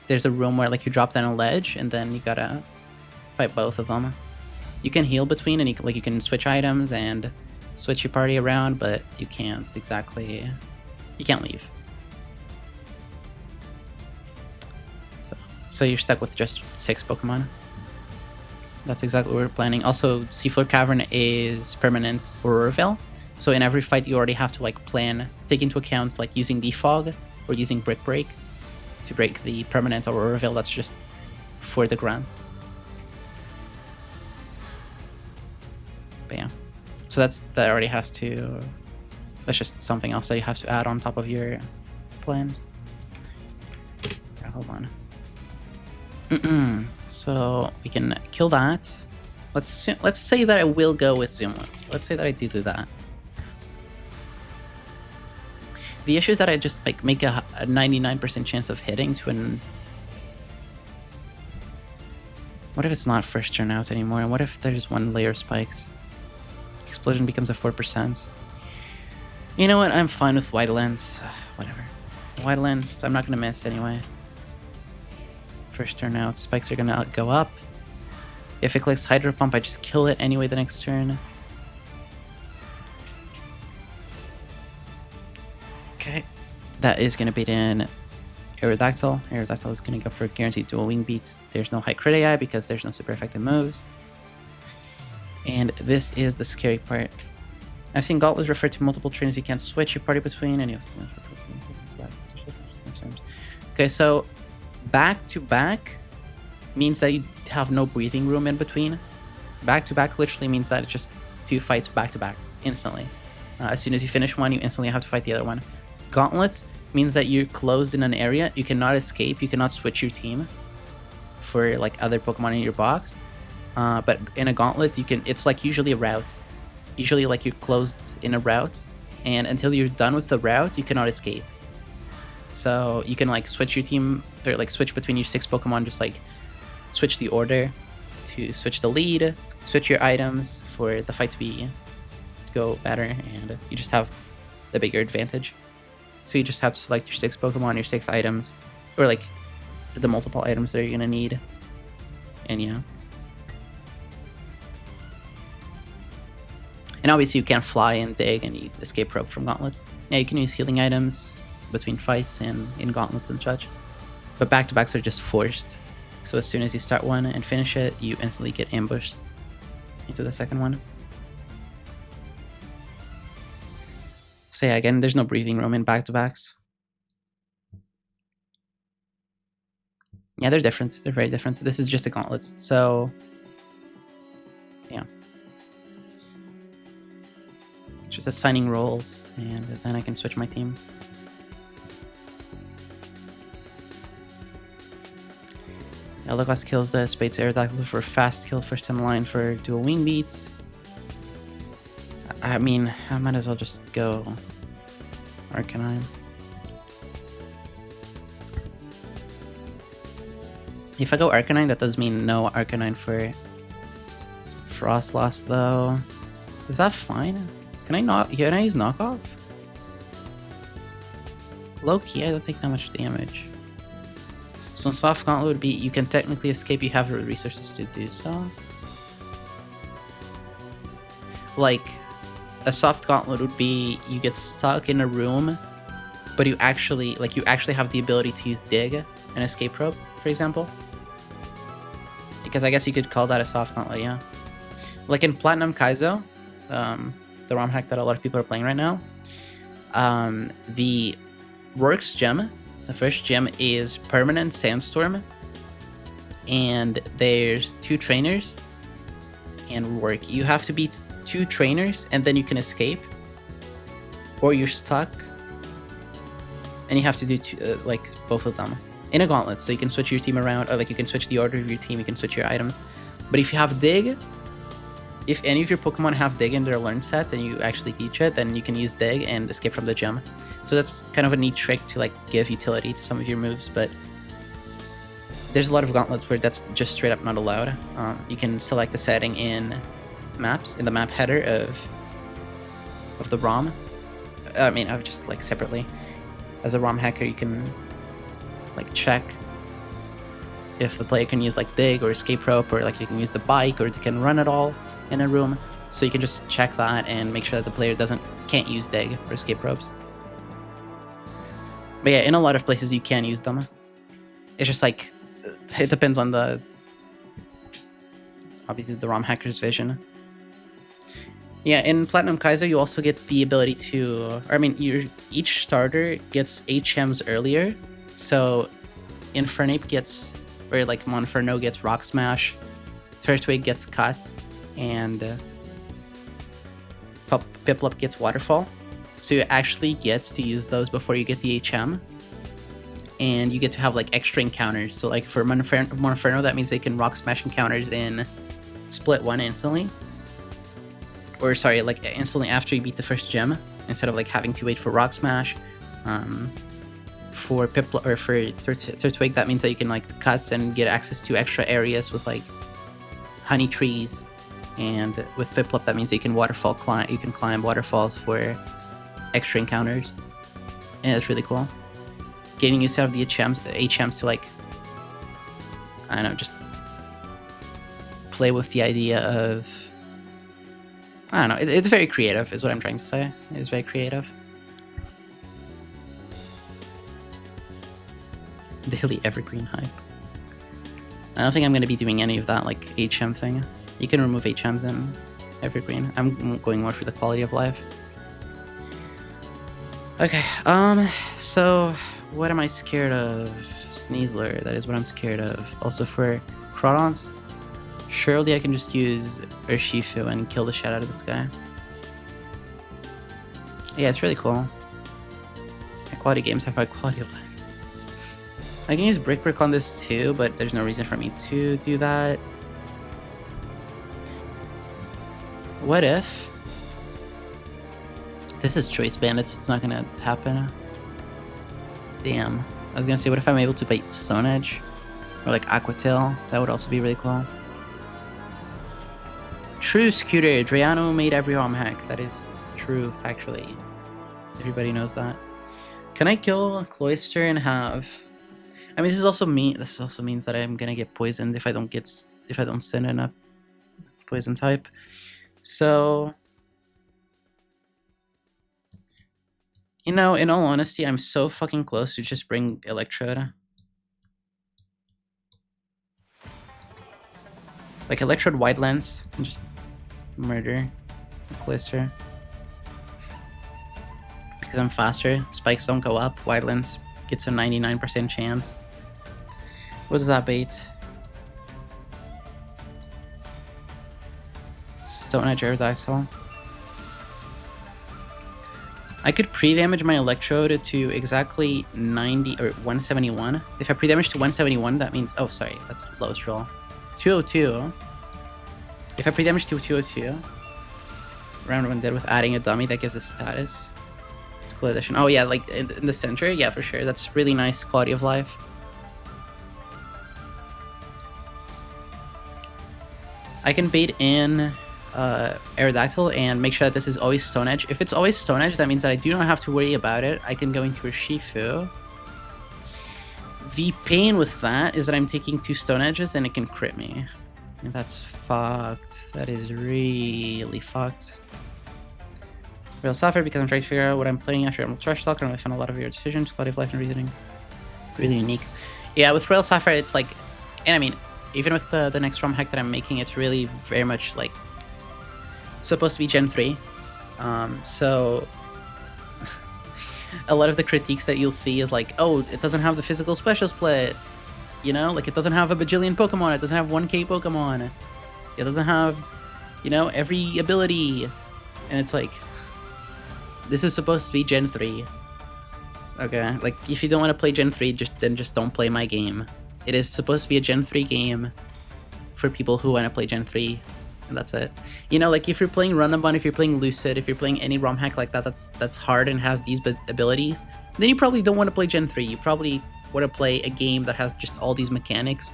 There's a room where like you drop down a ledge and then you gotta fight both of them. You can heal between and you can switch items and switch your party around, but you can't leave. So you're stuck with just 6 Pokemon. That's exactly what we're planning. Also, Seafloor Cavern is permanent Auroraville. So in every fight, you already have to like take into account like using Defog or using Brick Break to break the permanent Auroraville. That's just for the grants. But yeah, so that's just something else that you have to add on top of your plans. Yeah, hold on. So we can kill that. Let's say that I will go with zoom lens. Let's say that I do that. The issue is that I just like make a 99% chance of hitting to an. What if it's not first turn out anymore? And what if there's 1 layer of spikes? Explosion becomes a 4%. You know what? I'm fine with wide lens. Whatever. Wide lens. I'm not gonna miss anyway. First turn out, spikes are gonna go up. If it clicks Hydro Pump, I just kill it anyway the next turn. Okay, that is gonna beat in Aerodactyl. Aerodactyl is gonna go for guaranteed dual wing beats. There's no high crit AI because there's no super effective moves. And this is the scary part. I've seen Gauntlets refer to multiple trainers you can't switch your party between, and you'll. Okay, so back to back means that you have no breathing room in between. Back to back literally means that it's just 2 fights back to back instantly. As soon as you finish one, you instantly have to fight the other one. Gauntlets means that you're closed in an area. You cannot escape. You cannot switch your team for like other Pokemon in your box. But in a gauntlet, you can. It's like usually a route. Usually, like you're closed in a route, and until you're done with the route, you cannot escape. So you can like switch your team or like switch between your 6 Pokemon, just like switch the order to switch the lead, switch your items for the fight to go better, and you just have the bigger advantage. So you just have to select your 6 Pokemon, your 6 items, or like the multiple items that you're gonna need. And yeah. And obviously you can't fly and dig and you escape rope from gauntlets. Yeah, you can use healing items between fights and in gauntlets and such. But back-to-backs are just forced. So as soon as you start one and finish it, you instantly get ambushed into the second one. So yeah, again, there's no breathing room in back-to-backs. Yeah, they're different. They're very different. This is just a gauntlet. So yeah. Just assigning roles, and then I can switch my team. Elagos kills the Spades Aerodactyl for fast kill, first in line for dual wing beats. I mean, I might as well just go Arcanine. If I go Arcanine, that does mean no Arcanine for Frostlass, though. Is that fine? Can I use knockoff? Low key, I don't take that much damage. So soft gauntlet would be you can technically escape, you have the resources to do so. Like a soft gauntlet would be you get stuck in a room, but you actually have the ability to use dig and escape rope, for example. Because I guess you could call that a soft gauntlet, yeah. Like in Platinum Kaizo, the ROM hack that a lot of people are playing right now, the Works gem, the first gem is Permanent Sandstorm, and there's 2 trainers and work. You have to beat 2 trainers and then you can escape, or you're stuck and you have to do like both of them. in a gauntlet, so you can switch your team around, or like you can switch the order of your team, you can switch your items. But if you have Dig, if any of your Pokemon have Dig in their learn sets and you actually teach it, then you can use Dig and escape from the gym. So that's kind of a neat trick to like give utility to some of your moves, but there's a lot of gauntlets where that's just straight up not allowed. You can select a setting in maps, in the map header of the ROM. I mean, I would just like separately. As a ROM hacker, you can like check if the player can use like Dig or Escape Rope, or like you can use the bike, or they can run it all in a room. So you can just check that and make sure that the player can't use Dig or Escape Ropes. But yeah, in a lot of places you can use them. It's just like, it depends on obviously the ROM hacker's vision. Yeah, in Platinum Kaiser you also get the ability to, or I mean, each starter gets HMs earlier. So Infernape gets, or like Monferno gets Rock Smash, Turtwig gets Cut, and Piplup gets Waterfall. So you actually get to use those before you get the HM. And you get to have like extra encounters. So like for Monferno, that means they can Rock Smash encounters in Split 1 instantly. Or sorry, like instantly after you beat the first gym, instead of like having to wait for Rock Smash. For Piplup, or for Turtwig, that means that you can like cuts and get access to extra areas with like honey trees. And with Piplup, that means that you can climb waterfalls for extra encounters. And it's really cool. Getting used to have the HMs to like, I don't know, just play with the idea of, I don't know, it's very creative is what I'm trying to say. It's very creative. Daily evergreen hype. I don't think I'm going to be doing any of that like HM thing. You can remove HMs in evergreen. I'm going more for the quality of life. Okay, so what am I scared of? Sneasler, that is what I'm scared of. Also for Crawdons, surely I can just use Urshifu and kill the shit out of this guy. Yeah, it's really cool. High quality games have high quality of life. I can use Brick on this too, but there's no reason for me to do that. What if? This is Choice Bandits, it's not gonna happen. Damn. I was gonna say, what if I'm able to bait Stone Edge? Or like Aquatail? That would also be really cool. True, Scooter. Drayano made every ROM hack. That is true, factually. Everybody knows that. Can I kill Cloyster and have... I mean, this also means that I'm gonna get poisoned if I don't send enough poison type. So, you know, in all honesty, I'm so fucking close to just bring Electrode. Like Electrode Wide Lens and just murder Cloyster. Because I'm faster, spikes don't go up, Wide Lens gets a 99% chance. What does that bait? Stone Edge Aerodactyl. I could pre-damage my Electrode to exactly 90 or 171. If I pre-damage to 171, that means... Oh, sorry, that's the lowest roll. 202. If I pre-damage to 202, round 1 dead with adding a dummy, that gives a status. It's a cool addition. Oh yeah, like in the center, yeah, for sure. That's really nice quality of life. I can bait in Aerodactyl and make sure that this is always Stone Edge. If it's always Stone Edge, that means that I do not have to worry about it. I can go into a Shifu. The pain with that is that I'm taking 2 Stone Edges and it can crit me. And that's fucked. That is really fucked. Real Sapphire, because I'm trying to figure out what I'm playing after I'm Trash Talk, and I found a lot of your decisions, quality of life and reasoning. Really unique. Yeah, with Royal Sapphire, it's like, and I mean, even with the next ROM hack that I'm making, it's really very much like supposed to be Gen 3. So a lot of the critiques that you'll see is like, oh, it doesn't have the physical special split. You know, like it doesn't have a bajillion Pokemon, it doesn't have 1k Pokemon. It doesn't have, you know, every ability. And it's like, this is supposed to be Gen 3. Okay, like if you don't want to play Gen 3, just don't play my game. It is supposed to be a Gen 3 game for people who want to play Gen 3, and that's it. You know, like if you're playing Runabon, if you're playing Lucid, if you're playing any ROM hack like that, that's hard and has these abilities, then you probably don't want to play Gen 3. You probably want to play a game that has just all these mechanics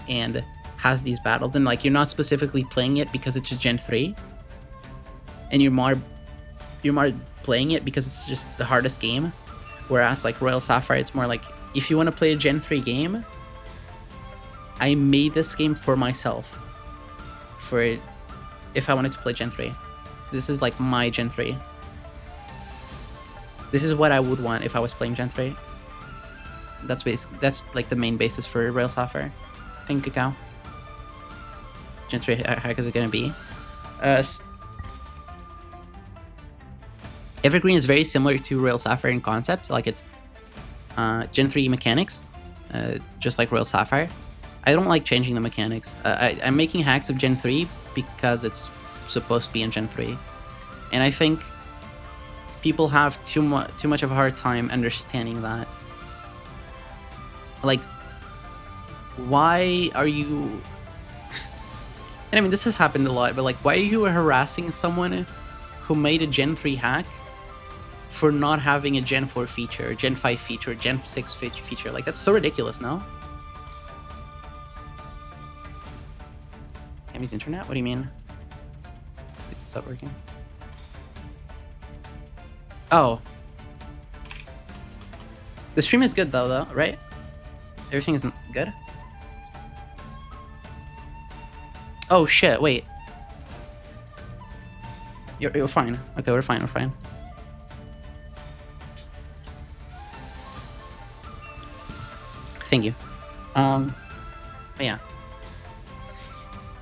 and has these battles, and like you're not specifically playing it because it's just Gen 3, and you're more playing it because it's just the hardest game. Whereas like Royal Sapphire, it's more like if you want to play a Gen 3 game, I made this game for myself. For it, if I wanted to play Gen 3, this is like my Gen 3. This is what I would want if I was playing Gen 3. That's like the main basis for Royal Sapphire. Thank you, Cacao. Gen 3 hack is it gonna be? Evergreen is very similar to Royal Sapphire in concept. Like it's Gen 3 mechanics, just like Royal Sapphire. I don't like changing the mechanics. I'm making hacks of Gen 3 because it's supposed to be in Gen 3. And I think people have too much of a hard time understanding that. Like, why are you... And I mean, this has happened a lot, but like, why are you harassing someone who made a Gen 3 hack for not having a Gen 4 feature, Gen 5 feature, Gen 6 feature? Like, that's so ridiculous, no? Emmy's internet? What do you mean? Stop working. Oh. The stream is good though, right? Everything is good? Oh shit, wait. You're fine. Okay, we're fine. Thank you. But yeah.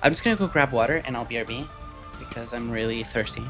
I'm just gonna go grab water and I'll BRB because I'm really thirsty.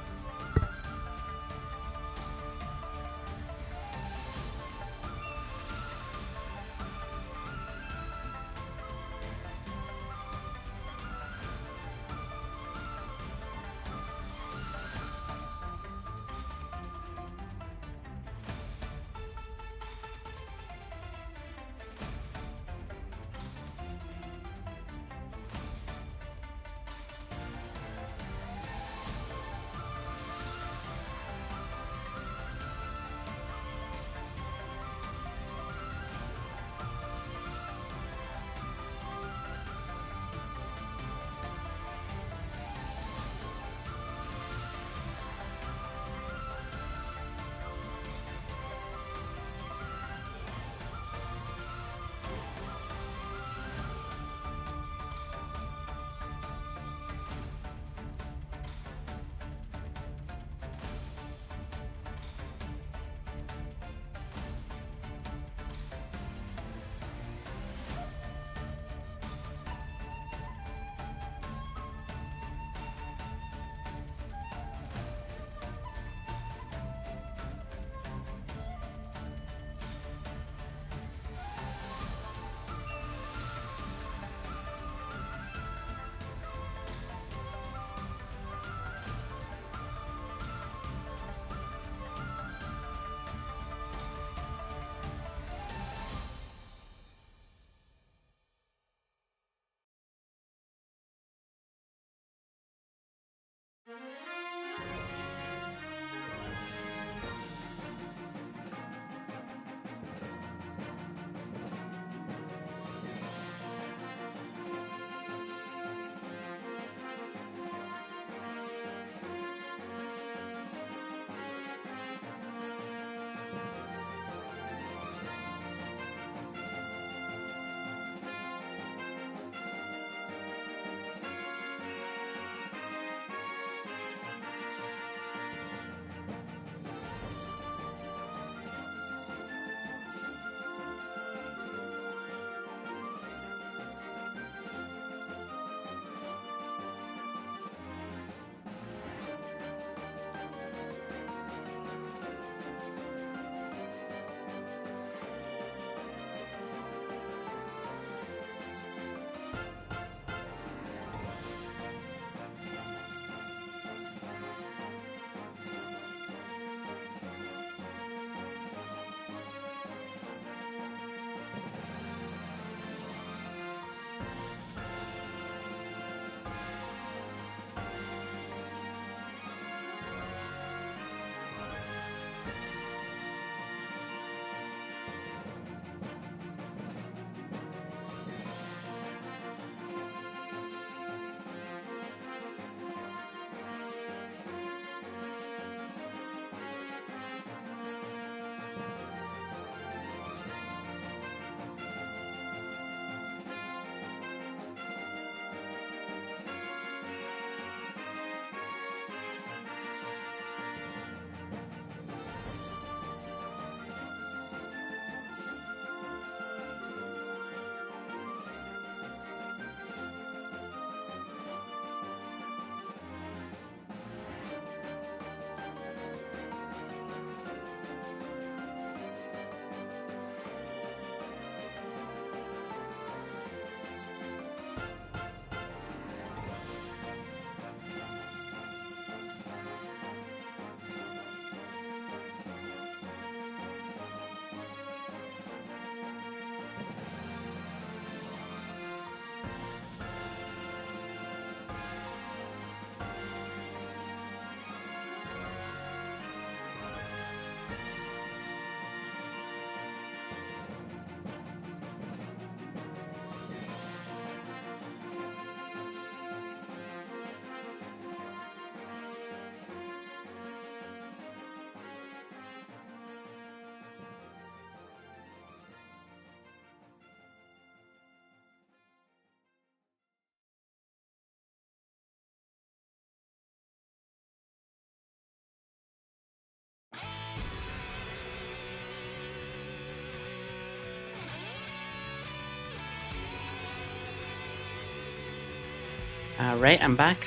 Right, I'm back.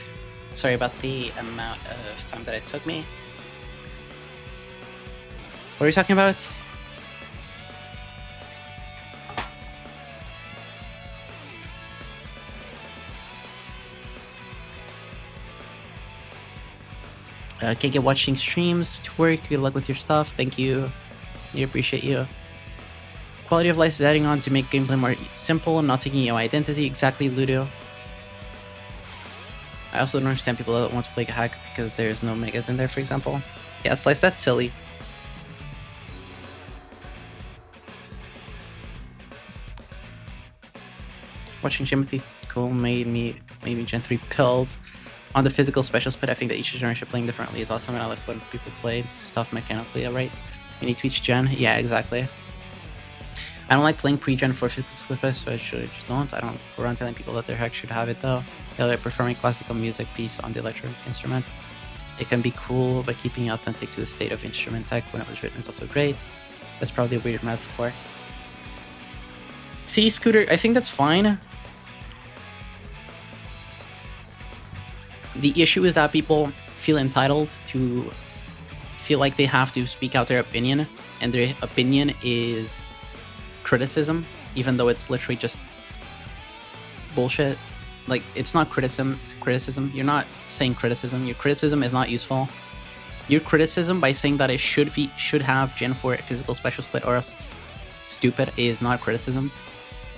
Sorry about the amount of time that it took me. What are we talking about? Okay, get watching streams to work. Good luck with your stuff. Thank you. We appreciate you. Quality of life is adding on to make gameplay more simple, not taking your identity. Exactly, Ludo. I also don't understand people that want to play a hack because there's no megas in there, for example. Yeah, Slice, that's silly. Watching Jimothy Cole made me Gen 3 pilled. On the physical special split, I think that each generation playing differently is awesome, and I like when people play stuff mechanically, right? You need to each gen? Yeah, exactly. I don't like playing pre-gen for physical split, so I just don't. I don't go around telling people that their hack should have it, though. They like performing classical music piece on the electric instrument. It can be cool, but keeping it authentic to the state of instrument tech when it was written is also great. That's probably a weird metaphor. See, Scooter, I think that's fine. The issue is that people feel entitled to feel like they have to speak out their opinion, and their opinion is criticism, even though it's literally just bullshit. Like, it's not criticism, it's criticism. You're not saying criticism. Your criticism is not useful. Your criticism by saying that it should have Gen 4 physical special split or else it's stupid is not criticism.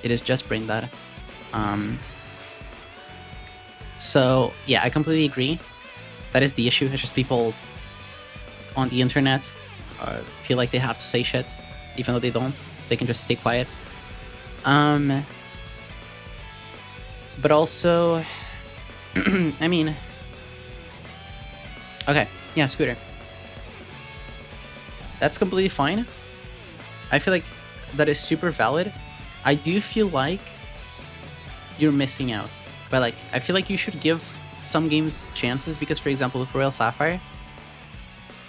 It is just brain dead. So, yeah, I completely agree. That is the issue. It's just people on the internet feel like they have to say shit, even though they don't. They can just stay quiet. But also, I mean, okay, yeah, Scooter. That's completely fine. I feel like that is super valid. I do feel like you're missing out. But, like, I feel like you should give some games chances because, for example, with Royal Sapphire,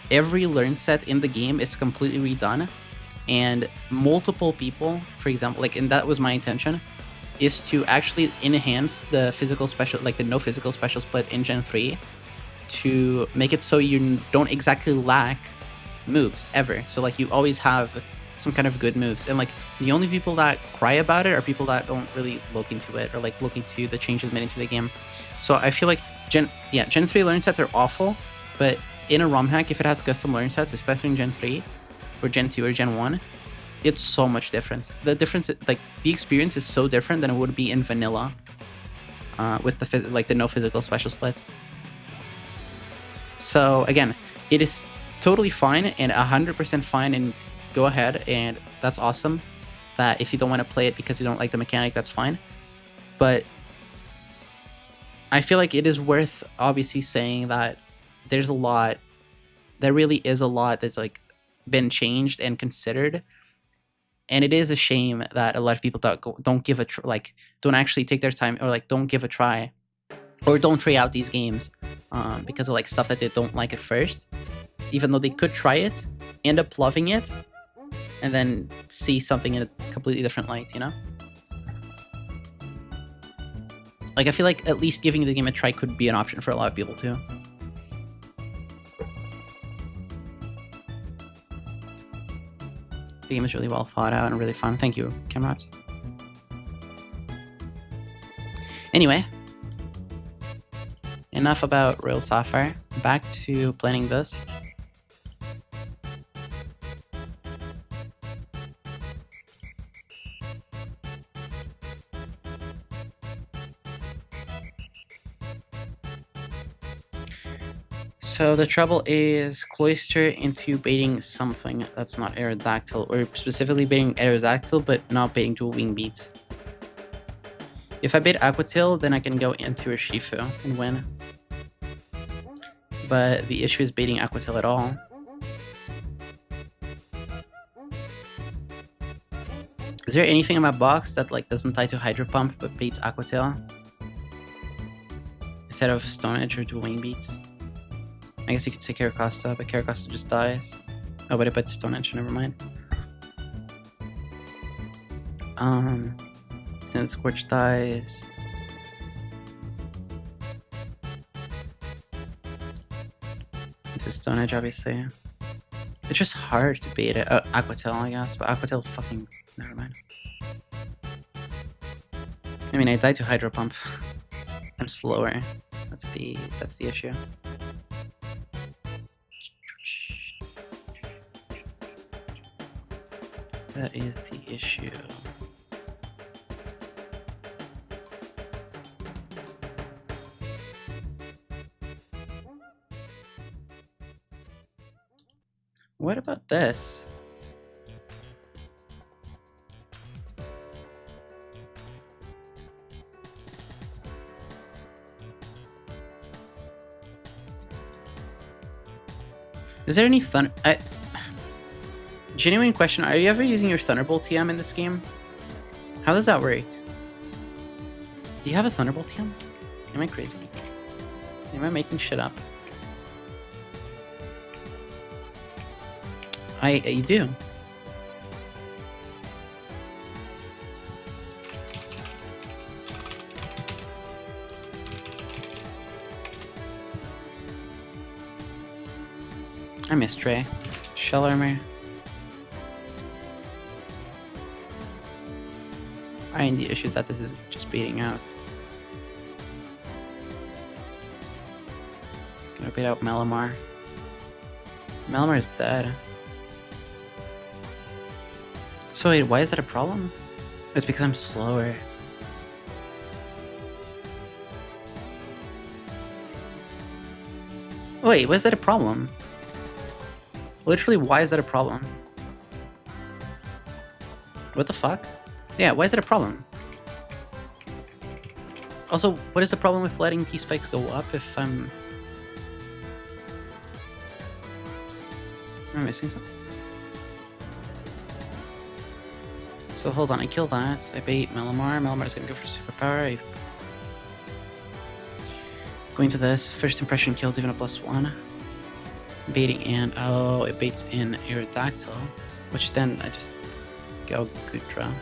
every learn set in the game is completely redone, and multiple people, for example, like, and that was my intention, is to actually enhance the physical special, like the no physical special split in Gen 3 to make it so you don't exactly lack moves ever. So, like, you always have some kind of good moves, and like the only people that cry about it are people that don't really look into it or like look into the changes made into the game. So I feel like Gen 3 learn sets are awful, but in a ROM hack, if it has custom learn sets, especially in Gen 3 or Gen 2 or Gen 1, it's so much different. The difference, like, the experience is so different than it would be in vanilla with the no physical special splits. So again, it is totally fine and 100% fine, and go ahead, and that's awesome. That if you don't want to play it because you don't like the mechanic, that's fine. But I feel like it is worth obviously saying that there really is a lot that's like been changed and considered, and it is a shame that a lot of people don't give don't actually take their time, or like don't give a try, or don't try out these games because of like stuff that they don't like at first, even though they could try it, end up loving it, and then see something in a completely different light, you know? Like, I feel like at least giving the game a try could be an option for a lot of people, too. The game is really well thought out and really fun. Thank you, Camrat. Anyway, enough about Royal Sapphire. Back to planning this. So the trouble is Cloister into baiting something that's not Aerodactyl, or specifically baiting Aerodactyl, but not baiting Dual Wing Beat. If I bait Aquatail, then I can go into a Shifu and win. But the issue is baiting Aquatail at all. Is there anything in my box that like doesn't tie to Hydro Pump but baits Aquatail instead of Stone Edge or Dual Wing Beats? I guess you could say Caracosta, but Caracosta just dies. Oh, but I put Stone Edge, never mind. Then Scorch dies. to Stone Edge, obviously. It's just hard to bait it. Oh, Aquatail, I guess, but Aquatail fucking... Never mind. I mean, I died to Hydro Pump. I'm slower. That's the issue. That is the issue. What about this? Is there any thunder? Genuine question: are you ever using your Thunderbolt TM in this game? How does that work? Do you have a Thunderbolt TM? Am I crazy? Am I making shit up? You do. I miss Trey. Shell armor. The issue is that this is just baiting out. It's gonna bait out Melamar. Melamar is dead. So wait, why is that a problem? It's because I'm slower. Wait, why is that a problem? Literally, why is that a problem? What the fuck? Yeah, why is it a problem? Also, what is the problem with letting T-spikes go up if I'm I missing something? So hold on, I kill that. I bait Melamar. Melamar's gonna go for superpower. Going to this. First impression kills even a +1. Baiting in. Oh, it baits in Aerodactyl. Which then I just go Goodra.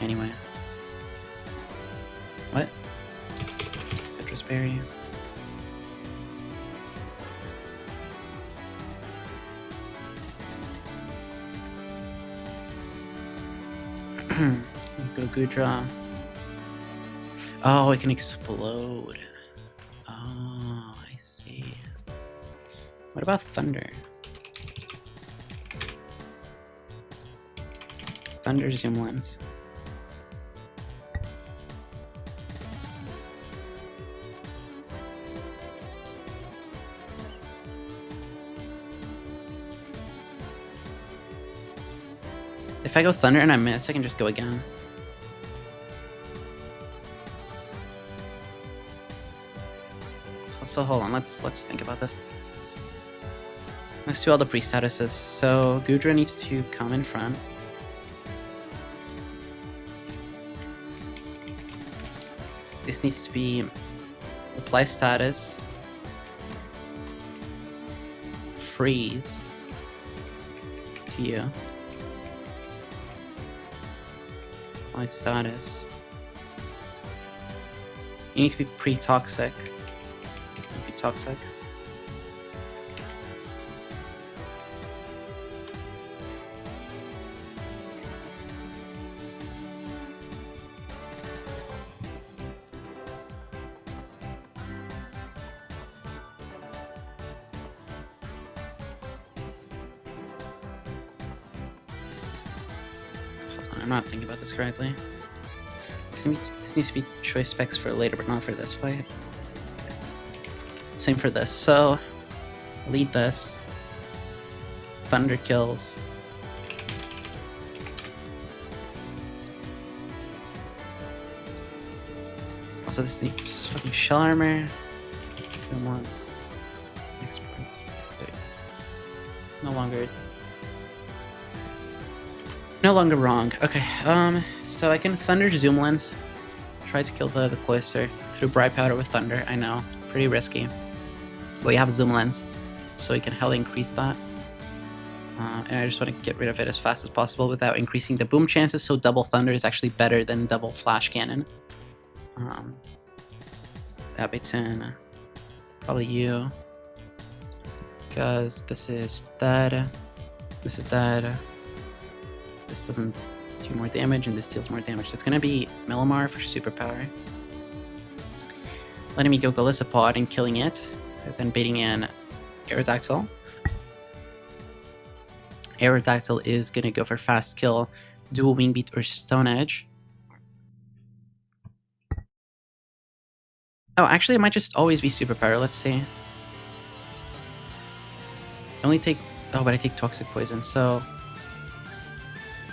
Anyway. What? Citrus Berry. Go Goodra. Oh, it can explode. Oh, I see. What about Thunder? Thunder Zoom Lens. If I go Thunder and I miss, I can just go again. So hold on, let's think about this. Let's do all the pre-statuses. So Goodra needs to come in front. This needs to be apply status, freeze to you. Apply status. You need to be pre-toxic. Pre-toxic. I'm not thinking about this correctly. This needs to be choice specs for later, but not for this fight. Same for this. So, lead this. Thunder kills. Also, this needs just fucking shell armor. Zoom lens. Experts. No longer wrong. Okay, so I can Thunder Zoom Lens. Try to kill the Cloyster through Bright Powder with Thunder. I know, pretty risky. But we have Zoom Lens, so we can hella increase that. And I just want to get rid of it as fast as possible without increasing the boom chances, so double Thunder is actually better than double Flash Cannon. That beats in probably you. because this is dead. This is dead. This doesn't do more damage, and this deals more damage. So it's gonna be Melamar for superpower. Letting me go Golisopod and killing it, then baiting in Aerodactyl. Aerodactyl is gonna go for fast kill, dual wing beat or Stone Edge. Oh, actually, it might just always be superpower. Let's see. I only take. Oh, but I take toxic poison, so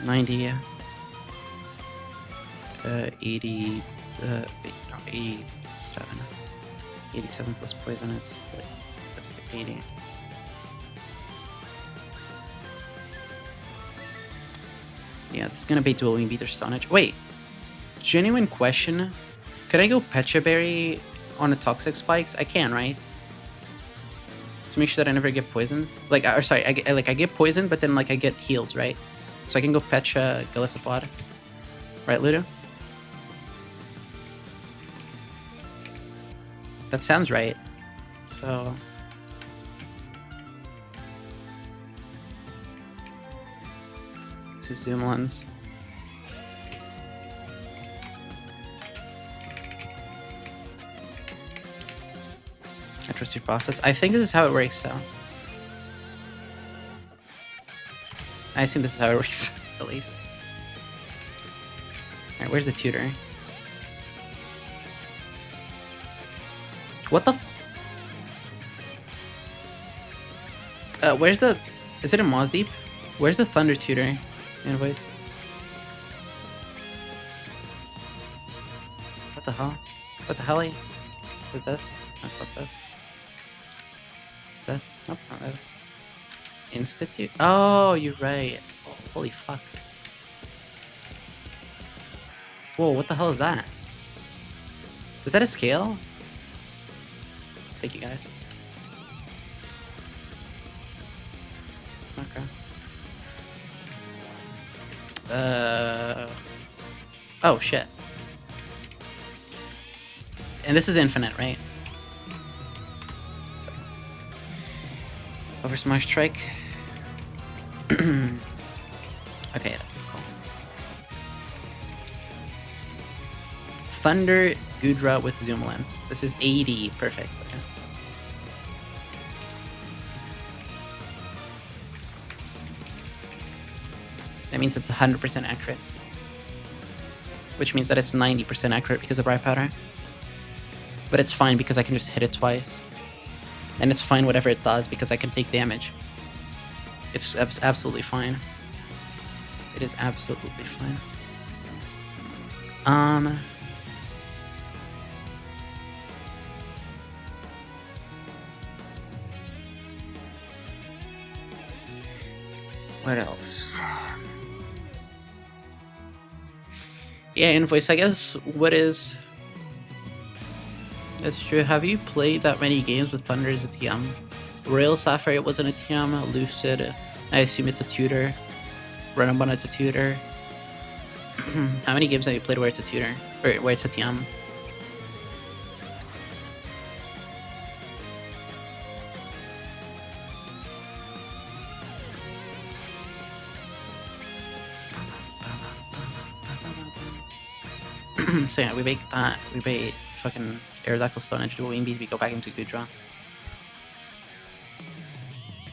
90, 80, wait, no, 87. 87 plus poison is like, that's the 80. Yeah, it's gonna be dual wing beat or Stone Edge. Wait, genuine question. Could I go Pecha Berry on the toxic spikes? I can, right? To make sure that I never get poisoned. Like, or sorry, I get poisoned, but then like I get healed, right? So I can go Pecha Golisopod. Right, Ludo? That sounds right. So this is zoom lens. I trust your process. I think this is how it works, so. I assume this is how it works, at least. Alright, where's the tutor? What the where's the... Is it in Moz Deep? Where's the Thunder Tutor invoice? What the hell? What the hell? Is it this? That's not this. Is this? Nope, not this. Institute? Oh, you're right. Oh, holy fuck. Whoa, what the hell is that? Is that a scale? Thank you, guys. Okay. Oh, shit. And this is infinite, right? So. Over Smash Strike. Okay, yes, cool. Thunder Gudra with Zoom Lens. This is 80. Perfect. Okay. That means it's 100% accurate. Which means that it's 90% accurate because of Bright Powder. But it's fine because I can just hit it twice. And it's fine whatever it does because I can take damage. It's absolutely fine. It is absolutely fine. What else? Yeah, invoice, I guess what is... That's true. Have you played that many games with Thunder as a TM? Royal Sapphire wasn't a TM, Lucid, I assume it's a tutor. Renabon, it's a tutor. How many games have you played where it's a tutor? Or where it's a TM? So yeah, we bait that. We bait fucking Aerodactyl Stone Edge, dual wing beat, we go back into Gudra.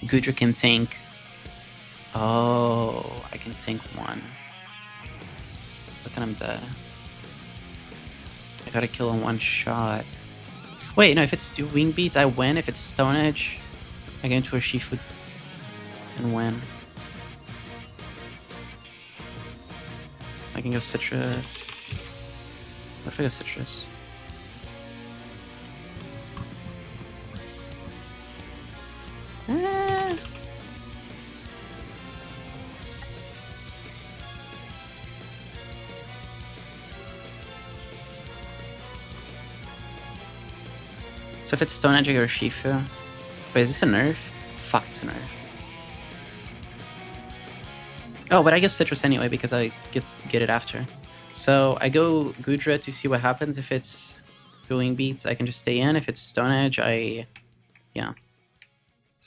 Gudra can tank. Oh, I can tank one. But then I'm dead. I gotta kill in one shot. Wait, no, if it's dual wing beats, I win. If it's Stone Edge, I get into a Shifu and win. I can go Citrus. What if I go Citrus? So if it's Stone Edge, I go Shifu. Wait, is this a nerf? Fuck, it's a nerf. Oh, but I guess Citrus anyway because I get it after. So I go Gudra to see what happens. If it's going beats, I can just stay in. If it's Stone Edge, yeah.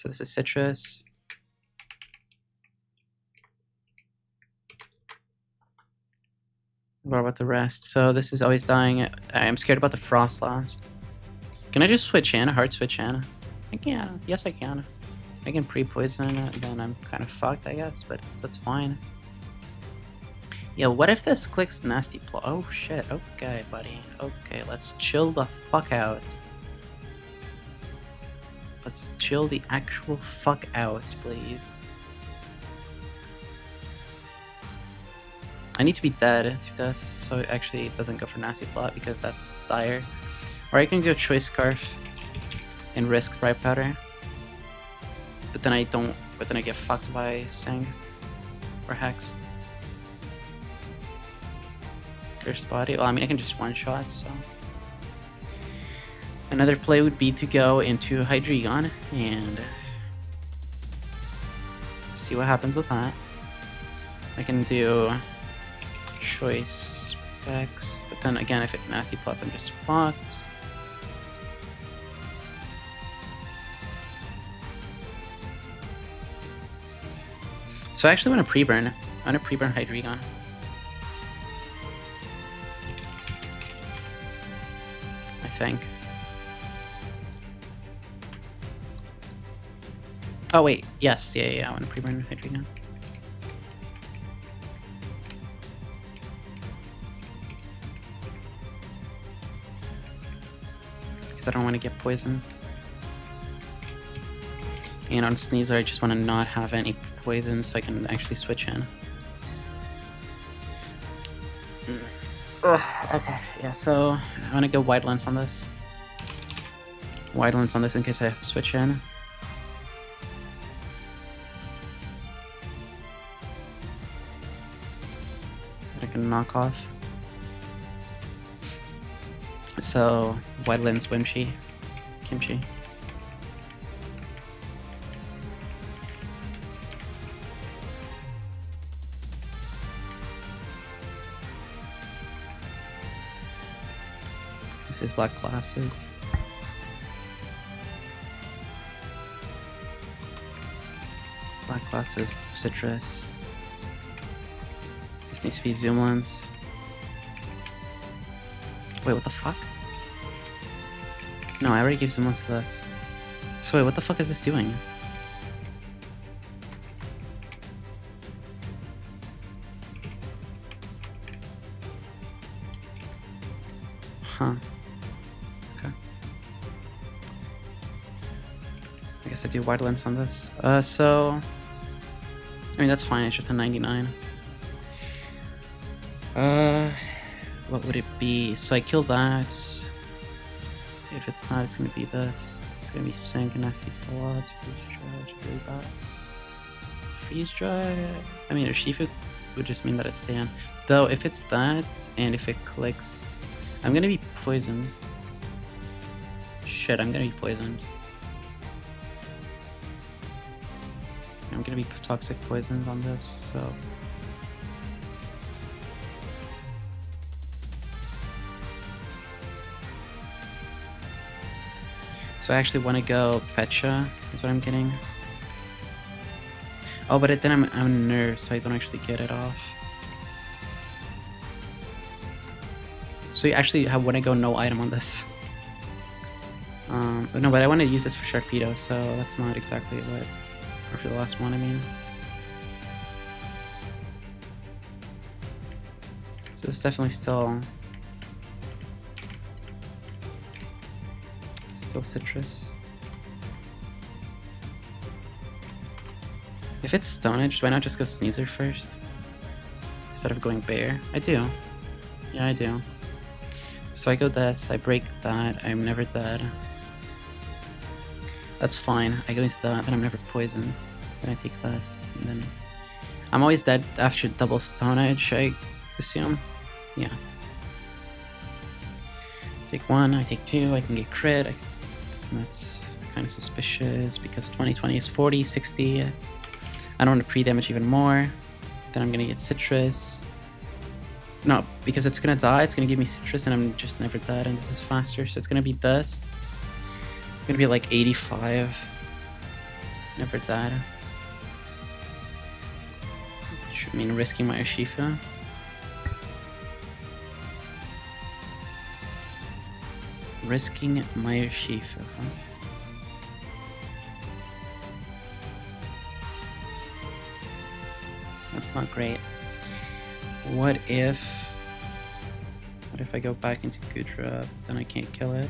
So this is citrus. What about the rest? So this is always dying. I'm scared about the frost loss. Can I just switch in? A hard switch in? I can. Yes, I can. I can pre-poison it, then I'm kind of fucked, I guess, but that's fine. Yeah, what if this clicks nasty plot? Oh shit, okay, buddy. Okay, let's chill the fuck out. Let's chill the actual fuck out, please. I need to be dead to this, so it actually doesn't go for nasty plot because that's dire. Or I can go choice scarf and risk ripe powder. But then I don't, but then I get fucked by Sing or Hex. Cursed body. Well, I mean, I can just one shot, so. Another play would be to go into Hydreigon and see what happens with that. I can do choice specs, but then again, if it nasty plots, I'm just fucked. So I actually want to pre-burn. I want to pre-burn Hydreigon. I think. Oh wait, yes, yeah, I want to pre-burn Hydreigon. Because I don't want to get poisoned. And on Sneasel, I just want to not have any poison so I can actually switch in. Ugh, okay, yeah, so I want to go wide lens on this. Wide lens on this in case I have to switch in. I can knock off. So, wide lens Kimchi. This is black glasses. Black glasses, citrus. This needs to be zoom lens. Wait, what the fuck? No, I already gave zoom lens to this. So wait, what the fuck is this doing? Huh. Okay. I guess I do wide lens on this. So... I mean, that's fine, it's just a 99. What would it be? So I kill that. If it's not, it's gonna be this. It's gonna be Sink, Nasty Plots, Freeze Dry, it's really bad. Freeze Dry? I mean, a Shifu would just mean that it's stand. Though, if it's that, and if it clicks... I'm gonna be poisoned. Shit, I'm gonna be poisoned. I'm gonna be toxic poisoned on this, so... So I actually want to go Pecha, is what I'm getting. Oh, but then I'm nerved, so I don't actually get it off. So you actually want to go no item on this. But no, but I want to use this for Sharpedo, so that's not exactly what... Or for the last one, I mean. So it's definitely still citrus. If it's Stone Edge, why not just go Sneasel first? Instead of going Bear? I do. Yeah, I do. So I go this, I break that, I'm never dead. That's fine. I go into that, but I'm never poisoned. Then I take this, and then... I'm always dead after double Stone Edge, I assume. Yeah. Take one, I take two, I can get crit. And that's kind of suspicious because 2020 is 40, 60. I don't want to pre-damage even more. Then I'm gonna get citrus. No, because it's gonna die, it's gonna give me citrus and I'm just never dead and this is faster. So it's gonna be this. It's gonna be like 85. Never died. Which I mean risking my Urshifu. Risking my Urshifu, huh? That's not great. What if I go back into Gudra, then I can't kill it?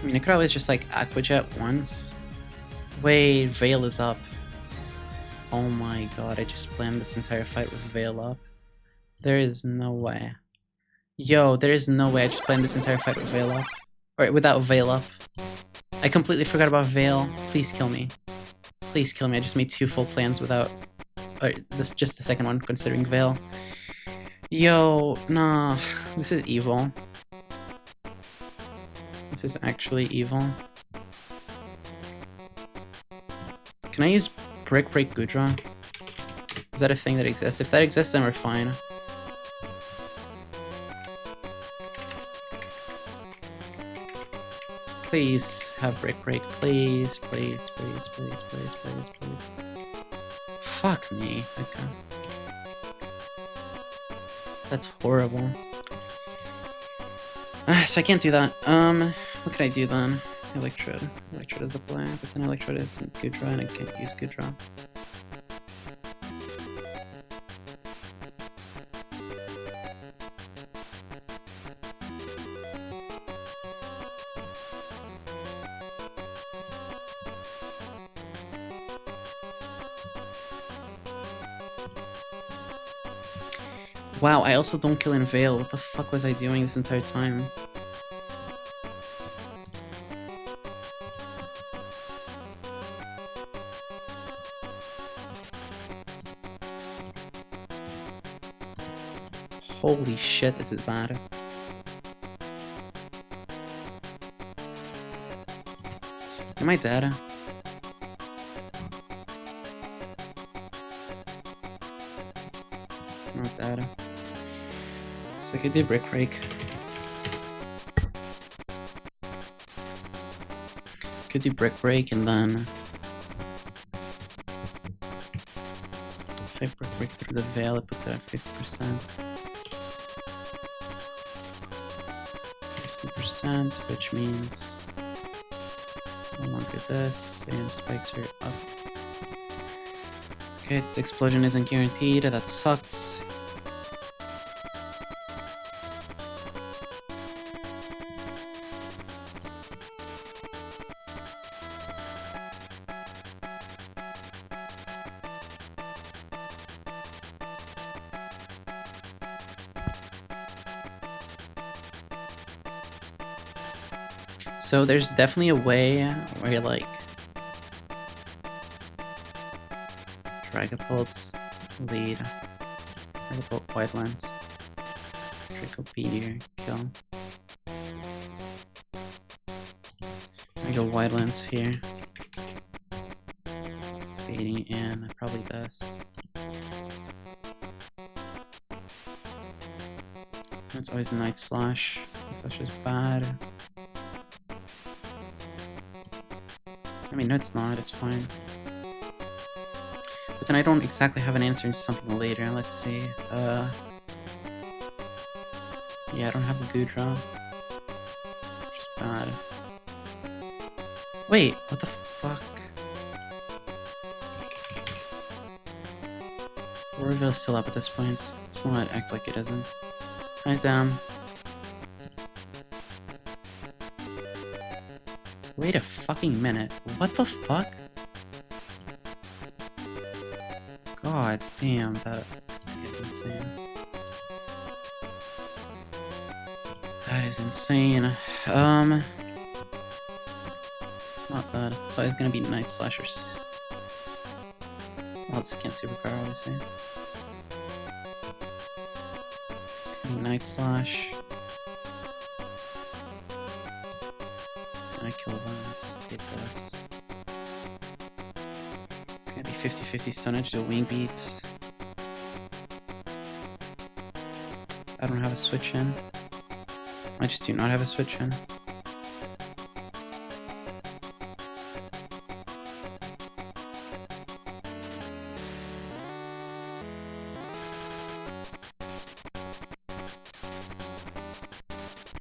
I mean, I could always just like Aqua Jet once. Wait, Veil is up. Oh my god, I just planned this entire fight with Veil up. There is no way. Yo, there is no way I just planned this entire fight with Veil up. Or without Veil up. I completely forgot about Veil. Please kill me. Please kill me. I just made 2 full plans without... Or this just the second one, considering Veil. Yo, nah. This is evil. This is actually evil. Can I use Brick Break Gudra? Is that a thing that exists? If that exists, then we're fine. Please have Brick Break. Please, please, please, please, please, please, please. Fuck me. Okay. That's horrible. So I can't do that. What can I do then? Electrode. Electrode is the play, but then Electrode isn't Gudra and I can't use Gudra. Wow, I also don't kill in Veil. What the fuck was I doing this entire time? Holy shit, this is bad. Am I dead? I'm not dead. So I could do Brick Break. Could do Brick Break and then... If I Brick Break through the Veil, it puts it at 50%. 50%, which means... It's no longer this, and spikes are up. Okay, the explosion isn't guaranteed, that sucks. So there's definitely a way where you're like Dragapult's lead, Dragapult White Lens, Draco Meteor, kill. I go White Lens here, baiting in, probably this. So it's always Night Slash. Night Slash is bad. I mean, no, it's not, it's fine. But then I don't exactly have an answer into something later. Let's see. Yeah, I don't have a Gudra. Which is bad. Wait, what the fuck? Warville's still up at this point. Let's not act like it isn't. Hi, Zam. Wait a fucking minute. What the fuck? God damn, that is insane. That is insane. It's not bad. So it's gonna be Night Slashers. Well, it's can't superpower, obviously. It's gonna be Night Slash. Then I kill that. Get this. It's gonna be 50-50 Stone Edge to wing beats. I don't have a switch in. I just do not have a switch in.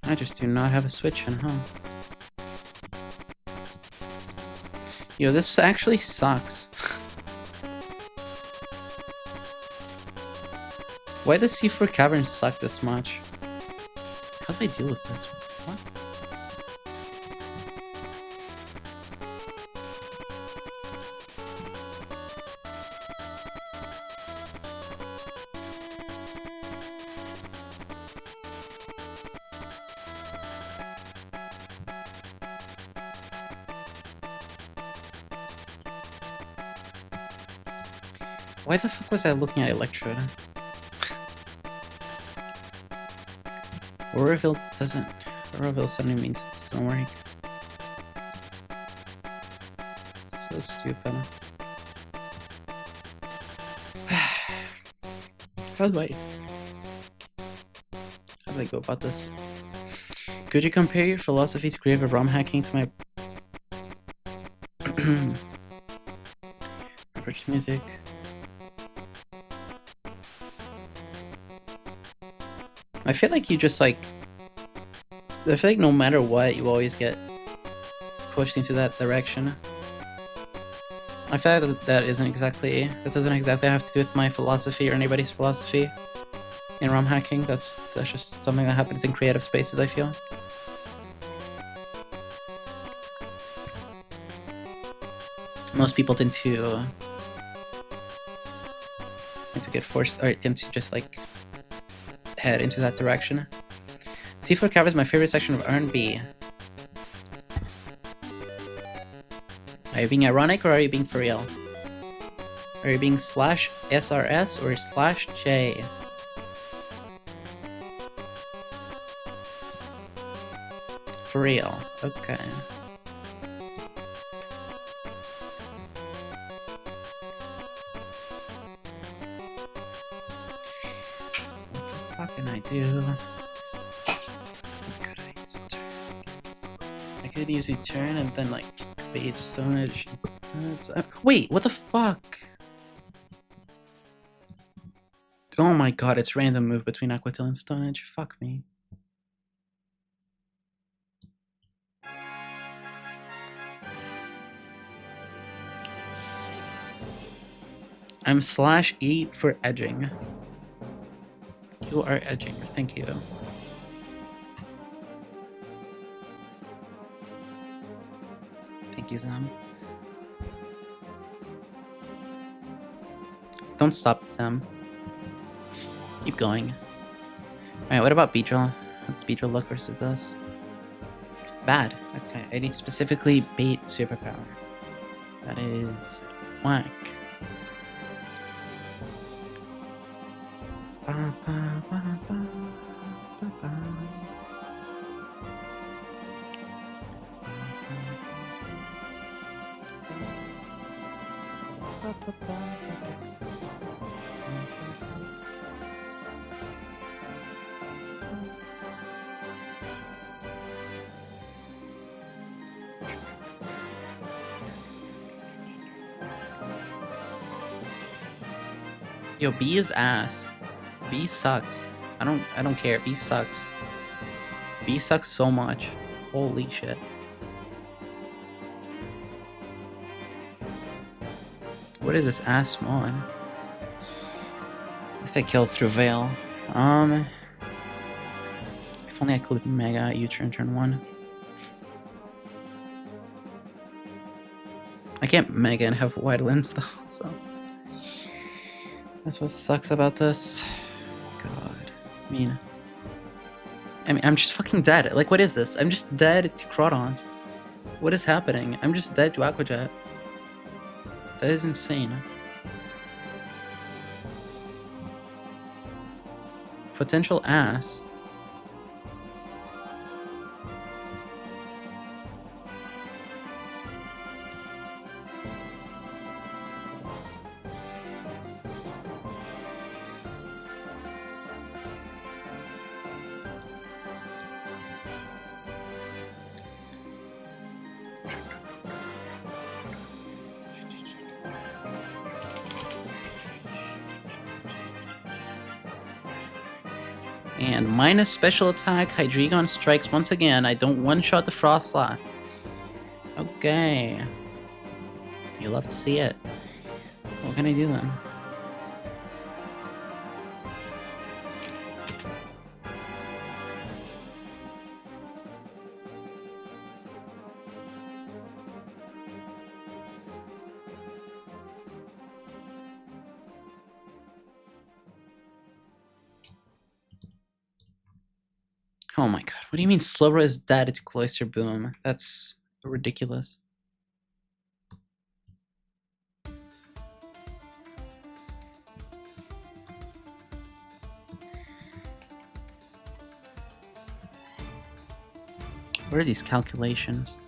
I just do not have a switch in, huh? Yo, this actually sucks. Why does C4 Cavern suck this much? How do I deal with this? What? Why the fuck was I looking at Electrode? Auroville doesn't... Auroville suddenly means it doesn't work. So stupid. How do I go about this? Could you compare your philosophy to creative ROM hacking to my... approach to music? I feel like you just like... I feel like no matter what, you always get pushed into that direction. I feel like that isn't exactly... That doesn't exactly have to do with my philosophy or anybody's philosophy in ROM hacking. That's just something that happens in creative spaces, I feel. Most people tend to get forced, or tend to just like head into that direction. C4 Cavern is my favorite section of R&B. Are you being ironic or are you being for real? Are you being /SRS or /J? For real. Okay. What can I do? Could I use a turn? I could use a turn and then like base Stone Edge. Wait, what the fuck? Oh my god, it's random move between Aquatil and Stone Edge. Fuck me. I'm /E for edging. You are edging, thank you. Thank you, Zam. Don't stop, Zam. Keep going. Alright, what about Beedrill? How's Beedrill look versus this? Bad. Okay, I need specifically bait superpower. That is whack. Yo, B is ass. B sucks. I don't care. B sucks. B sucks so much. Holy shit. What is this ass mod? I guess I killed through Veil. If only I could Mega U-turn turn 1. I can't Mega and have wide lens though, so that's what sucks about this. God. I mean, I'm just fucking dead. Like, what is this? I'm just dead to Crawdons. What is happening? I'm just dead to Aquajet. That is insane. Potential ass. And minus special attack, Hydreigon strikes once again. I don't one-shot the Frostlass. Okay. You love to see it. What can I do then? Oh my god, what do you mean Slowbro is dead to Cloister Boom? That's ridiculous. What are these calculations?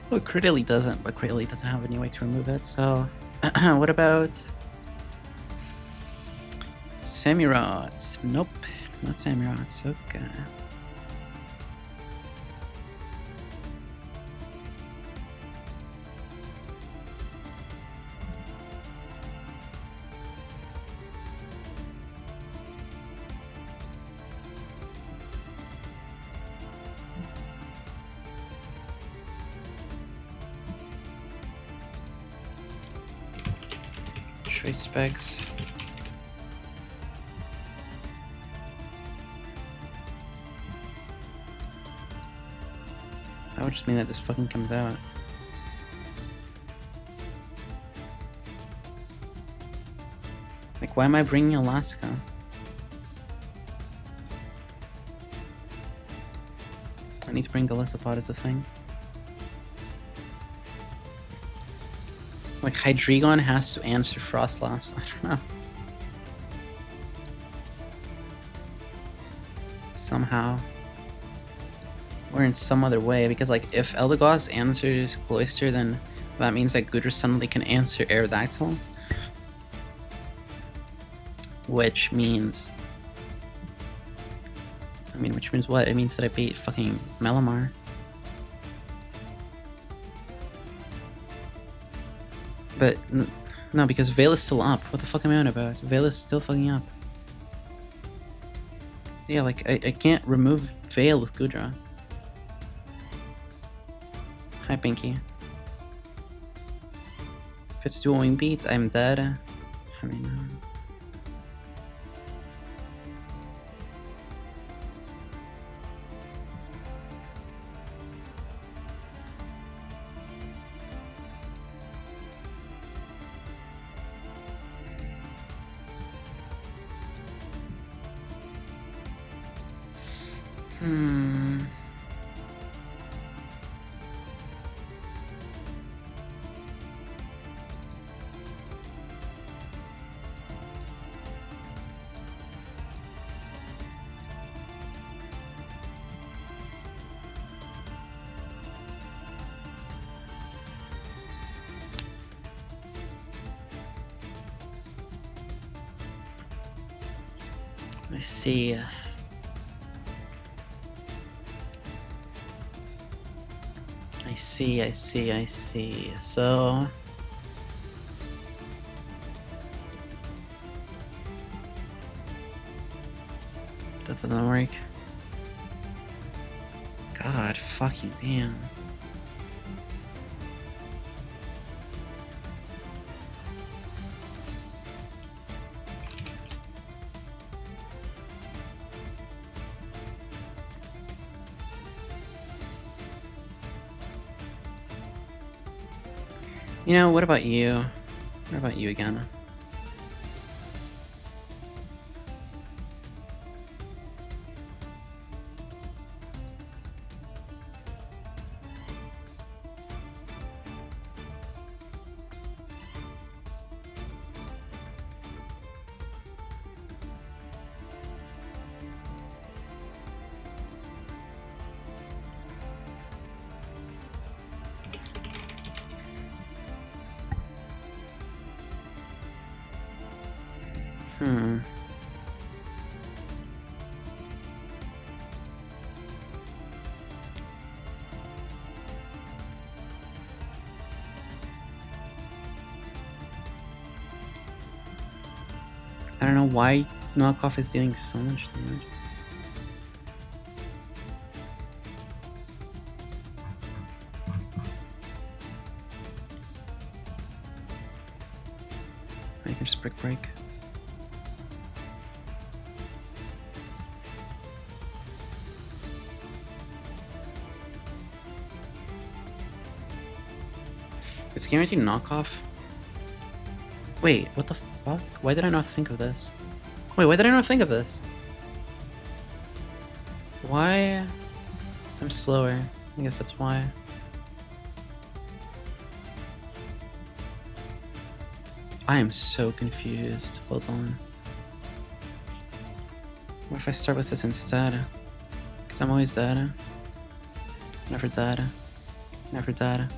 Well, Cradily doesn't, but Cradily doesn't have any way to remove it, so... what about... Samirods? Nope, not Samirods, okay. Trace specs. That would just mean that this fucking comes out. Like, why am I bringing Alaska? I need to bring Golisopod as a thing. Like, Hydreigon has to answer Frostlass. I don't know. Somehow. Or in some other way, because, like, if Eldegoss answers Cloyster, then that means that Goodra suddenly can answer Aerodactyl. Which means... which means what? It means that I beat fucking Melamar. But, no, because Veil is still up. What the fuck am I on about? Veil is still fucking up. Yeah, like, I can't remove Veil with Goodra. Hi, Pinky. If it's dual wing beat, I'm dead. I mean... I see. I see. So... that doesn't work. God fucking damn. You know, what about you? What about you again? I don't know why knockoff is dealing so much damage. I can just break. It's guaranteed knockoff. Wait, what the fuck? Why did I not think of this? Wait, why did I not think of this? Why? I'm slower. I guess that's why. I am so confused. Hold on. What if I start with this instead? Because I'm always dead. Never dead. Never dead.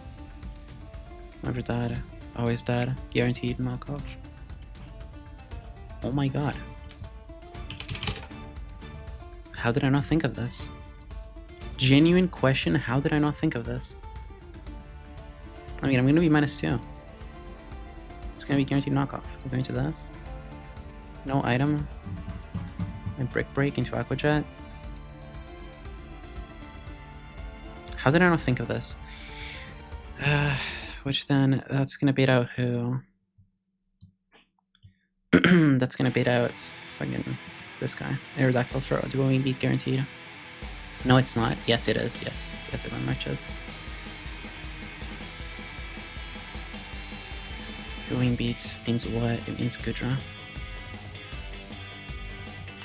Never dead. Always dead. Guaranteed knockoff. Oh my god. How did I not think of this? Genuine question, how did I not think of this? I mean, I'm gonna be -2. It's gonna be guaranteed knockoff. I'm going to this. No item. And break into Aquajet. How did I not think of this? Which then, that's gonna bait out who? That's gonna bait out fucking this guy. Aerodactyl throw. Do we beat guaranteed? No, it's not. Yes, it is. Yes, it matches. Going beats means what? It means Gudra.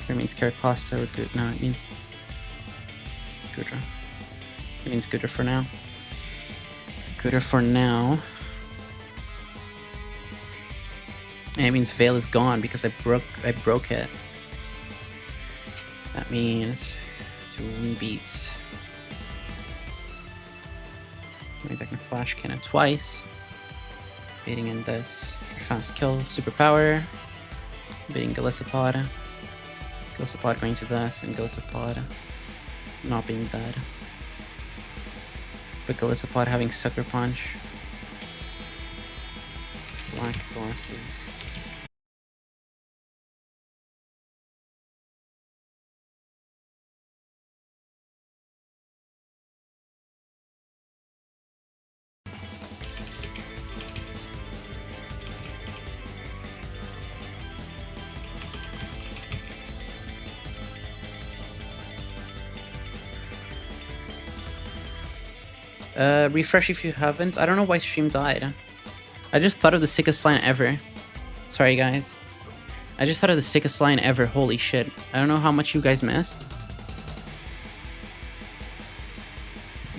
Or it means Caracosta or Good. No, it means Gudra. It means Gudra for now. Gudra for now. And it means Veil is gone because I broke it. That means 2 wing beats. Means I can flash cannon twice. Baiting in this fast kill superpower. Baiting Gallisapod. Gallisapod going to this and Gallisapod not being dead. But Gallisapod having Sucker Punch. Black glasses. Refresh if you haven't. I don't know why stream died. I just thought of the sickest line ever. Sorry, guys. I just thought of the sickest line ever. Holy shit. I don't know how much you guys missed.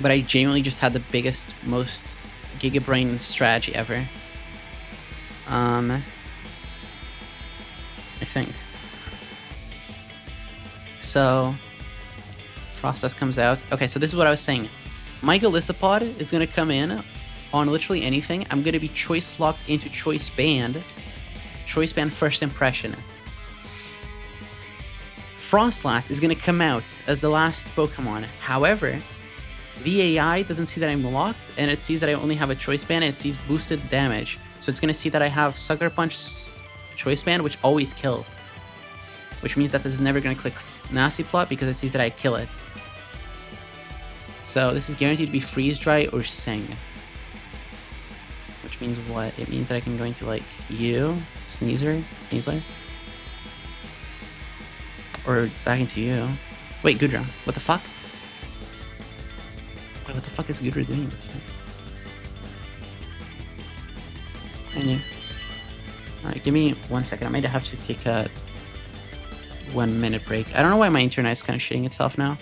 But I genuinely just had the biggest, most gigabrain strategy ever. I think. So, Frostdust comes out. Okay, so this is what I was saying. My Gallisapod is going to come in on literally anything. I'm going to be choice locked into choice band. Choice band first impression. Frostlass is going to come out as the last Pokemon. However, the AI doesn't see that I'm locked, and it sees that I only have a choice band, and it sees boosted damage. So it's going to see that I have Sucker Punch choice band, which always kills. Which means that this is never going to click Nasty Plot because it sees that I kill it. So this is guaranteed to be Freeze Dry or Sing. Which means what? It means that I can go into like Sneasler, or back into you. Wait, Gudra. What the fuck? Wait, what the fuck is Gudra doing this way? I knew. Alright, give me 1 second. I might have to take a 1 minute break. I don't know why my internet is kind of shitting itself now.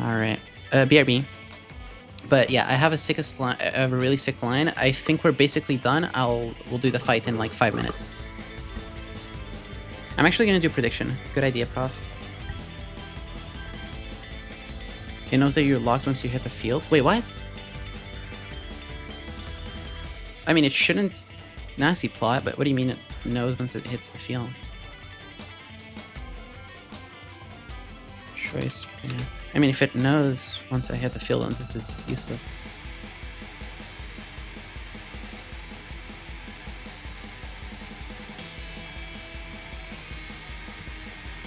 Alright. BRB. But yeah, I have a really sick line. I think we're basically done. We'll do the fight in like 5 minutes. I'm actually gonna do a prediction. Good idea, Prof. It knows that you're locked once you hit the field. Wait, what? I mean, it shouldn't Nasty Plot, but what do you mean it knows once it hits the field? Choice. Yeah. I mean, if it knows once I hit the field, then this is useless.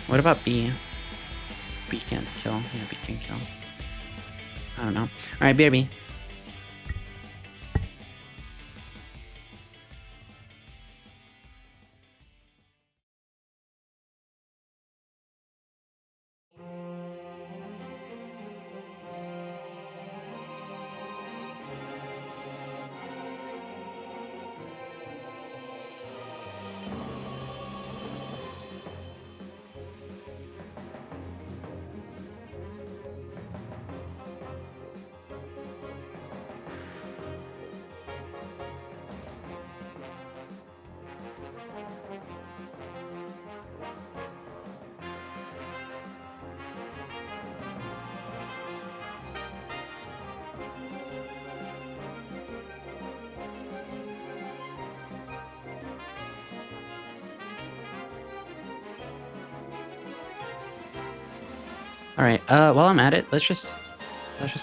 What about B? B can't kill. Yeah, B can kill. I don't know. Alright, BRB. All right. While I'm at it, let's just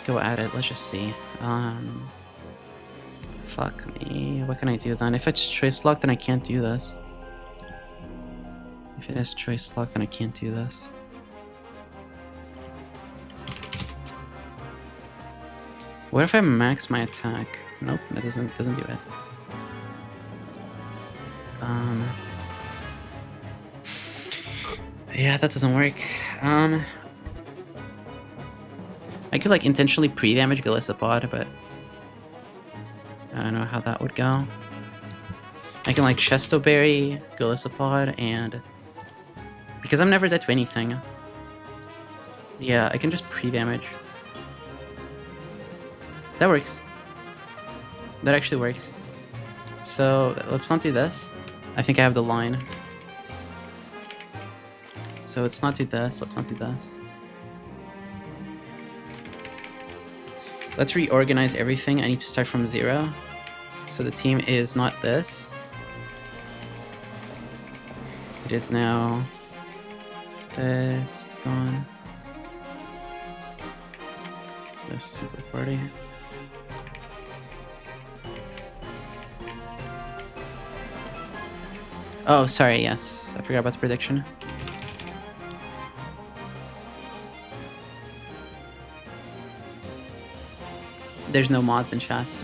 go at it. Let's just see. Fuck me. What can I do then? If it's choice lock, then I can't do this. If it is choice lock, then I can't do this. What if I max my attack? Nope, that doesn't do it. Yeah, that doesn't work. I could like intentionally pre-damage Galissapod, but I don't know how that would go. I can like Chestoberry, Galissapod, and because I'm never dead to anything. Yeah, I can just pre-damage. That works. That actually works. So let's not do this. I think I have the line. So let's not do this. Let's not do this. Let's reorganize everything. I need to start from 0. So the team is not this. It is now... This is gone. This is a party. Oh, sorry, yes. I forgot about the prediction. There's no mods in chat, so...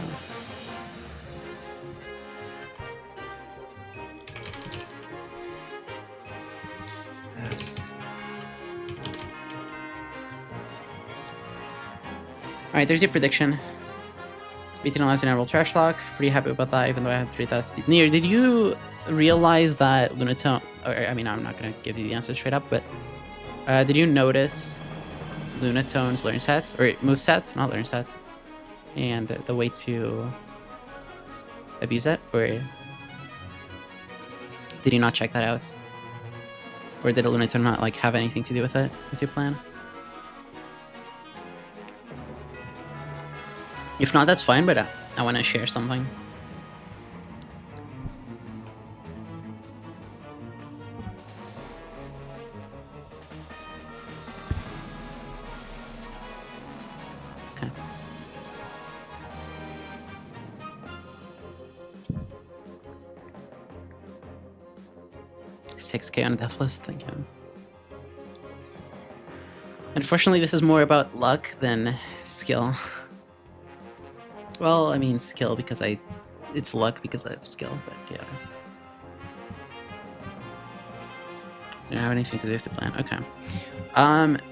Yes. Alright, there's your prediction. Beating last in Trash Lock. Pretty happy about that, even though I had 3 deaths. Nier, did you realize that Lunatone... Or, I mean, I'm not going to give you the answer straight up, but... did you notice Lunatone's learn sets? Or move sets? Not learn sets. And the way to abuse it? Or did you not check that out? Or did a Lunatone not like have anything to do with it, with your plan? If not, that's fine, but I want to share something. Okay. 6k on a death list, thank you. Unfortunately, this is more about luck than skill. Well, I mean skill because it's luck because I have skill, but yeah. I don't have anything to do with the plan. Okay.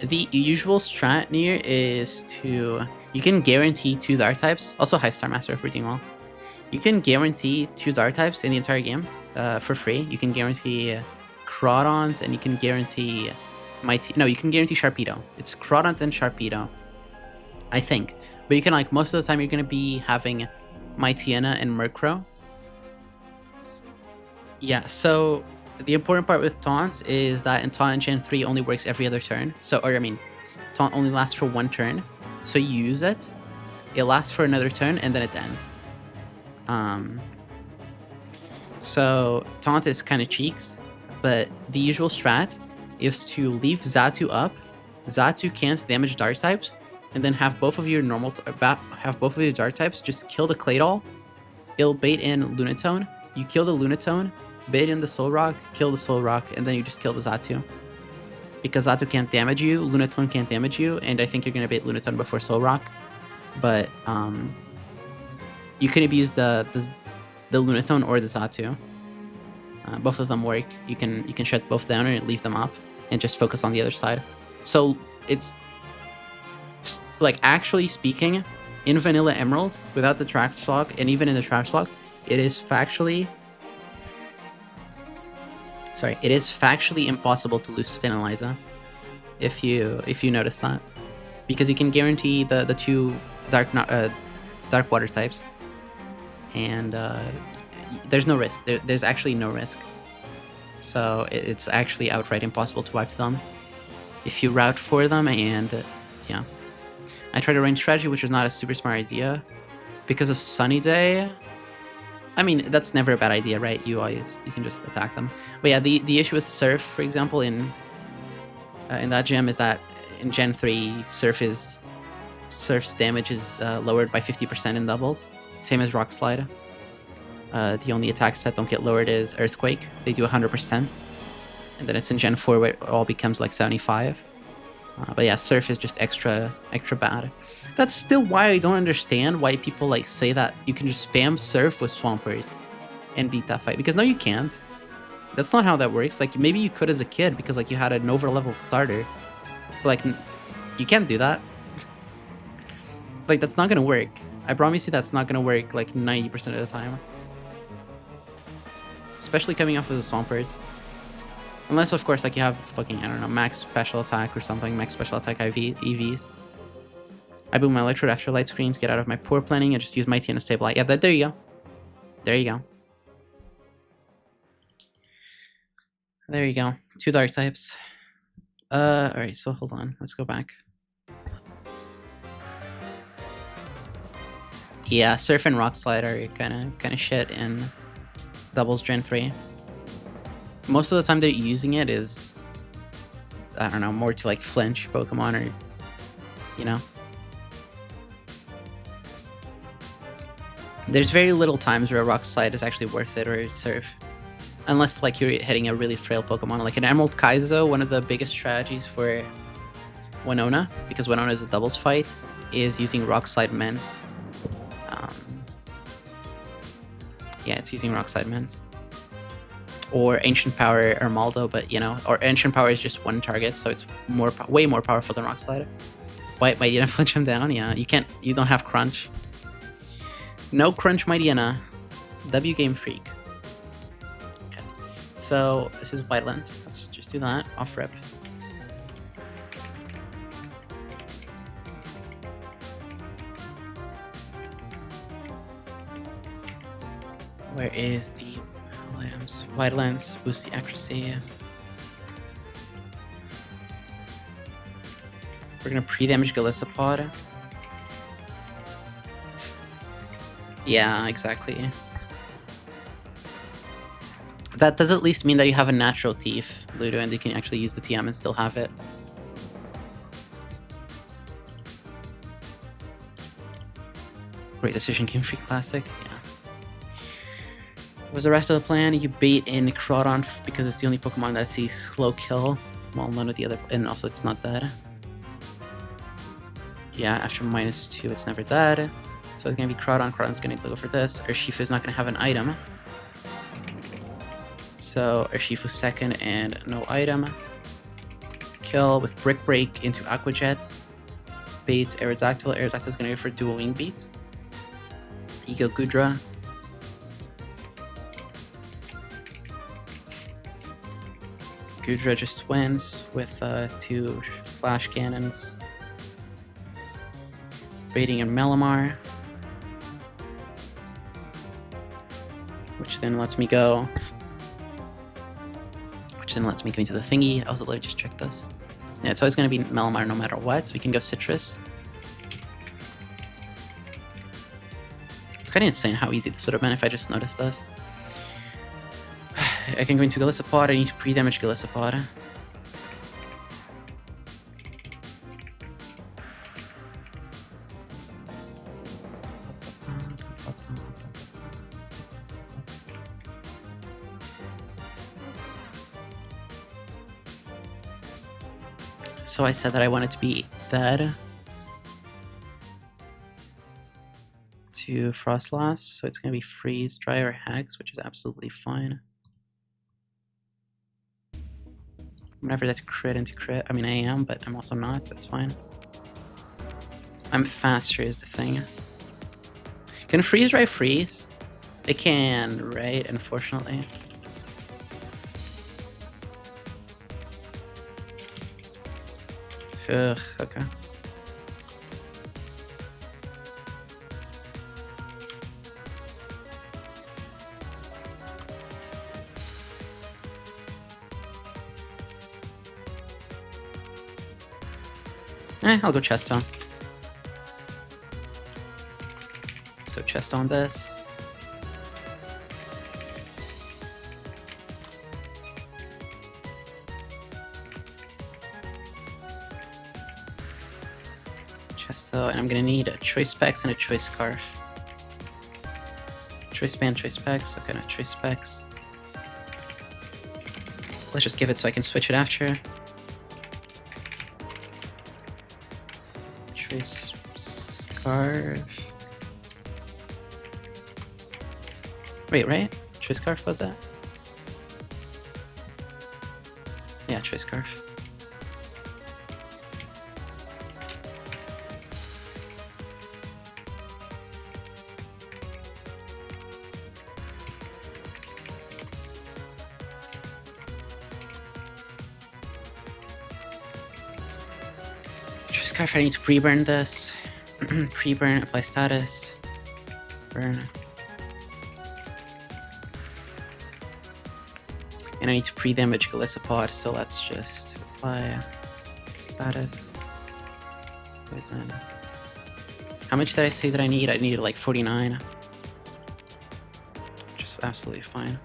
The usual strat Nier is to... You can guarantee 2 Dark types. Also, High Star Master of Redeem Wall. You can guarantee 2 Dark types in the entire game for free. You can guarantee Crawdons and you can guarantee... No, you can guarantee Sharpedo. It's Crawdons and Sharpedo, I think. But you can, like, most of the time you're going to be having Mightyena and Murkrow. Yeah, so the important part with taunts is that in taunt and Gen 3 only works every other turn. So, or I mean, taunt only lasts for 1 turn. So you use it, it lasts for another turn, and then it ends. So taunt is kind of cheeks, but the usual strat is to leave Xatu up. Xatu can't damage Dark types, and then have both of your Dark types just kill the Claydol. It'll bait in Lunatone. You kill the Lunatone, bait in the Soul Rock, kill the Soul Rock, and then you just kill the Xatu. because Zato can't damage you, Lunatone can't damage you, and I think you're gonna bait Lunatone before Soul Rock. But you could abuse the Lunatone or the Zatu. Both of them work. You can shut both down and leave them up, and just focus on the other side. So it's like, actually speaking, in Vanilla Emerald, without the Trash Lock, and even in the Trash Lock, it is factually impossible to lose Stin and Liza, if you notice that, because you can guarantee the two dark water types, and there's no risk. There's actually no risk. So it's actually outright impossible to wipe them if you route for them. And yeah, I tried a range strategy, which was not a super smart idea because of Sunny Day. I mean, that's never a bad idea, right? You can just attack them. But yeah, the issue with Surf, for example, in that gem, is that in Gen 3, Surf's damage is lowered by 50% in doubles, same as Rock Slide. The only attacks that don't get lowered is Earthquake. They do 100%. And then it's in Gen 4 where it all becomes like 75. But yeah, Surf is just extra bad. That's still why I don't understand why people like say that you can just spam Surf with Swampert and beat that fight. Because no, you can't. That's not how that works. Like, maybe you could as a kid because like you had an over-level starter. But, like, you can't do that. Like, that's not gonna work. I promise you that's not gonna work like 90% of the time. Especially coming off of the Swampert. Unless, of course, like you have fucking, I don't know, max special attack or something, max special attack EVs. I boom my Electrode after light screen to get out of my poor planning and just use Mighty and a Stabilize. Yeah, there you go. There you go. There you go. 2 dark types. Alright, so hold on. Let's go back. Yeah, Surf and Rock Slide are kinda shit in doubles Gen 3. Most of the time they're using it is, I don't know, more to like flinch Pokemon, or, you know. There's very little times where a Rock Slide is actually worth it, or Surf. Unless like you're hitting a really frail Pokemon. Like in Emerald Kaizo, one of the biggest strategies for Winona, because Winona is a doubles fight, is using Rock Slide Ments. Yeah, it's using Rock Slide Ments. Or Ancient Power Armaldo, but you know, or Ancient Power is just one target, so it's way more powerful than Rock Slide. Why you didn't flinch him down? Yeah, you don't have Crunch. No Crunch, Mightyena. W Game Freak. Okay, so this is White Lens. Let's just do that. Off rip. Where is the items? White Lens, boost the accuracy. We're gonna pre-damage Golisopod. Yeah, exactly. That does at least mean that you have a natural Thief, Ludo, and you can actually use the TM and still have it. Great decision, Game Freak Classic. Yeah. What was the rest of the plan? You bait in Crawdon because it's the only Pokemon that sees slow kill. Well, none of the other, and also it's not dead. Yeah, after -2, it's never dead. So it's gonna be Crawdon. Crawdon's gonna go for this. Urshifu is not gonna have an item. So Urshifu second and no item. Kill with Brick Break into Aqua Jet. Baits Aerodactyl. Aerodactyl is gonna go for dual wing beats. You go Gudra. Gudra just wins with 2 flash cannons. Baiting in Melamar. Which then lets me go. Which then lets me go into the thingy. Also, let me just check this. Yeah, it's always going to be Melamar no matter what, so we can go Citrus. It's kind of insane how easy this would have been if I just noticed this. I can go into Golisopod. I need to pre-damage Golisopod. So I said that I wanted to be dead to Frost Loss, so it's going to be Freeze, Dry, or Hex, which is absolutely fine. I'm never that crit into crit. I mean, I am, but I'm also not, so that's fine. I'm faster is the thing. Can Freeze Dry freeze? It can, right? Unfortunately. Ugh, okay. I'll go Chesto. So chest on this. Chesto, and I'm gonna need a Choice Specs and a Choice Scarf. Choice Band, Choice Specs. Okay, not Choice Specs. Let's just give it so I can switch it after. Choice Scarf. Wait, right? Choice Scarf was that? Yeah, Choice Scarf. Choice Scarf, I need to pre-burn this. Pre-burn, apply status. Burn. And I need to pre-damage Galissapod, so let's just apply status. Poison. How much did I say that I need? I needed like 49. Which is absolutely fine.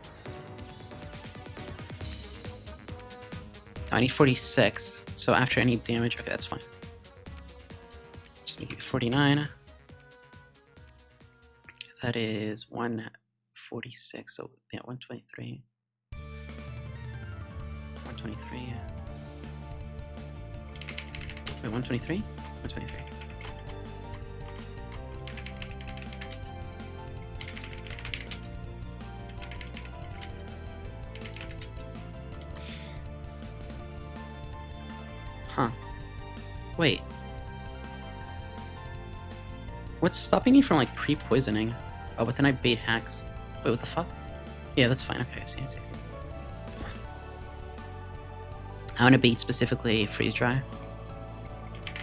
I need 46, so after I need damage, okay, that's fine. Just make it 49. That is 146, so yeah, 123. 123. Wait, 123? 123. Huh. Wait. What's stopping me from like pre-poisoning? Oh, but then I bait hacks. Wait, what the fuck? Yeah, that's fine. Okay, I see. I want to bait specifically freeze dry.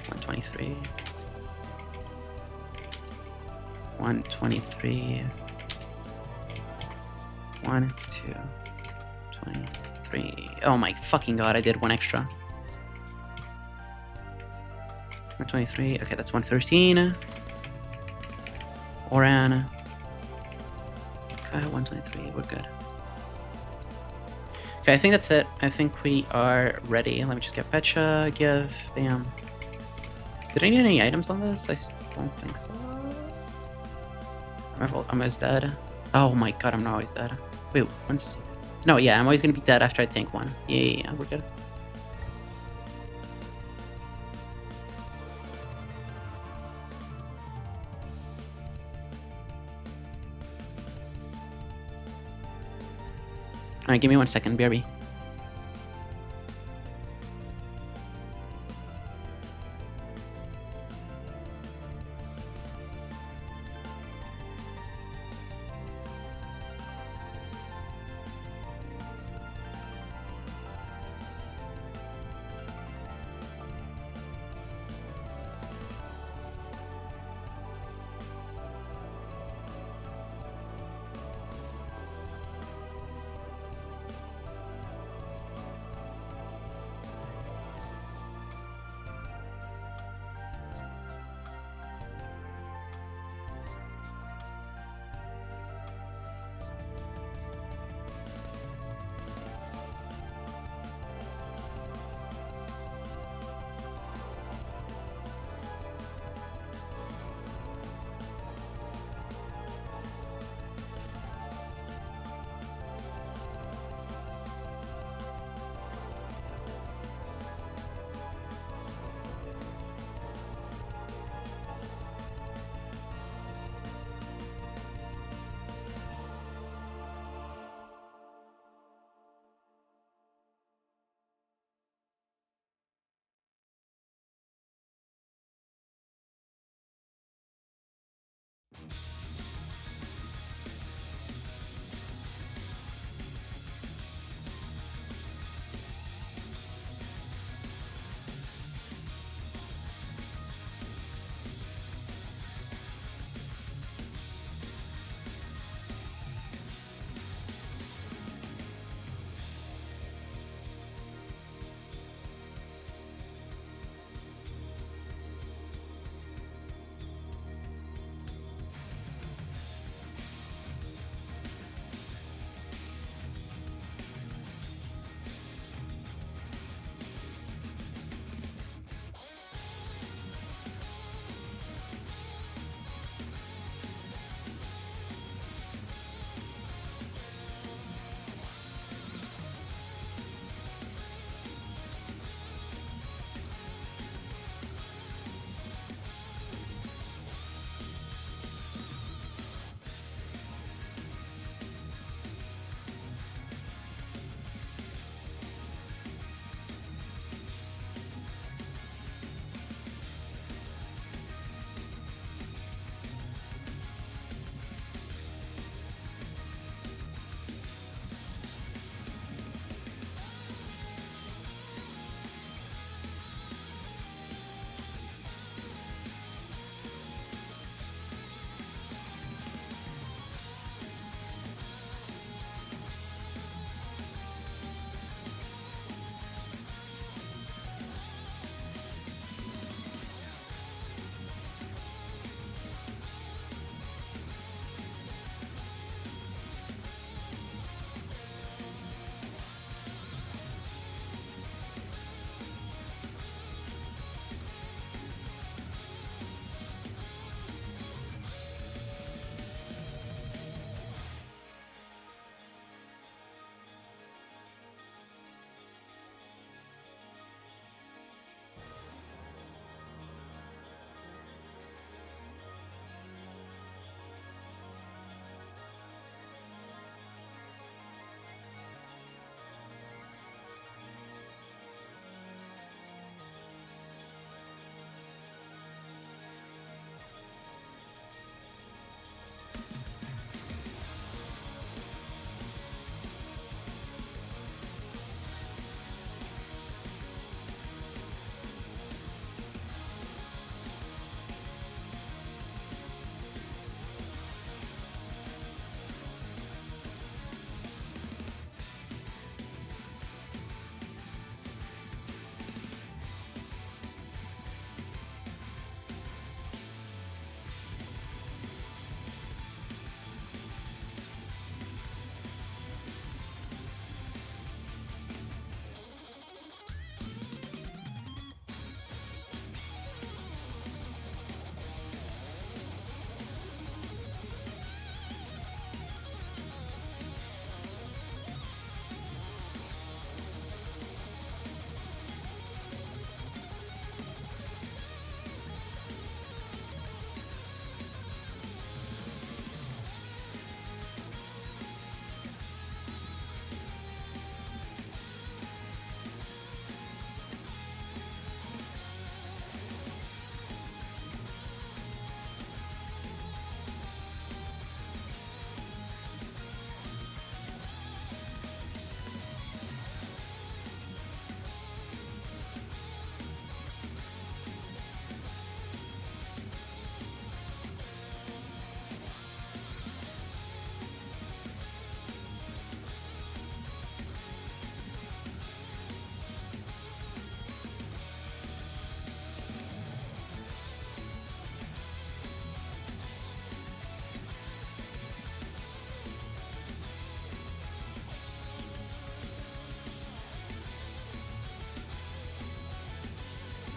123. 123. 1, 2, 23. Oh my fucking god, I did one extra. 123. Okay, that's 113. Oran. Okay, 123. We're good. Okay, I think that's it. I think we are ready. Let me just get Pecha, give, bam. Did I need any items on this? I don't think so. I'm almost dead. Oh my god, I'm not always dead. Wait, 1, no, yeah, I'm always gonna be dead after I tank one. Yeah, we're good. Alright, give me 1 second, BRB.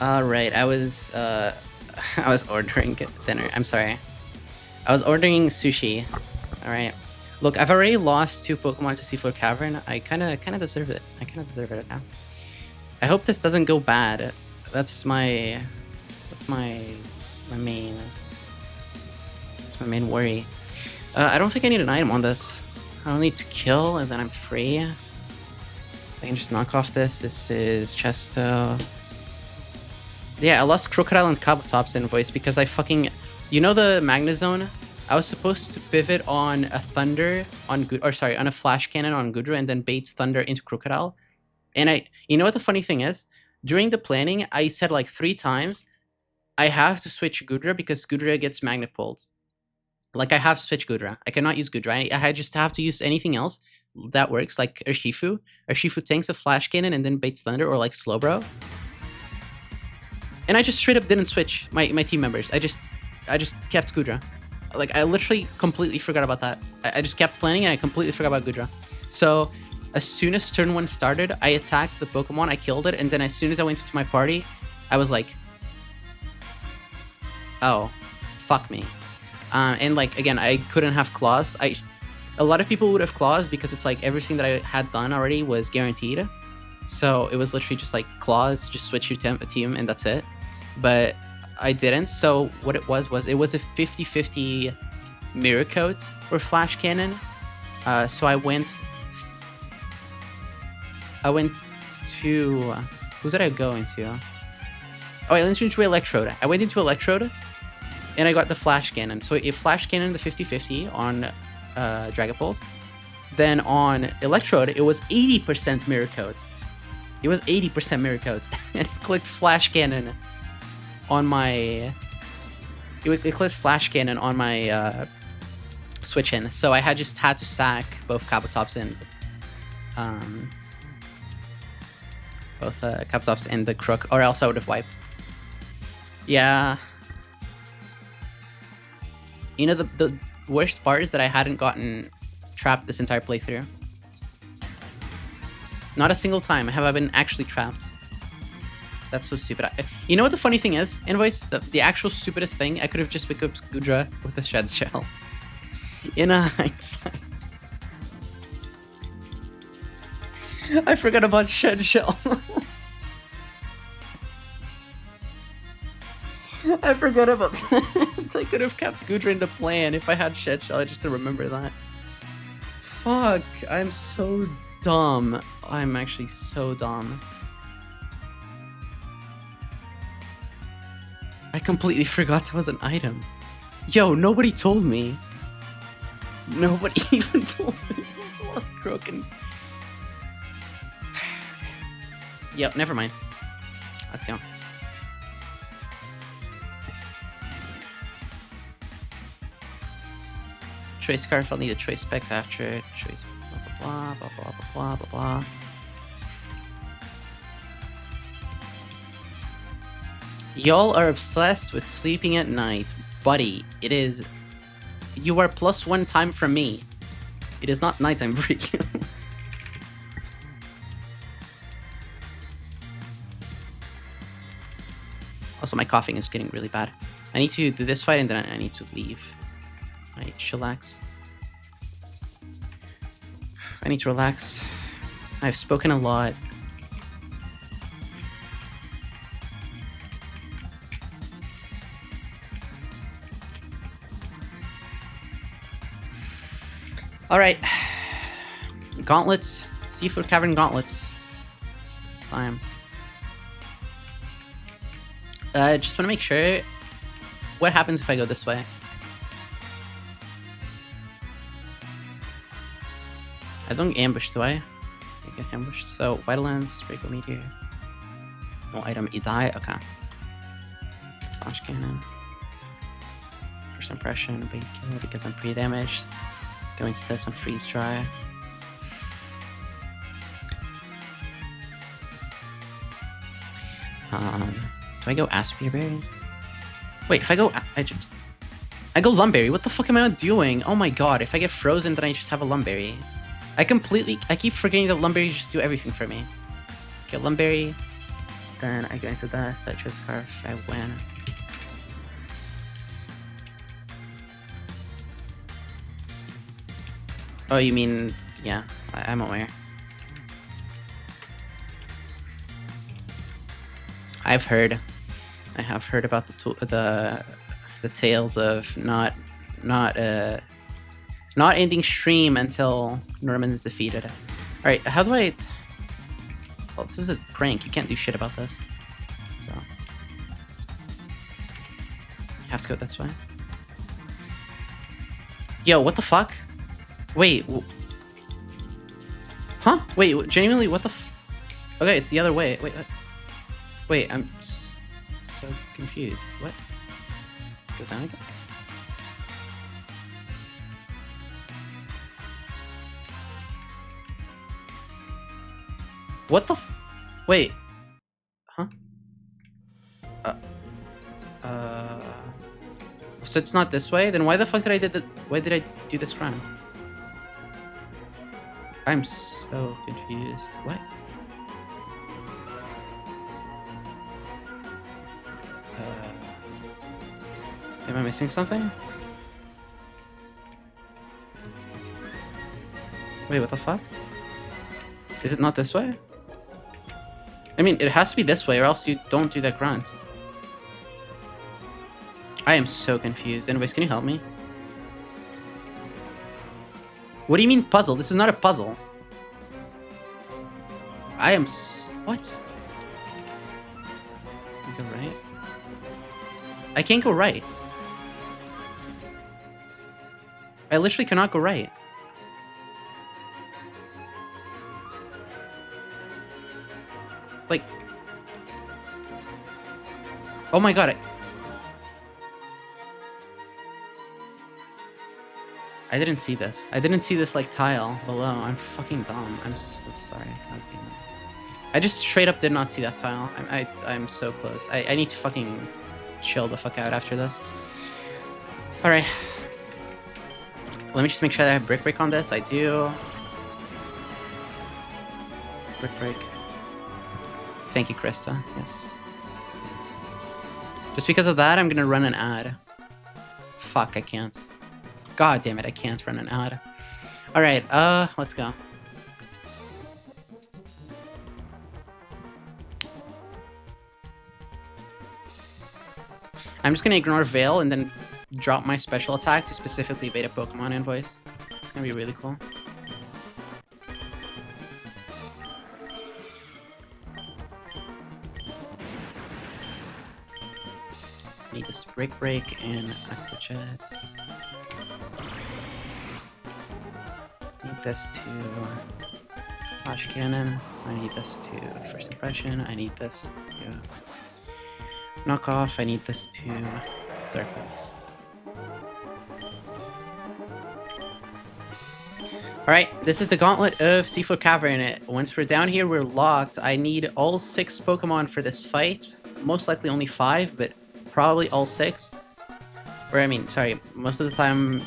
All right, I was I was ordering dinner. I'm sorry. I was ordering sushi. All right. Look, I've already lost 2 Pokemon to Seafloor Cavern. I kind of deserve it. I kind of deserve it now. I hope this doesn't go bad. That's my main worry. I don't think I need an item on this. I don't need to kill, and then I'm free. I can just knock off this. This is Chesto. Yeah, I lost Crocodile and Kabutops invoice because I fucking... You know the Magnezone? I was supposed to pivot on a Thunder on on a Flash Cannon on Gudra and then baits Thunder into Crocodile. And you know what the funny thing is? During the planning, I said like 3 times, I have to switch Gudra because Gudra gets Magnet Pulled. Like, I have to switch Gudra. I cannot use Gudra. I just have to use anything else that works, like Urshifu. Urshifu tanks a Flash Cannon and then baits Thunder, or like Slowbro. And I just straight up didn't switch my team members. I just kept Gudra. Like, I literally completely forgot about that. I just kept planning and I completely forgot about Gudra. So, as soon as turn 1 started, I attacked the Pokemon, I killed it, and then as soon as I went into my party, I was like, oh, fuck me. And like, again, I couldn't have claused. A lot of people would have claused because it's like everything that I had done already was guaranteed. So it was literally just like clause, just switch your team and that's it. But I didn't. So what it was a 50-50 Mirror Coat for Flash Cannon. So I went to... Who did I go into? Oh, I went into Electrode. I went into Electrode and I got the Flash Cannon. So if Flash Cannon the 50-50 on Dragapult, then on Electrode it was 80% Mirror Coat. It was 80% Mirror Coat. And it clicked Flash Cannon on my... It clicked Flash Cannon on my switch in. So I just had to sack both Kabutops and... both Kabutops and the Crook, or else I would have wiped. Yeah. You know, the worst part is that I hadn't gotten trapped this entire playthrough. Not a single time have I been actually trapped. That's so stupid. You know what the funny thing is, Invoice? The actual stupidest thing, I could have just picked up Gudra with a Shed Shell. In hindsight. I forgot about Shed Shell. I forgot about that. I could have kept Gudra in the plan if I had Shed Shell. I just didn't remember that. Fuck, I'm so dumb. I'm actually so dumb. I completely forgot that was an item. Yo, nobody told me. Nobody even told me. I lost Croak. Yep, never mind. Let's go. Choice Scarf, I'll need a choice specs after. Choice blah blah blah blah blah blah blah. Y'all are obsessed with sleeping at night. Buddy, it is... You are +1 time from me. It is not nighttime for you. Also, my coughing is getting really bad. I need to do this fight and then I need to leave. I need to chillax. I need to relax. I've spoken a lot. Alright. Gauntlets. Seafloor Cavern Gauntlets. It's time. Just want to make sure. What happens if I go this way? I don't ambush, do I? I get ambushed. So, Vital Lens, Breako Meteor. No item, you die? Okay. Flash Cannon. First impression, bait kill because I'm pre-damaged. Going to this on Freeze Dry. Do I go Aspia Berry? Wait, if I go... I go Lumberry. What the fuck am I doing? Oh my god, if I get frozen, then I just have a Lumberry. I keep forgetting that Lumberry just do everything for me. Okay, Lumberry. then I go into the Citrus Scarf, I win. Oh, you mean, yeah, I'm aware. I have heard about the tales of not ending stream until Norman is defeated. All right, how do I? Well, this is a prank. You can't do shit about this. So you have to go this way. Yo, what the fuck? Wait. Huh? Wait, genuinely, what the Okay, it's the other way. Wait, what? Wait, I'm so confused. What? Go down again? What the Wait. Huh? So it's not this way? Then why the fuck did why did I do this crime? I'm so confused. What? Am I missing something? Wait, what the fuck? Is it not this way? I mean, it has to be this way or else you don't do that grunt. I am so confused. Anyways, can you help me? What do you mean puzzle? This is not a puzzle. I am what? You go right? I can't go right. I literally cannot go right. Like... Oh my god, I didn't see this. I didn't see this, like, tile below. I'm fucking dumb. I'm so sorry. God damn it. I just straight up did not see that tile. I'm so close. I need to fucking chill the fuck out after this. Alright. Let me just make sure that I have Brick Break on this. I do. Brick Break. Thank you, Krista. Yes. Just because of that, I'm gonna run an ad. Fuck, I can't. God damn it, I can't run an ad. Alright, let's go. I'm just gonna ignore Veil and then drop my special attack to specifically evade a Pokemon invoice. It's gonna be really cool. Need this to Break and Aqua Jets. Need this to Flash Cannon. I need this to First Impression. I need this to Knock Off. I need this to Darkness. Alright, this is the Gauntlet of Seafloor Cavern. Once we're down here, we're locked. I need all 6 Pokemon for this fight. Most likely only 5, but probably all 6. Or, I mean, sorry, most of the time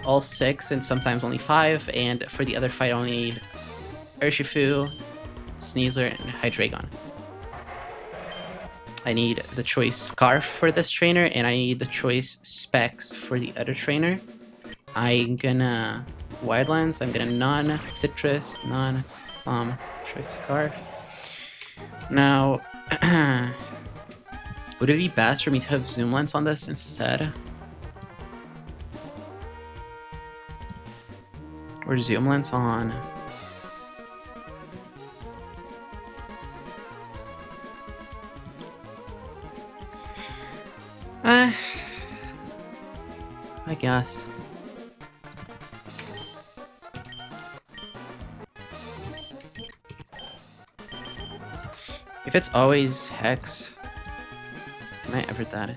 all 6 and sometimes only 5. And for the other fight, I'll need Urshifu, Sneasler, and Hydreigon. I need the choice Scarf for this trainer, and I need the choice Specs for the other trainer. I'm gonna Wildlands, I'm gonna non-Citrus, choice Scarf. Now, would it be best for me to have Zoom Lens on this instead? Or Zoom Lens on... I guess. If it's always Hex, am I ever that?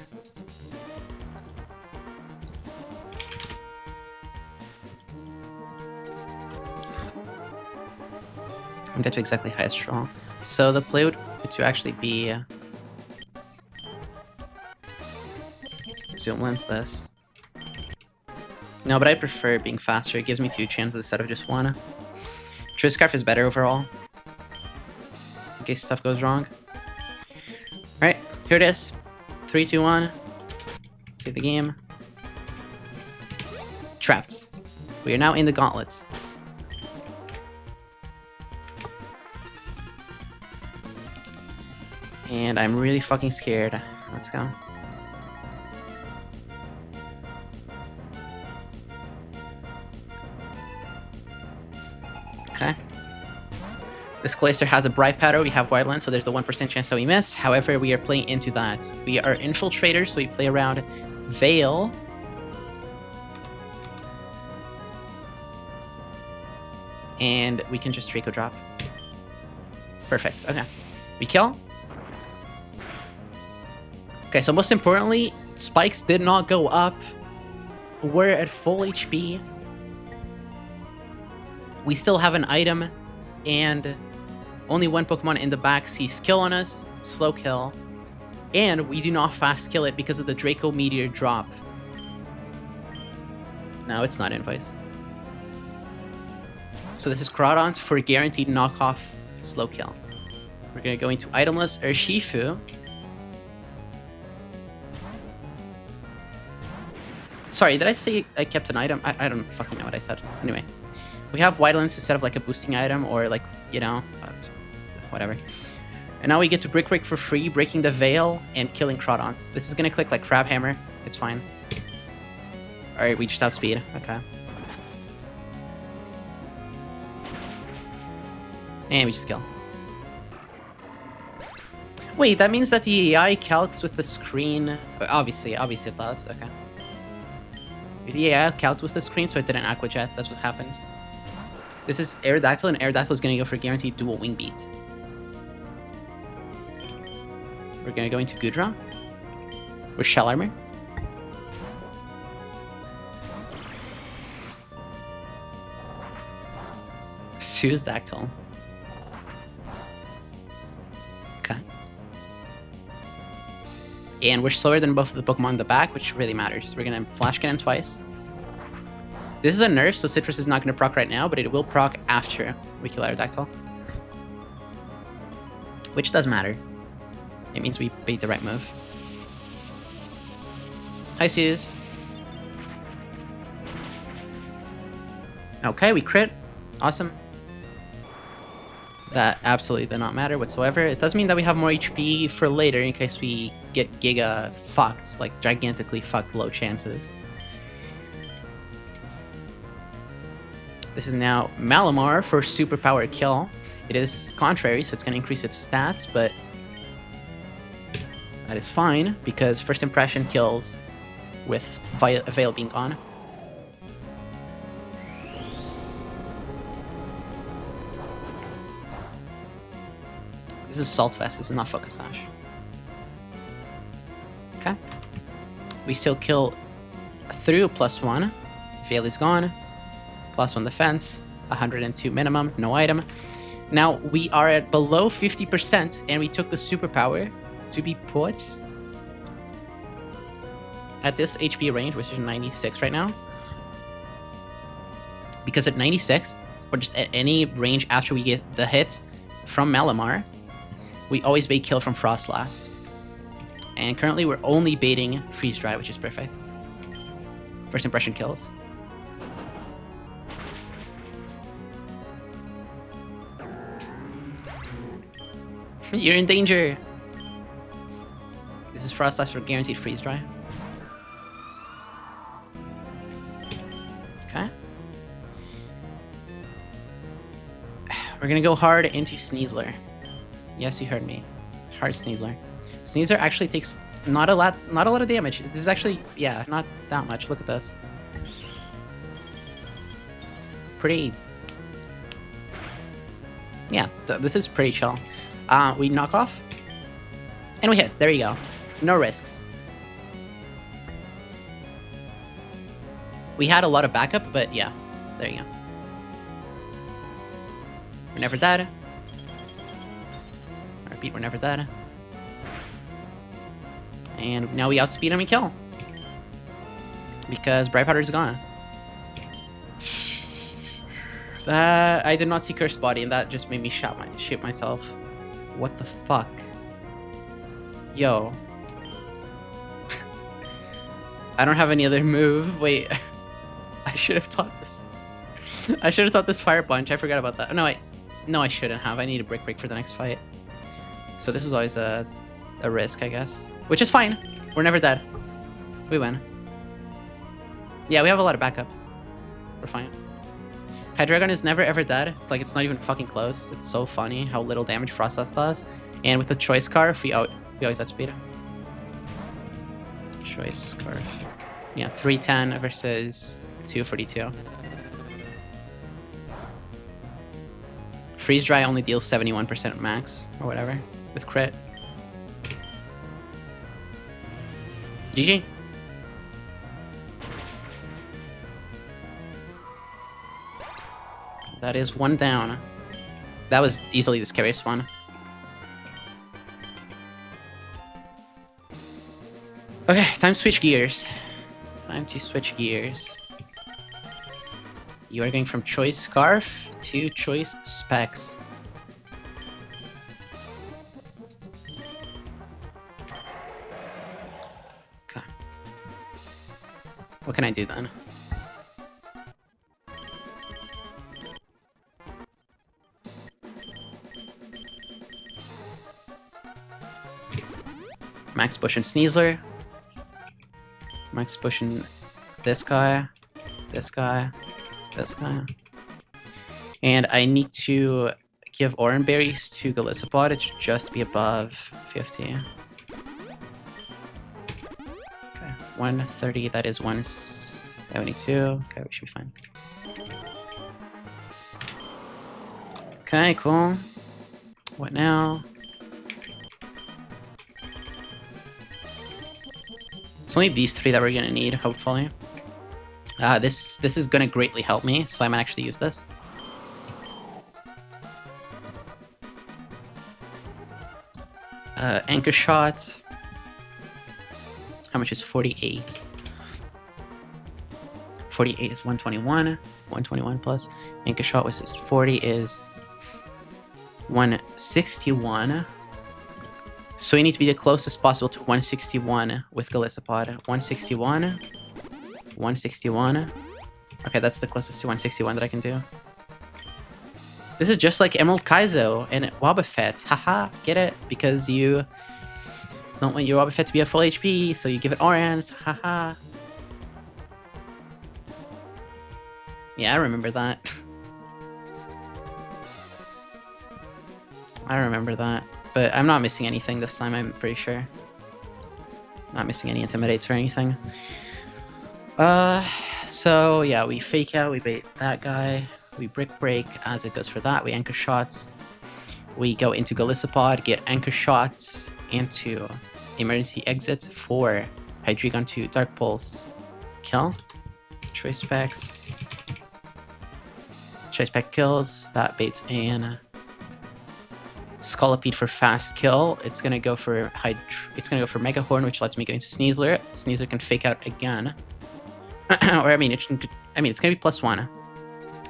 I'm get to exactly highest draw. So the play would to actually be Zoom Lens this. No, but I prefer being faster. It gives me 2 chances instead of just 1. True Scarf is better overall, in case stuff goes wrong. Alright, here it is. 3, 2, 1. Save the game. Trapped. We are now in the gauntlets. And I'm really fucking scared. Let's go. Okay. This Clayster has a bright powder, we have Wildland, so there's the 1% chance that we miss. However, we are playing into that. We are infiltrators, so we play around Veil. And we can just Draco drop. Perfect, okay. We kill. Okay, so most importantly, spikes did not go up. We're at full HP. We still have an item, and only one Pokemon in the back sees kill on us, slow kill, and we do not fast kill it because of the Draco Meteor drop. No, it's not Invoice. So this is Crawdont for guaranteed knockoff slow kill. We're gonna go into itemless Urshifu. Sorry, did I say I kept an item? I don't fucking know what I said. Anyway, we have Wildlands instead of like a boosting item or like, you know, whatever. And now we get to Brick for free, breaking the Veil and killing Crawdons. This is gonna click like Crab Hammer. It's fine. Alright, we just outspeed. Okay. And we just kill. Wait, that means that the AI calcs with the screen. Obviously it does. Okay. The AI calcs with the screen, so it didn't Aqua Jet. That's what happened. This is Aerodactyl, and Aerodactyl is gonna go for guaranteed dual wing beat. We're gonna go into Goodra with Shell Armor. Suzdactyl. Okay. And we're slower than both of the Pokemon in the back, which really matters. We're gonna Flash Cannon twice. This is a nerf, so Citrus is not gonna proc right now, but it will proc after we kill Aerodactyl. Which does matter. It means we bait the right move. Hi, Suze. Okay, we crit. Awesome. That absolutely did not matter whatsoever. It does mean that we have more HP for later in case we get Giga fucked, like gigantically fucked low chances. This is now Malamar for superpower kill. It is contrary, so it's going to increase its stats, but that is fine because first impression kills with Veil being gone. This is Salt Vest, this is not Focus Sash. Okay. We still kill through +1. Veil is gone. +1 defense. 102 minimum, no item. Now we are at below 50% and we took the superpower to be put at this HP range, which is 96 right now. Because at 96, or just at any range after we get the hit from Malamar, we always bait kill from Frostlass. And currently we're only baiting Freeze Dry, which is perfect. First impression kills. You're in danger! This is Frostlass for guaranteed Freeze Dry. Okay. We're gonna go hard into Sneasler. Yes, you heard me. Hard Sneasler. Sneasler actually takes not a lot of damage. This is actually, yeah, not that much. Look at this. Pretty. Yeah, this is pretty chill. We knock off, and we hit. There you go. No risks. We had a lot of backup, but yeah, there you go. We're never dead. I repeat, we're never dead. And now we outspeed and we kill. Because Bright Powder is gone. I did not see Cursed Body, and that just made me shit myself. What the fuck? Yo. I don't have any other move. Wait. I should have taught this. I should have taught this Fire Punch. I forgot about that. No, I shouldn't have. I need a Brick Break for the next fight. So this was always a risk, I guess. Which is fine. We're never dead. We win. Yeah, we have a lot of backup. We're fine. Hydreigon is never ever dead. It's like it's not even fucking close. It's so funny how little damage Frost Dust does. And with the Choice Scarf, we always outspeed it. Choice Scarf. Yeah, 310 versus 242. Freeze Dry only deals 71% max, or whatever, with crit. GG. That is one down. That was easily the scariest one. Okay, time to switch gears. Time to switch gears. You are going from Choice Scarf to Choice Specs. Okay. What can I do then? Max Bush and Sneasler. Max Bush and this guy. This guy. This guy. And I need to give Oran Berries to Golisopod. It should just be above 50. Okay, 130, that is 172. Okay, we should be fine. Okay, cool. What now? It's only these three that we're gonna need, hopefully. This is gonna greatly help me, so I might actually use this. Anchor Shot. How much is 48? 48 is 121. 121 plus. Anchor Shot was 40 is 161. So we need to be the closest possible to 161 with Golisopod. 161. 161. Okay, that's the closest to 161 that I can do. This is just like Emerald Kaizo and Wobbuffet. Haha, get it? Because you don't want your Wobbuffet to be at full HP, so you give it Orans. Haha. Yeah, I remember that. I remember that. But I'm not missing anything this time, I'm pretty sure. Not missing any Intimidates or anything. So yeah, we Fake Out, we bait that guy. We Brick Break as it goes for that. We Anchor Shots. We go into Golisopod, get Anchor Shots into Emergency Exit for Hydreigon to Dark Pulse kill. Choice Specs. Choice Spec kills. That baits in Scolipede for fast kill. It's gonna go for Mega Horn, which lets me go into Sneasler. Sneasler can Fake Out again. Or I mean it's gonna be +1.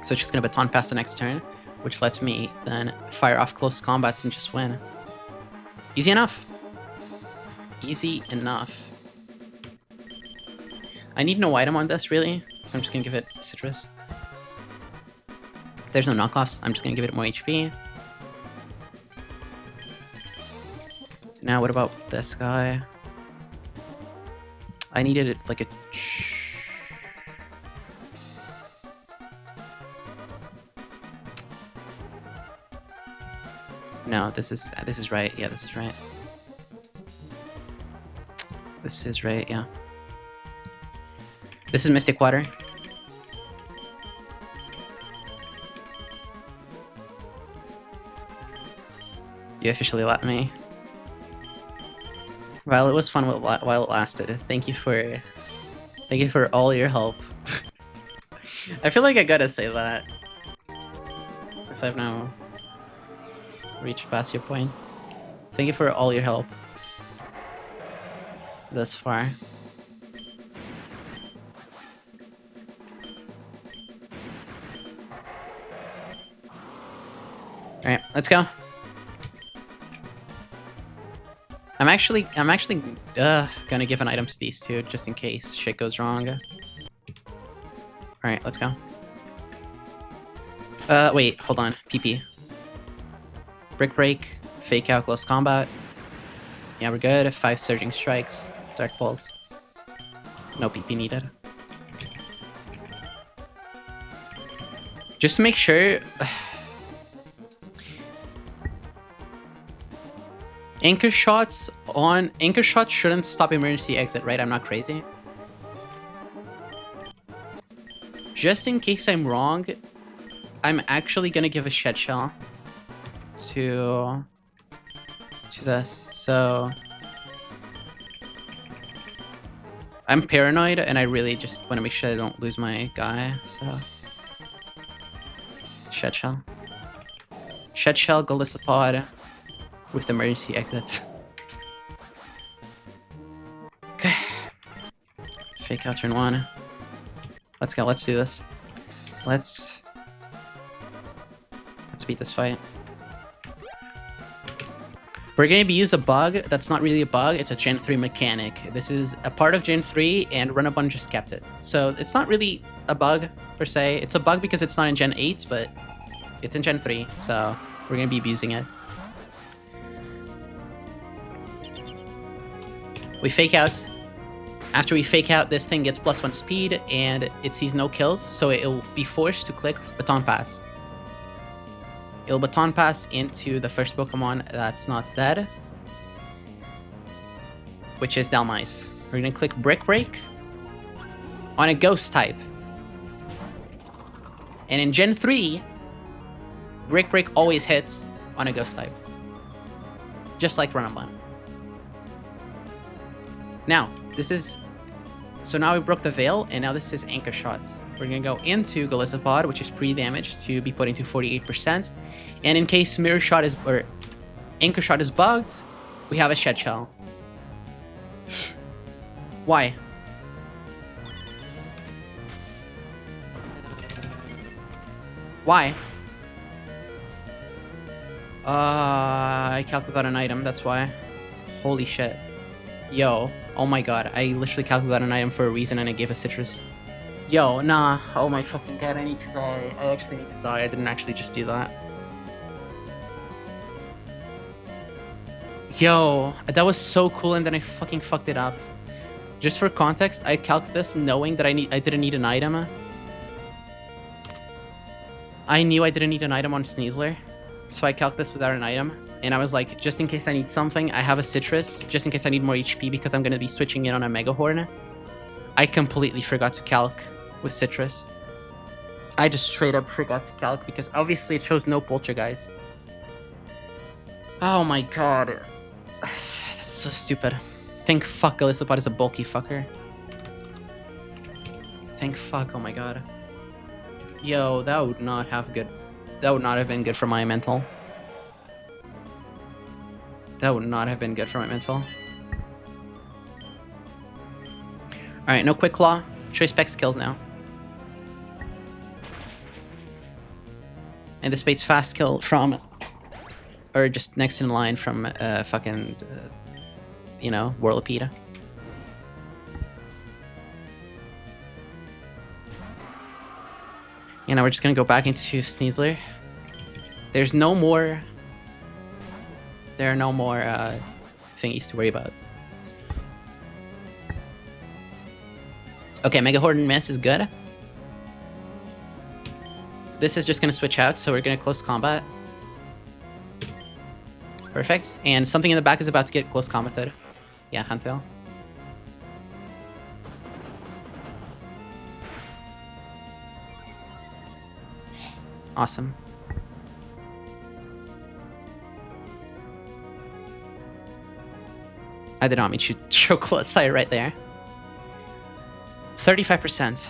So it's just gonna Baton Pass the next turn, which lets me then fire off close combats and just win. Easy enough. Easy enough. I need no item on this, really. So I'm just gonna give it Citrus. If there's no knockoffs, I'm just gonna give it more HP. Now what about this guy? I needed it like a... No, this is right. Yeah, this is right. This is right, yeah. This is Mystic Water. You officially let me. Well, it was fun while it lasted. Thank you for all your help. I feel like I gotta say that. Since I've now reached past your point. Thank you for all your help thus far. Alright, let's go. I'm actually gonna give an item to these two just in case shit goes wrong. All right, let's go. Wait, hold on. PP. Brick break, fake out, close combat. Yeah, we're good. 5 surging strikes, dark pulse. No PP needed. Just to make sure. Anchor shots shouldn't stop emergency exit, right? I'm not crazy. Just in case I'm wrong, I'm actually gonna give a shed shell to this. So I'm paranoid and I really just want to make sure I don't lose my guy. So shed shell, Galissapod with emergency exits. Okay. Fake out turn 1. Let's go. Let's do this. Let's beat this fight. We're going to use a bug that's not really a bug. It's a Gen 3 mechanic. This is a part of Gen 3, and Runabun just kept it. So it's not really a bug, per se. It's a bug because it's not in Gen 8, but it's in Gen 3, so we're going to be abusing it. We fake out. After we fake out, this thing gets +1 speed, and it sees no kills, so it will be forced to click Baton Pass. It'll Baton Pass into the first Pokemon that's not dead, which is Dalmice. We're gonna click Brick Break on a Ghost type. And in Gen 3, Brick Break always hits on a Ghost type. Just like Runabun. Now, this is... So now we broke the Veil, and now this is Anchor Shot. We're gonna go into Galissapod, which is pre-damaged, to be put into 48%. And in case Mirror Shot is... or Anchor Shot is bugged, we have a Shed Shell. Why? Why? I calculated an item, that's why. Holy shit. Yo, oh my god, I literally calculated an item for a reason and I gave a citrus. Yo, nah, oh my fucking god, I need to die. I actually need to die, I didn't actually just do that. Yo, that was so cool and then I fucking fucked it up. Just for context, I calculated this knowing that I didn't need an item. I knew I didn't need an item on Sneasler, so I calculated this without an item. And I was like, just in case I need something, I have a citrus. Just in case I need more HP because I'm going to be switching in on a Mega Horn. I completely forgot to calc with citrus. I just straight up forgot to calc because obviously it shows no Poltergeist. Oh my god. That's so stupid. Thank fuck Galissapod is a bulky fucker. Thank fuck, oh my god. Yo, that would not have been good for my mental. That would not have been good for my mental. Alright, no Quick Claw. Choice Specs kills now. And this bait's fast kill from... or just next in line from fucking... you know, Whirlipede. You know, we're just gonna go back into Sneasler. There are no more thingies to worry about. Okay, Mega Horton Miss is good. This is just gonna switch out, so we're gonna close combat. Perfect. And something in the back is about to get close combated. Yeah, Huntail. Awesome. I did not mean to show close sight right there. 35%.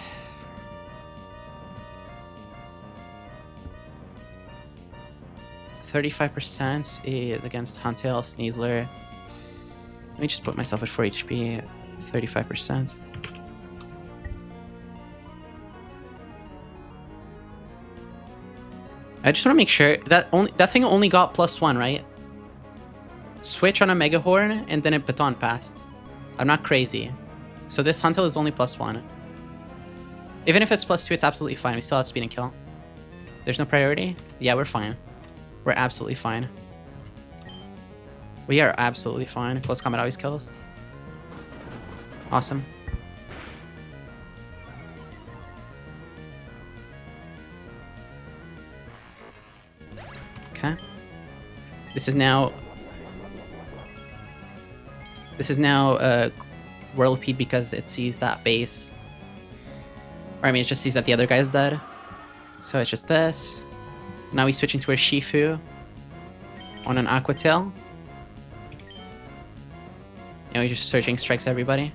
35% is against Huntail, Sneasler. Let me just put myself at 4 HP. 35%. I just want to make sure that thing only got +1, right? switch on a Mega Horn, and then a Baton passed. I'm not crazy. So this Hunter is only +1. Even if it's +2, it's absolutely fine. We still have speed and kill. There's no priority? Yeah, we're fine. We're absolutely fine. We are absolutely fine. Close combat always kills. Awesome. Okay. This is now Whirlipede because it sees that base. Or I mean, it just sees that the other guy's dead. So it's just this. Now he's switching to a Shifu on an Aqua Tail. And we're just searching strikes everybody.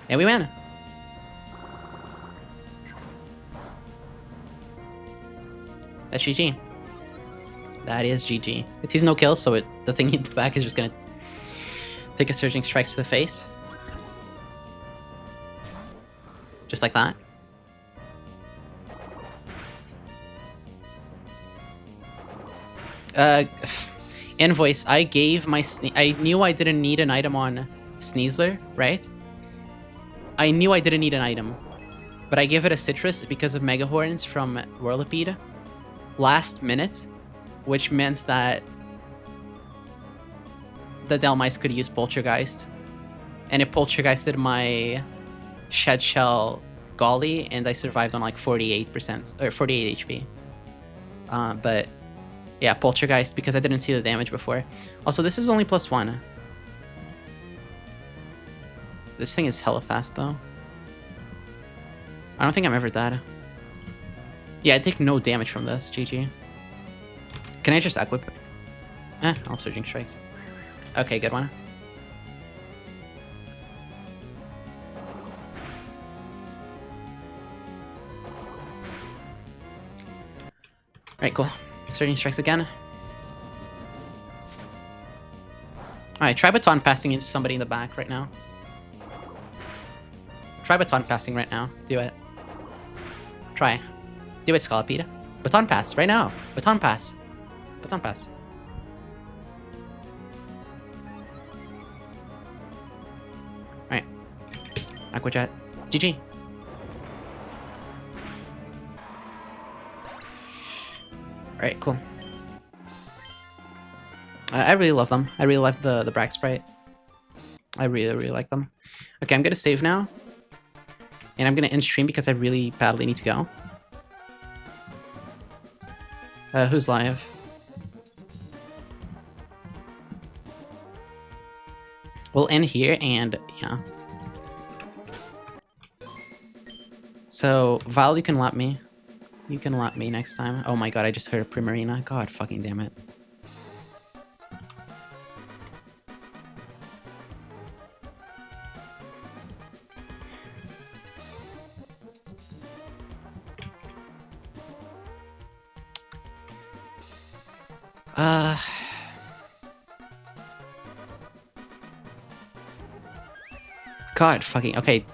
And we win. That's GG. That is GG. It sees no kills, so the thing in the back is just gonna take a Surging Strikes to the face. Just like that. Invoice, I gave my... I knew I didn't need an item on Sneasler, right? I knew I didn't need an item. But I gave it a Citrus because of Mega Horns from Whirlipede. Last minute. Which meant that the Delmice could use Poltergeist. And it Poltergeisted my Shed Shell Golly, and I survived on like 48%, or 48 HP. But yeah, Poltergeist, because I didn't see the damage before. Also, this is only +1. This thing is hella fast, though. I don't think I'm ever dead. Yeah, I take no damage from this. GG. Can I just equip? All Surging Strikes. Okay, good one. Alright, cool. Surging Strikes again. Alright, try Baton passing into somebody in the back right now. Try Baton passing right now. Do it. Try. Do it, Scolipede. Baton pass, right now. Baton pass. Baton pass. Alright. Aqua Jet. GG. Alright, cool. I really love them. I really like the Bragg Sprite. I really like them. Okay, I'm gonna save now. And I'm gonna end stream because I really badly need to go. Who's live? We'll end here, and yeah. So, Val, you can lap me. You can lap me next time. Oh my god, I just heard a Primarina. God fucking damn it. God fucking... Okay,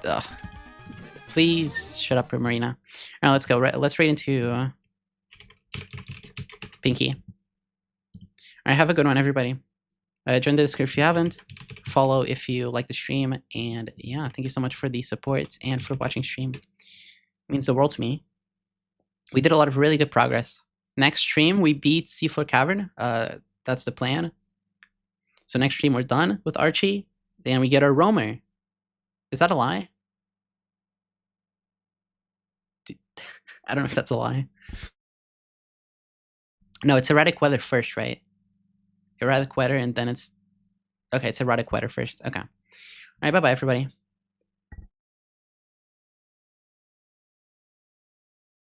please shut up, Marina. Alright, let's go. Let's raid into Pinky. Alright, have a good one, everybody. Join the Discord if you haven't. Follow if you like the stream. And yeah, thank you so much for the support and for watching stream. It means the world to me. We did a lot of really good progress. Next stream, we beat Seafloor Cavern. That's the plan. So next stream, we're done with Archie. Then we get our roamer. Is that a lie? I don't know if that's a lie. No, it's erratic weather first, right? Erratic weather, and then it's... Okay, it's erratic weather first. Okay. Alright, bye-bye, everybody.